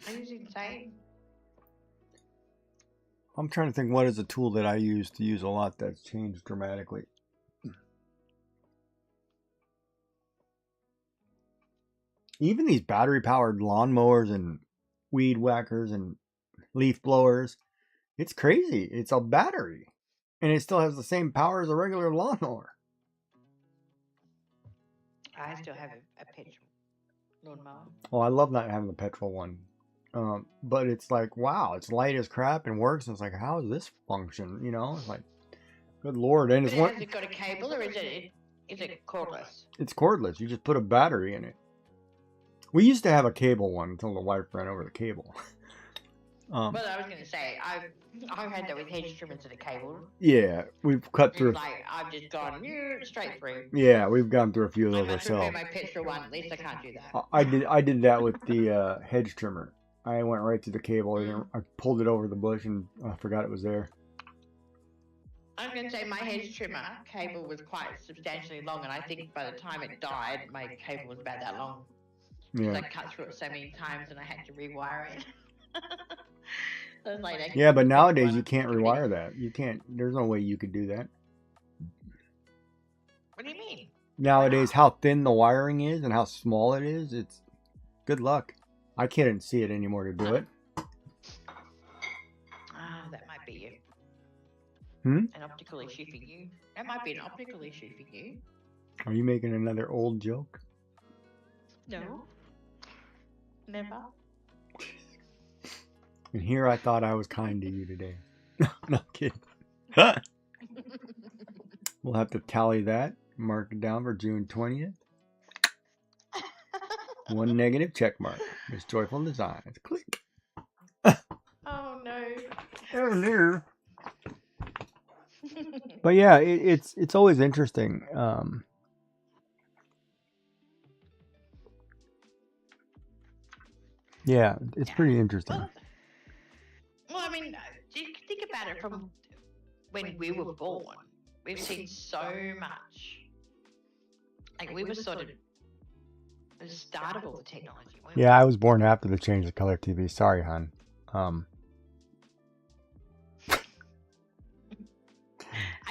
It is insane. I'm trying to think what is a tool that I use a lot that's changed dramatically. Even these battery-powered lawnmowers and weed whackers and leaf blowers, it's crazy. It's a battery, and it still has the same power as a regular lawnmower. I still have a petrol lawnmower. Well, I love not having the petrol one. But it's like, wow, it's light as crap and works. And it's like, how does this function? You know, it's like, good Lord. And But it's has it got a cable, or is it cordless? It's cordless. You just put a battery in it. We used to have a cable one until the wife ran over the cable. Well, I was going to say, I've had that with hedge trimmers and a cable. Yeah, we've cut through. It's like, I've just gone straight through. Yeah, we've gone through a few of I those much prefer ourselves. my petrol one. At least I can't do that. I did that with the hedge trimmer. I went right through the cable and I pulled it over the bush and I forgot it was there. I'm going to say my hedge trimmer cable was quite substantially long, and I think by the time it died, my cable was about that long. Yeah. I cut through it so many times and I had to rewire it. I was like, Yeah, but nowadays you can't rewire that. You can't. There's no way you could do that. What do you mean? Nowadays, how thin the wiring is and how small it is, it's good luck. I can't see it anymore to do it. Ah, that might be you. Hmm? An optical issue for you. That might be an optical issue for you. Are you making another old joke? No. Never. And here I thought I was kind to you today. No kidding. We'll have to tally that. Mark it down for June 20th. One negative check mark. Miss Joyful Designs. Click. Oh no. Oh no. But yeah, it's always interesting. Yeah, it's pretty interesting. Well, I mean, you think about it from when we were born. We've seen so much. Like, we were sort of the start of all the technology. weren't we? Yeah, I was born after the change of color TV. Sorry, hon. I'm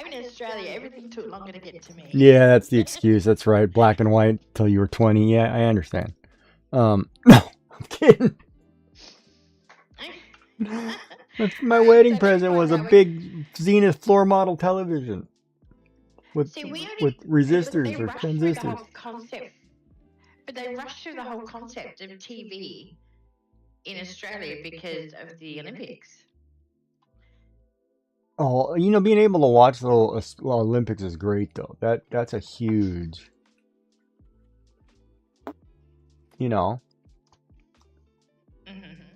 in Australia. Everything took longer to get to me. Yeah, that's the excuse. That's right. Black and white till you were 20. Yeah, I understand. No, I'm kidding. My wedding present was a big Zenith floor model television with See, we only, with resistors they or rushed through the transistors. whole concept, but they rushed through the whole concept of TV in Australia because of the Olympics. Oh, you know, being able to watch the Olympics is great though. That's a huge, you know. Mm-hmm.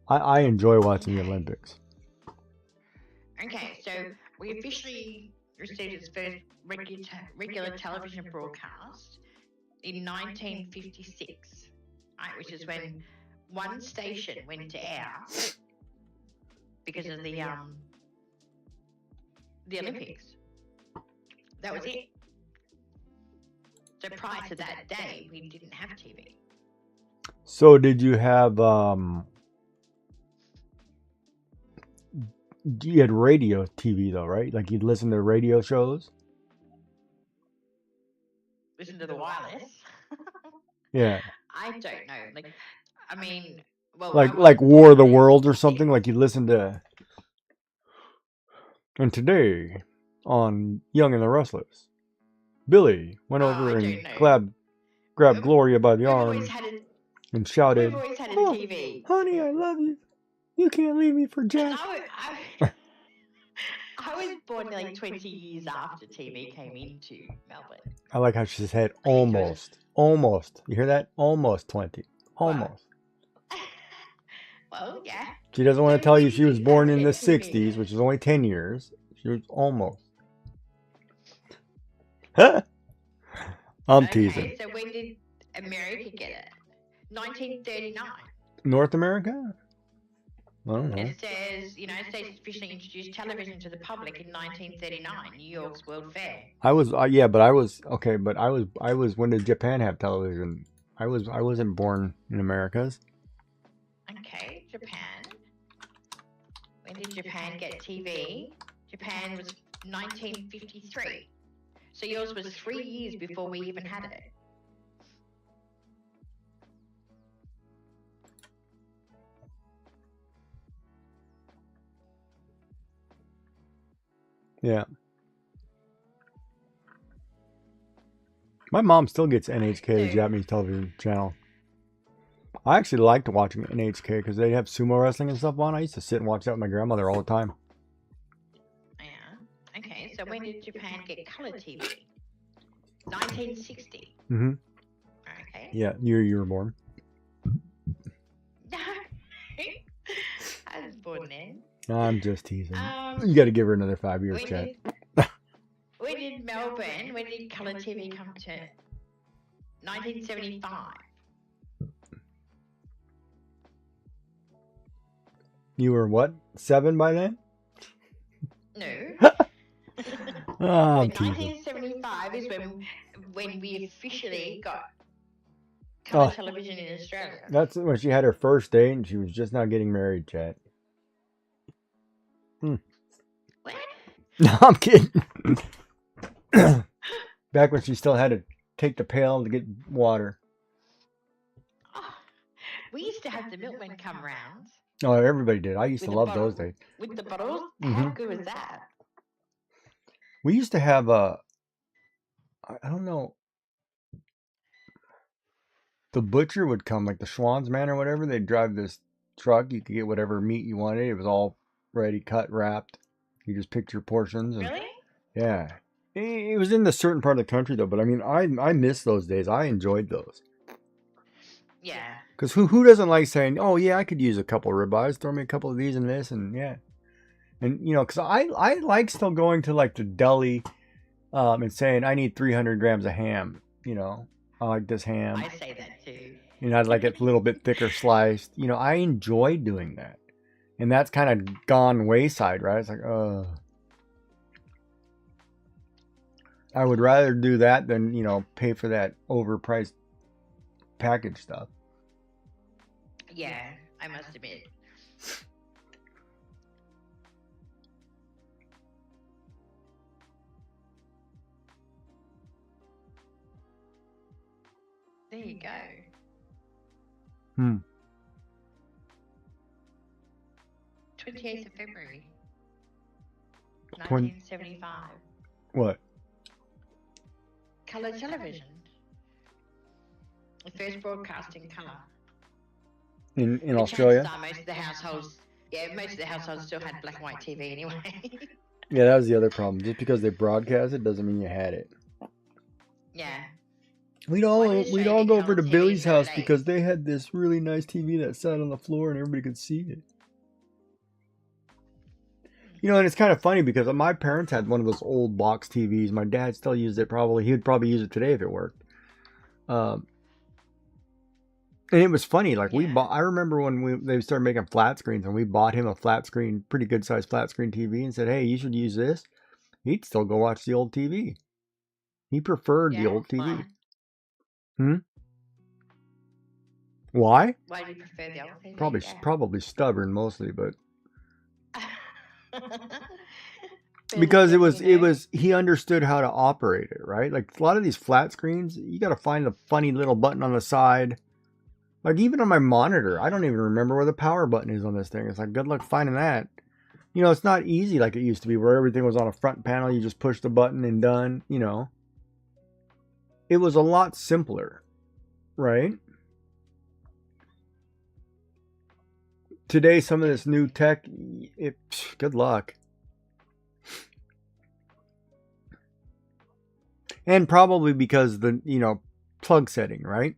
I enjoy watching the Olympics. Okay, so we officially received its first regular television broadcast in 1956, right, which is when one station went to air because of the Olympics. That was it. So prior to that day, we didn't have TV. So did you have you had radio TV though, right? Like you'd listen to radio shows? Listen to the wireless. Yeah. I don't know. Like, I mean, well, Like War of the Worlds or something? Like you'd listen to. And today on Young and the Restless, Billy went over and grabbed Gloria by the arm and shouted, We've always had a "Oh, TV. honey, I love you. You can't leave me for Jack." I was born like 20 years after TV came into Melbourne. I like how she said almost. Almost. You hear that? Almost 20. Almost. Well, yeah. She doesn't want to tell you she was born in the 60s, which is only 10 years. She was almost. Huh? I'm teasing. So when did America get it? 1939. North America? I don't know. It says United States officially introduced television to the public in 1939, New York's World Fair. I was but I was okay, but I was when did Japan have television? I wasn't born in Americas. Okay, Japan. did Japan get TV? Japan was 1953. So yours was 3 years before we even had it. Yeah. My mom still gets NHK, the Japanese television channel. I actually liked watching NHK because they have sumo wrestling and stuff on. I used to sit and watch that with my grandmother all the time. Yeah. Okay, so when did Japan get color TV? 1960. Mm-hmm. Okay. Yeah, you were born. No. I was born then. I'm just teasing. You got to give her another 5 years, Chad. When did Melbourne, when did colour TV come to? 1975. You were what? 7 by then? No. I'm teasing. 1975 is when we officially got colour television in Australia. That's when she had her first date and she was just now getting married, Chad. What? No, I'm kidding. Back when she still had to take the pail to get water. Oh, we used to have the milkmen come round. Oh, everybody did. I used to love those days. With the bottles? Mm-hmm. How good was that? We used to have I don't know. The butcher would come, like the Schwann's man or whatever. They'd drive this truck. You could get whatever meat you wanted. It was all ready, cut, wrapped. You just picked your portions. And, really? Yeah. It was in the certain part of the country, though. But, I mean, I miss those days. I enjoyed those. Yeah. Because who doesn't like saying, oh, yeah, I could use a couple of ribeyes. Throw me a couple of these and this. And, yeah. And, you know, because I like still going to, like, the deli and saying, I need 300 grams of ham. You know, I like this ham. I say that, too. You know, I'd like it a little bit thicker sliced. You know, I enjoy doing that. And that's kind of gone wayside, right? It's like, I would rather do that than, you know, pay for that overpriced package stuff. Yeah, I must admit. There you go. 28th of February, 1975. What? Colour television. The first broadcast in colour. In Australia? Most of the households, most of the households still had black and white TV anyway. Yeah, that was the other problem. Just because they broadcast it doesn't mean you had it. Yeah. We'd all go over to Billy's house because they had this really nice TV that sat on the floor and everybody could see it. You know, and it's kind of funny because my parents had one of those old box TVs. My dad still used it probably. He would probably use it today if it worked. And it was funny. Like I remember when they started making flat screens and we bought him a flat screen, pretty good sized flat screen TV and said, hey, you should use this. He'd still go watch the old TV. He preferred the old TV. Why? Why do you prefer the old TV? Probably stubborn mostly, but because it was he understood how to operate it, right? Like a lot of these flat screens, you got to find the funny little button on the side. Like even on my monitor, I don't even remember where the power button is on this thing. It's like good luck finding that. You know, it's not easy like it used to be where everything was on a front panel. You just push the button and done, you know. It was a lot simpler, right? Today, some of this new tech, good luck. And probably because the, you know, plug setting, right?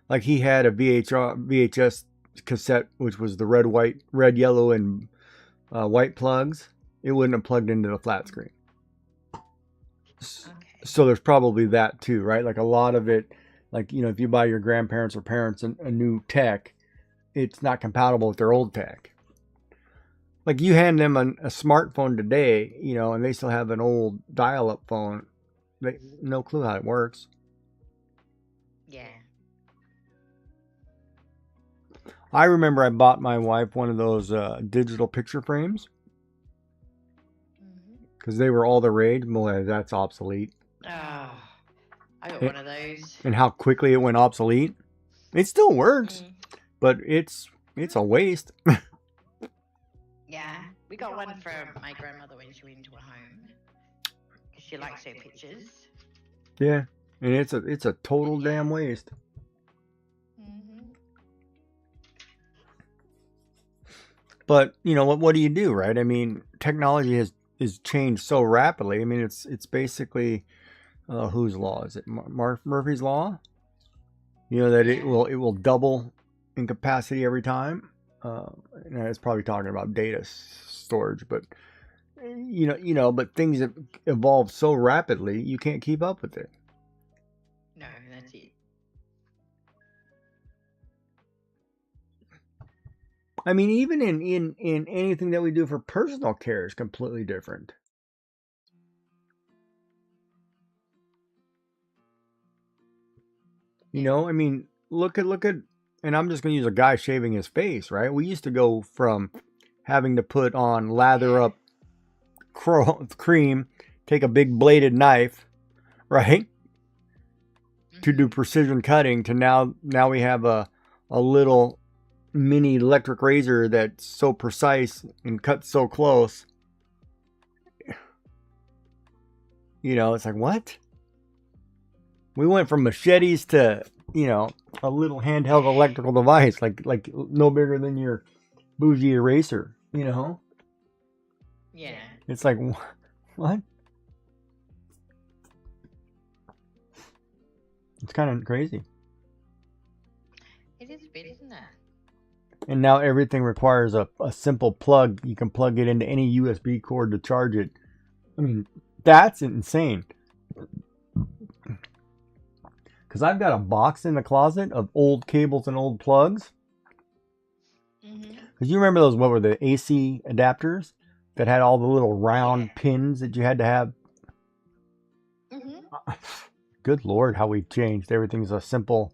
Like he had a VHS cassette, which was the red, yellow, and white plugs. It wouldn't have plugged into the flat screen. Okay. So there's probably that too, right? Like a lot of it, like, you know, if you buy your grandparents or parents a new tech, it's not compatible with their old tech. Like you hand them a smartphone today, you know, and they still have an old dial-up phone. They no clue how it works. Yeah. I remember I bought my wife one of those digital picture frames because they were all the rage. Boy, that's obsolete. Oh, I got one of those. And how quickly it went obsolete. It still works, but it's a waste. Yeah, we got one for my grandmother when she went into a home. She likes her pictures. Yeah, and it's a total damn waste. But you know what do you do, right? I mean, technology has changed so rapidly. I mean, it's basically whose law is it? Murphy's law. You know that it will double in capacity every time. And it's probably talking about data storage, but but things have evolved so rapidly you can't keep up with it. No, that's it. I mean, even in anything that we do for personal care is completely different. You know, I mean, look at, and I'm just going to use a guy shaving his face, right? We used to go from having to put on lather up cream, take a big bladed knife, right? To do precision cutting to now we have a little mini electric razor that's so precise and cuts so close. You know, it's like, what? We went from machetes to, a little handheld electrical device, like no bigger than your bougie eraser, Yeah. It's like, what? It's kind of crazy. It is a bit, isn't it? And now everything requires a simple plug. You can plug it into any USB cord to charge it. I mean, that's insane. Because I've got a box in the closet of old cables and old plugs. Because you remember those, what were the AC adapters that had all the little round pins that you had to have? Good Lord, how we've changed. Everything's a simple,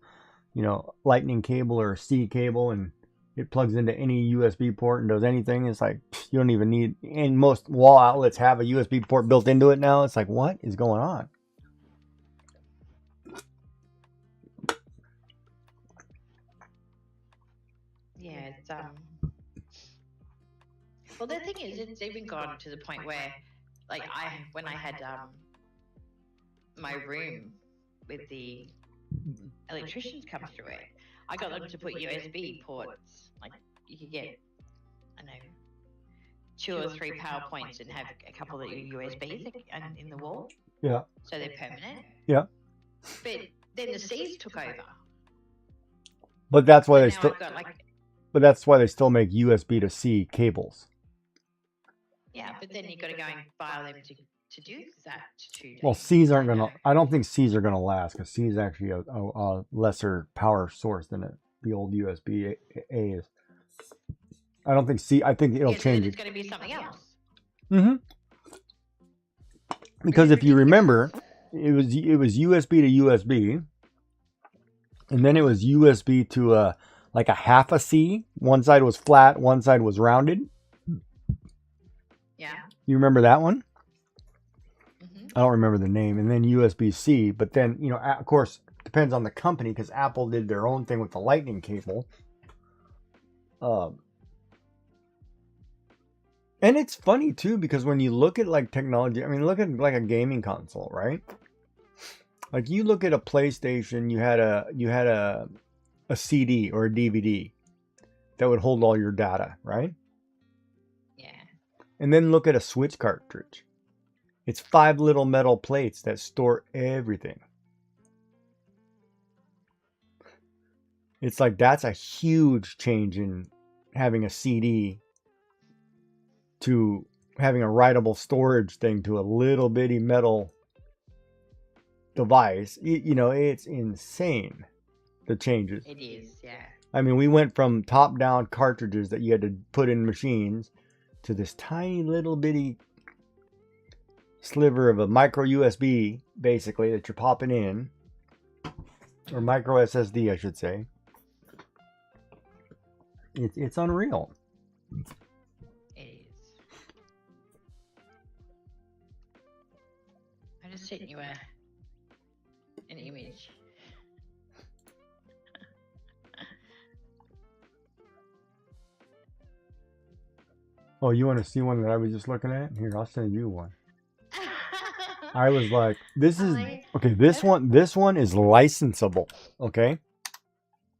lightning cable or a C cable, and it plugs into any USB port and does anything. It's like, you don't even need, and most wall outlets have a USB port built into it now. It's like, what is going on? Yeah, it's well, the thing is, it's even gone to the point where, like, when I had my room with the electricians come through it, I got them to put USB ports. Like, you could get, I don't know, 2 or 3 power points and have a couple of USBs in the wall. Yeah. So they're permanent. Yeah. But then the C's took over. But that's why So now I've got, like, But that's why they still make USB to C cables. yeah, but then you've got to go and file them to do that. Well, C's aren't gonna. I don't think C's are gonna last because C is actually a lesser power source than the old USB A is. I don't think C. I think it'll change. It's going to be something else. Because if you remember, it was USB to USB, and then it was USB to like a half a C. One side was flat, one side was rounded. Yeah. You remember that one? I don't remember the name. And then USB-C. But then, of course, depends on the company because Apple did their own thing with the lightning cable. And it's funny, too, because when you look at, like, technology, I mean, look at, like, a gaming console, right? Like, you look at a PlayStation, you had a CD or a DVD that would hold all your data, right? Yeah. And then look at a Switch cartridge. It's 5 little metal plates that store everything. It's like that's a huge change in having a CD to having a writable storage thing to a little bitty metal device. It's insane, the changes. It is, yeah. I mean, we went from top-down cartridges that you had to put in machines to this tiny little bitty sliver of a micro USB, basically, that you're popping in. Or micro SSD, I should say. It's unreal. It is. I just sent you an image. Oh, you want to see one that I was just looking at? Here, I'll send you one. I was like, this is okay. This one is licensable. Okay,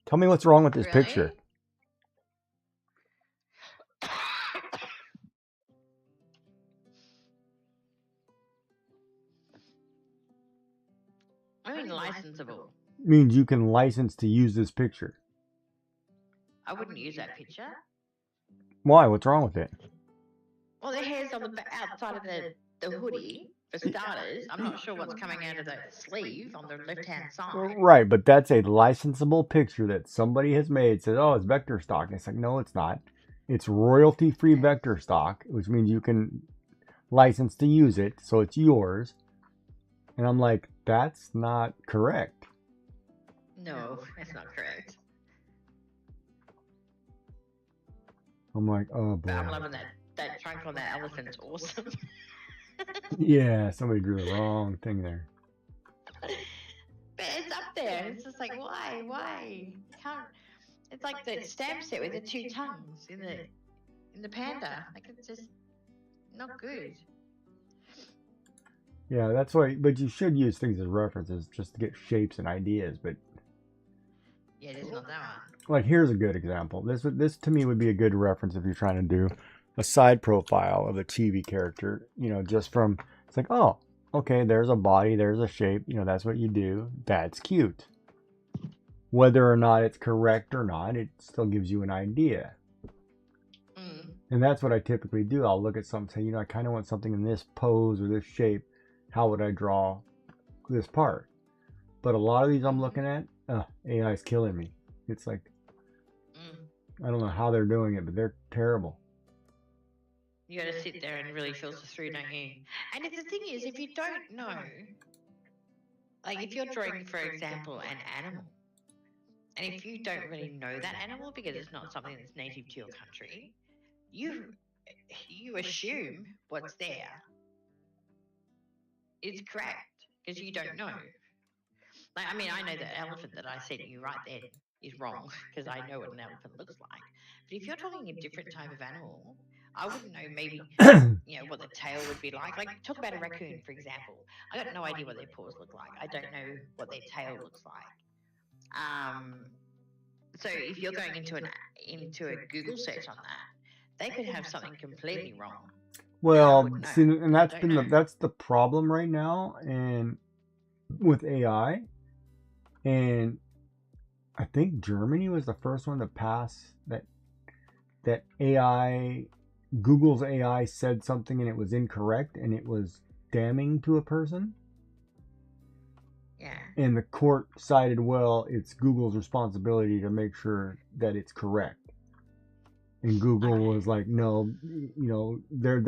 tell me what's wrong with this picture. I mean, licensable. Means you can license to use this picture. I wouldn't use that picture. Why? What's wrong with it? Well, the hair's on the outside of the hoodie, for starters. I'm not sure what's coming out of the sleeve on the left-hand side. Right, but that's a licensable picture that somebody has made. Says, oh, it's vector stock. And it's like, no, it's not. It's royalty-free vector stock, which means you can license to use it, so it's yours. And I'm like, that's not correct. No, that's not correct. I'm like, oh boy. But I'm loving that trunk on that elephant's awesome. Yeah, somebody drew the wrong thing there. But it's up there. It's just like, why? You can't. It's like the stamp set with the two tongues in the panda. Like, it's just not good. Yeah, that's why. But you should use things as references just to get shapes and ideas. But yeah, there's not that one. Like, here's a good example. This to me would be a good reference if you're trying to do a side profile of a TV character. You know, just from it's like, oh, okay, there's a body, there's a shape. You know, that's what you do. That's cute. Whether or not it's correct or not, it still gives you an idea. And that's what I typically do. I'll look at something, say, you know, I kind of want something in this pose or this shape. How would I draw this part? But a lot of these I'm looking at, AI is killing me. It's like, I don't know how they're doing it, but they're terrible. You got to sit there and really filter through, don't you? And if the thing is, if you don't know, like if you're drawing, for example, an animal, and if you don't really know that animal because it's not something that's native to your country, you assume what's there is correct because you don't know. Like, I mean, I know the elephant that I sent you right then is wrong because I know what an elephant looks like. But if you're talking a different type of animal, I wouldn't know maybe, you know, what the tail would be like. Like, talk about a raccoon, for example. I got no idea what their paws look like. I don't know what their tail looks like. So if you're going into a Google search on that, they could have something completely wrong. Well, see, and that's the problem right now, and with AI, and I think Germany was the first one to pass that AI, Google's AI said something and it was incorrect and it was damning to a person. Yeah. And the court cited, well, it's Google's responsibility to make sure that it's correct. And Google was like, no, you know,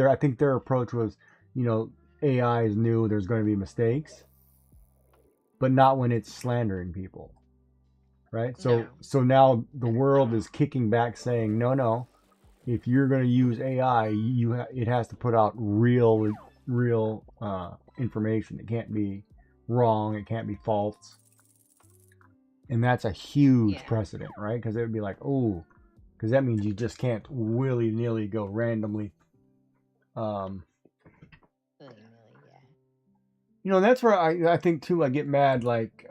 I think their approach was, you know, AI is new, there's going to be mistakes, but not when it's slandering people. Right? So now the world is kicking back saying, no, if you're going to use AI, it has to put out real information. It can't be wrong, it can't be false. And that's a huge precedent, right? Because it would be like, oh, because that means you just can't willy-nilly go randomly. You know, that's where I think too I get mad, like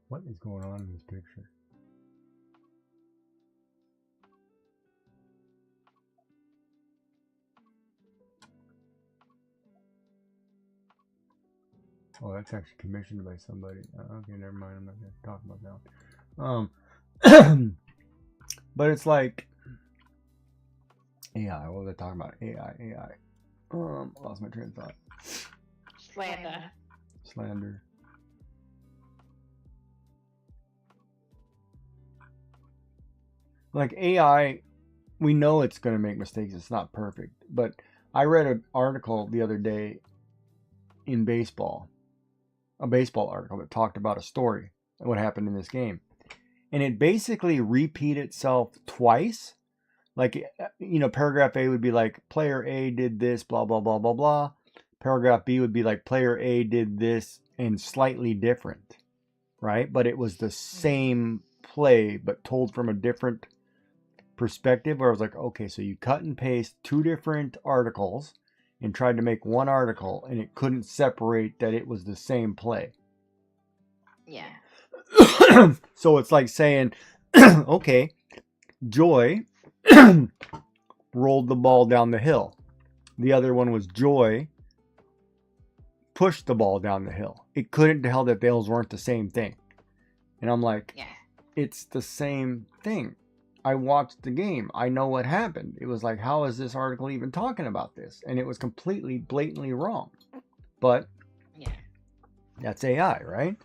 what is going on in this picture? Oh, that's actually commissioned by somebody. Okay, never mind. I'm not going to talk about that. But it's like AI. What was I talking about? AI. Lost my train of thought. Slander. Like AI, we know it's going to make mistakes. It's not perfect. But I read an article the other day in baseball, a baseball article that talked about a story what happened in this game. And it basically repeated itself twice. Like, paragraph A would be like, player A did this, blah, blah, blah, blah, blah. Paragraph B would be like, player A did this and slightly different, right? But it was the same play, but told from a different perspective, where I was like, okay, so you cut and paste 2 different articles and tried to make one article, and it couldn't separate that it was the same play. Yeah. So it's like saying, okay, Joy rolled the ball down the hill. The other one was Joy pushed the ball down the hill. It couldn't tell that those weren't the same thing. And I'm like, Yeah. it's the same thing. I watched the game. I know what happened. It was like, how is this article even talking about this? And it was completely, blatantly wrong. But Yeah. that's AI, right?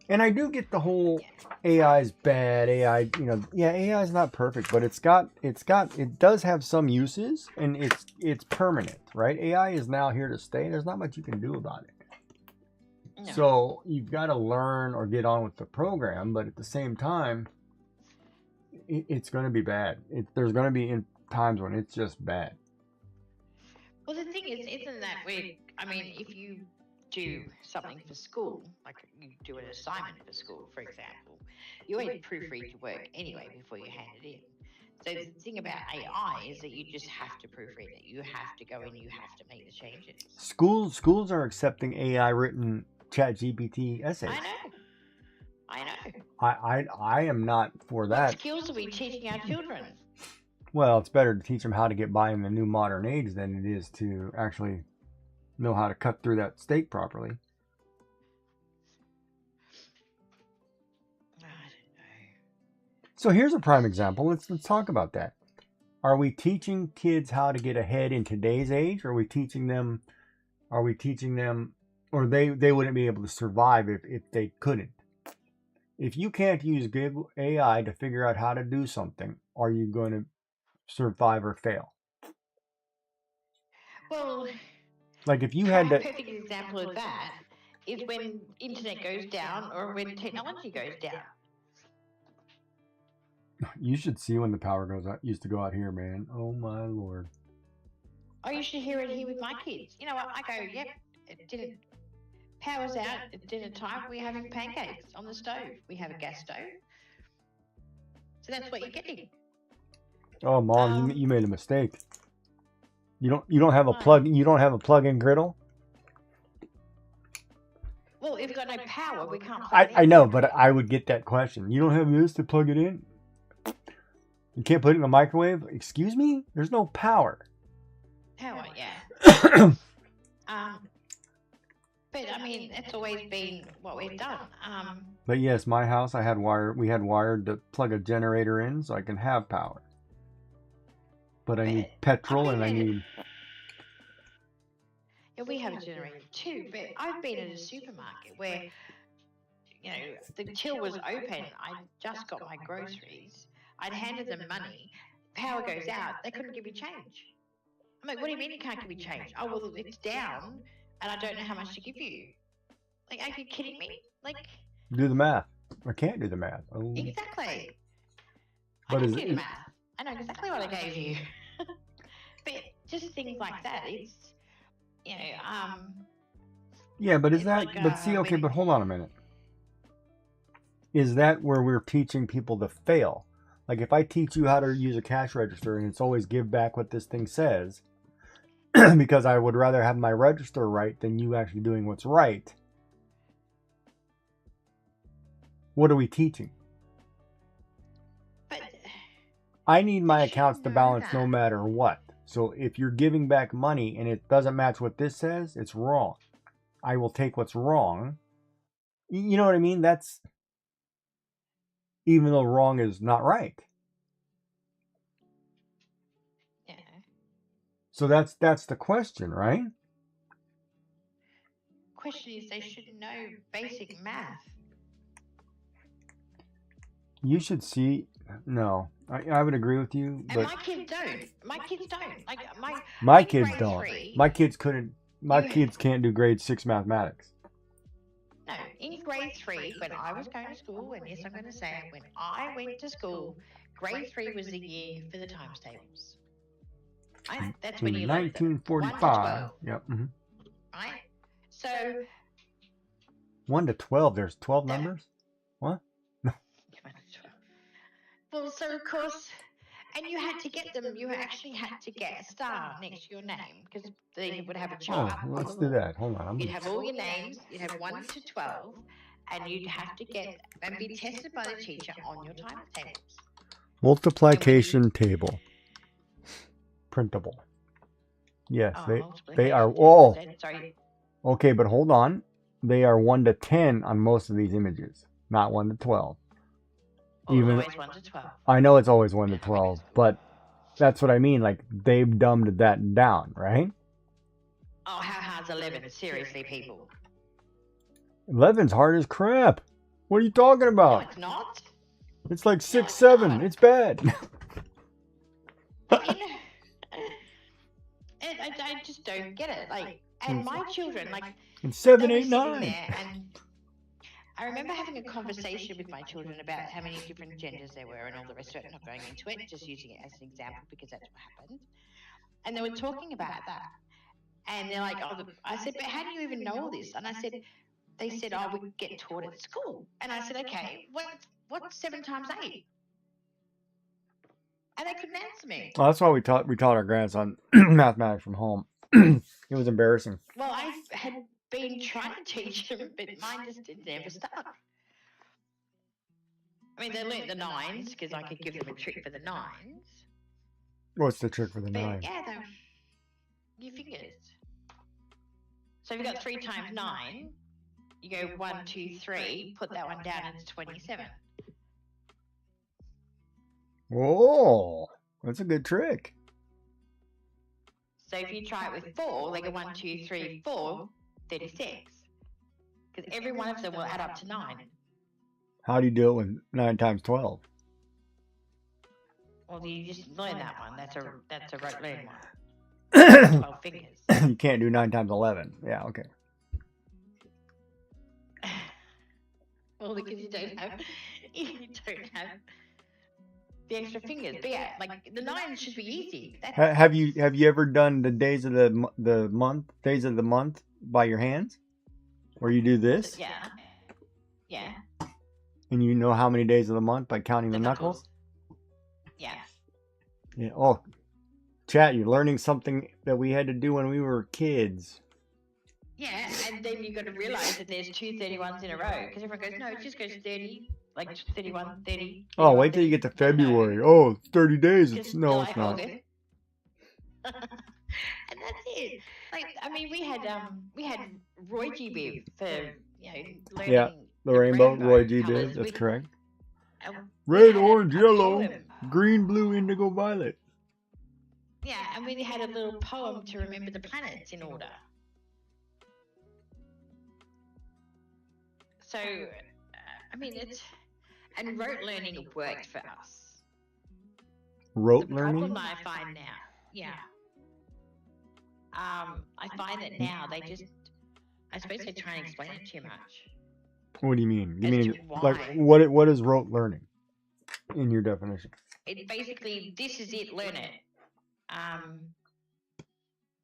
And I do get the whole AI is bad. AI, AI is not perfect, but it does have some uses, and it's permanent, right? AI is now here to stay. There's not much you can do about it. No. So you've got to learn or get on with the program, but at the same time, it's going to be bad. There's going to be times when it's just bad. Well, the thing is, isn't that weird? I mean, if you do something for school, like you do an assignment for school, for example, you always proofread your work anyway before you hand it in. So the thing about AI is that you just have to proofread it. You have to go in, you have to make the changes. Schools are accepting AI written ChatGPT essays. I know. I am not for that. What skills are we teaching our children? Well, it's better to teach them how to get by in the new modern age than it is to actually know how to cut through that steak properly. I don't know. So here's a prime example. Let's talk about that. Are we teaching kids how to get ahead in today's age? Or are we teaching them, or they wouldn't be able to survive if they couldn't? If you can't use good AI to figure out how to do something, are you going to survive or fail? Well, like if you had a to... perfect example of that is when internet goes down or when technology goes down. You should see when the power goes out. Used to go out here, man. Oh my Lord. Oh, you should hear it here with my kids. You know what? I go, yep, it didn't. Power's out at dinner time. We're having pancakes on the stove. We have a gas stove. So that's what you're getting. Oh, Mom, you made a mistake. You don't have a plug. You don't have a plug-in griddle. Well, if we've got no power, we can't. Plug it in. I know, but I would get that question. You don't have this to plug it in. You can't put it in the microwave. Excuse me? There's no power. Power, yeah. But I mean, it's always been what we've done. But yes, my house, we had wired to plug a generator in so I can have power. But I need petrol and I need... Yeah, we have a generator too, but I've been at a supermarket where, the till was open. I just got my groceries. I'd handed them money. Power goes out. They couldn't give me change. I'm like, what do you mean you can't give me change? Oh, well, it's down and I don't know how much to give you. Like, are you kidding me? Like... Do the math. I can't do the math. Oh. Exactly. But I can do the math. I know exactly what I gave you. But just things like that, it's, Yeah, but is that... like, but see, okay, but hold on a minute. Is that where we're teaching people to fail? Like, if I teach you how to use a cash register and it's always give back what this thing says, because I would rather have my register right than you actually doing what's right, what are we teaching? But I need my you should accounts to know balance no that. matter what. So if you're giving back money and it doesn't match what this says, it's wrong. I will take what's wrong. You know what I mean? That's... even though wrong is not right. yeah. So that's the question, right? Question is, they should know basic math. You should see... No, I would agree with you, And but my kids don't. My kids don't. Like, my in kids grade don't. 3, My kids couldn't... My you- kids can't do grade 6 mathematics. No, in grade 3, when I was going to school, and yes, I'm going to say it, when I went to school, grade 3 was the year for the times tables. That's when In you learned them. 1 to 1945. 12, Yep. right? So 1 to 12. There's 12 that, numbers? What? No. well, so of course, and you had to get them. You actually had to get a star next to your name because they would have a chart Oh, on let's the do wall. that. Hold on. You'd have all your names. You'd have 1 to 12, and you'd have to get and be tested by the teacher on your times tables. Multiplication table. Printable. Yes, Oh, they are. multiplication Oh, table. Sorry. okay, but hold on. They are 1 to 10 on most of these images, not 1 to 12. Oh, Even always 1 to 12. I know it's always 1 to 12, but that's what I mean. Like, they've dumbed that down, right? Oh, how hard's 11? Seriously, people. 11's hard as crap. What are you talking No, about? it's not. It's like No, 6, it's 7. not. It's bad. You know, I just don't get it. Like, and my children, like, And 7, they were 8, sitting 9. there, and I remember having a conversation with my children about how many different genders there were and all the rest of it. Not going into it, just using it as an example because that's what happened. And they were talking about that, and they're like, "Oh," I said, "But how do you even know all this?" And I said, "They said, oh, we get taught at school." And I said, "Okay, what's 7 times 8?" And they couldn't answer me. Well, that's why we taught our grandson mathematics from home. It was embarrassing. Well, I had been trying to teach him, but mine just never stuck. I mean, they learnt the 9s because I could give them a trick for the 9s. What's the trick for the But 9? yeah, your fingers. So if you've got 3 times 9, you go 1, 2, 3, put that one down, and it's 27. Oh, that's a good trick. So if you try it with 4, they go 1, 2, 3, 4, 36. Because every one of them will add up to 9. How do you do it with 9 times 12? Well, you just learn that one. That's a rote learn one. 12 fingers. You can't do 9 times 11. Yeah, okay. Well, because you don't have the extra fingers. But yeah, like the 9 should be easy. Have you ever done the days of the month by your hands, where you do this? Yeah. And you know how many days of the month by counting the knuckles? Yeah. Yeah. Oh, chat, you're learning something that we had to do when we were kids. Yeah, and then you've got to realise that there's 2 31s in a row because everyone goes, no, it just goes 30, like 31, 30. Oh, wait till you get to February. Oh, it's 30 days. It's July, it's not. August. And that's it. Like, I mean, we had Roy G. Biv for learning. Yeah, the rainbow, Roy G. colours. Biv. That's correct. We Red, had orange, a yellow, poem. green, blue, indigo, violet. Yeah, and we had a little poem to remember the planets in order. So, I mean, and rote learning worked for us. Rote The learning? problem I find now, yeah. I find that now I suppose they try and explain it too much. What do you mean? You As mean to like why. what is rote learning in your definition? It basically, this is it, learn it.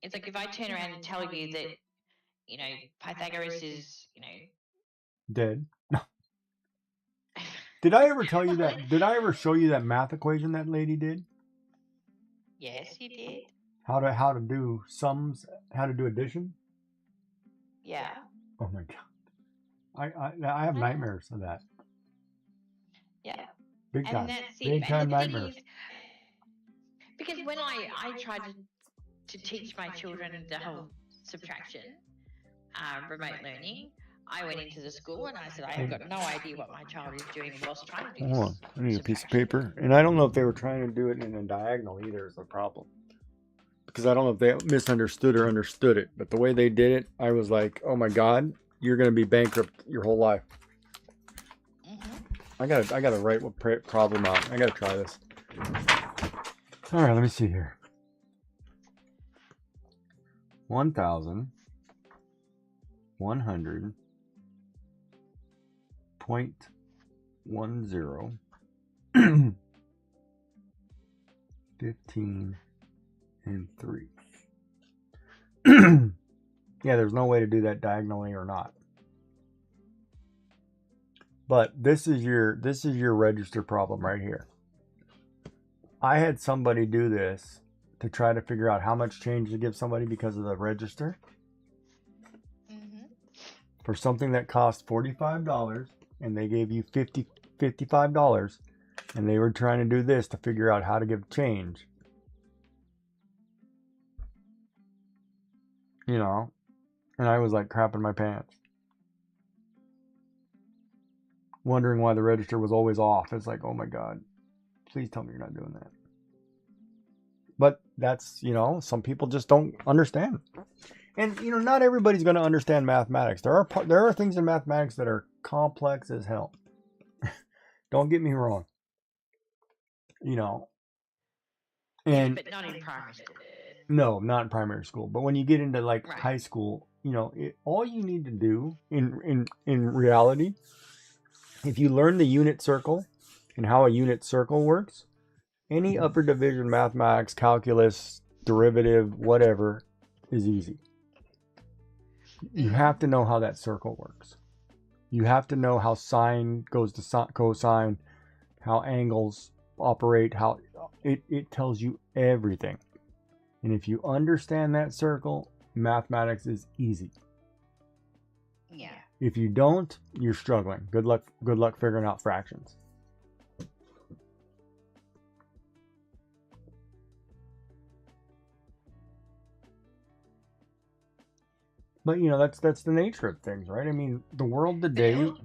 It's like if I turn around and tell you that, Pythagoras is, Dead. Did I ever tell you that? Did I ever show you that math equation that lady did? Yes, you did. How to do sums? How to do addition? Yeah. Oh my god! I have nightmares of that. Yeah. Big time. And that's it. Big time And the thing nightmares. is, because when I tried to teach my children the whole subtraction, remote learning, I went into the school and I said, I have got no idea what my child is doing whilst trying to do Hold on, this. I need a piece of subtraction. paper, and I don't know if they were trying to do it in a diagonal either. Is the problem? Because I don't know if they misunderstood or understood it, but the way they did it, I was like, "Oh my God, you're gonna be bankrupt your whole life." I gotta write what problem out. I gotta try this. All right, let me see here. 1,100 .10, 15, and 3. Yeah, there's no way to do that diagonally or not. But this is your register problem right here. I had somebody do this to try to figure out how much change to give somebody because of the register. For something that cost $45, and they gave you $55, and they were trying to do this to figure out how to give change. You know, and I was like crapping my pants, wondering why the register was always off. It's like, oh my God, please tell me you're not doing that. But that's, you know, some people just don't understand. And, you know, not everybody's going to understand mathematics. There are things in mathematics that are complex as hell. Don't get me wrong. You know. And but not in primary school. No, not in primary school. But when you get into like high school, you know, all you need to do in reality, if you learn the unit circle and how a unit circle works, any upper division mathematics, calculus, derivative, whatever, is easy. You have to know how that circle works. You have to know how sine goes to cosine, how angles operate, how it tells you everything. And if you understand that circle, mathematics is easy. Yeah. If you don't, you're struggling. Good luck figuring out fractions. But you know, that's the nature of things, right? I mean, the world today. But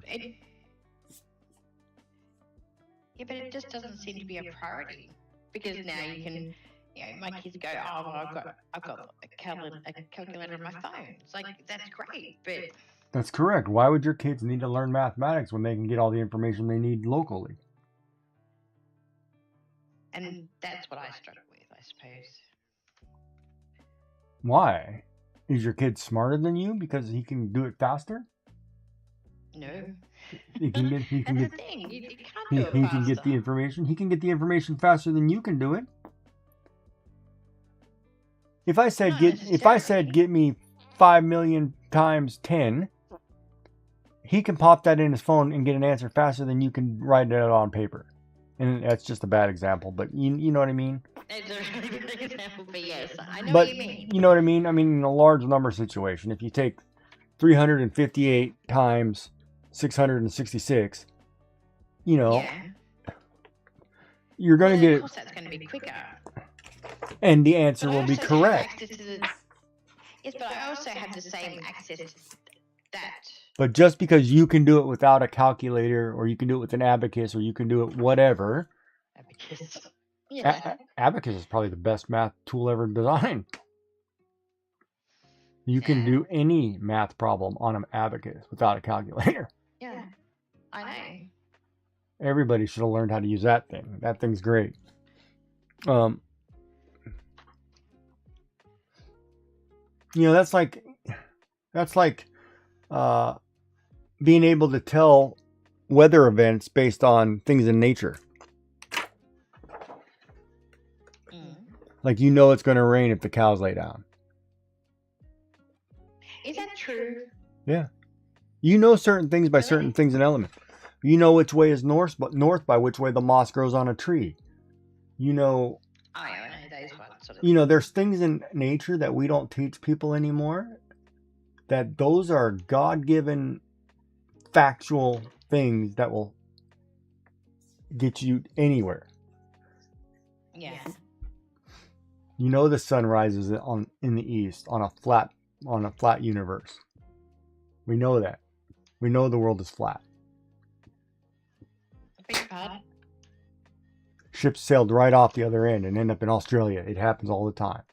it just doesn't seem to be a priority, because now you can, you know, my kids go, oh, well, I've got a calculator on my phone. It's like, that's great, but that's correct. Why would your kids need to learn mathematics when they can get all the information they need locally? And that's what I struggle with, I suppose. Why? Is your kid smarter than you because he can do it faster? No. He can get You can't do it he can get the information. He can get the information faster than you can do it. If I said get me 5 million times 10, he can pop that in his phone and get an answer faster than you can write it out on paper. And that's just a bad example, but you know what I mean? It's a really good example, but yes, I know what you mean. You know what I mean? I mean, in a large number situation, if you take 358 times 666, you know, you're going to get it. Of course, that's going to be quicker. And the answer will be correct. Yes, but I also have the same access to that. But just because you can do it without a calculator, or you can do it with an abacus, or you can do it whatever. Abacus. Yeah. Abacus is probably the best math tool ever designed. You can do any math problem on an abacus without a calculator. Yeah, I know. Everybody should have learned how to use that thing. That thing's great. You know, that's like being able to tell weather events based on things in nature. Like, you know it's going to rain if the cows lay down. Is that true? Yeah. You know certain things by certain things in element. You know which way is north by which way the moss grows on a tree. You know. I know those ones. You know, there's things in nature that we don't teach people anymore. That those are God-given, factual things that will get you anywhere. Yeah. You know the sun rises in the east on a flat universe. We know that. We know the world is flat. Ships sailed right off the other end and end up in Australia. It happens all the time.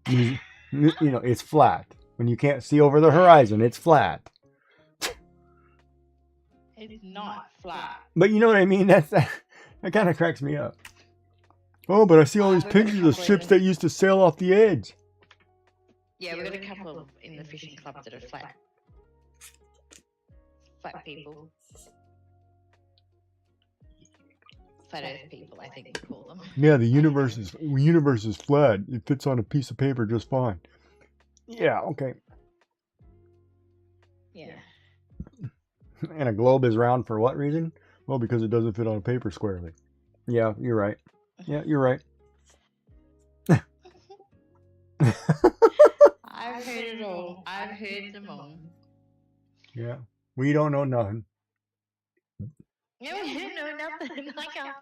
You know, it's flat. When you can't see over the horizon, it's flat. It's not flat. But you know what I mean? That kind of cracks me up. Oh, but I see all these pictures of ships that used to sail off the edge. Yeah, we've got a couple in the fishing club that are flat. Flat people. Flat Earth people, I think we call them. Yeah, the universe is flat. It fits on a piece of paper just fine. Yeah, okay. Yeah. And a globe is round for what reason? Well, because it doesn't fit on a paper squarely. Yeah, you're right. Yeah, you're right. I've heard it all. I've heard them all. Yeah. We don't know nothing. No, I don't know nothing. I can't.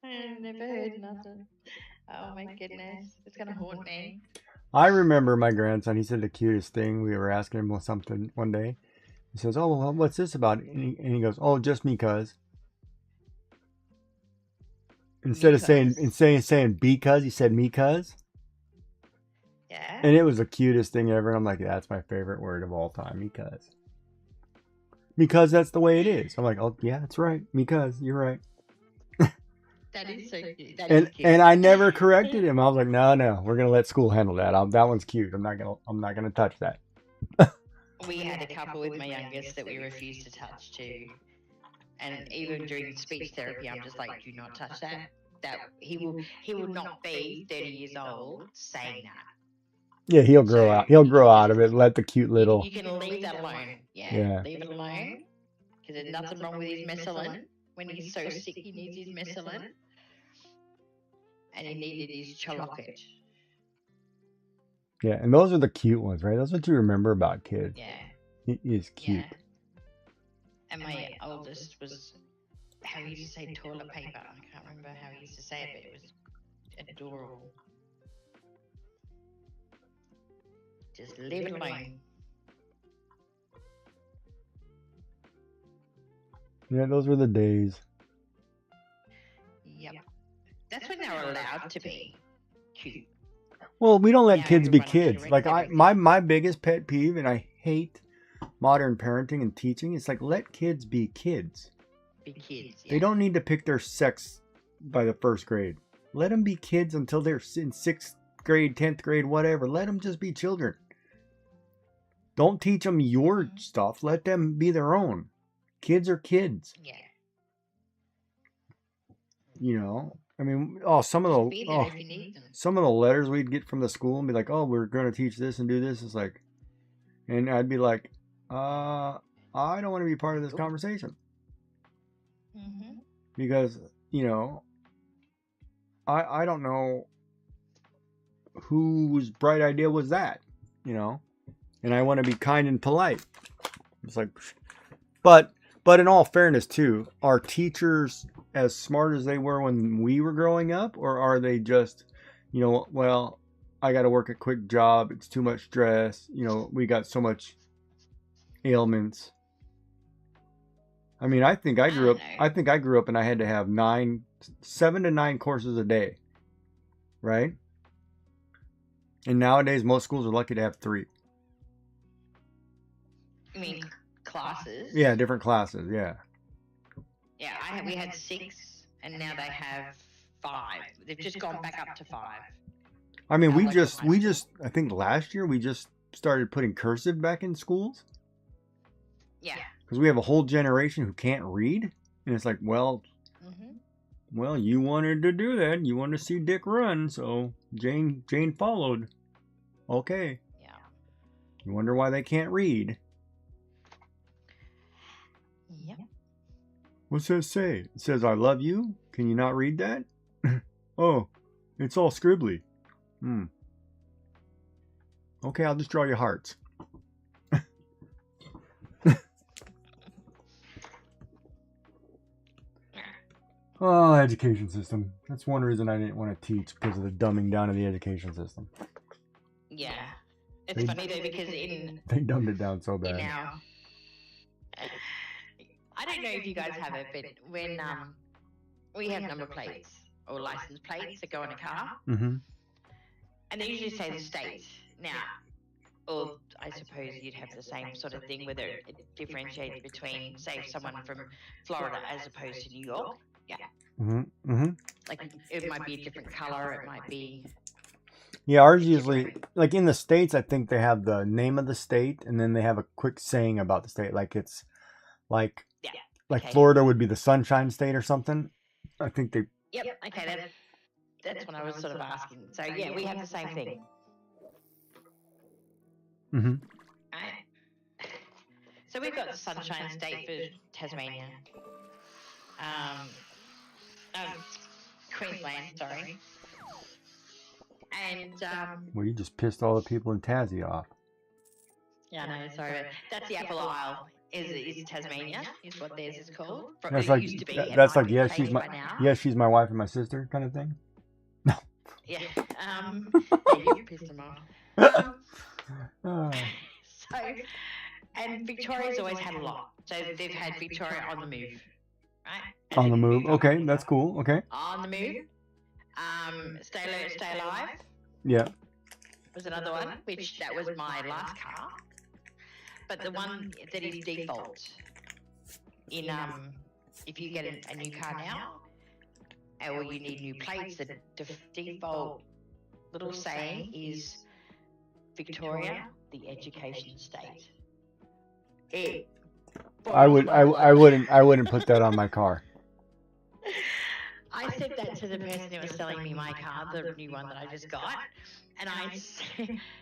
I've never heard nothing. Oh my goodness. It's going to haunt me. I remember my grandson, he said the cutest thing. We were asking him something one day. He says, oh, well, what's this about? And he goes, oh, just me cuz. Instead of saying because, he said me cuz. Yeah. And it was the cutest thing ever. And I'm like, that's my favorite word of all time, because. Because that's the way it is. I'm like, oh, yeah, that's right. Because, you're right. That is so cute. That is cute. And I never corrected him. I was like, no, we're gonna let school handle that. That one's cute. I'm not gonna touch that. We had a couple with my youngest that we refused to touch too, and even during speech therapy, I'm just like, do not touch that. That he will not be 30 years old saying that. Yeah, he'll grow out. He'll grow out of it. Let the cute little. You can leave that alone. Yeah. Leave it alone. Because there's nothing wrong with his Mescaline. When he's so sick, he needs his Mescaline. And he needed his Choloket. Yeah, and those are the cute ones, right? That's what you remember about kids. Yeah. He is cute. Yeah. And my oldest was how he used to say toilet paper. I can't remember how he used to say it, but it was adorable. Just leave it alone. Yeah, those were the days. Yep. That's when they were allowed to be cute. Well, we don't let Now kids be everyone kids. should Like regulate my biggest pet peeve, and I hate modern parenting and teaching. It's like, let kids be kids. Be kids. Yeah. They don't need to pick their sex by the first grade. Let them be kids until they're in 6th grade, 10th grade, whatever. Let them just be children. Don't teach them your stuff. Let them be their own. Kids are kids. Yeah. You know, I mean, some of Be the there if you need them. some of the letters we'd get from the school and be like, oh, we're going to teach this and do this. It's like, and I'd be like, I don't want to be part of this conversation. Mm-hmm. Because, you know, I don't know whose bright idea was that, you know, and I want to be kind and polite. It's like, but in all fairness too, are teachers as smart as they were when we were growing up, or are they just, you know, well, I got to work a quick job. It's too much stress. You know, we got so much ailments. I mean, I think I grew up and I had to have 7 to 9 courses a day. Right? And nowadays most schools are lucky to have 3. You mean classes? Yeah, different classes, yeah. Yeah, we had 6 and now they have 5. They've just gone back up to 5. I mean, we like just high school. I think last year we just started putting cursive back in schools. Yeah. Because we have a whole generation who can't read. And it's like, well, you wanted to do that. You wanted to see Dick run. So Jane followed. Okay. Yeah. You wonder why they can't read. Yep. What's that say? It says, I love you. Can you not read that? Oh, it's all scribbly. Okay, I'll just draw you hearts. Oh, education system. That's one reason I didn't want to teach, because of the dumbing down of the education system. Yeah. It's funny though, because They dumbed it down so bad. in our, I don't know if you guys have it, but when we have number plates or license plates that go in a car, Mm-hmm. and they usually say the state. Now, or I suppose you'd have the same sort of thing where it differentiates between, say, someone from Florida as opposed to New York. Yeah. Mm-hmm. Mm-hmm. Like it might be a different color. It might be. Yeah, ours It's usually, different. like in the States, I think they have the name of the state and then they have a quick saying about the state. Like it's like Yeah. like Okay. Florida would be the Sunshine State or something. I think they. Yep. Okay. That's what I was sort of asking. So yeah, we have the same thing. Hmm. Right. So we've got the Sunshine State for Tasmania. Um, Queensland, sorry. And Well, you just pissed all the people in Tassie off. yeah, no, sorry, but that's the Apple Isle. Is Tasmania is what theirs is called. That's It like used to be. It that's might like be yeah, changed she's my by now. yeah, she's my wife and my sister kind of thing. Yeah. Yeah, you pissed them off. Oh. So, and Victoria's always had a lot. So they've had Victoria on the move, right? As On in the move. up. Okay, that's cool. Okay. On the move. Stay Alive Yeah. was another one, which that was my last car. But the one that is default in if you get a new car now, or you need new plates, the default little saying is Victoria, the education state. I wouldn't put that on my car. I said that to the person who was selling me my car, the new one that I just got, and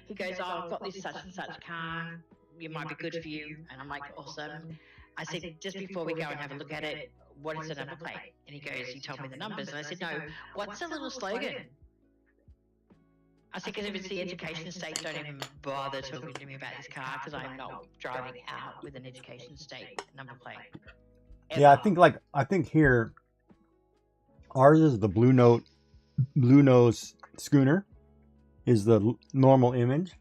he goes, "Oh, I've got this such and such car. It might be good for you." And I'm like, "Awesome." I said, "Just before we go and have a look at it, what is the number plate?" And he goes, "He told me the numbers." And I said, "No, what's the little slogan?" I said, "Because if it's the education state, don't even bother talking to me about this car because I'm not driving out with an education state number plate." Yeah, I think here ours is the Blue Nose schooner is the normal image.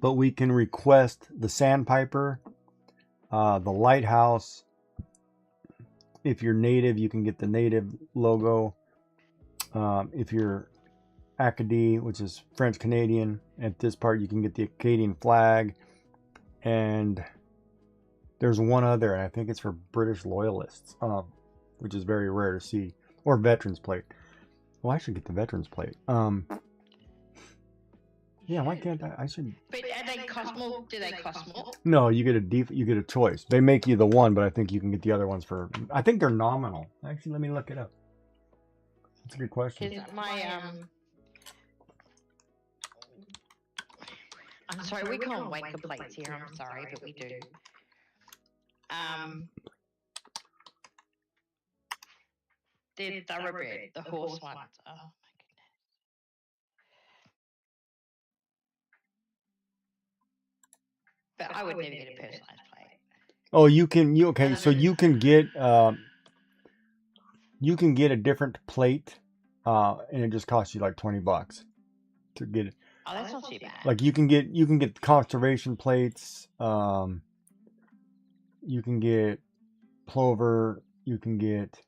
But we can request the Sandpiper, the Lighthouse. If you're native, you can get the native logo. If you're Acadie, which is French Canadian, at this part you can get the Acadian flag. And there's one other, and I think it's for British loyalists, which is very rare to see. Or Veterans plate. Well, I should get the Veterans plate. Yeah, why can't I should. But they cost more? Do they cost more? No, you get a choice. They make you the one, but I think you can get the other ones for. I think they're nominal. Actually, let me look it up. That's a good question. Because I'm sorry, we call them wanker plates here. I'm sorry, but we do. The thoroughbred, the horse ones. Oh my goodness. But I would never get a personalized plate. Oh, okay? So you can get a different plate, and it just costs you like $20 to get it. Oh, that's not too bad. Like you can get conservation plates. You can get plover. You can get.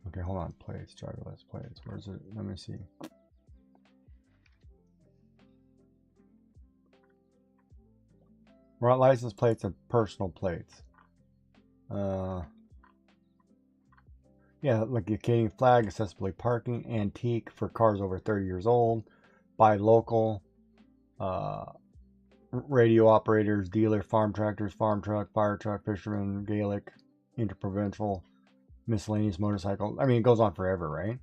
Okay, hold on. Plates, driverless plates. Where's it? Let me see. Right, license plates and personal plates. Yeah, like the Acadian flag, accessibility parking, antique for cars over 30 years old, buy local, radio operators, dealer, farm tractors, farm truck, fire truck, fisherman, Gaelic, interprovincial, miscellaneous motorcycle. I mean, it goes on forever, right?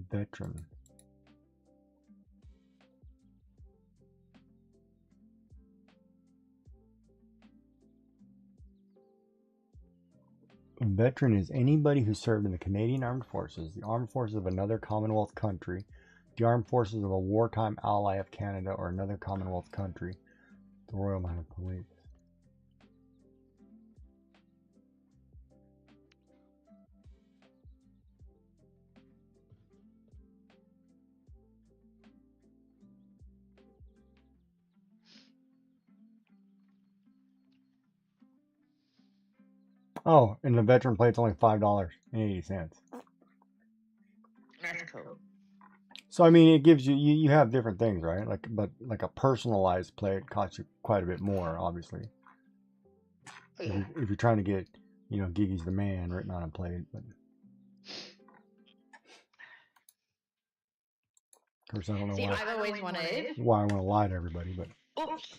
Veteran. A veteran is anybody who served in the Canadian Armed Forces, the Armed Forces of another Commonwealth country, the Armed Forces of a wartime ally of Canada or another Commonwealth country, the Royal Mounted Police. Oh, and the veteran plate's only $5.80. That's cool. So I mean, it gives you have different things, right? But a personalized plate costs you quite a bit more, obviously. if you're trying to get, Gigi's the man written on a plate. But of course, I don't know See, I've always wanted. why I want to lie to everybody, but Oops.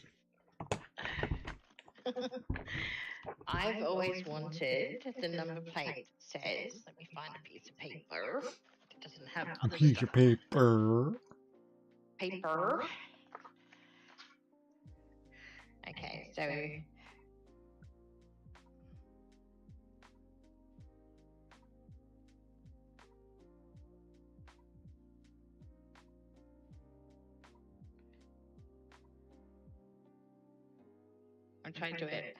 I've always wanted the number plate says. Let me find a piece of paper. It doesn't have a other piece stuff. of paper. Paper. Okay, so I'm trying to do it.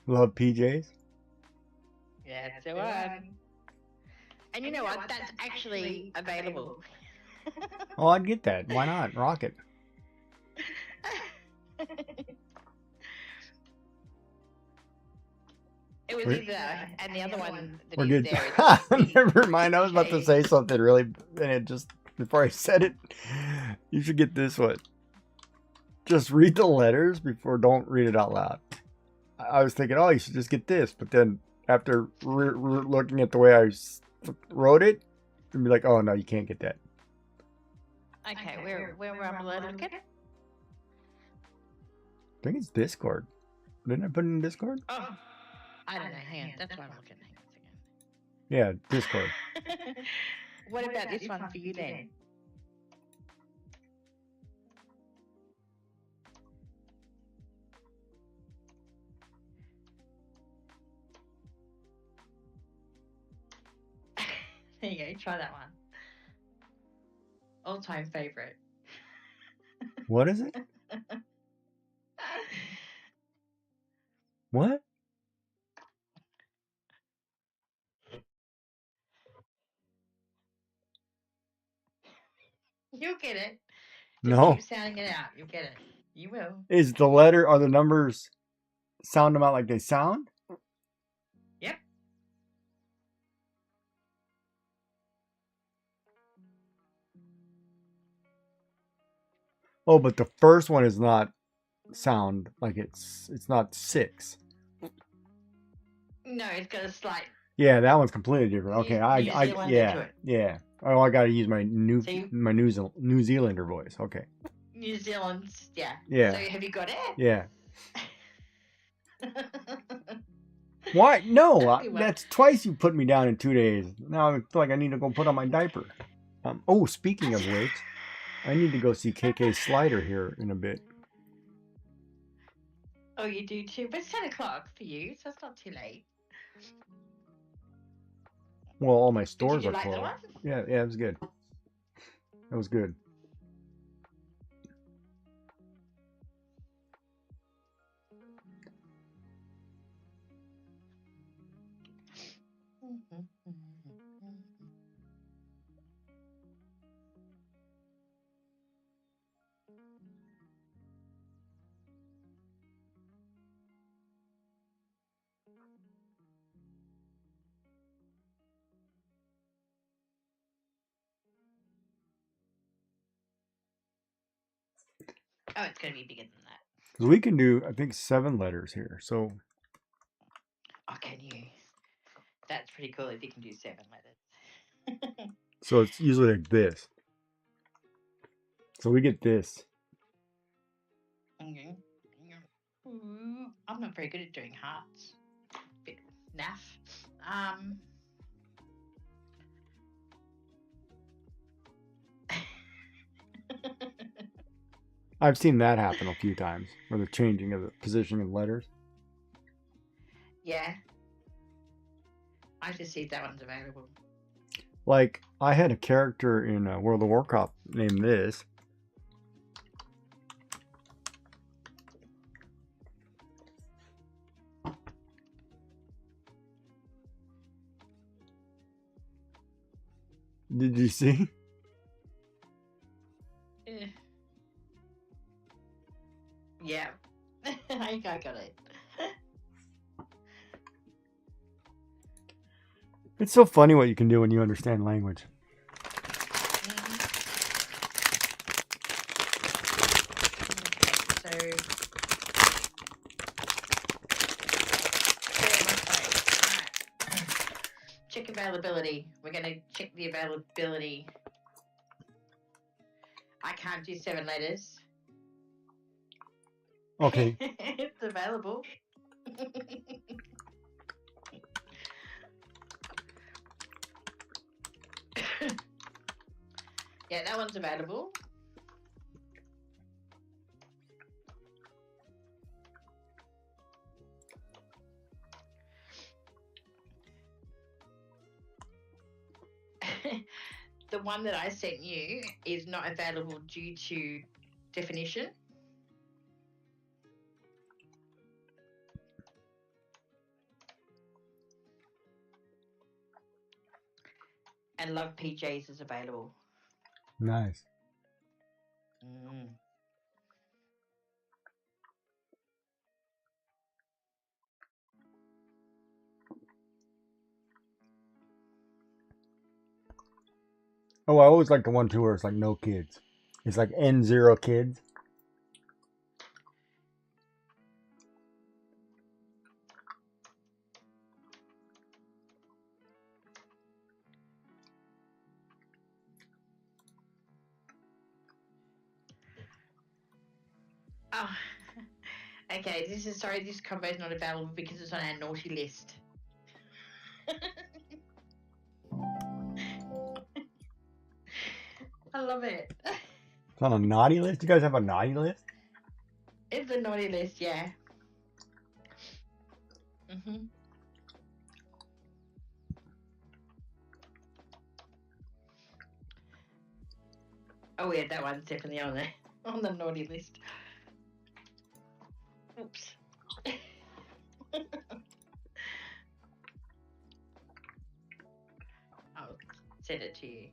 Love PJs. Yeah, that's the one. And you know what? That's actually available. Oh, I'd get that. Why not? Rock it. It was either, and the other one that We're is good. there. Never mind. I was about to say something really, and it just before I said it, you should get this one. Just read the letters before. Don't read it out loud. I was thinking, oh, you should just get this, but then after looking at the way I wrote it, you'd be like, oh no, you can't get that. Okay, where am I allowed to look at it? I think it's Discord. Didn't I put it in Discord? Oh, I don't know. Hang on, that's what I'm looking at. Yeah, Discord. What about this one for you then? There you go, try that one. All-time favorite. What is it? What? You'll get it. Just No. keep sounding it out. You'll get it. You will. Is the letter, are the numbers, sound them out like they sound? Yep. Oh, but the first one is not sound like it's not 6. No, it's got a slight. Yeah, that one's completely different. Okay, Zealander to it. yeah. Oh, I gotta use my New Zealander voice. Okay. New Zealand, yeah. Yeah. So have you got it? Yeah. Why? No, That'd be well. that's twice you put me down in 2 days. Now I feel like I need to go put on my diaper. Oh, speaking of which, I need to go see KK Slider here in a bit. Oh, you do too, but it's 10 o'clock for you, so it's not too late. Well, all my Did stores you are like the closed. one? Yeah, it was good. It was good. Oh, it's going to be bigger than that. 'Cause we can do, I think, 7 letters here. So Oh, can you? That's pretty cool if you can do 7 letters. so it's usually like this. So we get this. Okay. Ooh, I'm not very good at doing hearts. Bit naff. I've seen that happen a few times, or the changing of the positioning of letters. Yeah. I just see if that one's available. Like, I had a character in World of Warcraft named this. Did you see? Yeah. I think I got it. It's so funny what you can do when you understand language. Okay, so check availability. We're going to check the availability. I can't do 7 letters. Okay. It's available. Yeah, that one's available. The one that I sent you is not available due to definition. And Love PJs is available. Nice. Mm. Oh, I always like the one too where it's like no kids. It's like N0 kids. Oh, okay. This combo is not available because it's on our naughty list. I love it. It's on a naughty list. You guys have a naughty list? It's a naughty list, yeah. Mhm. Oh yeah, that one's definitely on there on the naughty list. Oops. I'll send it to you.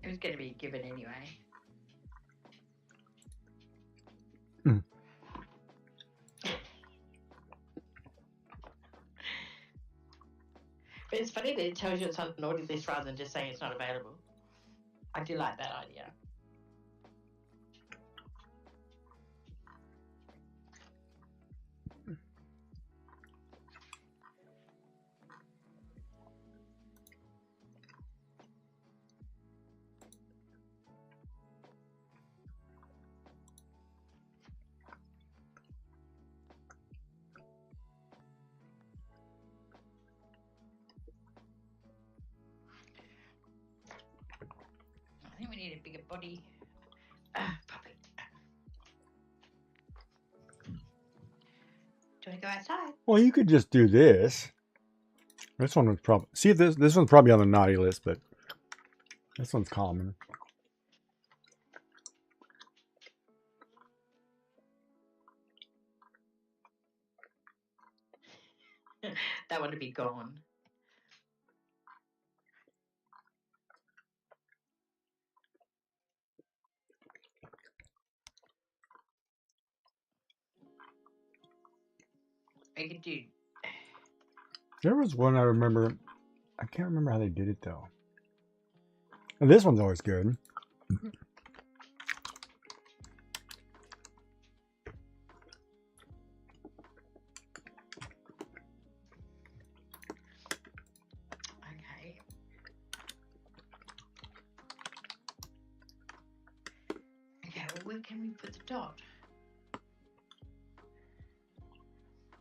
It was going to be given anyway. Mm. But it's funny that it tells you it's on the naughty list rather than just saying it's not available. I do like that idea. I think we need a bigger body. Puppy. Do you want to go outside? Well, you could just do this. This one was probably see if this one's probably on the naughty list, but this one's common. That one would be gone. I could do. There was one I remember. I can't remember how they did it though. And this one's always good. Okay. Okay, well, where can we put the dot?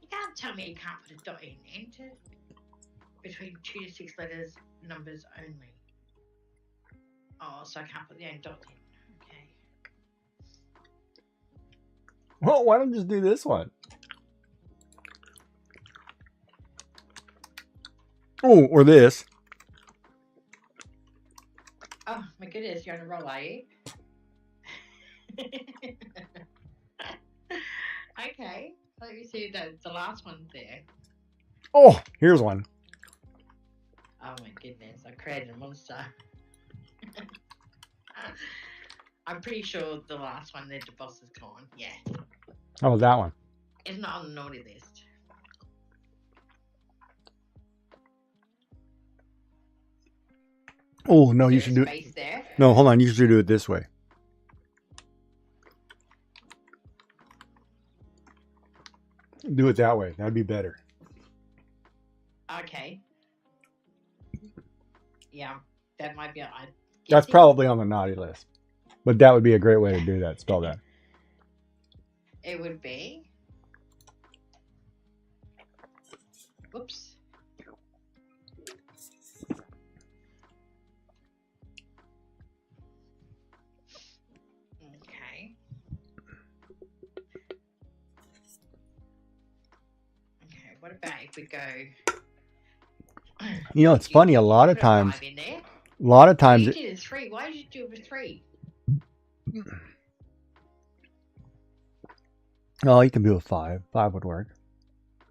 You can't tell me you can't put a dot in. Enter between 2 to 6 letters, numbers only. Oh, so I can't put the own dot in. Okay. Well, why don't you just do this one? Oh, or this. Oh, my goodness, you're on a roll, are you? Okay, let me see the last one there. Oh, here's one. Oh my goodness, I created a monster. I'm pretty sure the last one there, the boss is gone. Yeah. Oh, that one. It's not on the naughty list. Oh no, Is you there should do it. space there? No, hold on. You should do it this way. Do it that way. That'd be better. Okay. Yeah, that might be. That's probably on the naughty list. But that would be a great way to do that. Spell that. It would be. Oops. Okay. Okay. What about if we go? You know, it's funny. A lot of Put a times, 5 in there. a lot of times, You did a 3. Why did you do a 3? oh, you can do a 5. 5 would work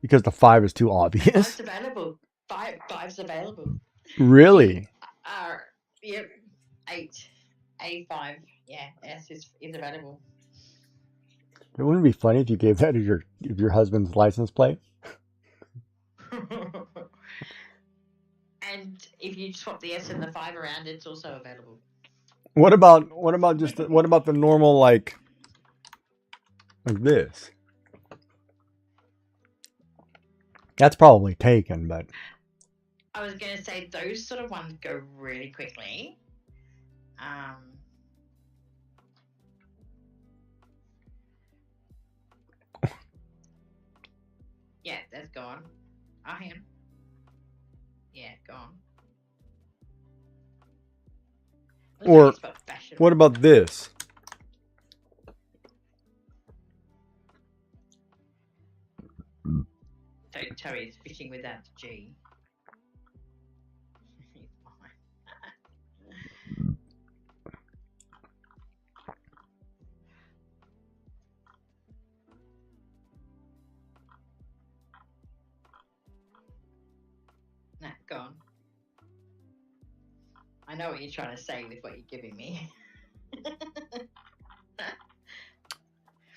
because the 5 is too obvious. 5's available. 5's available. Really? Yep. 8. A5. Yeah, S is available. It wouldn't be funny if you gave that to your husband's license plate. And if you swap the S and the 5 around, it's also available. What about the normal like this? That's probably taken, but I was going to say those sort of ones go really quickly. Yeah, that's gone. Oh, hang on. Yeah, gone. Looks Or like it's got fashion. what about this? So Terry is fishing without the G. He's fine. Nah, gone. I know what you're trying to say with what you're giving me.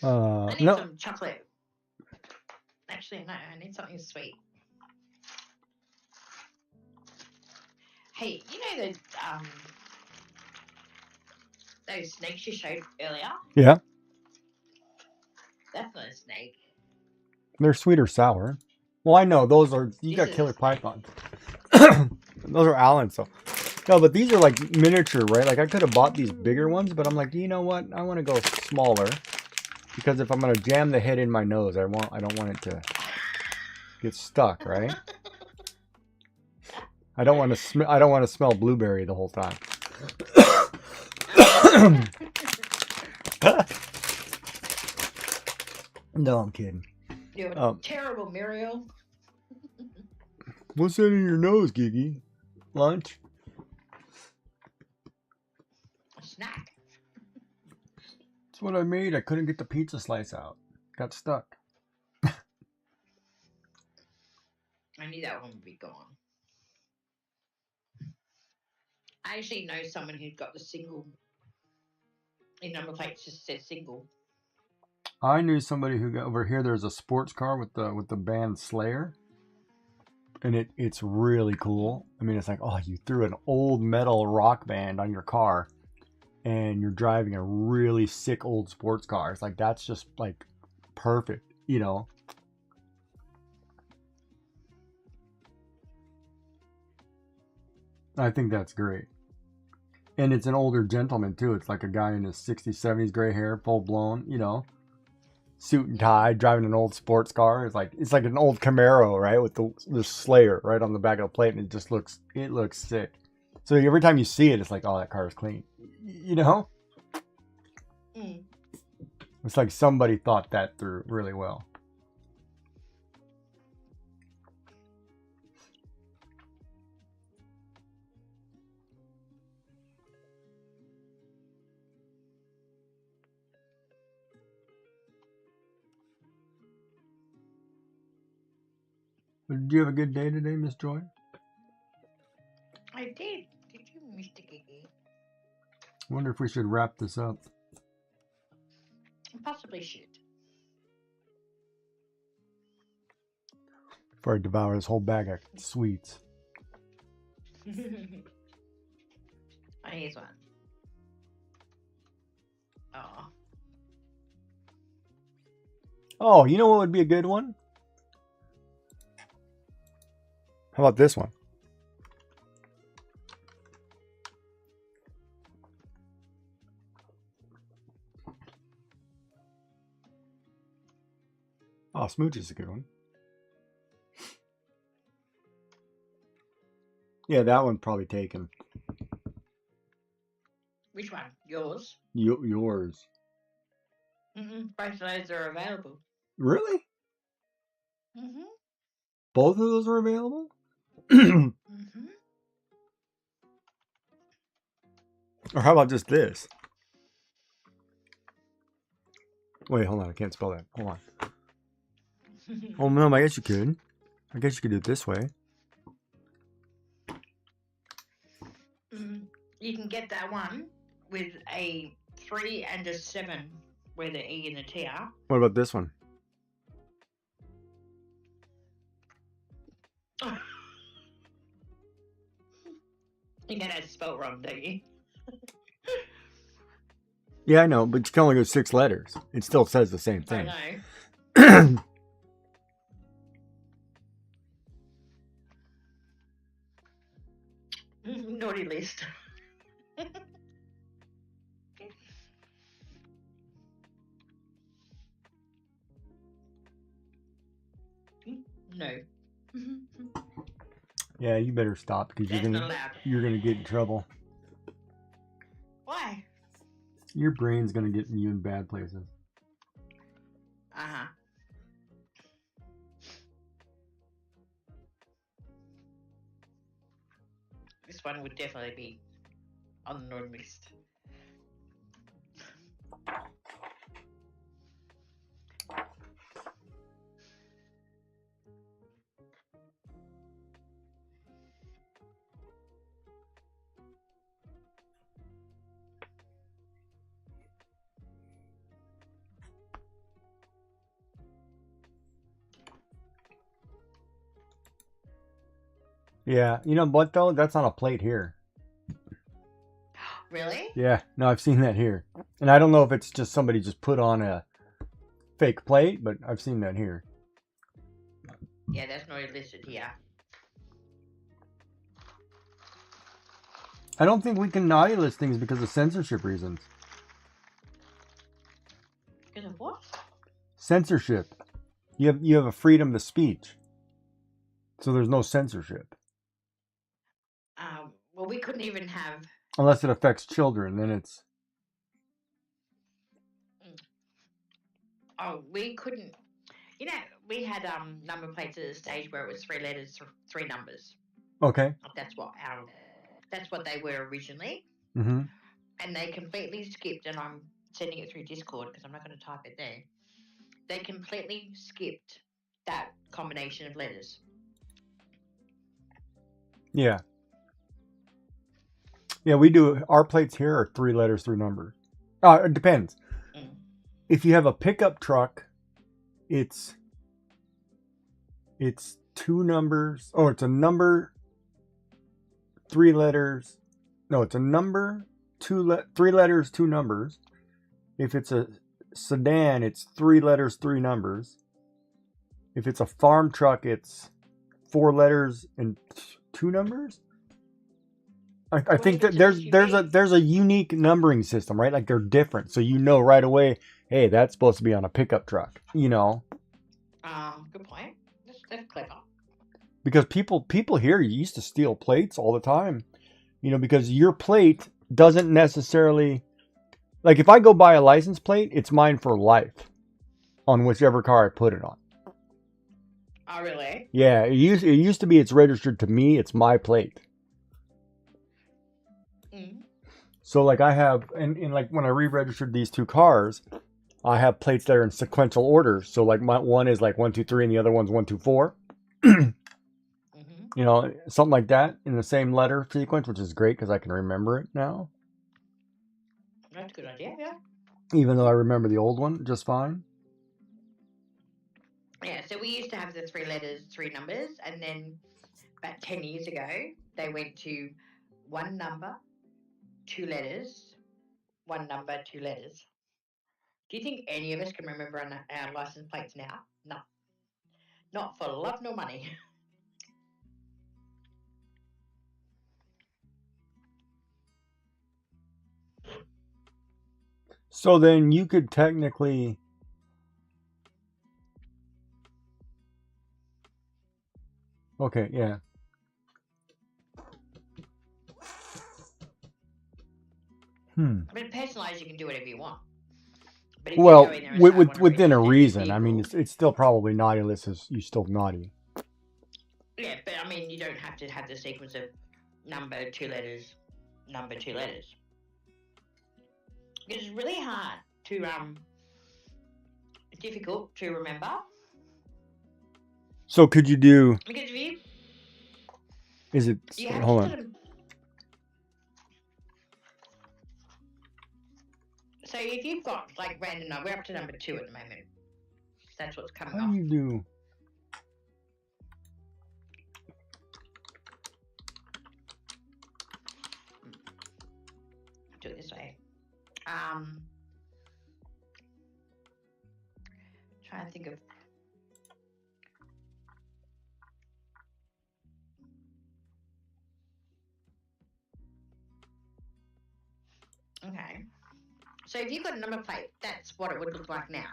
I need No. some chocolate. Actually, no, I need something sweet. Hey, you know those snakes you showed earlier? Yeah, That's not a snake. they're sweet or sour. Well, I know those are. You This got is killer a snake. pythons. Those are Allen's. So no, but these are like miniature, right? Like I could have bought these bigger ones, but I'm like, you know what? I want to go smaller because if I'm gonna jam the head in my nose, I don't want it to get stuck, right? I don't want to smell blueberry the whole time. No, I'm kidding. You're terrible, Muriel. What's that in your nose, Gigi? Lunch? A snack. That's what I made. I couldn't get the pizza slice out. Got stuck. I knew that one would be gone. I actually know someone who got the single. In number plate just says single. I knew somebody who got over here. There's a sports car with the band Slayer, and it's really cool. I mean, it's like, oh, you threw an old metal rock band on your car, and you're driving a really sick old sports car. It's like that's just like perfect, you know. I think that's great. And it's an older gentleman too. It's like a guy in his 60s, 70s, gray hair, full blown, you know, suit and tie, driving an old sports car. It's like an old Camaro, right, with the Slayer right on the back of the plate, and it looks sick. So every time you see it, it's like, oh, that car is clean, you know. Mm. It's like somebody thought that through really well. Did you have a good day today, Miss Joy? I did. Did you, Mr. Gigi? I wonder if we should wrap this up. Possibly should. Before I devour this whole bag of sweets. here's one. Oh. Oh, you know what would be a good one? How about this one? Oh, Smooch is a good one. Yeah, that one's probably taken. Which one? Yours? Yours. Both of those are available. Really? Mm-hmm. Both of those are available? Mm-hmm. Or how about just this? Wait, hold on. I can't spell that. Hold on. Oh, no, I guess you could. I guess you could do it this way. You can get that one with a 3 and a 7 where the E and the T are. What about this one? You get that spelled wrong, don't you? Yeah, I know, but you can only go 6 letters. It still says the same thing. I know. Naughty list. No. Yeah, you better stop because That's not allowed. you're gonna get in trouble. Why? Your brain's gonna get you in bad places. Uh-huh. This one would definitely be on the naughty list. Yeah, you know what though? That's on a plate here. Really? Yeah, no, I've seen that here. And I don't know if it's just somebody just put on a fake plate, but I've seen that here. Yeah, that's not listed here. I don't think we can naughty list things because of censorship reasons. Because of what? Censorship. You have a freedom of speech. So there's no censorship. Well, we couldn't even have... Unless it affects children, then it's... Oh, we couldn't... You know, we had number plates at a stage where it was 3 letters, 3 numbers. Okay. That's what they were originally. Mm-hmm. And they completely skipped, and I'm sending it through Discord because I'm not going to type it there. They completely skipped that combination of letters. Yeah. Yeah, we do. Our plates here are 3 letters, 3 numbers. It depends. If you have a pickup truck, it's 2 numbers. Oh, it's a number, 3 letters. No, it's a number, 3 letters, 2 numbers. If it's a sedan, it's 3 letters, 3 numbers. If it's a farm truck, it's 4 letters and 2 numbers. I think that there's a unique numbering system, right? Like they're different, so you know right away. Hey, that's supposed to be on a pickup truck. You know. Good point. That's clever. Because people here used to steal plates all the time, you know, because your plate doesn't necessarily, like if I go buy a license plate, it's mine for life, on whichever car I put it on. Oh, really? Yeah, it used to be it's registered to me. It's my plate. So like I have, and like when I re-registered these 2 cars, I have plates that are in sequential order. So like my one is like 1, 2, 3, and the other one's 1, 2, 4. You know, something like that in the same letter sequence, which is great because I can remember it now. That's a good idea, yeah. Even though I remember the old one just fine. Yeah, so we used to have the 3 letters, 3 numbers, and then about 10 years ago, they went to 1 number, 2 letters, 1 number, 2 letters. Do you think any of us can remember our license plates now? No. Not for love nor money. So then you could technically. Okay, yeah. I mean, personalised, you can do whatever you want. But if Well, you go in there and say, I want to within a register reason. your I mean, vehicle- it's still probably naughty unless you're still naughty. Yeah, but I mean, you don't have to have the sequence of number, 2 letters, number, 2 letters. It's really hard to difficult to remember. So could you do? Because if you Is it? you have Hold to on. sort of, so if you've got like random number, we're up to number 2 at the moment. That's what's coming How off. do you do? Do it this way. Trying to think of. Okay. So if you've got a number plate, that's what it would look like now.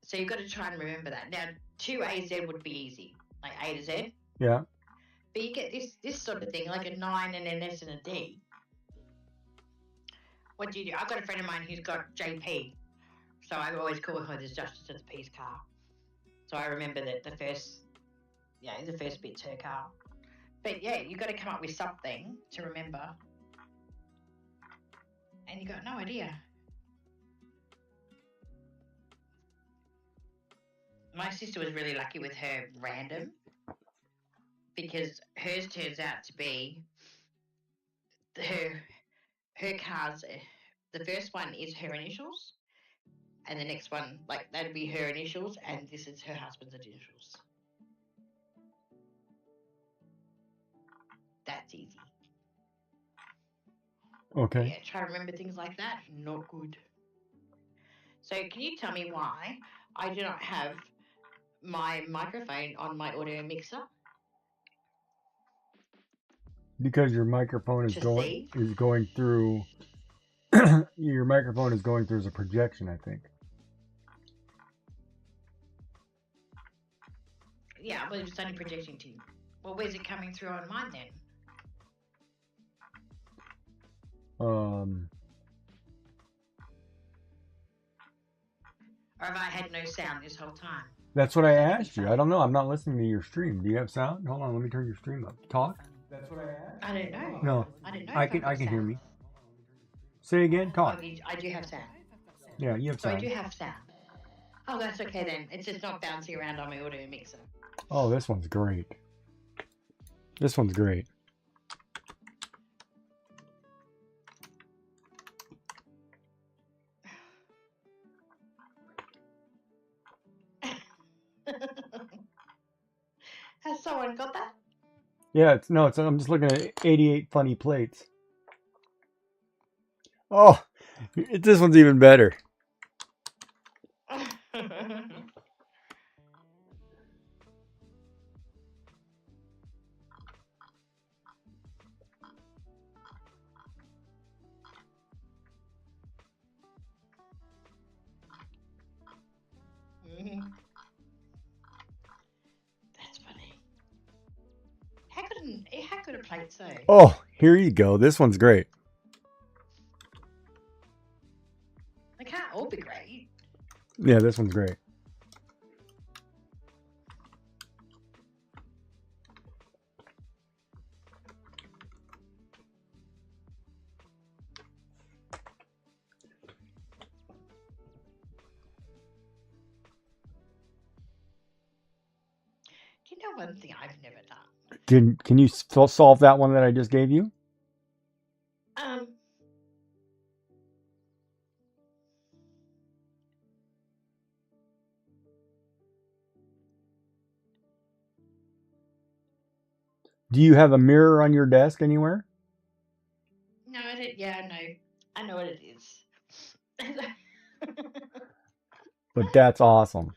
So you've got to try and remember that. Now, 2AZ would be easy, like A to Z. Yeah. But you get this sort of thing, like a 9 and an S and a D. What do you do? I've got a friend of mine who's got JP. So I always call her the Justice of the Peace car. So I remember that the first bit's her car. But yeah, you've got to come up with something to remember. And you got no idea. My sister was really lucky with her random because hers turns out to be her cars. The first one is her initials, and the next one, like that'd be her initials, and this is her husband's initials. That's easy. Okay. Yeah, try to remember things like that. Not good. So can you tell me why I do not have my microphone on my audio mixer? Because your microphone is To going see? through. Your microphone is going through as a projection, I think. Yeah, well, it's only projecting to you. Well, where's it coming through on mine then? Or have I had no sound this whole time? That's what I asked you. I don't know. I'm not listening to your stream. Do you have sound? Hold on. Let me turn your stream up. Talk. That's what I asked. I don't know. No. I don't know. I if can. I've I got can hear sound. me. Say again. Talk. Oh, I do have sound. Yeah, you have So I sound. do have sound. Oh, that's okay then. It's just not bouncing around on my audio mixer. Oh, this one's great. This one's great. Has someone got that? Yeah, I'm just looking at 88 funny plates. Oh, this one's even better. That's funny. How could a plate say? Oh, here you go. This one's great. They can't all be great. Yeah, this one's great. Do you know one thing I've never done? Can you solve that one that I just gave you? Do you have a mirror on your desk anywhere? Yeah, I know. I know what it is. But that's awesome.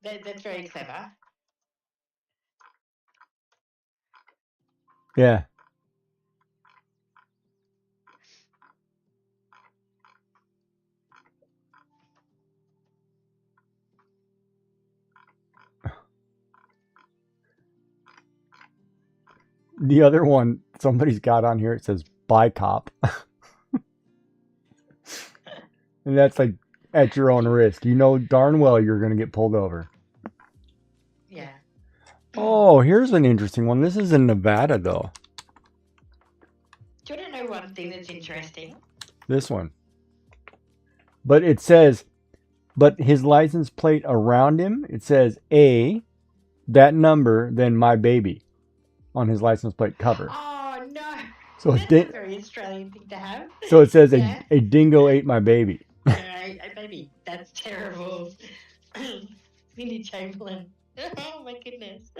That's very clever. Yeah. The other one somebody's got on here, it says "Buy Cop," and that's like at your own risk. You know darn well you're going to get pulled over. Yeah. Oh, here's an interesting one. This is in Nevada, though. Do you want to know one thing that's interesting? This one. But it says, but his license plate around him, it says A, that number, then my baby on his license plate cover. Oh, no. So That's a very Australian thing to have. So it says Yeah. a dingo ate my baby. Baby, that's terrible. Cindy Chamberlain. Oh, my goodness.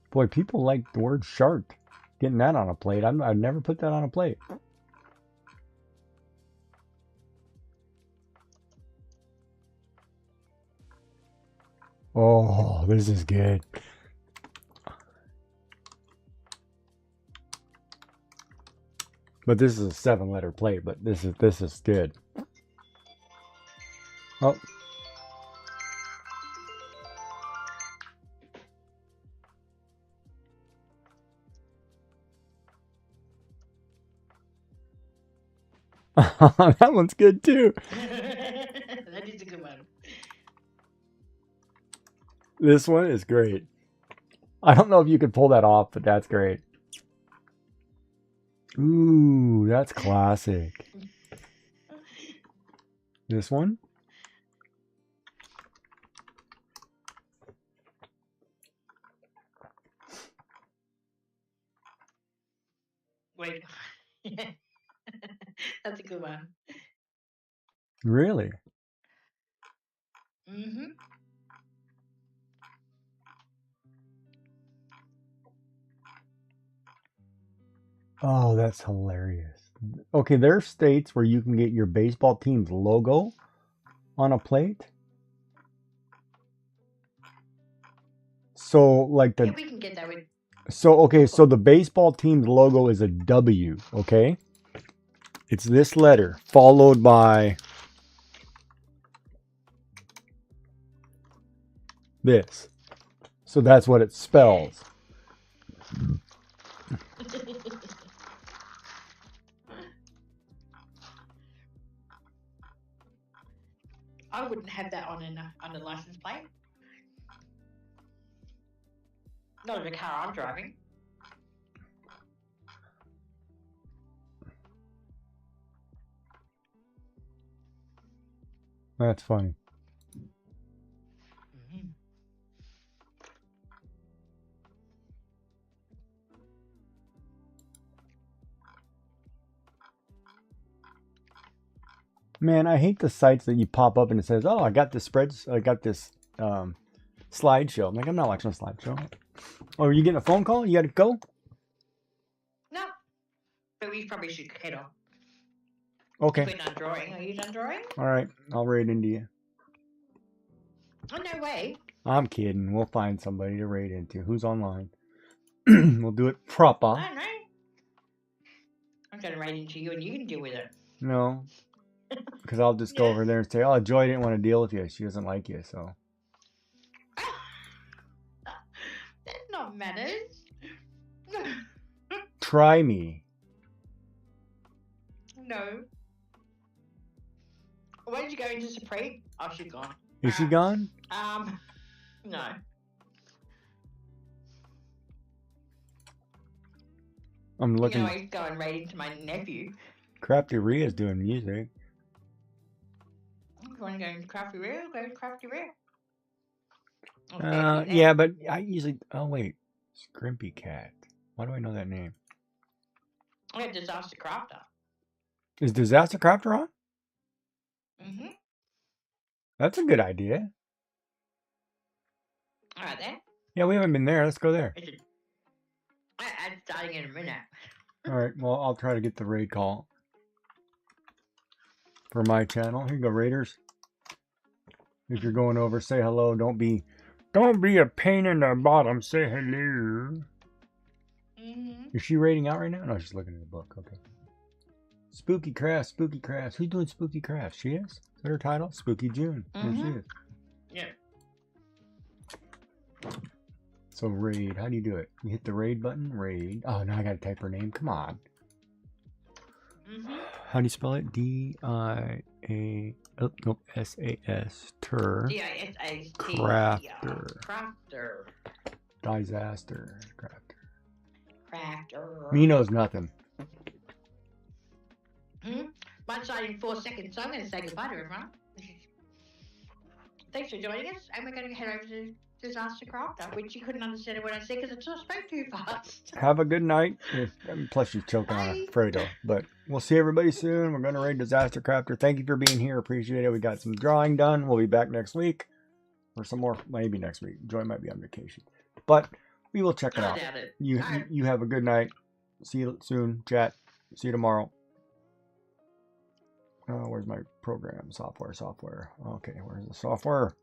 Boy, people like the word shark. Getting that on a plate. I'd never put that on a plate. Oh, this is good. But this is a 7-letter plate, but this is good. Oh. That one's good too. That is a good one. This one is great. I don't know if you could pull that off, but that's great. Ooh, that's classic. This one? Wait. That's a good one. Really? Mm-hmm. Oh, that's hilarious. Okay, there are states where you can get your baseball team's logo on a plate. So, like Yeah, we can get that with. So the baseball team's logo is a W, okay? It's this letter followed by this. So that's what it spells. I wouldn't have that on a license plate. Not of a car I'm driving. That's funny. Mm-hmm. Man, I hate the sites that you pop up and it says, "Oh, I got this slideshow." I'm like, I'm not watching a slideshow. Oh, are you getting a phone call? You got to go? No, but we probably should head on. Okay. We're done drawing. Are you done drawing? All right, I'll raid into you. Oh, no way. I'm kidding. We'll find somebody to raid into. Who's online? We'll do it proper. I don't know. I'm going to raid into you and you can deal with it. No, because I'll just go over there and say, "Oh, Joy didn't want to deal with you. She doesn't like you." So That's not manners. try me. No. Where did you go into Supreme? Oh, she's gone. Is she gone? No. I'm looking. You know, he's going right into my nephew. Crafty Rhea's doing music. You want to go into Crafty Rhea? Go into Crafty Rhea. Yeah, but I usually. Oh wait, Scrimpy Cat. Why do I know that name? I got Disaster Crafter. Is Disaster Crafter on? Mm-hmm. That's a good idea. All right then. Yeah, we haven't been there. Let's go there. I'm starting in a minute. All right. Well, I'll try to get the raid call for my channel. Here you go, Raiders. If you're going over, say hello. Don't be a pain in the bottom. Say hello. Is she raiding out right now? No, she's looking at the book. Okay. Spooky Crafts, Spooky Crafts. Who's doing Spooky Crafts? She is? Is that her title? Spooky June. There she is. Yeah. So raid, how do you do it? You hit the raid button, raid. Oh, now I gotta type her name. Come on. How do you spell it? D-I-A, oh, nope, S-A-S, Ter. D-I-S-A-T. Crafter. Crafter. Disaster. Crafter. Crafter. Me knows nothing. Mine's starting in 4 seconds, so I'm going to say goodbye to everyone. Thanks for joining us, and we're going to head over to Disaster Crafter, which you couldn't understand what I said because I spoke too fast. Have a good night. Plus, she's choking on a Fredo. But we'll see everybody soon. We're going to raid Disaster Crafter. Thank you for being here. Appreciate it. We got some drawing done. We'll be back next week. Or some more, maybe next week. Joy might be on vacation. But we will check it out. You have a good night. See you soon, chat. See you tomorrow. Where's my program? Software. Okay, where's the software?